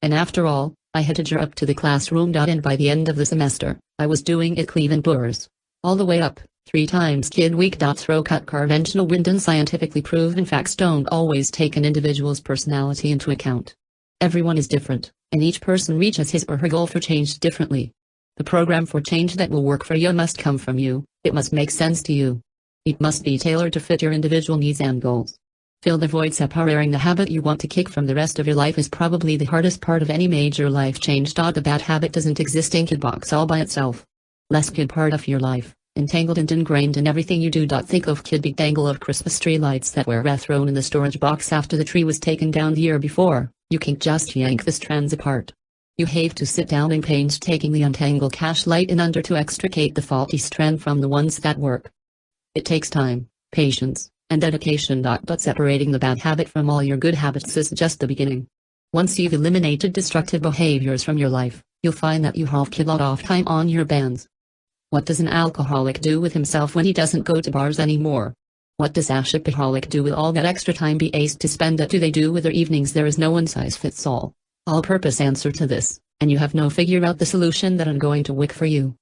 And after all, I had to jar up to the classroom. And by the end of the semester, I was doing it clean doors. All the way up, 3 times kid week. Throw cut conventional wind and scientifically proven facts don't always take an individual's personality into account. Everyone is different, and each person reaches his or her goal for change differently. The program for change that will work for you must come from you, it must make sense to you. It must be tailored to fit your individual needs and goals. Fill the void. Separating the habit you want to kick from the rest of your life is probably the hardest part of any major life change. The bad habit doesn't exist in kid box all by itself. Less kid part of your life, entangled and ingrained in everything you do. Think of kid big dangle of Christmas tree lights that were thrown in the storage box after the tree was taken down the year before. You can't just yank the strands apart. You have to sit down and painstakingly untangle cash light in under to extricate the faulty strand from the ones that work. It takes time, patience, and dedication. But separating the bad habit from all your good habits is just the beginning. Once you've eliminated destructive behaviors from your life, you'll find that you have a lot of time on your hands. What does an alcoholic do with himself when he doesn't go to bars anymore? What does a shopaholic do with all that extra time be asked to spend? What do they do with their evenings? There is no one-size-fits-all, all-purpose answer to this, and you have no figure out the solution that I'm going to work for you.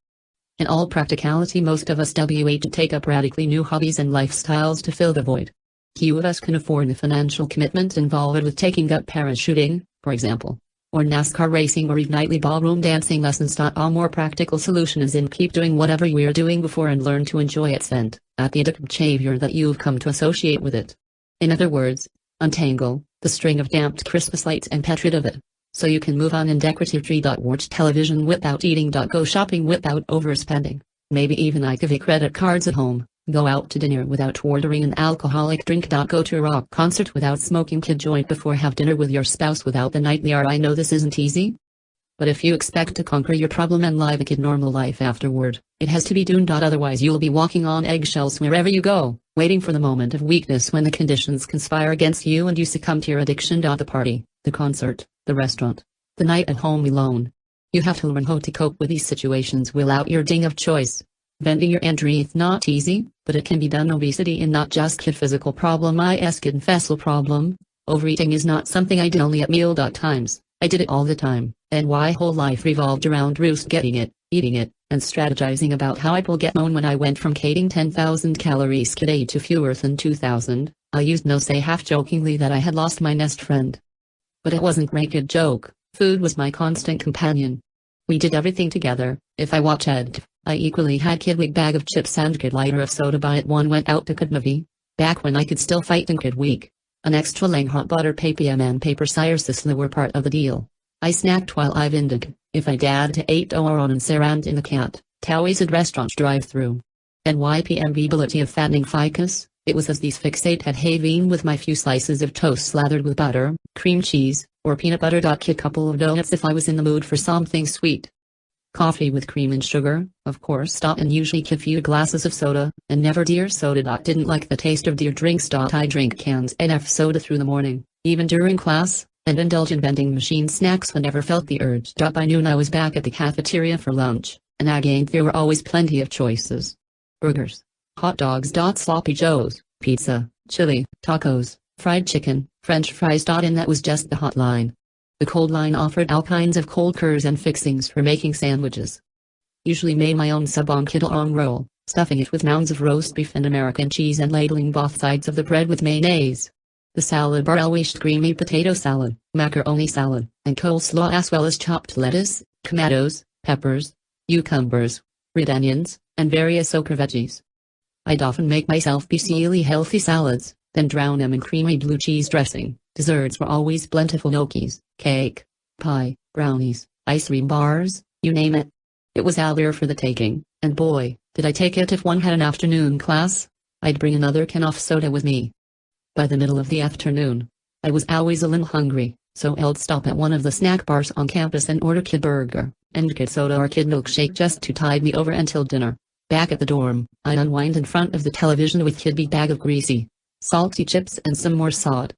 In all practicality, most of us WH take up radically new hobbies and lifestyles to fill the void. Few of us can afford the financial commitment involved with taking up parachuting, for example, or NASCAR racing or even nightly ballroom dancing lessons. A more practical solution is in keep doing whatever you were doing before and learn to enjoy its end, at the addictive behavior that you've come to associate with it. In other words, untangle the string of damped Christmas lights and get rid of it, so you can move on and decorative tree. Watch television without eating. Go shopping without overspending, maybe even activate credit cards at home. Go out to dinner without ordering an alcoholic drink. Go to a rock concert without smoking a joint before have dinner with your spouse without the nightly hour. I know this isn't easy, but if you expect to conquer your problem and live a normal life afterward, it has to be done. Otherwise you'll be walking on eggshells wherever you go, waiting for the moment of weakness when the conditions conspire against you and you succumb to your addiction. The party, the concert, the restaurant, the night at home alone. You have to learn how to cope with these situations without your ding of choice. Venting your entry is not easy, but it can be done. Obesity is not just a physical problem, it's a confessable problem. Overeating is not something I do only at meal times, I did it all the time, and my whole life revolved around Roost getting it, eating it, and strategizing about how I will get moan when I went from eating 10,000 calories a day to fewer than 2,000. I used no say half-jokingly that I had lost my nest friend. But it wasn't naked joke, food was my constant companion. We did everything together. If I watched I equally had kid week bag of chips and kid liter of soda by it one went out to kid movie. Back when I could still fight in kid week. An extra lang hot butter papier and paper sire sisla were part of the deal. I snacked while I vindig, if I dad to 8 or on and serand in the cat, Towie's at restaurant drive-through. NYPM ability of fattening ficus, it was as these fixate had haveen with my few slices of toast slathered with butter, cream cheese, or peanut butter. Kid couple of donuts if I was in the mood for something sweet. Coffee with cream and sugar, of course. And usually kid few glasses of soda, and never dear soda. Didn't like the taste of dear drinks. I drink cans NF soda through the morning, even during class, and indulge in vending machine snacks whenever felt the urge. By noon I was back at the cafeteria for lunch, and again there were always plenty of choices. Burgers, hot dogs. Sloppy joes, pizza, chili, tacos, fried chicken, french fries. And that was just the hot line. The cold line offered all kinds of cold curs and fixings for making sandwiches. Usually made my own sub on kidalong roll, stuffing it with mounds of roast beef and American cheese and ladling both sides of the bread with mayonnaise. The salad bar always creamy potato salad, macaroni salad, and coleslaw as well as chopped lettuce, tomatoes, peppers, cucumbers, red onions, and various okra veggies. I'd often make myself really healthy salads, then drown them in creamy blue cheese dressing. Desserts were always plentiful: gnocchis, cake, pie, brownies, ice cream bars, you name it. It was out there for the taking, and boy, did I take it if one had an afternoon class. I'd bring another can of soda with me. By the middle of the afternoon, I was always a little hungry, so I'd stop at one of the snack bars on campus and order kid burger, and kid soda or kid milkshake just to tide me over until dinner. Back at the dorm, I'd unwind in front of the television with kid big bag of greasy, salty chips and some more sod.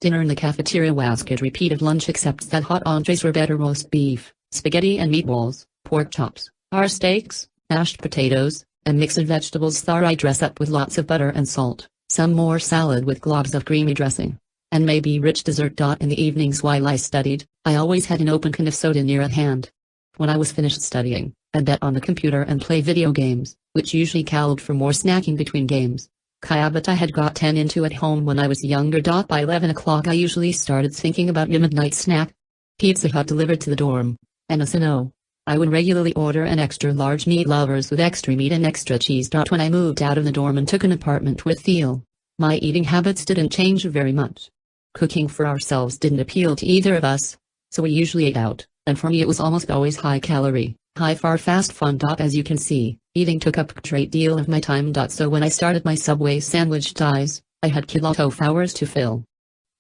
Dinner in the cafeteria was kid repeated lunch except that hot entrees were better: roast beef, spaghetti and meatballs, pork chops, our steaks, mashed potatoes, and mixed vegetables. I dress up with lots of butter and salt, some more salad with globs of creamy dressing, and maybe rich dessert. In the evenings while I studied, I always had an open can of soda near at hand. When I was finished studying, I'd bet on the computer and play video games, which usually called for more snacking between games. But I had got 10 into at home when I was younger. By 11 o'clock I usually started thinking about your midnight snack. Pizza Hut delivered to the dorm. And as you know, I would regularly order an extra large meat lovers with extra meat and extra cheese. When I moved out of the dorm and took an apartment with Theo, my eating habits didn't change very much. Cooking for ourselves didn't appeal to either of us, so we usually ate out, and for me it was almost always high calorie, high far fast fun. As you can see, eating took up a great deal of my time. So when I started my Subway sandwich ties, I had kilotof hours to fill.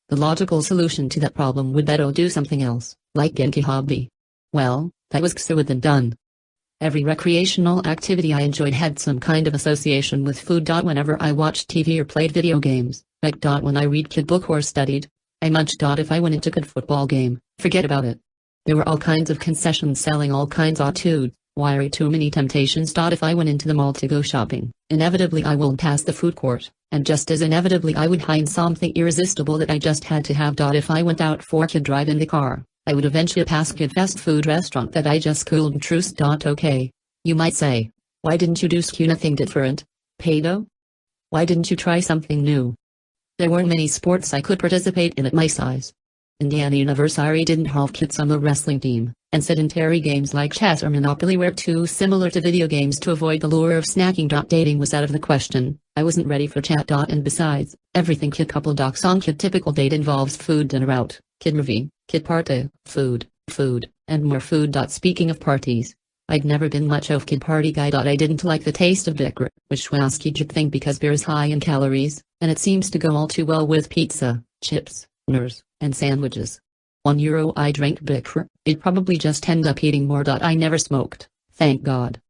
The logical solution to that problem would be to do something else, like Genki hobby. Well, that was so than done. Every recreational activity I enjoyed had some kind of association with food. Whenever I watched TV or played video games, like when I read kid book or studied, I munched. If I went into kid football game, forget about it. There were all kinds of concessions selling all kinds of food. Wiry too many temptations. If I went into the mall to go shopping, inevitably I would pass the food court, and just as inevitably I would find something irresistible that I just had to have. If I went out for kid drive in the car, I would eventually pass kid fast food restaurant that I just couldn't trust. Okay, you might say, why didn't you do nothing different, pedo? Why didn't you try something new? There weren't many sports I could participate in at my size. Indiana University didn't have kids on the wrestling team, and sedentary games like chess or Monopoly were too similar to video games to avoid the lure of snacking. Dating was out of the question. I wasn't ready for chat. And besides, everything kid couple docs on kid typical date involves food. Dinner out, kid movie, kid party, food, and more food. Speaking of parties, I'd never been much of kid party guy. I didn't like the taste of beer, which was kid thing because beer is high in calories, and it seems to go all too well with pizza, chips, nurs, and sandwiches. €1 I drank beer, I'd probably just end up eating more. I never smoked, thank God.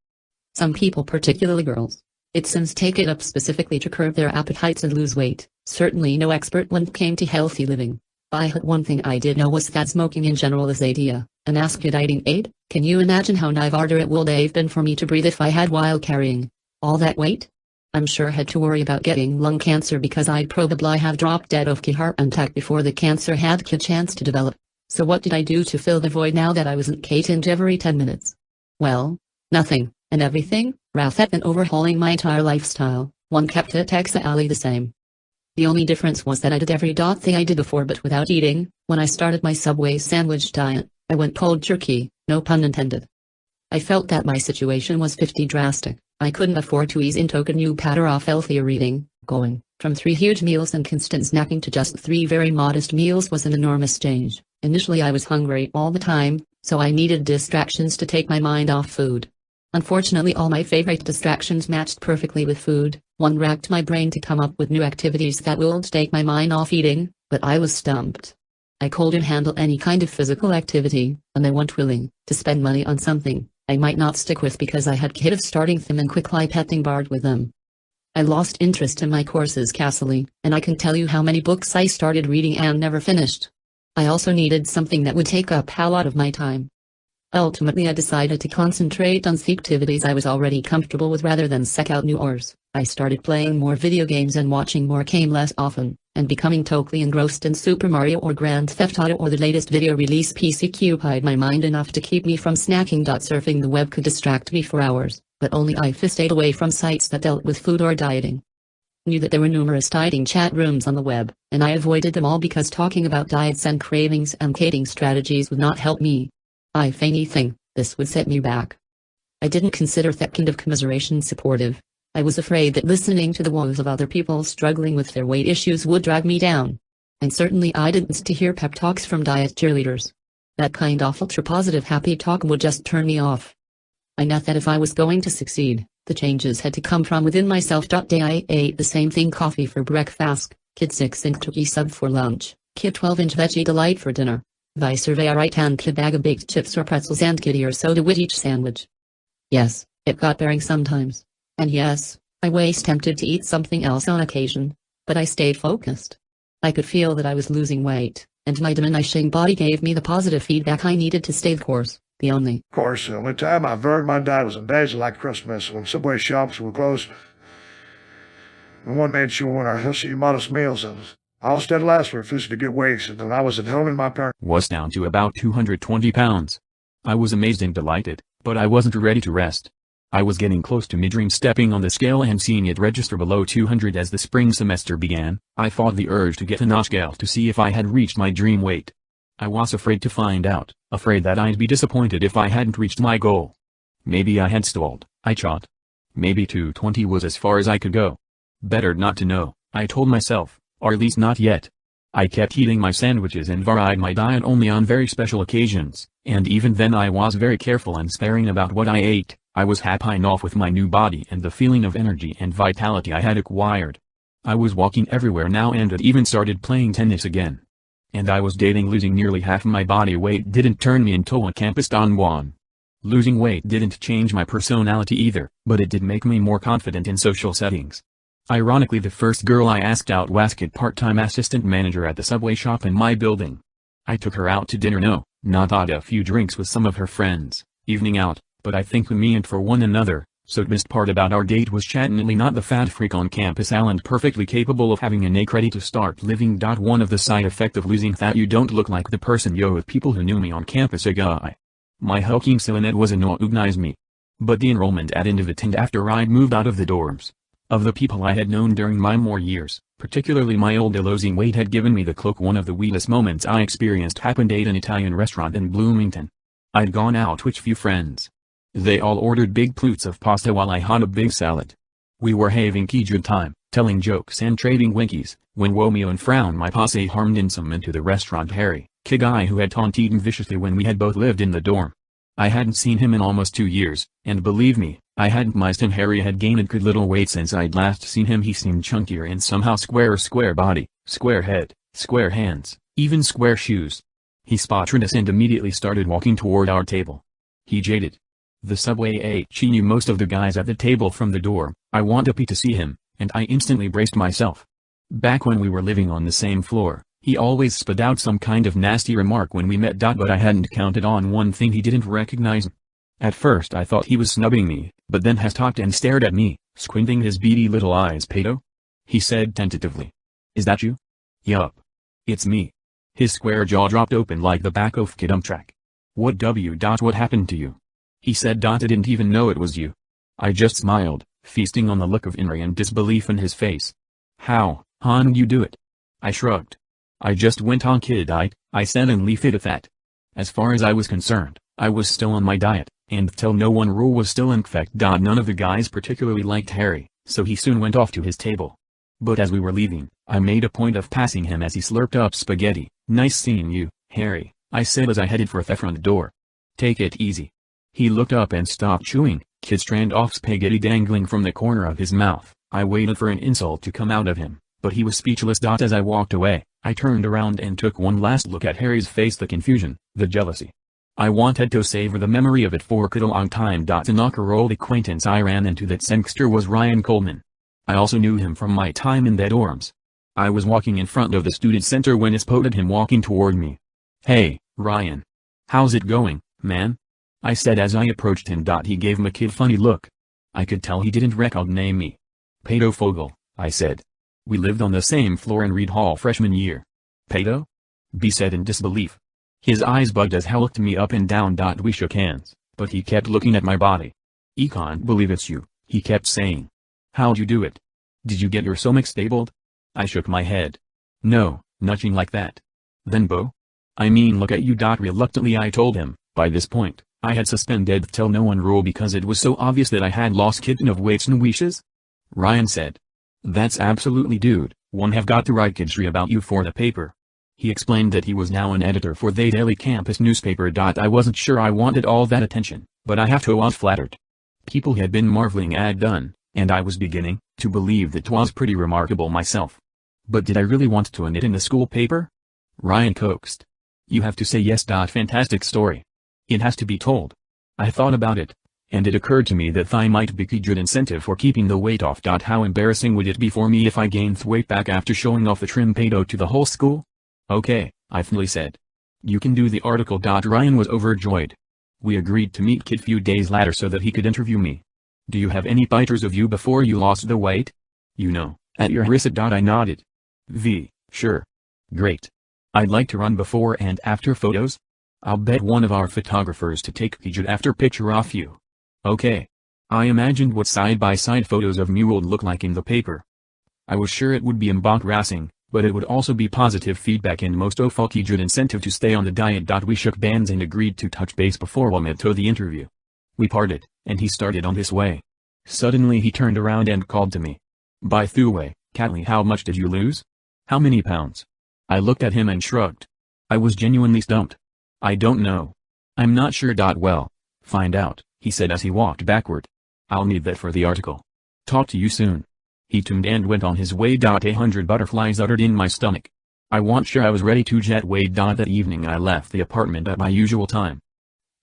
Some people, particularly girls, it seems, take it up specifically to curb their appetites and lose weight. Certainly no expert when it came to healthy living. But one thing I did know was that smoking in general is idea, an asked eating aid. Can you imagine how harder it would have been for me to breathe if I had while carrying all that weight? I'm sure I had to worry about getting lung cancer because I'd probably have dropped dead of heart attack before the cancer had a chance to develop. So what did I do to fill the void now that I wasn't catered every 10 minutes? Well, nothing, and everything, rather than overhauling my entire lifestyle, one kept it exactly the same. The only difference was that I did every thing I did before but without eating. When I started my Subway sandwich diet, I went cold turkey, no pun intended. I felt that my situation was 50 drastic. I couldn't afford to ease into a new pattern of healthier eating. Going from 3 huge meals and constant snacking to just 3 very modest meals was an enormous change. Initially I was hungry all the time, so I needed distractions to take my mind off food. Unfortunately all my favorite distractions matched perfectly with food. One racked my brain to come up with new activities that would take my mind off eating, but I was stumped. I couldn't handle any kind of physical activity, and I wasn't willing to spend money on something I might not stick with because I had kid of starting them and quickly petting barred with them. I lost interest in my courses casually, and I can tell you how many books I started reading and never finished. I also needed something that would take up a lot of my time. Ultimately I decided to concentrate on the activities I was already comfortable with rather than seek out new ones. I started playing more video games and watching more games less often, and becoming totally engrossed in Super Mario or Grand Theft Auto or the latest video release PC occupied my mind enough to keep me from snacking. Surfing the web could distract me for hours, but only if I stayed away from sites that dealt with food or dieting. Knew that there were numerous dieting chat rooms on the web, and I avoided them all because talking about diets and cravings and eating strategies would not help me. If anything, this would set me back. I didn't consider that kind of commiseration supportive. I was afraid that listening to the woes of other people struggling with their weight issues would drag me down. And certainly I didn't to hear pep talks from diet cheerleaders. That kind of ultra-positive happy talk would just turn me off. I knew that if I was going to succeed, the changes had to come from within myself. Day I ate the same thing: coffee for breakfast, kid 6-inch turkey sub for lunch, kid 12-inch veggie delight for dinner. Vice versa, right hand kid bag of baked chips or pretzels and kid or soda with each sandwich. Yes, it got boring sometimes. And yes, I was tempted to eat something else on occasion, but I stayed focused. I could feel that I was losing weight, and my diminishing body gave me the positive feedback I needed to stay the course. The only time I varied my diet was on days like Christmas when Subway shops were closed. And one made sure when our healthy, modest meals and I was dead last for food to get wasted, and I was at home in my parents' was down to about 220 pounds. I was amazed and delighted, but I wasn't ready to rest. I was getting close to mid-dream stepping on the scale and seeing it register below 200 as the spring semester began. I fought the urge to get on a scale to see if I had reached my dream weight. I was afraid to find out, afraid that I'd be disappointed if I hadn't reached my goal. Maybe I had stalled, I thought. Maybe 220 was as far as I could go. Better not to know, I told myself, or at least not yet. I kept eating my sandwiches and varied my diet only on very special occasions, and even then I was very careful and sparing about what I ate. I was happy enough with my new body and the feeling of energy and vitality I had acquired. I was walking everywhere now and had even started playing tennis again. And I was dating. Losing nearly half my body weight didn't turn me into a campus Don Juan. Losing weight didn't change my personality either, but it did make me more confident in social settings. Ironically, the first girl I asked out was a part-time assistant manager at the Subway shop in my building. I took her out to dinner, not a few drinks with some of her friends, evening out, but I think we meant for one another, so the best part about our date was chattingly not the fat freak on campus and perfectly capable of having a neck ready to start living. One of the side effects of losing that you don't look like the person with people who knew me on campus a guy. My hulking silhouette was recognize me. But the enrollment at end of it and after I'd moved out of the dorms. Of the people I had known during my more years, particularly my old losing weight had given me the cloak. One of the weirdest moments I experienced happened at an Italian restaurant in Bloomington. I'd gone out with few friends. They all ordered big plates of pasta while I had a big salad. We were having a good time, telling jokes and trading winkies, when Romeo and Frown my posse harmed in some into the restaurant. Harry, a guy who had taunted him viciously when we had both lived in the dorm. I hadn't seen him in almost 2 years, and believe me, I hadn't missed him. Harry had gained a good little weight since I'd last seen him. He seemed chunkier and somehow square body, square head, square hands, even square shoes. He spotted us and immediately started walking toward our table. He jaded. The Subway ate. She knew most of the guys at the table from the door. I wanted to see him, and I instantly braced myself. Back when we were living on the same floor, he always spit out some kind of nasty remark when we met. But I hadn't counted on one thing: he didn't recognize me. At first I thought he was snubbing me, but then he stopped and stared at me, squinting his beady little eyes. "Pato?" he said tentatively. "Is that you?" "Yup. It's me." His square jaw dropped open like the back of a dump track. What happened to you? He said. I didn't even know it was you. I just smiled, feasting on the look of injury and disbelief in his face. How, how'd you do it? I shrugged. I just went on kid I said and left it at that. As far as I was concerned, I was still on my diet, and tell no one rule was still in effect. None of the guys particularly liked Harry, so he soon went off to his table. But as we were leaving, I made a point of passing him as he slurped up spaghetti. Nice seeing you, Harry, I said as I headed for the front door. Take it easy. He looked up and stopped chewing, kid strand off spaghetti dangling from the corner of his mouth. I waited for an insult to come out of him, but he was speechless. As I walked away, I turned around and took one last look at Harry's face. The confusion, the jealousy. I wanted to savor the memory of it for a long time. To knock a old acquaintance I ran into that youngster was Ryan Coleman. I also knew him from my time in the dorms. I was walking in front of the student center when I spotted him walking toward me. Hey, Ryan. How's it going, man? I said as I approached him. He gave me a kid funny look. I could tell he didn't recognize me. Pedo Fogel, I said. We lived on the same floor in Reed Hall freshman year. Pedo? B said in disbelief. His eyes bugged as he looked me up and down. We shook hands, but he kept looking at my body. I can't believe it's you, he kept saying. How'd you do it? Did you get your stomach stabled? I shook my head. No, nothing like that. Then Bo? I mean look at you. Reluctantly I told him. By this point, I had suspended the tell no one rule because it was so obvious that I had lost kitten of weights and wishes. Ryan said. That's absolutely dude, one have got to write kidry about you for the paper. He explained that he was now an editor for the daily campus newspaper. I wasn't sure I wanted all that attention, but I have to was flattered. People had been marveling at done, and I was beginning to believe that 'twas pretty remarkable myself. But did I really want to it in the school paper? Ryan coaxed. You have to say yes. Fantastic story. It has to be told. I thought about it, and it occurred to me that I might be a good incentive for keeping the weight off. How embarrassing would it be for me if I gained weight back after showing off the trim pedo to the whole school? Okay, I finally said. You can do the article. Ryan was overjoyed. We agreed to meet kid few days later so that he could interview me. Do you have any pictures of you before you lost the weight? You know, at your receipt. I nodded. Sure. Great. I'd like to run before and after photos. I'll bet one of our photographers to take a good after picture of you. Okay. I imagined what side-by-side photos of me would look like in the paper. I was sure it would be embarrassing, but it would also be positive feedback and most of all good incentive to stay on the diet. We shook hands and agreed to touch base before we met to the interview. We parted, and he started on his way. Suddenly he turned around and called to me. By the way, Catley, how much did you lose? How many pounds? I looked at him and shrugged. I was genuinely stumped. I don't know. I'm not sure. Well, find out, he said as he walked backward. I'll need that for the article. Talk to you soon. He turned and went on his way. 100 butterflies uttered in my stomach. I wasn't sure I was ready to jet way. That evening I left the apartment at my usual time.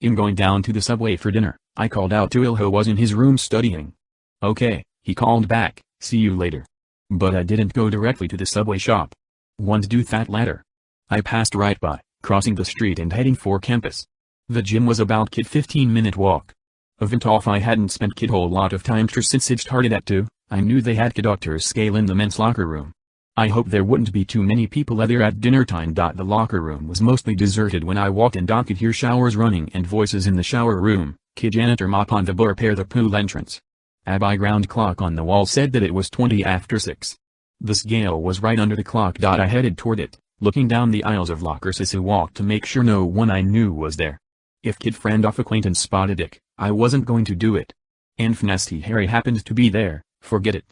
In going down to the subway for dinner, I called out to Il who was in his room studying. Okay, he called back, see you later. But I didn't go directly to the subway shop. Want to do that later. I passed right by, crossing the street and heading for campus. The gym was about 15-minute walk. Event off. I hadn't spent whole lot of time since it started at 2, I knew they had doctor's scale in the men's locker room. I hoped there wouldn't be too many people there at dinner time. The locker room was mostly deserted when I walked in. Could hear showers running and voices in the shower room, kid janitor mop on the bar repair the pool entrance. A background clock on the wall said that it was 20 after 6. The scale was right under the clock. I headed toward it, looking down the aisles of lockers as I walked to make sure no one I knew was there. If kid friend off acquaintance spotted it, I wasn't going to do it. And if nasty Harry happened to be there, forget it.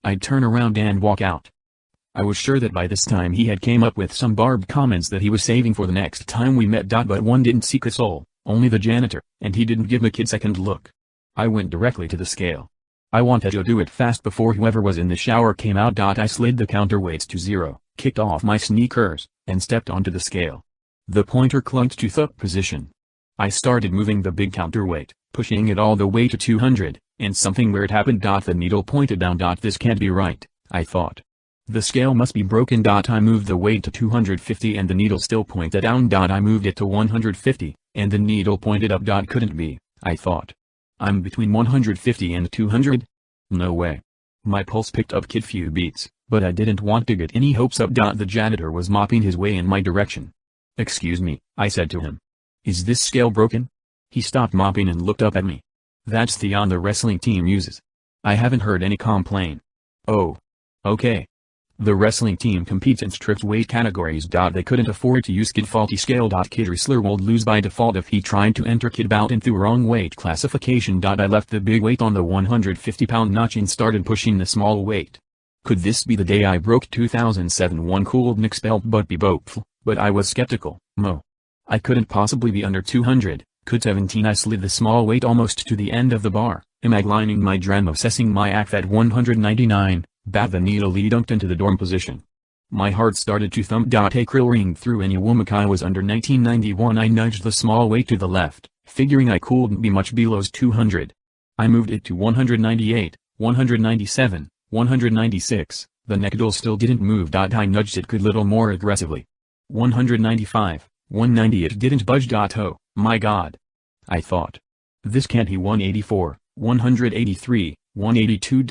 I'd turn around and walk out. I was sure that by this time he had came up with some barbed comments that he was saving for the next time we met. But one didn't seek a soul, only the janitor, and he didn't give the kid second look. I went directly to the scale. I wanted to do it fast before whoever was in the shower came out. I slid the counterweights to 0, kicked off my sneakers, and stepped onto the scale. The pointer clunked to thumb position. I started moving the big counterweight, pushing it all the way to 200, and something weird happened. The needle pointed down. This can't be right, I thought. The scale must be broken. I moved the weight to 250 and the needle still pointed down. I moved it to 150, and the needle pointed up. Couldn't be, I thought. I'm between 150 and 200? No way. My pulse picked up few beats, But I didn't want to get any hopes up. The janitor was mopping his way in my direction. "Excuse me," I said to him. "Is this scale broken?" He stopped mopping and looked up at me. "That's the on the wrestling team uses. I haven't heard any complaint." "Oh. Okay." The wrestling team competes in strict weight categories. They couldn't afford to use kid faulty scale. Kid wrestler would lose by default if he tried to enter kid bout into wrong weight classification. I left the big weight on the 150-pound notch and started pushing the small weight. Could this be the day I broke 2007 one cooled Nick's belt but be bopeful, but I was skeptical. I couldn't possibly be under 200, could 17. I slid the small weight almost to the end of the bar, imagining my dream of assessing my act at 199. The needle dunked into the dorm position. My heart started to thump. A krill ring through any womack. I was under 1991. I nudged the small weight to the left, figuring I couldn't be much below 200. I moved it to 198, 197, 196, the needle still didn't move. I nudged it a little more aggressively. 195, 190. It didn't budge. Oh, my god. I thought. This can't be 184, 183. 182.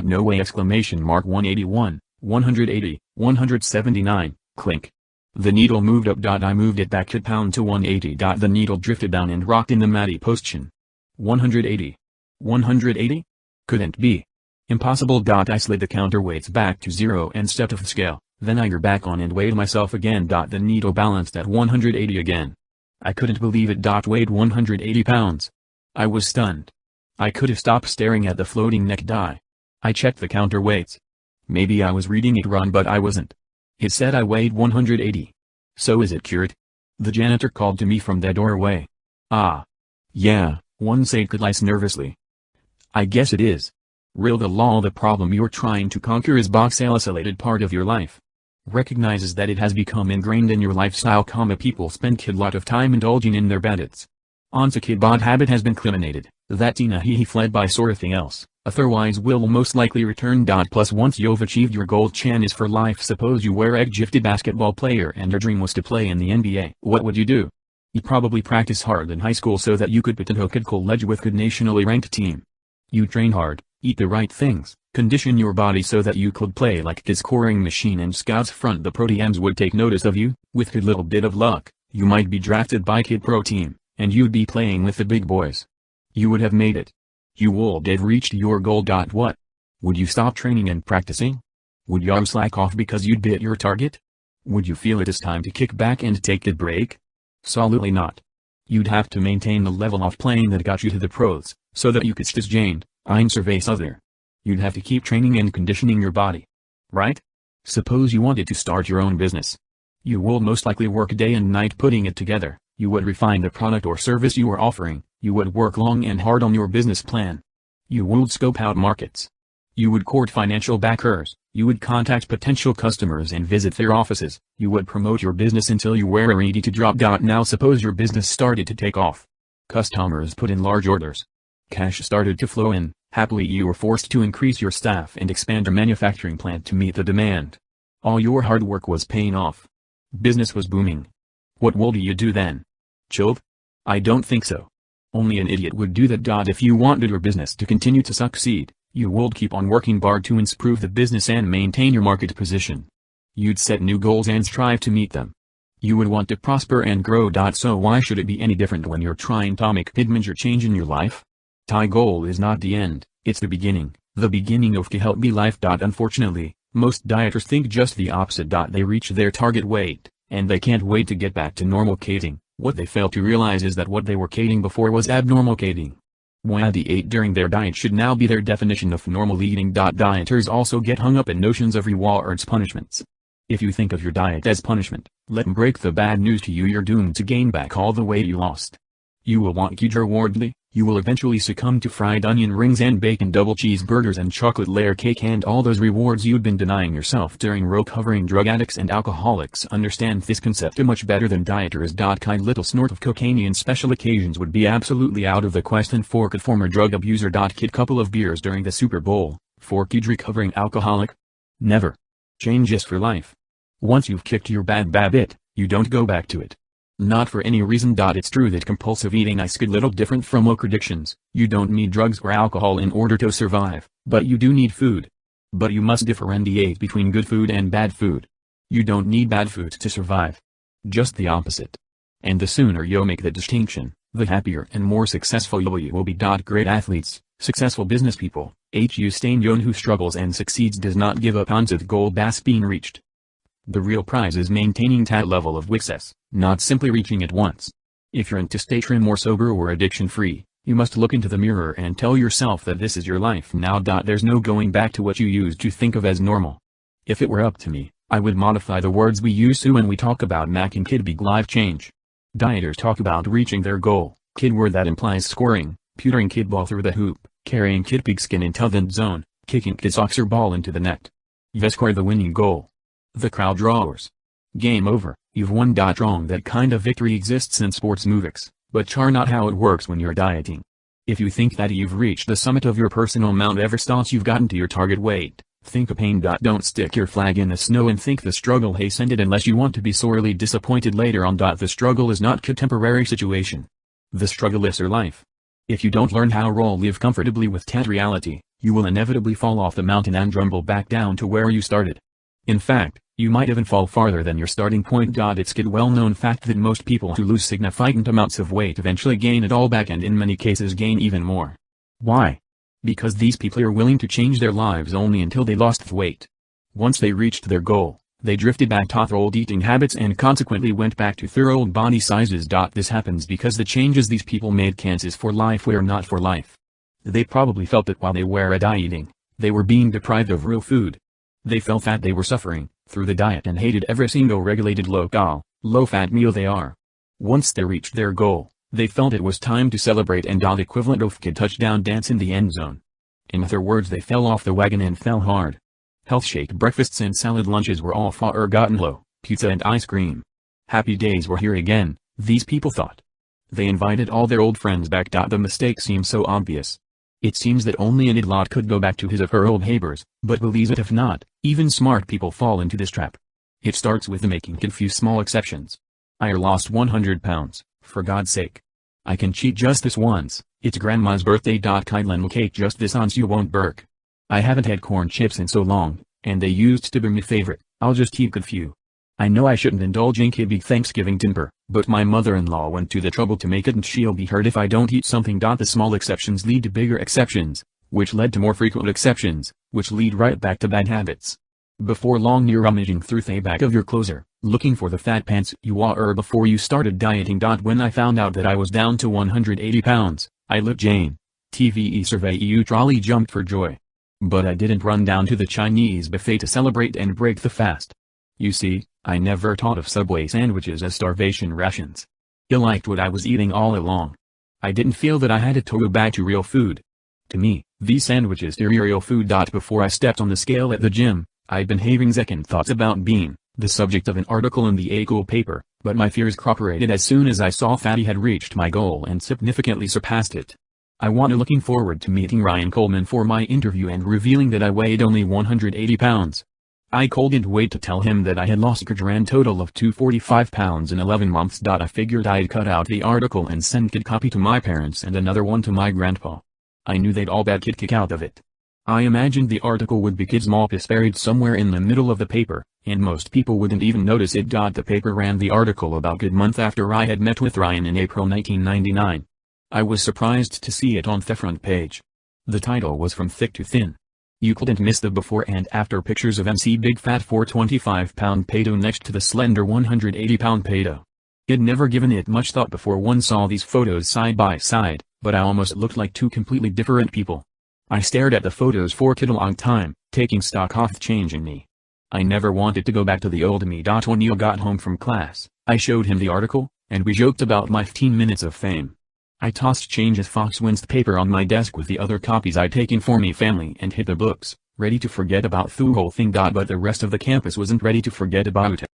No way! 181, 180, 179, clink. The needle moved up. I moved it back a pound to 180. The needle drifted down and rocked in the matty position. 180. 180? Couldn't be. Impossible. I slid the counterweights back to 0 and stepped off the scale, then I got back on and weighed myself again. The needle balanced at 180 again. I couldn't believe it. Weighed 180 pounds. I was stunned. I could have stopped staring at the floating neck. I checked the counterweights. Maybe I was reading it wrong, but I wasn't. It said I weighed 180. So is it cured? The janitor called to me from the doorway. "Ah. Yeah," one said nervously. "I guess it is. Real the law. The problem you're trying to conquer is box isolated part of your life. Recognizes that it has become ingrained in your lifestyle. People spend a lot of time indulging in their habits. Once a kid bad habit has been eliminated, that he fled by something else, otherwise will most likely return. Plus once you've achieved your goal, is for life. Suppose you were a gifted basketball player and your dream was to play in the NBA. What would you do? You'd probably practice hard in high school so that you could put into a college with good nationally ranked team. You train hard, eat the right things, condition your body so that you could play like a scoring machine and scouts front the pro teams would take notice of you. With a little bit of luck, you might be drafted by kid pro team, and you'd be playing with the big boys. You would have made it. You would have reached your goal. What? Would you stop training and practicing? Would you slack off because you'd hit your target? Would you feel it is time to kick back and take a break? Absolutely not. You'd have to maintain the level of playing that got you to the pros, so that you could sustain ein service other. You'd have to keep training and conditioning your body. Right? Suppose you wanted to start your own business. You would most likely work day and night putting it together. You would refine the product or service you are offering. You would work long and hard on your business plan. You would scope out markets. You would court financial backers. You would contact potential customers and visit their offices. You would promote your business until you were ready to drop. Now suppose your business started to take off. Customers put in large orders. Cash started to flow in. Happily you were forced to increase your staff and expand your manufacturing plant to meet the demand. All your hard work was paying off. Business was booming. What would you do then? Chilled? I don't think so. Only an idiot would do that. If you wanted your business to continue to succeed, you would keep on working hard to improve the business and maintain your market position. You'd set new goals and strive to meet them. You would want to prosper and grow. So why should it be any different when you're trying to make a major change in your life? The goal is not the end, it's the beginning of a healthy life. Unfortunately, most dieters think just the opposite. They reach their target weight, and they can't wait to get back to normal eating. What they fail to realize is that what they were eating before was abnormal eating. What they ate during their diet should now be their definition of normal eating. Dieters also get hung up in notions of rewards punishments. If you think of your diet as punishment, let me break the bad news to you: you're doomed to gain back all the weight you lost. You will want to rewardly. You will eventually succumb to fried onion rings and bacon double cheeseburgers and chocolate layer cake and all those rewards you'd been denying yourself during recovering. Drug addicts and alcoholics understand this concept much better than dieters. Kind little snort of cocaine in special occasions would be absolutely out of the question for a former drug abuser. Kid couple of beers during the Super Bowl, for kid recovering alcoholic? Never. Changes for life. Once you've kicked your bad habit, you don't go back to it. Not for any reason. It's true that compulsive eating is a little different from work addictions. You don't need drugs or alcohol in order to survive, but you do need food. But you must differentiate between good food and bad food. You don't need bad food to survive. Just the opposite. And the sooner you make the distinction, the happier and more successful you will be. Great athletes, successful business people, Stain Yon who struggles and succeeds does not give up until the goal has been reached. The real prize is maintaining that level of success, not simply reaching it once. If you're into stay trim or sober or addiction free, you must look into the mirror and tell yourself that this is your life now. There's no going back to what you used to think of as normal. If it were up to me, I would modify the words we use to when we talk about making kid big life change. Dieters talk about reaching their goal, kid word that implies scoring, pewtering kid ball through the hoop, carrying kid pigskin into the end zone, kicking kid soccer ball into the net. You score the winning goal. The crowd roars. Game over, you've won. Wrong, that kind of victory exists in sports movies, but not how it works when you're dieting. If you think that you've reached the summit of your personal Mount Everest thoughts, you've gotten to your target weight, think of pain. Don't stick your flag in the snow and think the struggle has ended unless you want to be sorely disappointed later on. The struggle is not a temporary situation. The struggle is your life. If you don't learn how to live comfortably with that reality, you will inevitably fall off the mountain and rumble back down to where you started. In fact, you might even fall farther than your starting point. It's a well-known fact that most people who lose significant amounts of weight eventually gain it all back and in many cases gain even more. Why? Because these people are willing to change their lives only until they lost the weight. Once they reached their goal, they drifted back to their old eating habits and consequently went back to their old body sizes. This happens because the changes these people made chances for life were not for life. They probably felt that while they were dieting, they were being deprived of real food. They felt that they were suffering through the diet and hated every single regulated low-fat meal they are. Once they reached their goal, they felt it was time to celebrate and equivalent of kid touchdown dance in the end zone. In other words, they fell off the wagon and fell hard. Health shake breakfasts and salad lunches were all forgotten. Low, pizza and ice cream. Happy days were here again, these people thought. They invited all their old friends back. The mistake seems so obvious. It seems that only an idiot could go back to his or her old neighbors, but believe it if not, even smart people fall into this trap. It starts with the making a few small exceptions. I lost 100 pounds, for God's sake. I can cheat just this once, it's grandma's birthday. Kylan will cake just this once, you won't burk. I haven't had corn chips in so long, and they used to be my favorite, I'll just eat a few. I know I shouldn't indulge in kid big Thanksgiving temper, but my mother-in-law went to the trouble to make it and she'll be hurt if I don't eat something. The small exceptions lead to bigger exceptions, which led to more frequent exceptions, which lead right back to bad habits. Before long you're rummaging through the back of your closet, looking for the fat pants you wore before you started dieting. When I found out that I was down to 180 pounds, I lit Jane. TVE survey EU trolley jumped for joy. But I didn't run down to the Chinese buffet to celebrate and break the fast. You see, I never thought of Subway sandwiches as starvation rations. I liked what I was eating all along. I didn't feel that I had to go back to real food. To me, these sandwiches are real food. Before I stepped on the scale at the gym, I'd been having second thoughts about being the subject of an article in the Eagle paper, but my fears corroborated as soon as I saw Fatty had reached my goal and significantly surpassed it. I was looking forward to meeting Ryan Coleman for my interview and revealing that I weighed only 180 pounds. I couldn't wait to tell him that I had lost a grand total of 245 pounds in 11 months. I figured I'd cut out the article and send a copy to my parents and another one to my grandpa. I knew they'd all bet kick out of it. I imagined the article would be kid's smallness buried somewhere in the middle of the paper, and most people wouldn't even notice it. The paper ran the article about a month after I had met with Ryan in April 1999. I was surprised to see it on the front page. The title was From Thick to Thin. You couldn't miss the before and after pictures of MC Big Fat 425-pound pedo next to the slender 180-pound pedo. I'd never given it much thought before one saw these photos side by side, but I almost looked like two completely different people. I stared at the photos for a long time, taking stock of the change in me. I never wanted to go back to the old me. When Neil got home from class, I showed him the article, and we joked about my 15 minutes of fame. I tossed change as Fox wins the paper on my desk with the other copies I'd taken for me family and hit the books, ready to forget about the whole thing. But the rest of the campus wasn't ready to forget about it.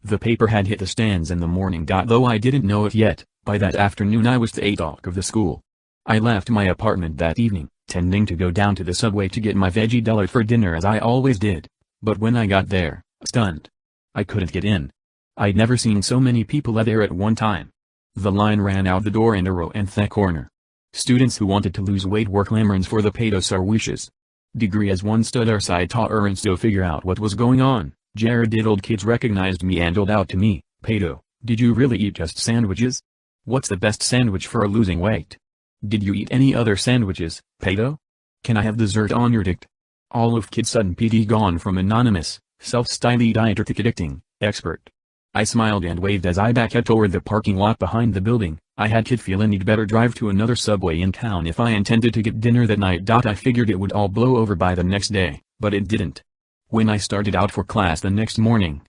The paper had hit the stands in the morning. Though I didn't know it yet, by that afternoon I was the talk of the school. I left my apartment that evening, tending to go down to the subway to get my veggie delight for dinner as I always did. But when I got there, stunned. I couldn't get in. I'd never seen so many people there at one time. The line ran out the door in a row and the corner. Students who wanted to lose weight were clamoring for the pedo sandwiches. degree as one stood our side taught and so figure out what was going on. Jared did old kids recognized me and called out to me, Pato, did you really eat just sandwiches? What's the best sandwich for losing weight? Did you eat any other sandwiches, Pato? Can I have dessert on your dict? All of kids sudden PD gone from anonymous, self-styled dieter to addicting, expert. I smiled and waved as I backed toward the parking lot behind the building. I had kid feeling he'd better drive to another Subway in town if I intended to get dinner that night. I figured it would all blow over by the next day, but it didn't. When I started out for class the next morning,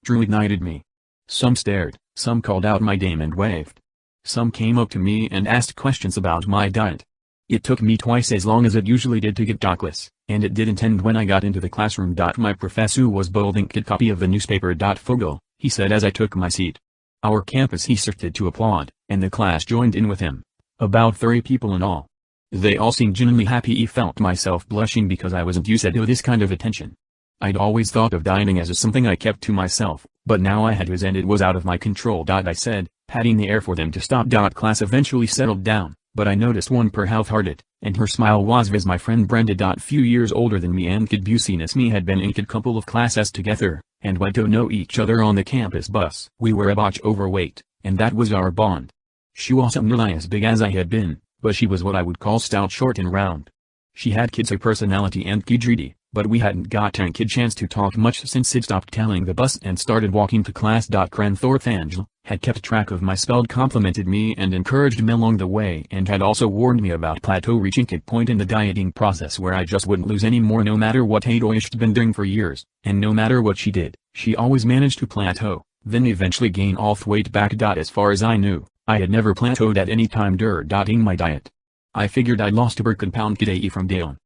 Drew ignited me. Some stared, some called out my name and waved. Some came up to me and asked questions about my diet. It took me twice as long as it usually did to get dockless, and it didn't end when I got into the classroom. My professor was bolding a copy of the newspaper. Fogel, he said as I took my seat. Our campus he started to applaud, and the class joined in with him. About 30 people in all. They all seemed genuinely happy. I felt myself blushing because I wasn't used to this kind of attention. I'd always thought of dieting as something I kept to myself, but now I had to and it was out of my control. I said, patting the air for them to stop. Class eventually settled down, but I noticed one per half-hearted, and her smile was my friend Brenda. Few years older than me and kid Business me had been in kid couple of classes together, and went to know each other on the campus bus. We were a botch overweight, and that was our bond. She wasn't nearly as big as I had been, but she was what I would call stout, short and round. She had kid's personality and kid, but we hadn't gotten kid chance to talk much since Sid stopped telling the bus and started walking to class. Cranthorpe Angel had kept track of my spell, complimented me and encouraged me along the way, and had also warned me about plateau reaching a point in the dieting process where I just wouldn't lose any more no matter what Hadoish'd been doing for years, and no matter what she did, she always managed to plateau, then eventually gain all the weight back. As far as I knew, I had never plateaued at any time during my diet. I figured I'd lost a per pound kid from day on.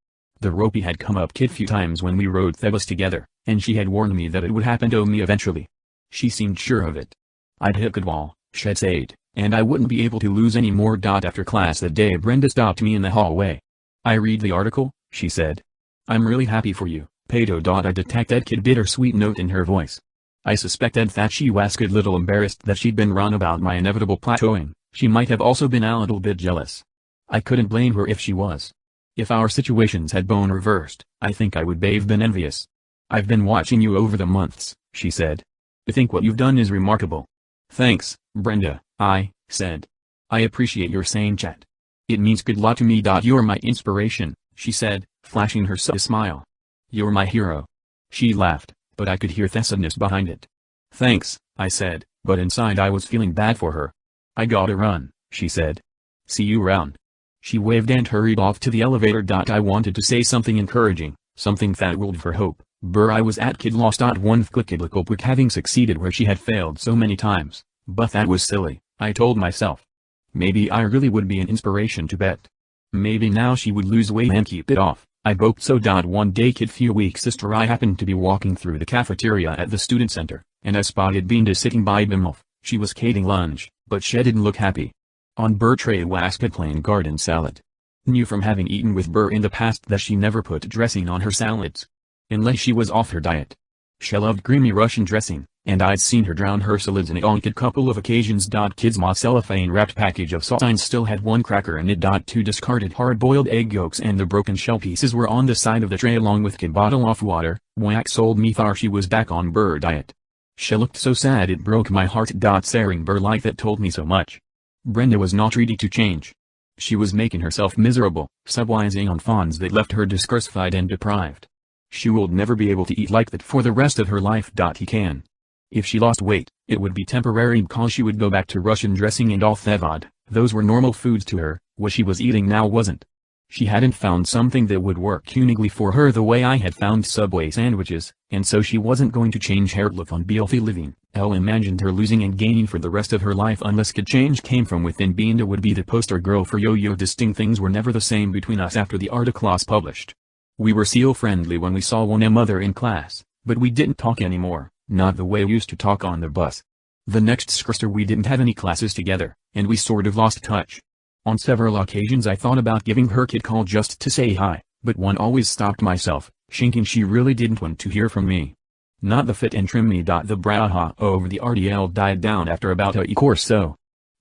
The ropey had come up kid few times when we rode the bus together, and she had warned me that it would happen to me eventually. She seemed sure of it. I'd hit the wall, she'd said, and I wouldn't be able to lose any more. After class that day Brenda stopped me in the hallway. I read the article, she said. I'm really happy for you, Pato. I detected kid bittersweet note in her voice. I suspected that she was a little embarrassed that she'd been wrong about my inevitable plateauing. She might have also been a little bit jealous. I couldn't blame her if she was. If our situations had been reversed, I think I would have been envious. I've been watching you over the months, she said. I think what you've done is remarkable. Thanks, Brenda, I said. I appreciate your saying chat. It means good lot to me. You're my inspiration, she said, flashing her smile. You're my hero. She laughed, but I could hear the sadness behind it. Thanks, I said, but inside I was feeling bad for her. I gotta run, she said. See you round. She waved and hurried off to the elevator. I wanted to say something encouraging, something that willed for hope. I was at kid lost. One click having succeeded where she had failed so many times, but that was silly, I told myself. Maybe I really would be an inspiration to Bet. Maybe now she would lose weight and keep it off. I hoped so. One day kid few weeks sister I happened to be walking through the cafeteria at the student center, and I spotted Binda sitting by Bimov. She was eating lunch, but she didn't look happy. On Burr tray was a plain garden salad. Knew from having eaten with Burr in the past that she never put dressing on her salads. Unless she was off her diet. She loved creamy Russian dressing, and I'd seen her drown her salads in it on a couple of occasions. Kid's ma cellophane-wrapped package of saltines still had one cracker in it. Two discarded hard-boiled egg yolks and the broken shell pieces were on the side of the tray along with a bottle of water. Wax sold me thar she was back on Burr diet. She looked so sad it broke my heart. Saying Burr like that told me so much. Brenda was not ready to change. She was making herself miserable, subwising on fawns that left her dissatisfied and deprived. She would never be able to eat like that for the rest of her life. He can. If she lost weight, it would be temporary because she would go back to Russian dressing and all that. Those were normal foods to her. What she was eating now wasn't. She hadn't found something that would work uniquely for her the way I had found Subway sandwiches, and so she wasn't going to change her look on healthy living. Elle imagined her losing and gaining for the rest of her life unless good change came from within. Binda would be the poster girl for yo-yo distinct. Things were never the same between us after the article was published. We were so friendly when we saw one another in class, but we didn't talk anymore, not the way we used to talk on the bus. The next semester we didn't have any classes together, and we sort of lost touch. On several occasions I thought about giving her a call just to say hi, but one always stopped myself, thinking she really didn't want to hear from me. Not the fit and trim me. The brouhaha over the RDL died down after about a week or so.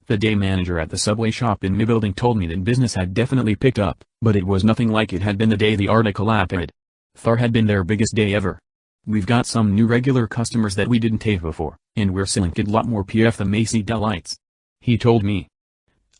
The day manager at the subway shop in my building told me that business had definitely picked up, but it was nothing like it had been the day the article appeared. Thar had been their biggest day ever. We've got some new regular customers that we didn't have before, and we're selling a lot more PF than Macy delights. He told me.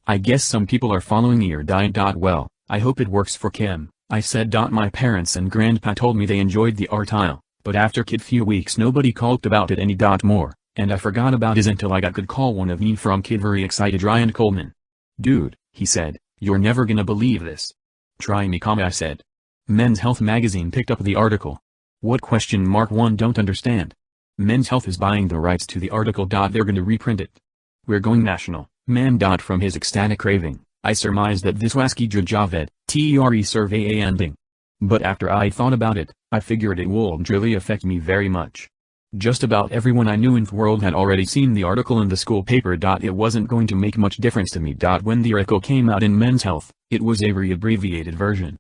I guess some people are following your diet. Well, I hope it works for Kim, I said. My parents and grandpa told me they enjoyed the article, but after kid few weeks nobody called about it any more, and I forgot about it until I got could call one of me from kid very excited Ryan Coleman. Dude, he said, you're never gonna believe this. Try me, I said. Men's Health magazine picked up the article. What one don't understand? Men's Health is buying the rights to the article. They're gonna reprint it. We're going national, man. From his ecstatic craving, I surmised that this was Javed, TRE survey ending. But after I thought about it, I figured it wouldn't really affect me very much. Just about everyone I knew in the world had already seen the article in the school paper. It wasn't going to make much difference to me. When the article came out in Men's Health, it was a abbreviated version.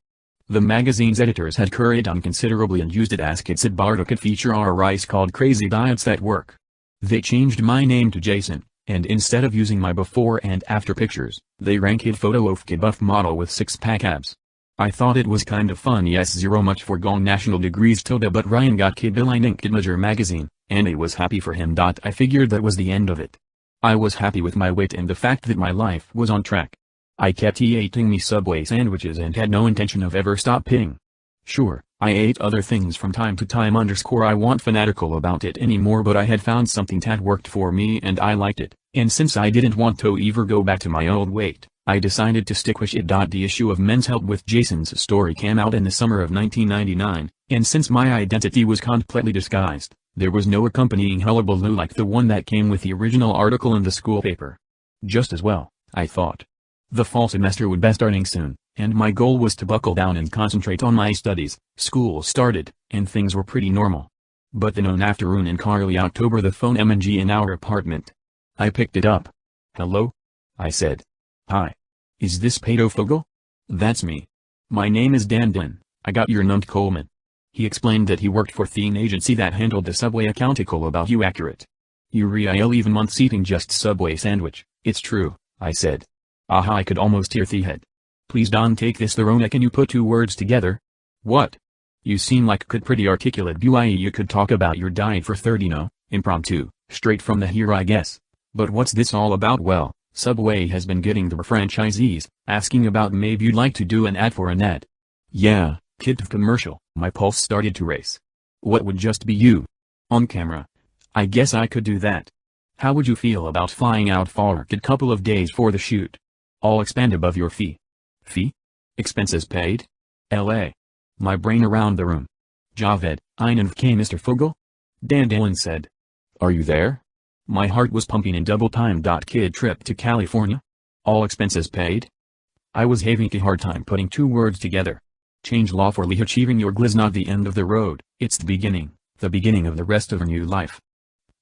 The magazine's editors had curried on considerably and used it as its bar could feature our rice called Crazy Diets That Work. They changed my name to Jason, and instead of using my before and after pictures, they ran kid photo of kid buff model with six-pack abs. I thought it was kind of fun. Yes, zero much for gong national degrees but Ryan got kid Bill in Kid Major magazine, and I was happy for him. I figured that was the end of it. I was happy with my weight and the fact that my life was on track. I kept eating me Subway sandwiches and had no intention of ever stopping. Sure, I ate other things from time to time. I wasn't fanatical about it anymore, but I had found something that worked for me and I liked it, and since I didn't want to ever go back to my old weight, I decided to stick with it. The issue of Men's Health with Jason's story came out in the summer of 1999, and since my identity was completely disguised, there was no accompanying hullabaloo like the one that came with the original article in the school paper. Just as well, I thought. The fall semester would be starting soon, and my goal was to buckle down and concentrate on my studies. School started, and things were pretty normal. But then on afternoon in early October the phone MNG in our apartment. I picked it up. Hello? I said. Hi. Is this Pato Fogel? That's me. My name is Dan. I got your number Coleman. He explained that he worked for the agency that handled the Subway accountical about you accurate. You real even months eating just Subway sandwich. It's true, I said. Aha, I could almost hear the head. Please don't take this the wrong. Can you put two words together? What? You seem like could pretty articulate boy. You could talk about your diet for 30 no, impromptu, straight from the here I guess. But what's this all about? Well, Subway has been getting the franchisees, asking about maybe you'd like to do an ad for an ad. Yeah, kid commercial. My pulse started to race. What would just be you? On camera. I guess I could do that. How would you feel about flying out for a couple of days for the shoot? I'll expand above your fee. Fee? Expenses paid? L.A. My brain around the room. Javed, Einen vk Mr. Fogel? Dan Dillon said. Are you there? My heart was pumping in double time. Kid trip to California? All expenses paid? I was having a hard time putting two words together. Change lawfully achieving your goal is not the end of the road, it's the beginning of the rest of your new life.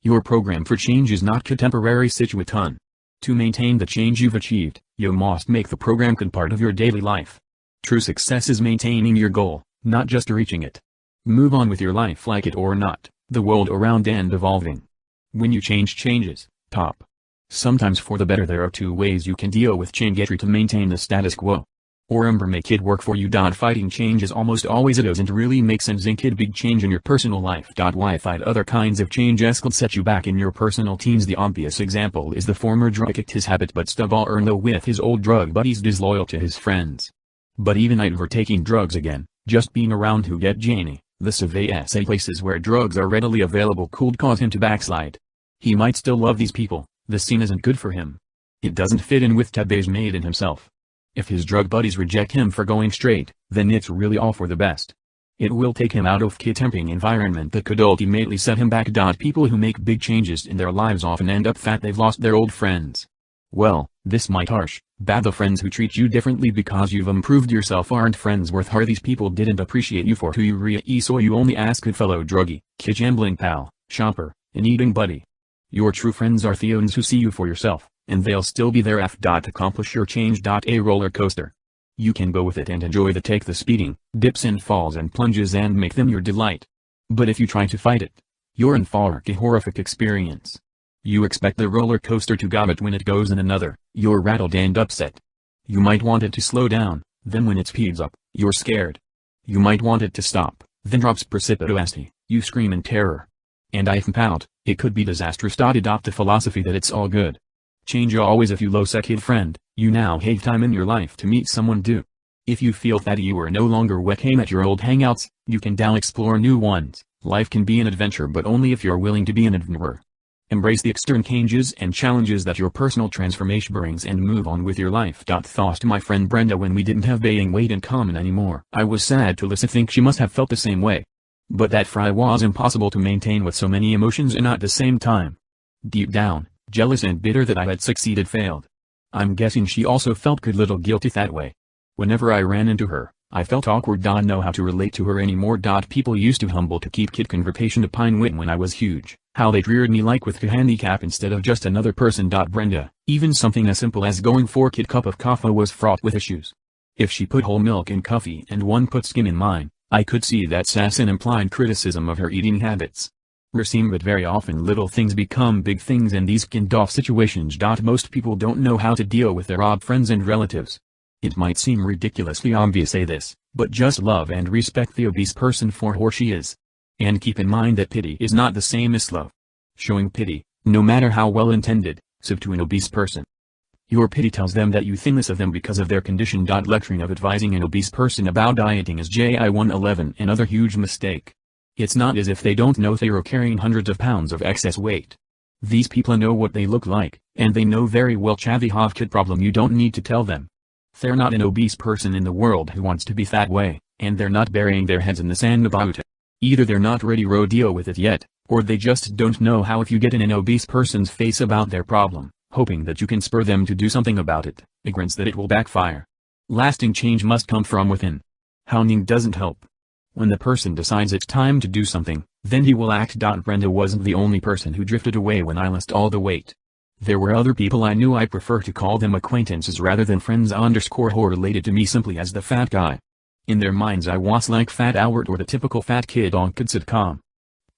Your program for change is not a temporary situation. To maintain the change you've achieved, you must make the program a part of your daily life. True success is maintaining your goal, not just reaching it. Move on with your life like it or not, the world around and evolving. When you changes, top. Sometimes for the better. There are two ways you can deal with change: to maintain the status quo, or make it work for you. Fighting change is almost always it doesn't really make sense. Kid big change in your personal life. Why fight other kinds of change could set you back in your personal teens? The obvious example is the former drug kicked his habit but stubborn or no with his old drug buddies, disloyal to his friends. But even over taking drugs again, just being around who get Janie, the survey say places where drugs are readily available could cause him to backslide. He might still love these people, the scene isn't good for him. It doesn't fit in with tabes made in himself. If his drug buddies reject him for going straight, then it's really all for the best. It will take him out of a tempting environment that could ultimately set him back. People who make big changes in their lives often end up fat. They've lost their old friends. Well, this might harsh, bad. The friends who treat you differently because you've improved yourself aren't friends worth hard. These people didn't appreciate you for who you really so you only ask a fellow druggie, gambling pal, shopper, and eating buddy. Your true friends are the ones who see you for yourself, and they'll still be there to accomplish your change. A roller coaster. You can go with it and enjoy the speeding, dips and falls and plunges and make them your delight. But if you try to fight it, you're in for a horrific experience. You expect the roller coaster to go, but when it goes in another, you're rattled and upset. You might want it to slow down, then when it speeds up, you're scared. You might want it to stop, then drops precipitously, you scream in terror. And I flip out. It could be disastrous. Adopt the philosophy that it's all good. Change always. If you lose a kid friend, you now have time in your life to meet someone new. If you feel that you are no longer welcome at your old hangouts, you can now explore new ones. Life can be an adventure, but only if you're willing to be an adventurer. Embrace the external changes and challenges that your personal transformation brings and move on with your life. Thoughts to my friend Brenda. When we didn't have being weight in common anymore, I was sad to listen. Think she must have felt the same way. But that fry was impossible to maintain with so many emotions and at the same time. Deep down, jealous and bitter that I had succeeded failed. I'm guessing she also felt good little guilty that way. Whenever I ran into her, I felt awkward. Know how to relate to her anymore. People used to humble to keep kid conversation to pine wit when I was huge, how they treated me like with a handicap instead of just another person. Brenda, even something as simple as going for kid cup of coffee was fraught with issues. If she put whole milk in coffee and one put skim in mine, I could see that sass and implied criticism of her eating habits. But very often little things become big things in these kind-off situations. Most people don't know how to deal with their odd friends and relatives. It might seem ridiculously obvious say this, but just love and respect the obese person for who she is. And keep in mind that pity is not the same as love. Showing pity, no matter how well intended, to an obese person. Your pity tells them that you think less of them because of their condition. Lecturing of advising an obese person about dieting is JI-111 another huge mistake. It's not as if they don't know they are carrying hundreds of pounds of excess weight. These people know what they look like, and they know very well they have kid problem. You don't need to tell them. They're not an obese person in the world who wants to be that way, and they're not burying their heads in the sand about it. Either they're not ready to deal with it yet, or they just don't know how. If you get in an obese person's face about their problem, hoping that you can spur them to do something about it, ignorance that it will backfire. Lasting change must come from within. Hounding doesn't help. When the person decides it's time to do something, then he will act. Brenda wasn't the only person who drifted away when I lost all the weight. There were other people I knew. I prefer to call them acquaintances rather than friends who related to me simply as the fat guy. In their minds I was like Fat Albert or the typical fat kid on kid sitcom.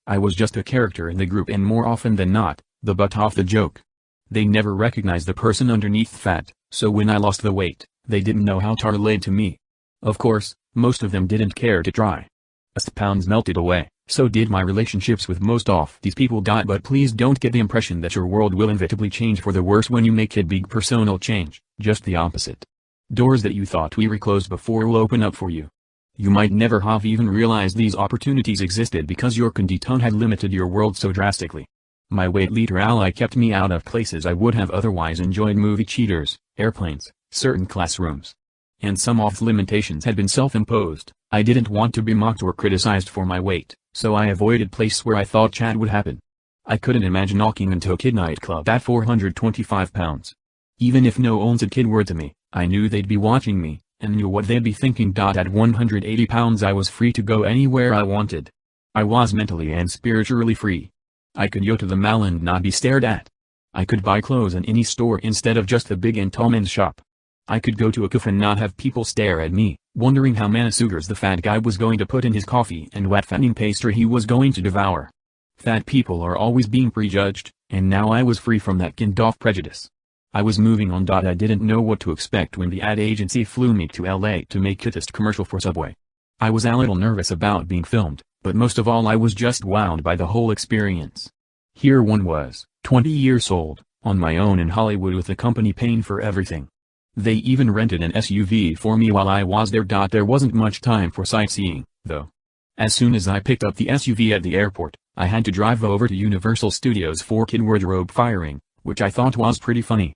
I was just a character in the group, and more often than not, the butt of the joke. They never recognized the person underneath fat, so when I lost the weight, they didn't know how to relate to me. Of course, most of them didn't care to try. As the pounds melted away, so did my relationships with most of these people. But please don't get the impression that your world will inevitably change for the worse when you make a big personal change, just the opposite. Doors that you thought were closed before will open up for you. You might never have even realized these opportunities existed because your condition had limited your world so drastically. My weight leader ally kept me out of places I would have otherwise enjoyed: movie theaters, airplanes, certain classrooms. And some off limitations had been self-imposed. I didn't want to be mocked or criticized for my weight, so I avoided places where I thought chat would happen. I couldn't imagine walking into a kid nightclub at 425 pounds. Even if no one said kid word to me, I knew they'd be watching me, and knew what they'd be thinking. At 180 pounds I was free to go anywhere I wanted. I was mentally and spiritually free. I could go to the mall and not be stared at. I could buy clothes in any store instead of just the big and tall men's shop. I could go to a cafe and not have people stare at me, wondering how many sugars the fat guy was going to put in his coffee and what fattening pastry he was going to devour. Fat people are always being prejudged, and now I was free from that kind of prejudice. I was moving on. I didn't know what to expect when the ad agency flew me to LA to make a test commercial for Subway. I was a little nervous about being filmed, but most of all I was just wowed by the whole experience. Here one was, 20 years old, on my own in Hollywood with the company paying for everything. They even rented an SUV for me while I was there. There wasn't much time for sightseeing, though. As soon as I picked up the SUV at the airport, I had to drive over to Universal Studios for kid wardrobe firing, which I thought was pretty funny.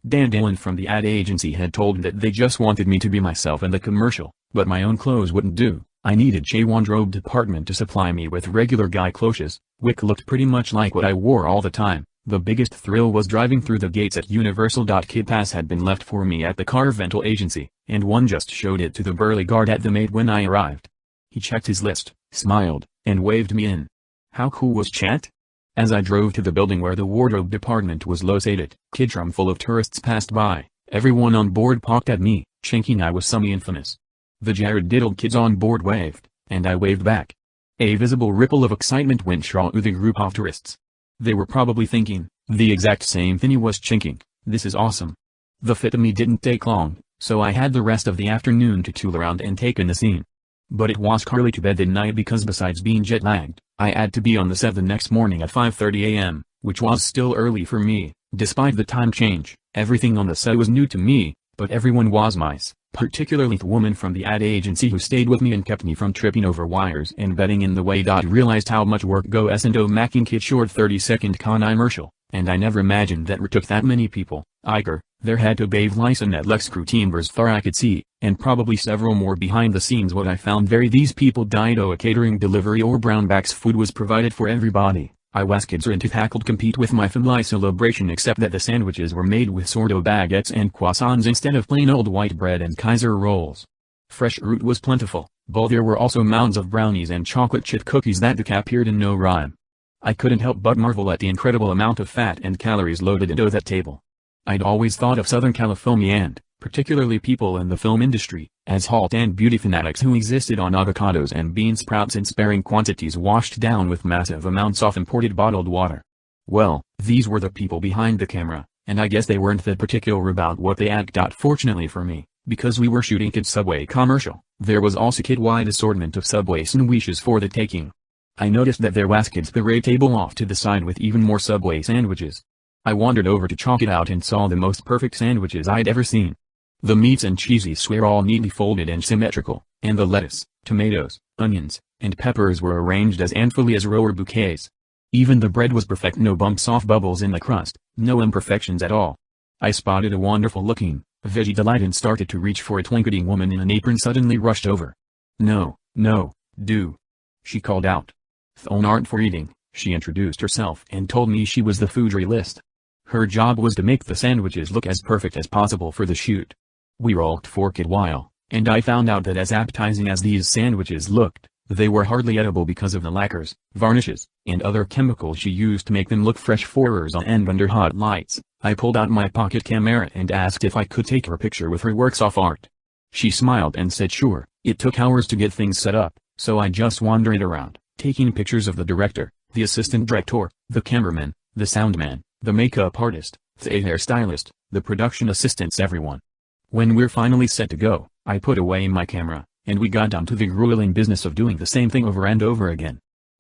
Dan Dillon from the ad agency had told me that they just wanted me to be myself in the commercial, but my own clothes wouldn't do. I needed a wardrobe department to supply me with regular guy clothes, which looked pretty much like what I wore all the time. The biggest thrill was driving through the gates at Universal. Kid pass had been left for me at the car rental agency, and one just showed it to the burly guard at the gate when I arrived. He checked his list, smiled, and waved me in. How cool was Chat? As I drove to the building where the wardrobe department was located, kid tram full of tourists passed by. Everyone on board poked at me, thinking I was some infamous. The Jared diddled kids on board waved, and I waved back. A visible ripple of excitement went through the group of tourists. They were probably thinking, The exact same thing he was chinking. This is awesome. The fit of me didn't take long, so I had the rest of the afternoon to tool around and take in the scene. But it was early to bed that night because besides being jet-lagged, I had to be on the set the next morning at 5:30 a.m., which was still early for me. Despite the time change, everything on the set was new to me, but everyone was nice, particularly the woman from the ad agency who stayed with me and kept me from tripping over wires and betting in the way. Realized how much work goes into making kid short 30-second commercial, and I never imagined that it took that many people. Iker, there had to be relaxin at Lex crew team as far I could see, and probably several more behind the scenes. What I found these people died a catering delivery or brownback's food was provided for everybody. I was kids into tackled compete with my family celebration, except that the sandwiches were made with sourdough baguettes and croissants instead of plain old white bread and Kaiser rolls. Fresh fruit was plentiful, but there were also mounds of brownies and chocolate chip cookies that appeared in no rhyme. I couldn't help but marvel at the incredible amount of fat and calories loaded into that table. I'd always thought of Southern California and, particularly people in the film industry, as health and beauty fanatics who existed on avocados and bean sprouts in sparing quantities washed down with massive amounts of imported bottled water. Well, these were the people behind the camera, and I guess they weren't that particular about what they act. Fortunately for me, because we were shooting Kid Subway commercial, there was also kid-wide assortment of Subway sandwiches for the taking. I noticed that there was Kids parade table off to the side with even more Subway sandwiches. I wandered over to chalk it out and saw the most perfect sandwiches I'd ever seen. The meats and cheeses were all neatly folded and symmetrical, and the lettuce, tomatoes, onions, and peppers were arranged as artfully as rower bouquets. Even the bread was perfect, no bumps off bubbles in the crust, no imperfections at all. I spotted a wonderful-looking, veggie delight and started to reach for it. Twinkling woman in an apron suddenly rushed over. No, do. She called out. Thone aren't for eating, she introduced herself and told me she was the food journalist. Her job was to make the sandwiches look as perfect as possible for the shoot. We rolled for a while, and I found out that as appetizing as these sandwiches looked, they were hardly edible because of the lacquers, varnishes, and other chemicals she used to make them look fresh for hours on end under hot lights. I pulled out my pocket camera and asked if I could take her picture with her works of art. She smiled and said sure. It took hours to get things set up, so I just wandered around, taking pictures of the director, the assistant director, the cameraman, the soundman, the makeup artist, the hairstylist, the production assistants, everyone. When we're finally set to go, I put away my camera, and we got down to the grueling business of doing the same thing over and over again.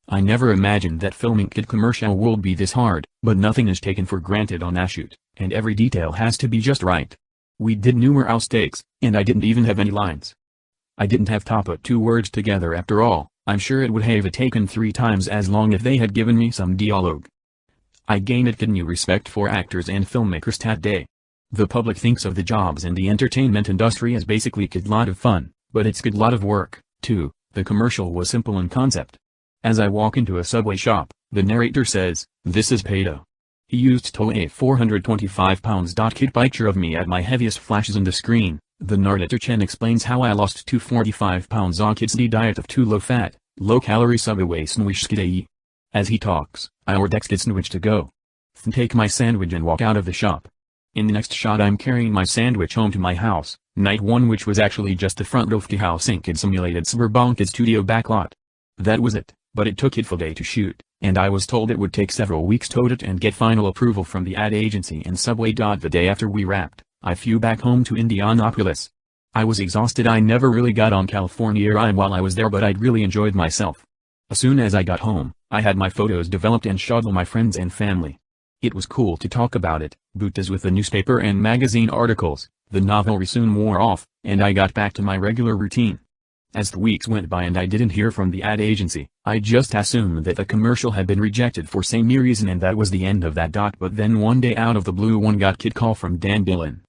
I never imagined that filming kid commercial would be this hard, but nothing is taken for granted on a shoot, and every detail has to be just right. We did numerous takes, and I didn't even have any lines. I didn't have to put 2 words together after all. I'm sure it would have taken 3 times as long if they had given me some dialogue. I gained a new respect for actors and filmmakers that day. The public thinks of the jobs in the entertainment industry as basically a lot of fun, but it's a lot of work, too. The commercial was simple in concept. As I walk into a Subway shop, the narrator says, "This is Pedo." He used to a 425 pounds. Kid picture of me at my heaviest flashes on the screen. The narrator Chen explains how I lost 245 pounds on Kid's diet of 2 low-fat, low-calorie Subway sandwiches a day. As he talks, I order Kid sandwich to go. Take my sandwich and walk out of the shop. In the next shot I'm carrying my sandwich home to my house, night 1, which was actually just the front of the house in Kid simulated suburban Kid studio backlot. That was it, but it took it full day to shoot, and I was told it would take several weeks to edit and get final approval from the ad agency and Subway. The day after we wrapped, I flew back home to Indianapolis. I was exhausted. I never really got on California Airlines while I was there, but I'd really enjoyed myself. As soon as I got home, I had my photos developed and showed all my friends and family. It was cool to talk about it, but as with the newspaper and magazine articles, the novelty soon wore off, and I got back to my regular routine. As the weeks went by and I didn't hear from the ad agency, I just assumed that the commercial had been rejected for some reason and that was the end of that. But then one day out of the blue one got kid call from Dan Dillon.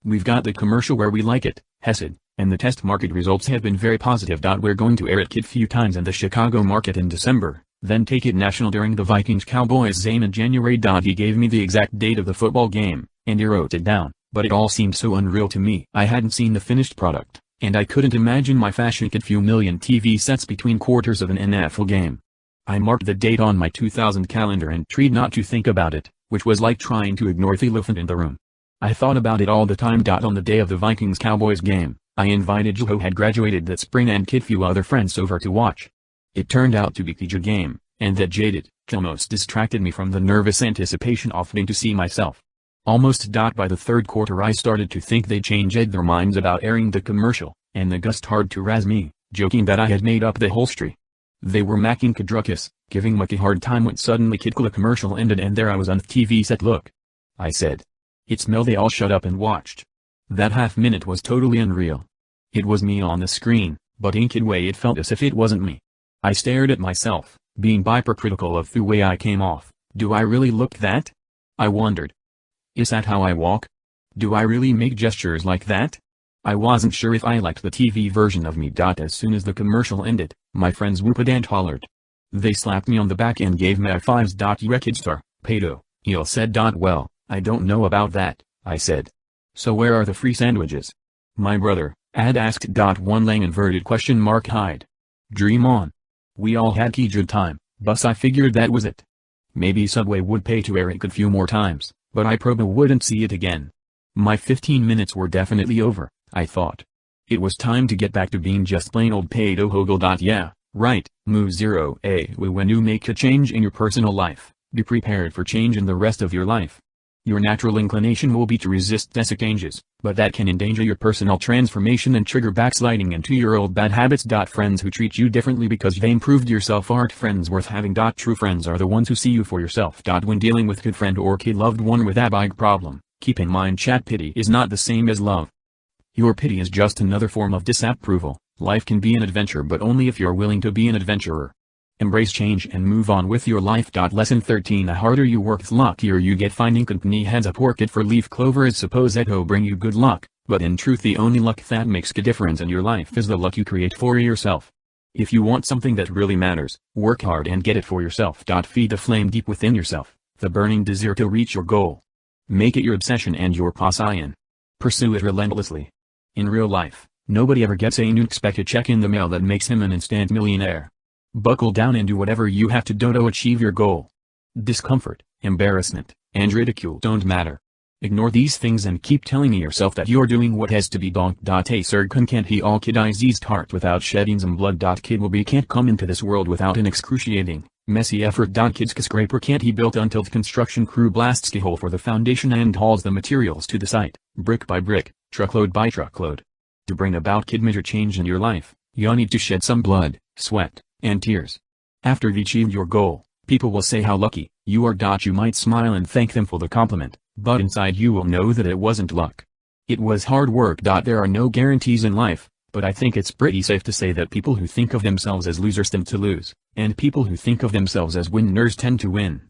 "We've got the commercial where we like it," he said, "and the test market results have been very positive. We're going to air it kid few times in the Chicago market in December, then take it national during the Vikings-Cowboys game in January." He gave me the exact date of the football game, and I wrote it down, but it all seemed so unreal to me. I hadn't seen the finished product, and I couldn't imagine my fashion kid few million TV sets between quarters of an NFL game. I marked the date on my 2000 calendar and tried not to think about it, which was like trying to ignore the elephant in the room. I thought about it all the time. On the day of the Vikings-Cowboys game, I invited Joe who had graduated that spring and kid few other friends over to watch. It turned out to be the game, and that jaded, Almost distracted me from the nervous anticipation of getting to see myself. Almost. By the third quarter I started to think they'd changed their minds about airing the commercial, and the gust hard to razz me, joking that I had made up the whole story. They were macking Kadrukas, giving Muck a hard time when suddenly Kidkula commercial ended and there I was on the TV set. "Look," I said. "It smelled." They all shut up and watched. That half minute was totally unreal. It was me on the screen, but in kid way it felt as if it wasn't me. I stared at myself, being hypercritical of the way I came off. Do I really look that? I wondered. Is that how I walk? Do I really make gestures like that? I wasn't sure if I liked the TV version of me. As soon as the commercial ended, my friends whooped and hollered. They slapped me on the back and gave me fives. "You a kid star, pedo," Il said. "Well, I don't know about that," I said. "So where are the free sandwiches?" My brother, Ad asked. One lang inverted question mark hide. Dream on. We all had key good time, bus. I figured that was it. Maybe Subway would pay to air it a few more times, but I probably wouldn't see it again. My 15 minutes were definitely over, I thought. It was time to get back to being just plain old pedo hogle. Yeah, right, move 0. When you make a change in your personal life, be prepared for change in the rest of your life. Your natural inclination will be to resist these changes, but that can endanger your personal transformation and trigger backsliding into your old bad habits. Friends who treat you differently because they improved yourself aren't friends worth having. True friends are the ones who see you for yourself. When dealing with kid friend or kid loved one with a big problem, keep in mind chat pity is not the same as love. Your pity is just another form of disapproval. Life can be an adventure, but only if you're willing to be an adventurer. Embrace change and move on with your life. Lesson 13. The harder you work the luckier you get. Finding company heads up orchid for leaf clover is supposed to bring you good luck, but in truth the only luck that makes a difference in your life is the luck you create for yourself. If you want something that really matters, work hard and get it for yourself. Feed the flame deep within yourself, the burning desire to reach your goal. Make it your obsession and your passion. Pursue it relentlessly. In real life, nobody ever gets an unexpected check in the mail that makes him an instant millionaire. Buckle down and do whatever you have to do to achieve your goal. Discomfort, embarrassment, and ridicule don't matter. Ignore these things and keep telling yourself that you're doing what has to be done. A surgeon can't he all kid eyes eased heart without shedding some blood. Kid will be can't come into this world without an excruciating, messy effort. Kid skyscraper can't he built until the construction crew blasts a hole for the foundation and hauls the materials to the site, brick by brick, truckload by truckload. To bring about kid major change in your life, you'll need to shed some blood, sweat, and tears. After you achieve your goal, people will say how lucky you are. You might smile and thank them for the compliment, but inside you will know that it wasn't luck. It was hard work. There are no guarantees in life, but I think it's pretty safe to say that people who think of themselves as losers tend to lose, and people who think of themselves as winners tend to win.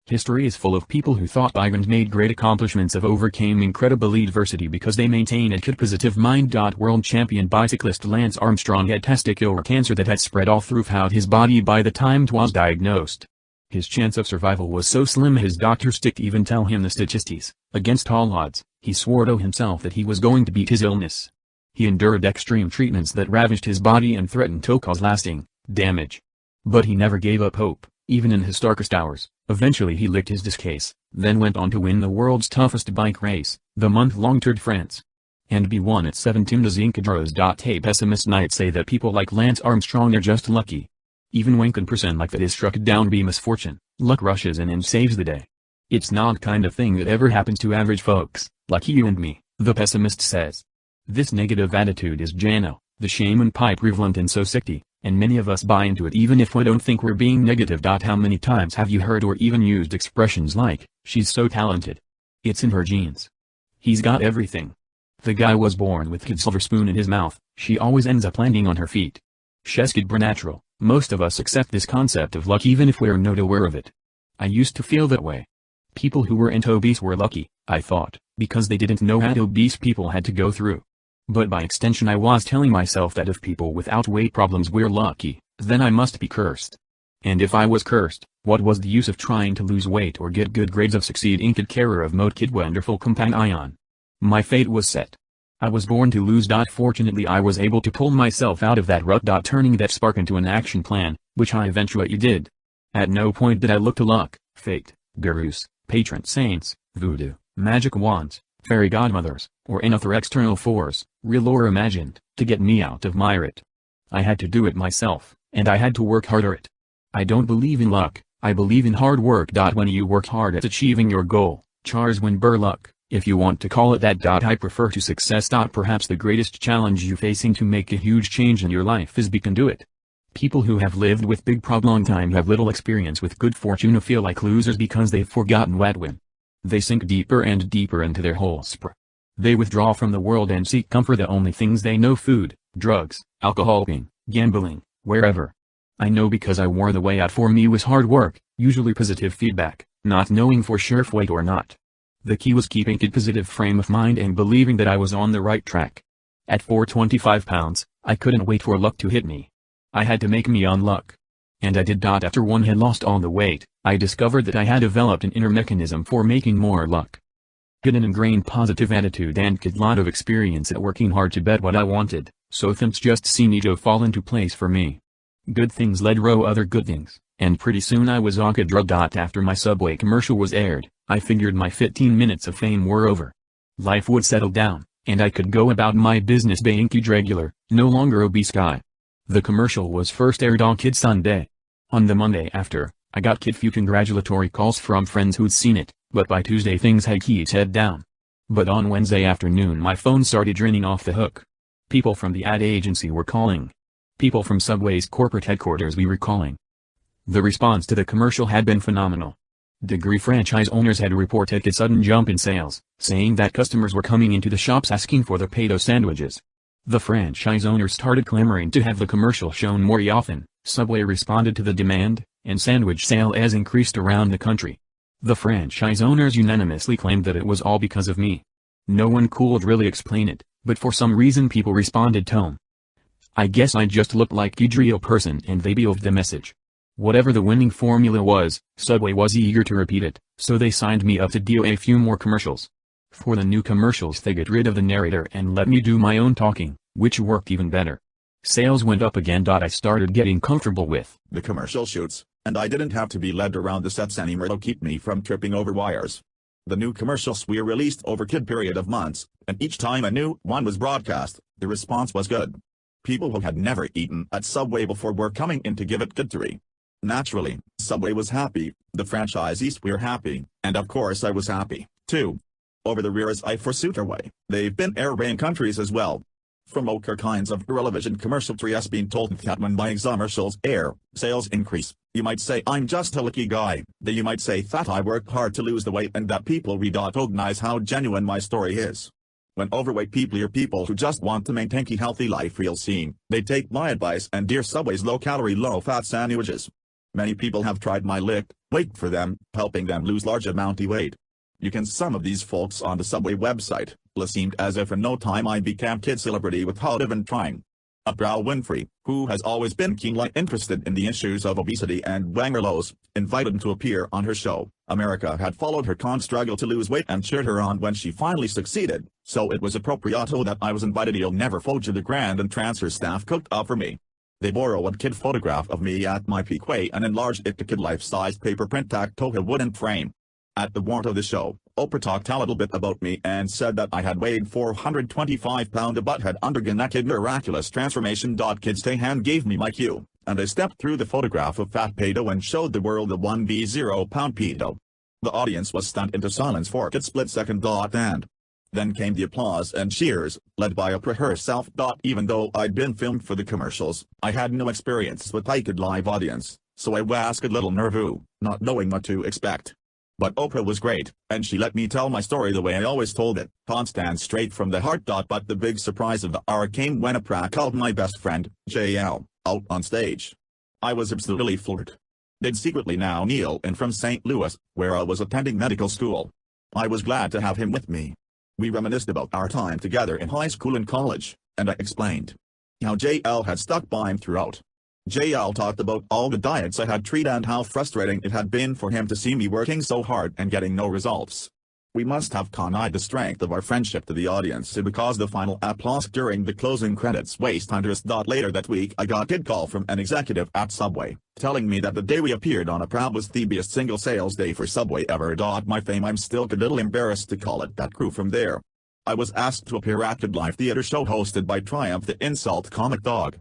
History is full of people who thought and made great accomplishments of overcame incredible adversity because they maintained a good positive mind. World champion bicyclist Lance Armstrong had testicular cancer that had spread all throughout his body by the time 'twas diagnosed. His chance of survival was so slim his doctors stick even tell him the statistics. Against all odds, he swore to himself that he was going to beat his illness. He endured extreme treatments that ravaged his body and threatened to cause lasting damage. But he never gave up hope, even in his darkest hours. Eventually he licked his discase, then went on to win the world's toughest bike race, the month-long Tour de France. And be won at 17 Zincaduros. A pessimist might say that people like Lance Armstrong are just lucky. Even when a person like that is struck down by misfortune, luck rushes in and saves the day. It's not kind of thing that ever happens to average folks, like you and me, the pessimist says. This negative attitude is Jano, the shaman pipe prevalent and so sickly, and many of us buy into it even if we don't think we're being negative. How many times have you heard or even used expressions like, "She's so talented. It's in her genes. He's got everything. The guy was born with a silver spoon in his mouth, she always ends up landing on her feet." She's natural. Most of us accept this concept of luck even if we're not aware of it. I used to feel that way. People who weren't obese were lucky, I thought, because they didn't know what obese people had to go through. But by extension I was telling myself that if people without weight problems were lucky, then I must be cursed. And if I was cursed, what was the use of trying to lose weight or get good grades of succeeding kid carer of mode kid wonderful companion? My fate was set. I was born to lose. Fortunately I was able to pull myself out of that rut. Turning that spark into an action plan, which I eventually did. At no point did I look to luck, fate, gurus, patron saints, voodoo, magic wands, fairy godmothers, or any other external force, real or imagined, to get me out of my rut. I had to do it myself, and I had to work harder at it. I don't believe in luck, I believe in hard work. When you work hard at achieving your goal, chars win luck, if you want to call it that. I prefer to success. Perhaps the greatest challenge you facing to make a huge change in your life is can do it. People who have lived with big problem long time have little experience with good fortune, feel like losers because they've forgotten what win. They sink deeper and deeper into their holes. They withdraw from the world and seek comfort. The only things they know: food, drugs, alcohol, gambling, wherever. I know because I wore the way out. For me was hard work, usually positive feedback, not knowing for sure if wait or not. The key was keeping a positive frame of mind and believing that I was on the right track. At 425 pounds, I couldn't wait for luck to hit me. I had to make me on luck. And I did. After one had lost all the weight, I discovered that I had developed an inner mechanism for making more luck. Had an ingrained positive attitude and a lot of experience at working hard to bet what I wanted, so things just seemed to fall into place for me. Good things led other good things, and pretty soon I was off a drug. After my Subway commercial was aired, I figured my 15 minutes of fame were over. Life would settle down, and I could go about my business being regular, no longer obese guy. The commercial was first aired on Kid Sunday. On the Monday after, I got few congratulatory calls from friends who'd seen it, but by Tuesday things had its head down. But on Wednesday afternoon my phone started ringing off the hook. People from the ad agency were calling. People from Subway's corporate headquarters we were calling. The response to the commercial had been phenomenal. Degree franchise owners had reported a sudden jump in sales, saying that customers were coming into the shops asking for the potato sandwiches. The franchise owners started clamoring to have the commercial shown more often. Subway responded to the demand, and sandwich sales increased around the country. The franchise owners unanimously claimed that it was all because of me. No one could really explain it, but for some reason people responded to I guess I just looked like a real person and they believed the message. Whatever the winning formula was, Subway was eager to repeat it, so they signed me up to do a few more commercials. For the new commercials they got rid of the narrator and let me do my own talking, which worked even better. Sales went up again. I started getting comfortable with the commercial shoots, and I didn't have to be led around the sets anymore to keep me from tripping over wires. The new commercials were released over a period of months, and each time a new one was broadcast, the response was good. People who had never eaten at Subway before were coming in to give it good three. Naturally, Subway was happy, the franchisees were happy, and of course I was happy, too. Over the years I forsooth Subway, they've been airing countries as well. From all kinds of television commercial has been told that when my commercials air, sales increase. You might say I'm just a lucky guy, then you might say that I work hard to lose the weight and that people recognize how genuine my story is. When overweight people are people who just want to maintain a healthy life real seen, they take my advice and dear Subway's low-calorie low-fat sandwiches. Many people have tried my wait for them, helping them lose large amount of weight. You can some of these folks on the Subway website, it seemed as if in no time I became kid celebrity without even trying. Oprah Winfrey, who has always been keenly interested in the issues of obesity and wangerlos, invited him to appear on her show. America had followed her struggle to lose weight and cheered her on when she finally succeeded, so it was appropriate that I was invited. You'll never forget the grand entrance her staff cooked up for me. They borrowed a kid photograph of me at my peak weight and enlarged it to kid life-size paper print tacked to a wooden frame. At the warrant of the show, Oprah talked a little bit about me and said that I had weighed 425 pounds but had undergone a kid miraculous transformation. Kids stay hand gave me my cue, and I stepped through the photograph of fat pedo and showed the world the 1v0 pound pedo. The audience was stunned into silence for a split second. And then came the applause and cheers, led by Oprah herself. Even though I'd been filmed for the commercials, I had no experience with a live audience, so I was a little nervous, not knowing what to expect. But Oprah was great, and she let me tell my story the way I always told it, constant straight from the heart. But the big surprise of the hour came when Oprah called my best friend, JL, out on stage. I was absolutely floored. They'd secretly now kneel in from St. Louis, where I was attending medical school. I was glad to have him with me. We reminisced about our time together in high school and college, and I explained how JL had stuck by him throughout. JL talked about all the diets I had tried and how frustrating it had been for him to see me working so hard and getting no results. We must have conveyed the strength of our friendship to the audience because the final applause during the closing credits was thunderous. Later that week I got a call from an executive at Subway, telling me that the day we appeared on Oprah was the best single sales day for Subway ever. My fame, I'm still a little embarrassed to call it that, grew from there. I was asked to appear at a live theater show hosted by Triumph the Insult Comic Dog.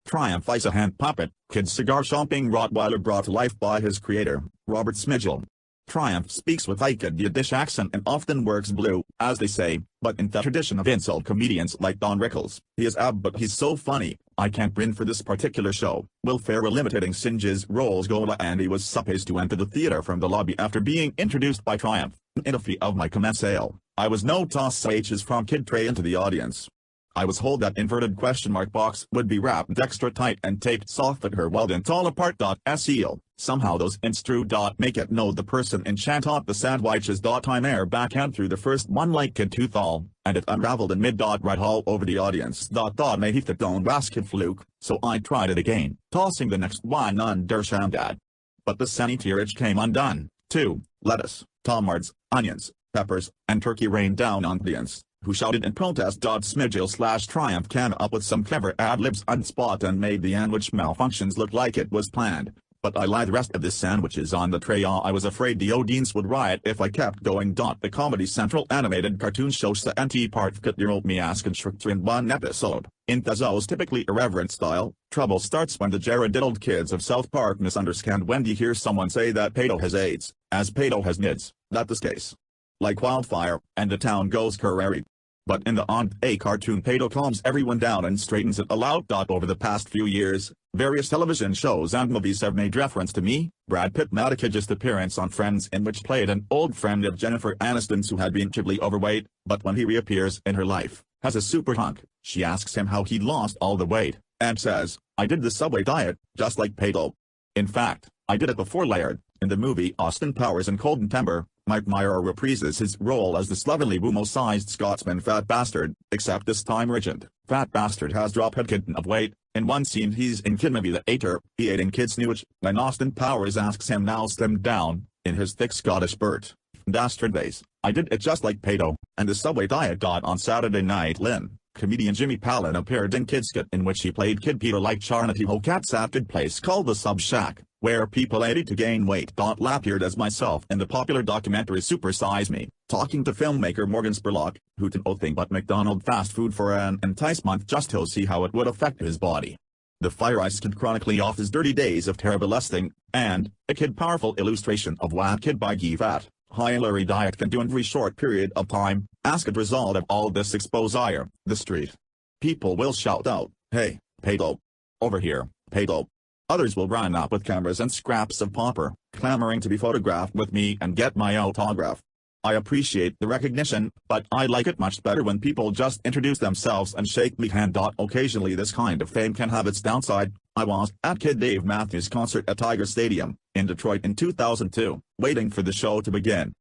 Triumph Ice a hand puppet, kid cigar shopping Rottweiler brought to life by his creator, Robert Smigel. Triumph speaks with a Yiddish accent and often works blue, as they say, but in the tradition of insult comedians like Don Rickles, he is but he's so funny, I can't grin for this particular show. Will Ferrell imitating Singe's roles Gola and he was supposed to enter the theater from the lobby after being introduced by Triumph. In a fee of my commensale, I was no toss H's from Kid Tray into the audience. I was told that inverted question mark box would be wrapped extra tight and taped soft at her well tall apart. SEO. Somehow those ints true. Make it know the person in chant the sandwiches. Time air backhand through the first one like kid too thal, and it unraveled in mid. Right all over the audience. May he that don't basket fluke, so I tried it again, tossing the next one under Shamdad. But the sanitary came undone, too. Lettuce, tomates, onions, peppers, and turkey rained down on the audience, who shouted in protest. Smigel/Triumph came up with some clever ad-libs on spot and made the sandwich malfunctions look like it was planned. But I lied the rest of the sandwiches on the tray. I was afraid the audience would riot if I kept going. The Comedy Central animated cartoon show sa anti-part cut-year-old me ask and structure in one episode. In Tazo's typically irreverent style, trouble starts when the Jaradiddled kids of South Park misunderstand when they hear someone say that Pato has AIDS, as Pato has NIDS. That's the case. Like wildfire, and the town goes kerrary. But in the Aunty cartoon, Pato calms everyone down and straightens it all out. Over the past few years, various television shows and movies have made reference to me. Brad Pitt made a just appearance on Friends, in which played an old friend of Jennifer Aniston's who had been terribly overweight, but when he reappears in her life, has a super hunk. She asks him how he lost all the weight, and says, "I did the Subway diet, just like Pato. In fact, I did it before Laird." In the movie Austin Powers and Cold and Timber, Mike Meyer reprises his role as the slovenly Wumo-sized Scotsman Fat Bastard, except this time rigid. Fat Bastard has dropped a kitten of weight. In one scene he's in Kid Movie the Ater, he ate in Kid Snooch, when Austin Powers asks him now slimmed down, in his thick Scottish Bert. Dastard days, I did it just like Pato, and the Subway diet. On Saturday Night Live, comedian Jimmy Fallon appeared in Kid Skit in which he played Kid Peter like Charity Hocats at a place called the Sub Shack, where people ate to gain weight. Appeared as myself in the popular documentary Super Size Me, talking to filmmaker Morgan Spurlock, who did nothing but McDonald's fast food for an enticement just to see how it would affect his body. The Fire Ice Kid chronically off his dirty days of terrible lusting, and a kid powerful illustration of what kid by Guy Fat, high-calorie diet can do in a very short period of time. Ask a result of all this exposure, the street. People will shout out, "Hey, Pato! Over here, Pato!" Others will run up with cameras and scraps of paper, clamoring to be photographed with me and get my autograph. I appreciate the recognition, but I like it much better when people just introduce themselves and shake me hand. Occasionally this kind of fame can have its downside. I was at Kid Dave Matthews' concert at Tiger Stadium, in Detroit in 2002, waiting for the show to begin.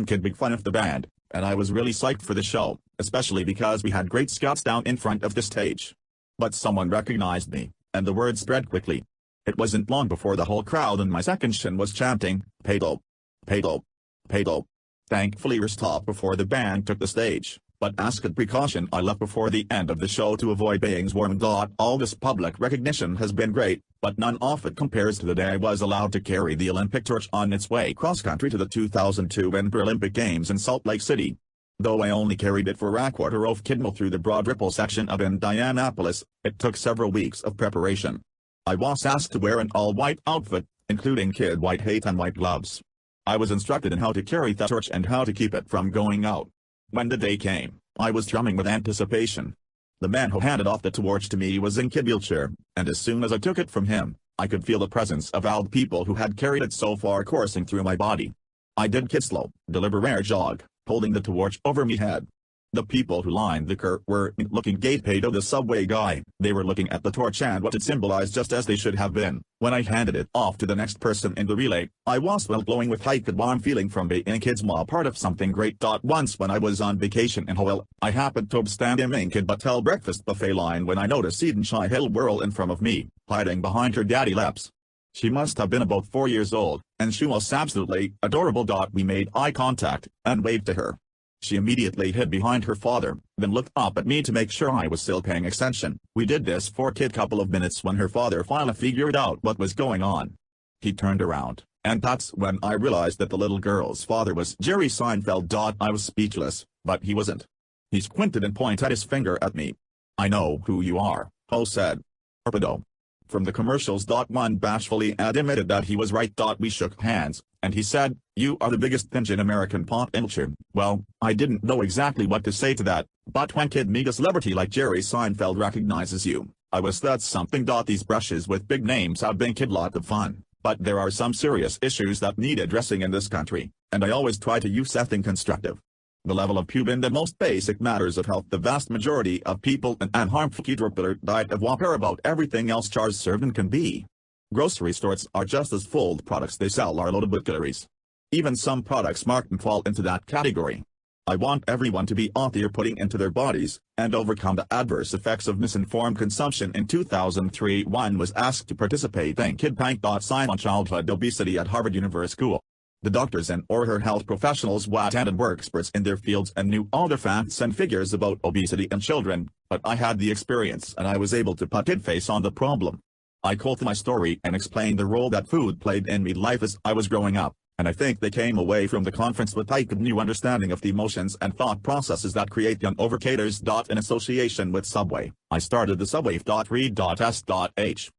Kid made fun of the band, and I was really psyched for the show, especially because we had great scouts down in front of the stage. But someone recognized me, and the word spread quickly. It wasn't long before the whole crowd in my section was chanting, "Pato! Pato! Pato!" Thankfully we stopped before the band took the stage, but asked precaution I left before the end of the show to avoid being swarmed. All this public recognition has been great, but none of it compares to the day I was allowed to carry the Olympic torch on its way cross-country to the 2002 Winter Olympic Games in Salt Lake City. Though I only carried it for a quarter of Kidmo through the Broad Ripple section of Indianapolis, it took several weeks of preparation. I was asked to wear an all-white outfit, including kid white hat and white gloves. I was instructed in how to carry the torch and how to keep it from going out. When the day came, I was drumming with anticipation. The man who handed off the torch to me was in kid wheelchair, and as soon as I took it from him, I could feel the presence of all the people who had carried it so far coursing through my body. I did kid slow, deliberate jog, holding the torch over me head. The people who lined the curb were looking at Pato the Subway guy. They were looking at the torch and what it symbolized just as they should have been. When I handed it off to the next person in the relay, I was well glowing with hype and warm feeling from being a kid's ma part of something great. Once when I was on vacation in Hawaii, I happened to stand in a kid hotel breakfast buffet line when I noticed Eden Shy Hill whirl in front of me, hiding behind her daddy laps. She must have been about 4 years old, and she was absolutely adorable. We made eye contact, and waved to her. She immediately hid behind her father, then looked up at me to make sure I was still paying attention. We did this for a couple of minutes when her father finally figured out what was going on. He turned around, and that's when I realized that the little girl's father was Jerry Seinfeld. I was speechless, but he wasn't. He squinted and pointed his finger at me. "I know who you are," Ho said. "Pato. from the commercials. One bashfully admitted that he was right. We shook hands, and he said, "You are the biggest pinch in American pop culture." Well, I didn't know exactly what to say to that, but when kid meet a celebrity like Jerry Seinfeld recognizes you, I was that's something. These brushes with big names have been kid lot of fun, but there are some serious issues that need addressing in this country, and I always try to use something constructive. The level of pub in the most basic matters of health. The vast majority of people in an harmful keto diet of whopper about everything else charged served and can be. Grocery stores are just as full. The products they sell are loaded with calories. Even some products marked and fall into that category. I want everyone to be healthier putting into their bodies, and overcome the adverse effects of misinformed consumption. In 2003, one was asked to participate in Kid Prank. Sign on childhood obesity at Harvard University School. The doctors and or her health professionals who attended were experts in their fields and knew all the facts and figures about obesity in children, but I had the experience and I was able to put face on the problem. I told my story and explained the role that food played in my life as I was growing up, and I think they came away from the conference with a new understanding of the emotions and thought processes that create young overeaters. In association with Subway, I started the Subway Read.S.H.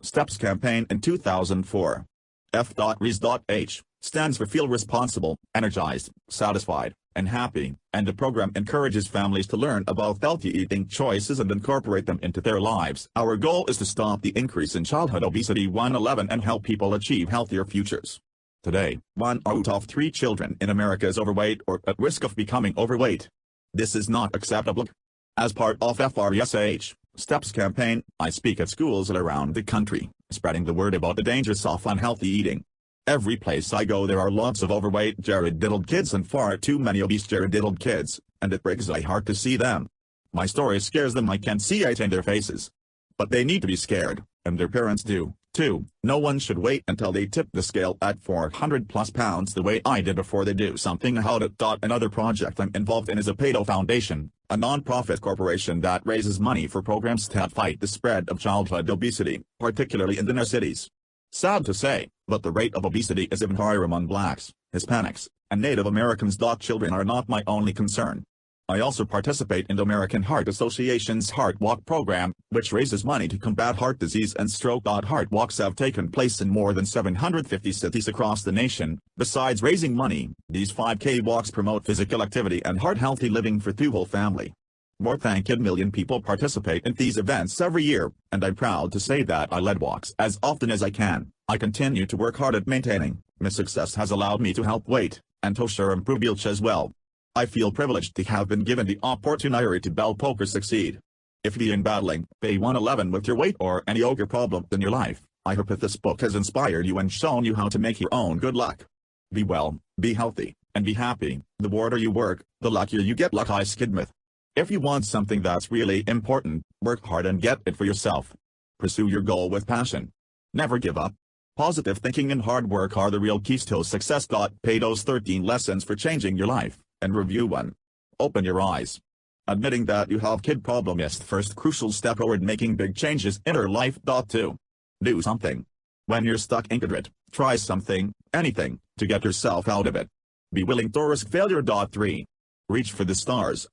Steps campaign in 2004. F.Rees.H. stands for feel responsible, energized, satisfied, and happy, and the program encourages families to learn about healthy eating choices and incorporate them into their lives. Our goal is to stop the increase in childhood obesity 111 and help people achieve healthier futures. Today, 1 out of 3 children in America is overweight or at risk of becoming overweight. This is not acceptable. As part of FRESH Steps campaign, I speak at schools around the country, spreading the word about the dangers of unhealthy eating. Every place I go there are lots of overweight Jared-diddled kids and far too many obese Jared-diddled kids, and it breaks my heart to see them. My story scares them. I can see it in their faces. But they need to be scared, and their parents do, too. No one should wait until they tip the scale at 400+ pounds the way I did before they do something about it. Another project I'm involved in is a Pedo Foundation, a non-profit corporation that raises money for programs to fight the spread of childhood obesity, particularly in the inner cities. Sad to say, but the rate of obesity is even higher among blacks, Hispanics, and Native Americans. Children are not my only concern. I also participate in the American Heart Association's Heart Walk program, which raises money to combat heart disease and stroke. Heart walks have taken place in more than 750 cities across the nation. Besides raising money, these 5K walks promote physical activity and heart-healthy living for the whole family. More than 1 million people participate in these events every year, and I'm proud to say that I lead walks as often as I can. I continue to work hard at maintaining. My success has allowed me to help weight, and to share improve health as well. I feel privileged to have been given the opportunity to help poker succeed. If you're battling P111 with your weight or any other problem in your life, I hope that this book has inspired you and shown you how to make your own good luck. Be well, be healthy, and be happy. The harder you work, the luckier you get. Luck I skid myth. If you want something that's really important, work hard and get it for yourself. Pursue your goal with passion. Never give up. Positive thinking and hard work are the real keys to success. Pedo's 13 lessons for changing your life, and review 1. Open your eyes. Admitting that you have kid problem is the first crucial step toward making big changes in your life. 2. Do something. When you're stuck in it, try something, anything, to get yourself out of it. Be willing to risk failure. 3. Reach for the stars.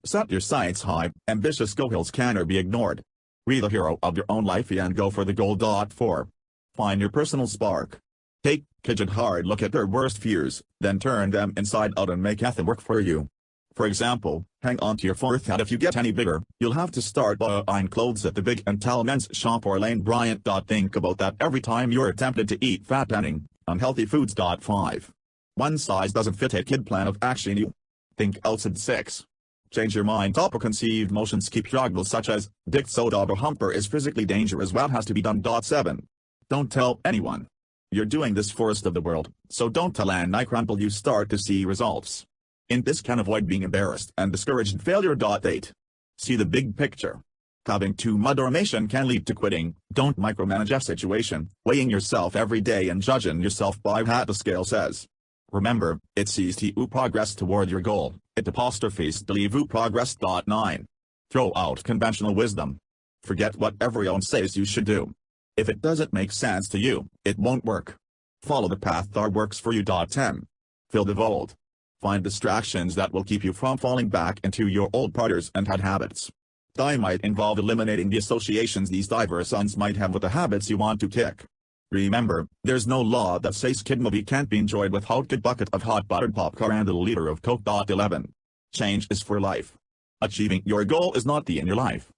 Set your sights high. Ambitious goals cannot be ignored. Be the hero of your own life and go for the goal. 4. Find your personal spark. Take a hard look at their worst fears, then turn them inside out and make them work for you. For example, hang on to your fourth that if you get any bigger, you'll have to start buying clothes at the big and tall men's shop or Lane Bryant. Think about that every time you're tempted to eat fattening, unhealthy foods. 5. One size doesn't fit a kid plan of action. You think outside. 6. Change your mind. Preconceived notions keep struggles such as, dick soda or humper is physically dangerous. What has to be done. 7. Don't tell anyone. You're doing this for the rest of the world, so don't tell and I crumble. You start to see results. In this can avoid being embarrassed and discouraged. Failure. 8. See the big picture. Having too much information can lead to quitting. Don't micromanage a situation, weighing yourself every day and judging yourself by what the scale says. Remember, it sees to progress toward your goal. It apostrophes to leave progress. 9. Throw out conventional wisdom. Forget what everyone says you should do. If it doesn't make sense to you, it won't work. Follow the path that works for you. 10. Fill the void. Find distractions that will keep you from falling back into your old patterns and habits. Die might involve eliminating the associations these diverse sons might have with the habits you want to kick. Remember, there's no law that says kid movie can't be enjoyed without a bucket of hot buttered popcorn and a liter of Coke. 11. Change is for life. Achieving your goal is not the end of your life.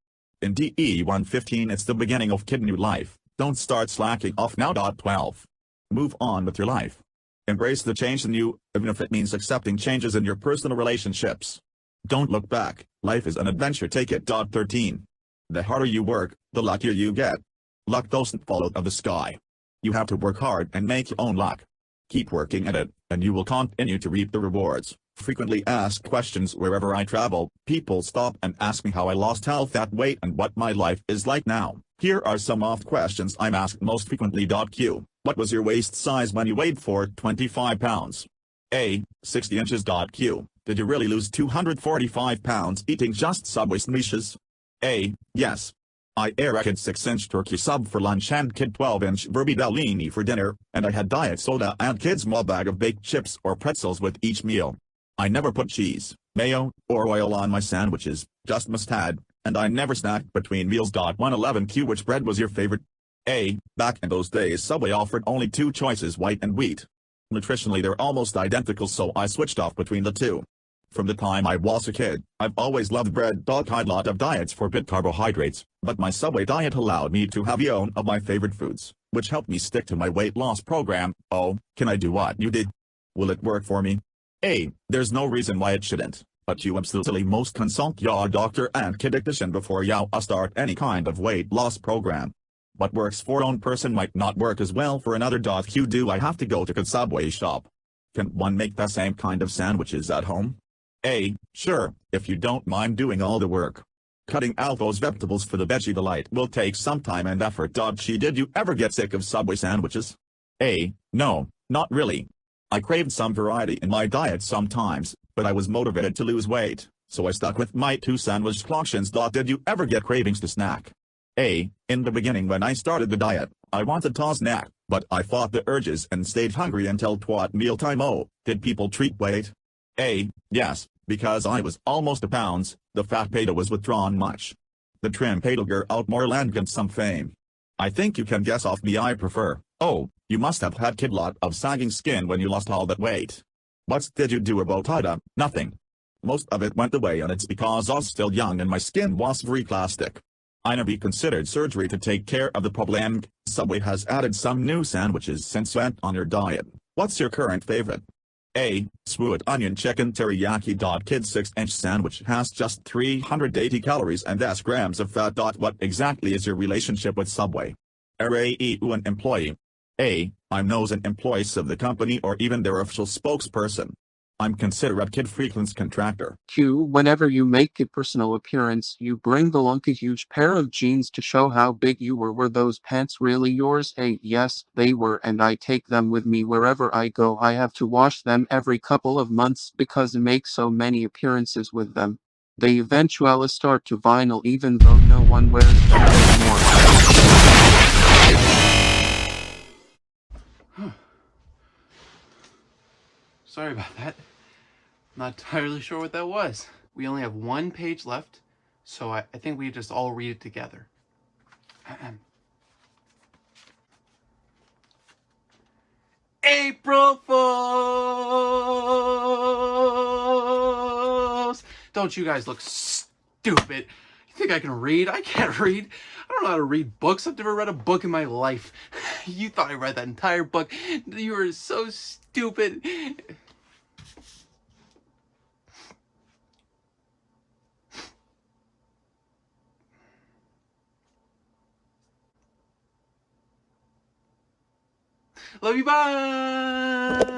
In DE 115 it's the beginning of kid new life. Don't start slacking off now. 12. Move on with your life. Embrace the change in you, even if it means accepting changes in your personal relationships. Don't look back, life is an adventure. Take it. 13. The harder you work, the luckier you get. Luck doesn't fall out of the sky. You have to work hard and make your own luck. Keep working at it, and you will continue to reap the rewards. Frequently asked questions. Wherever I travel, people stop and ask me how I lost all that weight and what my life is like now. Here are some oft questions I'm asked most frequently. Q. What was your waist size when you weighed 25 pounds? A. 60 inches. Q. Did you really lose 245 pounds eating just Subway sandwiches? A. Yes. I ate a kid 6-inch turkey sub for lunch and kid 12-inch vermicelli for dinner, and I had diet soda and kid's small bag of baked chips or pretzels with each meal. I never put cheese, mayo, or oil on my sandwiches, just mustard, and I never snacked between meals. 111. Q. Which bread was your favorite? A. Back in those days Subway offered only two choices, white and wheat. Nutritionally they're almost identical, so I switched off between the two. From the time I was a kid, I've always loved bread. I'd lot of diets forbid carbohydrates, but my Subway diet allowed me to have one of my favorite foods, which helped me stick to my weight loss program. Oh, can I do what you did? Will it work for me? A. There's no reason why it shouldn't, but you absolutely must consult your doctor and dietitian before you start any kind of weight loss program. What works for one person might not work as well for another. Q. Do I have to go to a Subway shop? Can one make the same kind of sandwiches at home? A. Sure, if you don't mind doing all the work. Cutting out those vegetables for the veggie delight will take some time and effort. G. Did you ever get sick of Subway sandwiches? A. No, not really. I craved some variety in my diet sometimes, but I was motivated to lose weight, so I stuck with my two sandwich options. Did you ever get cravings to snack? A. In the beginning when I started the diet, I wanted to snack, but I fought the urges and stayed hungry until mealtime. Oh, did people treat weight? A. Yes, because I was almost a pounds, the fat peta was withdrawn much. The trim peta got out more land got some fame. I think you can guess off me I prefer. Oh, you must have had kid lot of sagging skin when you lost all that weight. What did you do about it? Nothing. Most of it went away, and it's because I was still young and my skin was very plastic. I never considered surgery to take care of the problem. Subway has added some new sandwiches since went on your diet. What's your current favorite? A. Sweet onion chicken teriyaki. Kid 6-inch sandwich has just 380 calories and s grams of fat. What exactly is your relationship with Subway? Are you an employee? A. I'm not an employee of the company or even their official spokesperson. I'm considered a kid freelance contractor. Q. Whenever you make a personal appearance, you bring along a huge pair of jeans to show how big you were. Were those pants really yours? A. Yes, they were, and I take them with me wherever I go. I have to wash them every couple of months because I make so many appearances with them. They eventually start to vinyl even though no one wears them anymore. Sorry about that. Not entirely sure what that was. We only have one page left, so I think we just all read it together. April Fools! Don't you guys look stupid? You think I can read? I can't read. I don't know how to read books. I've never read a book in my life. You thought I read that entire book. You were so stupid. Love you, bye!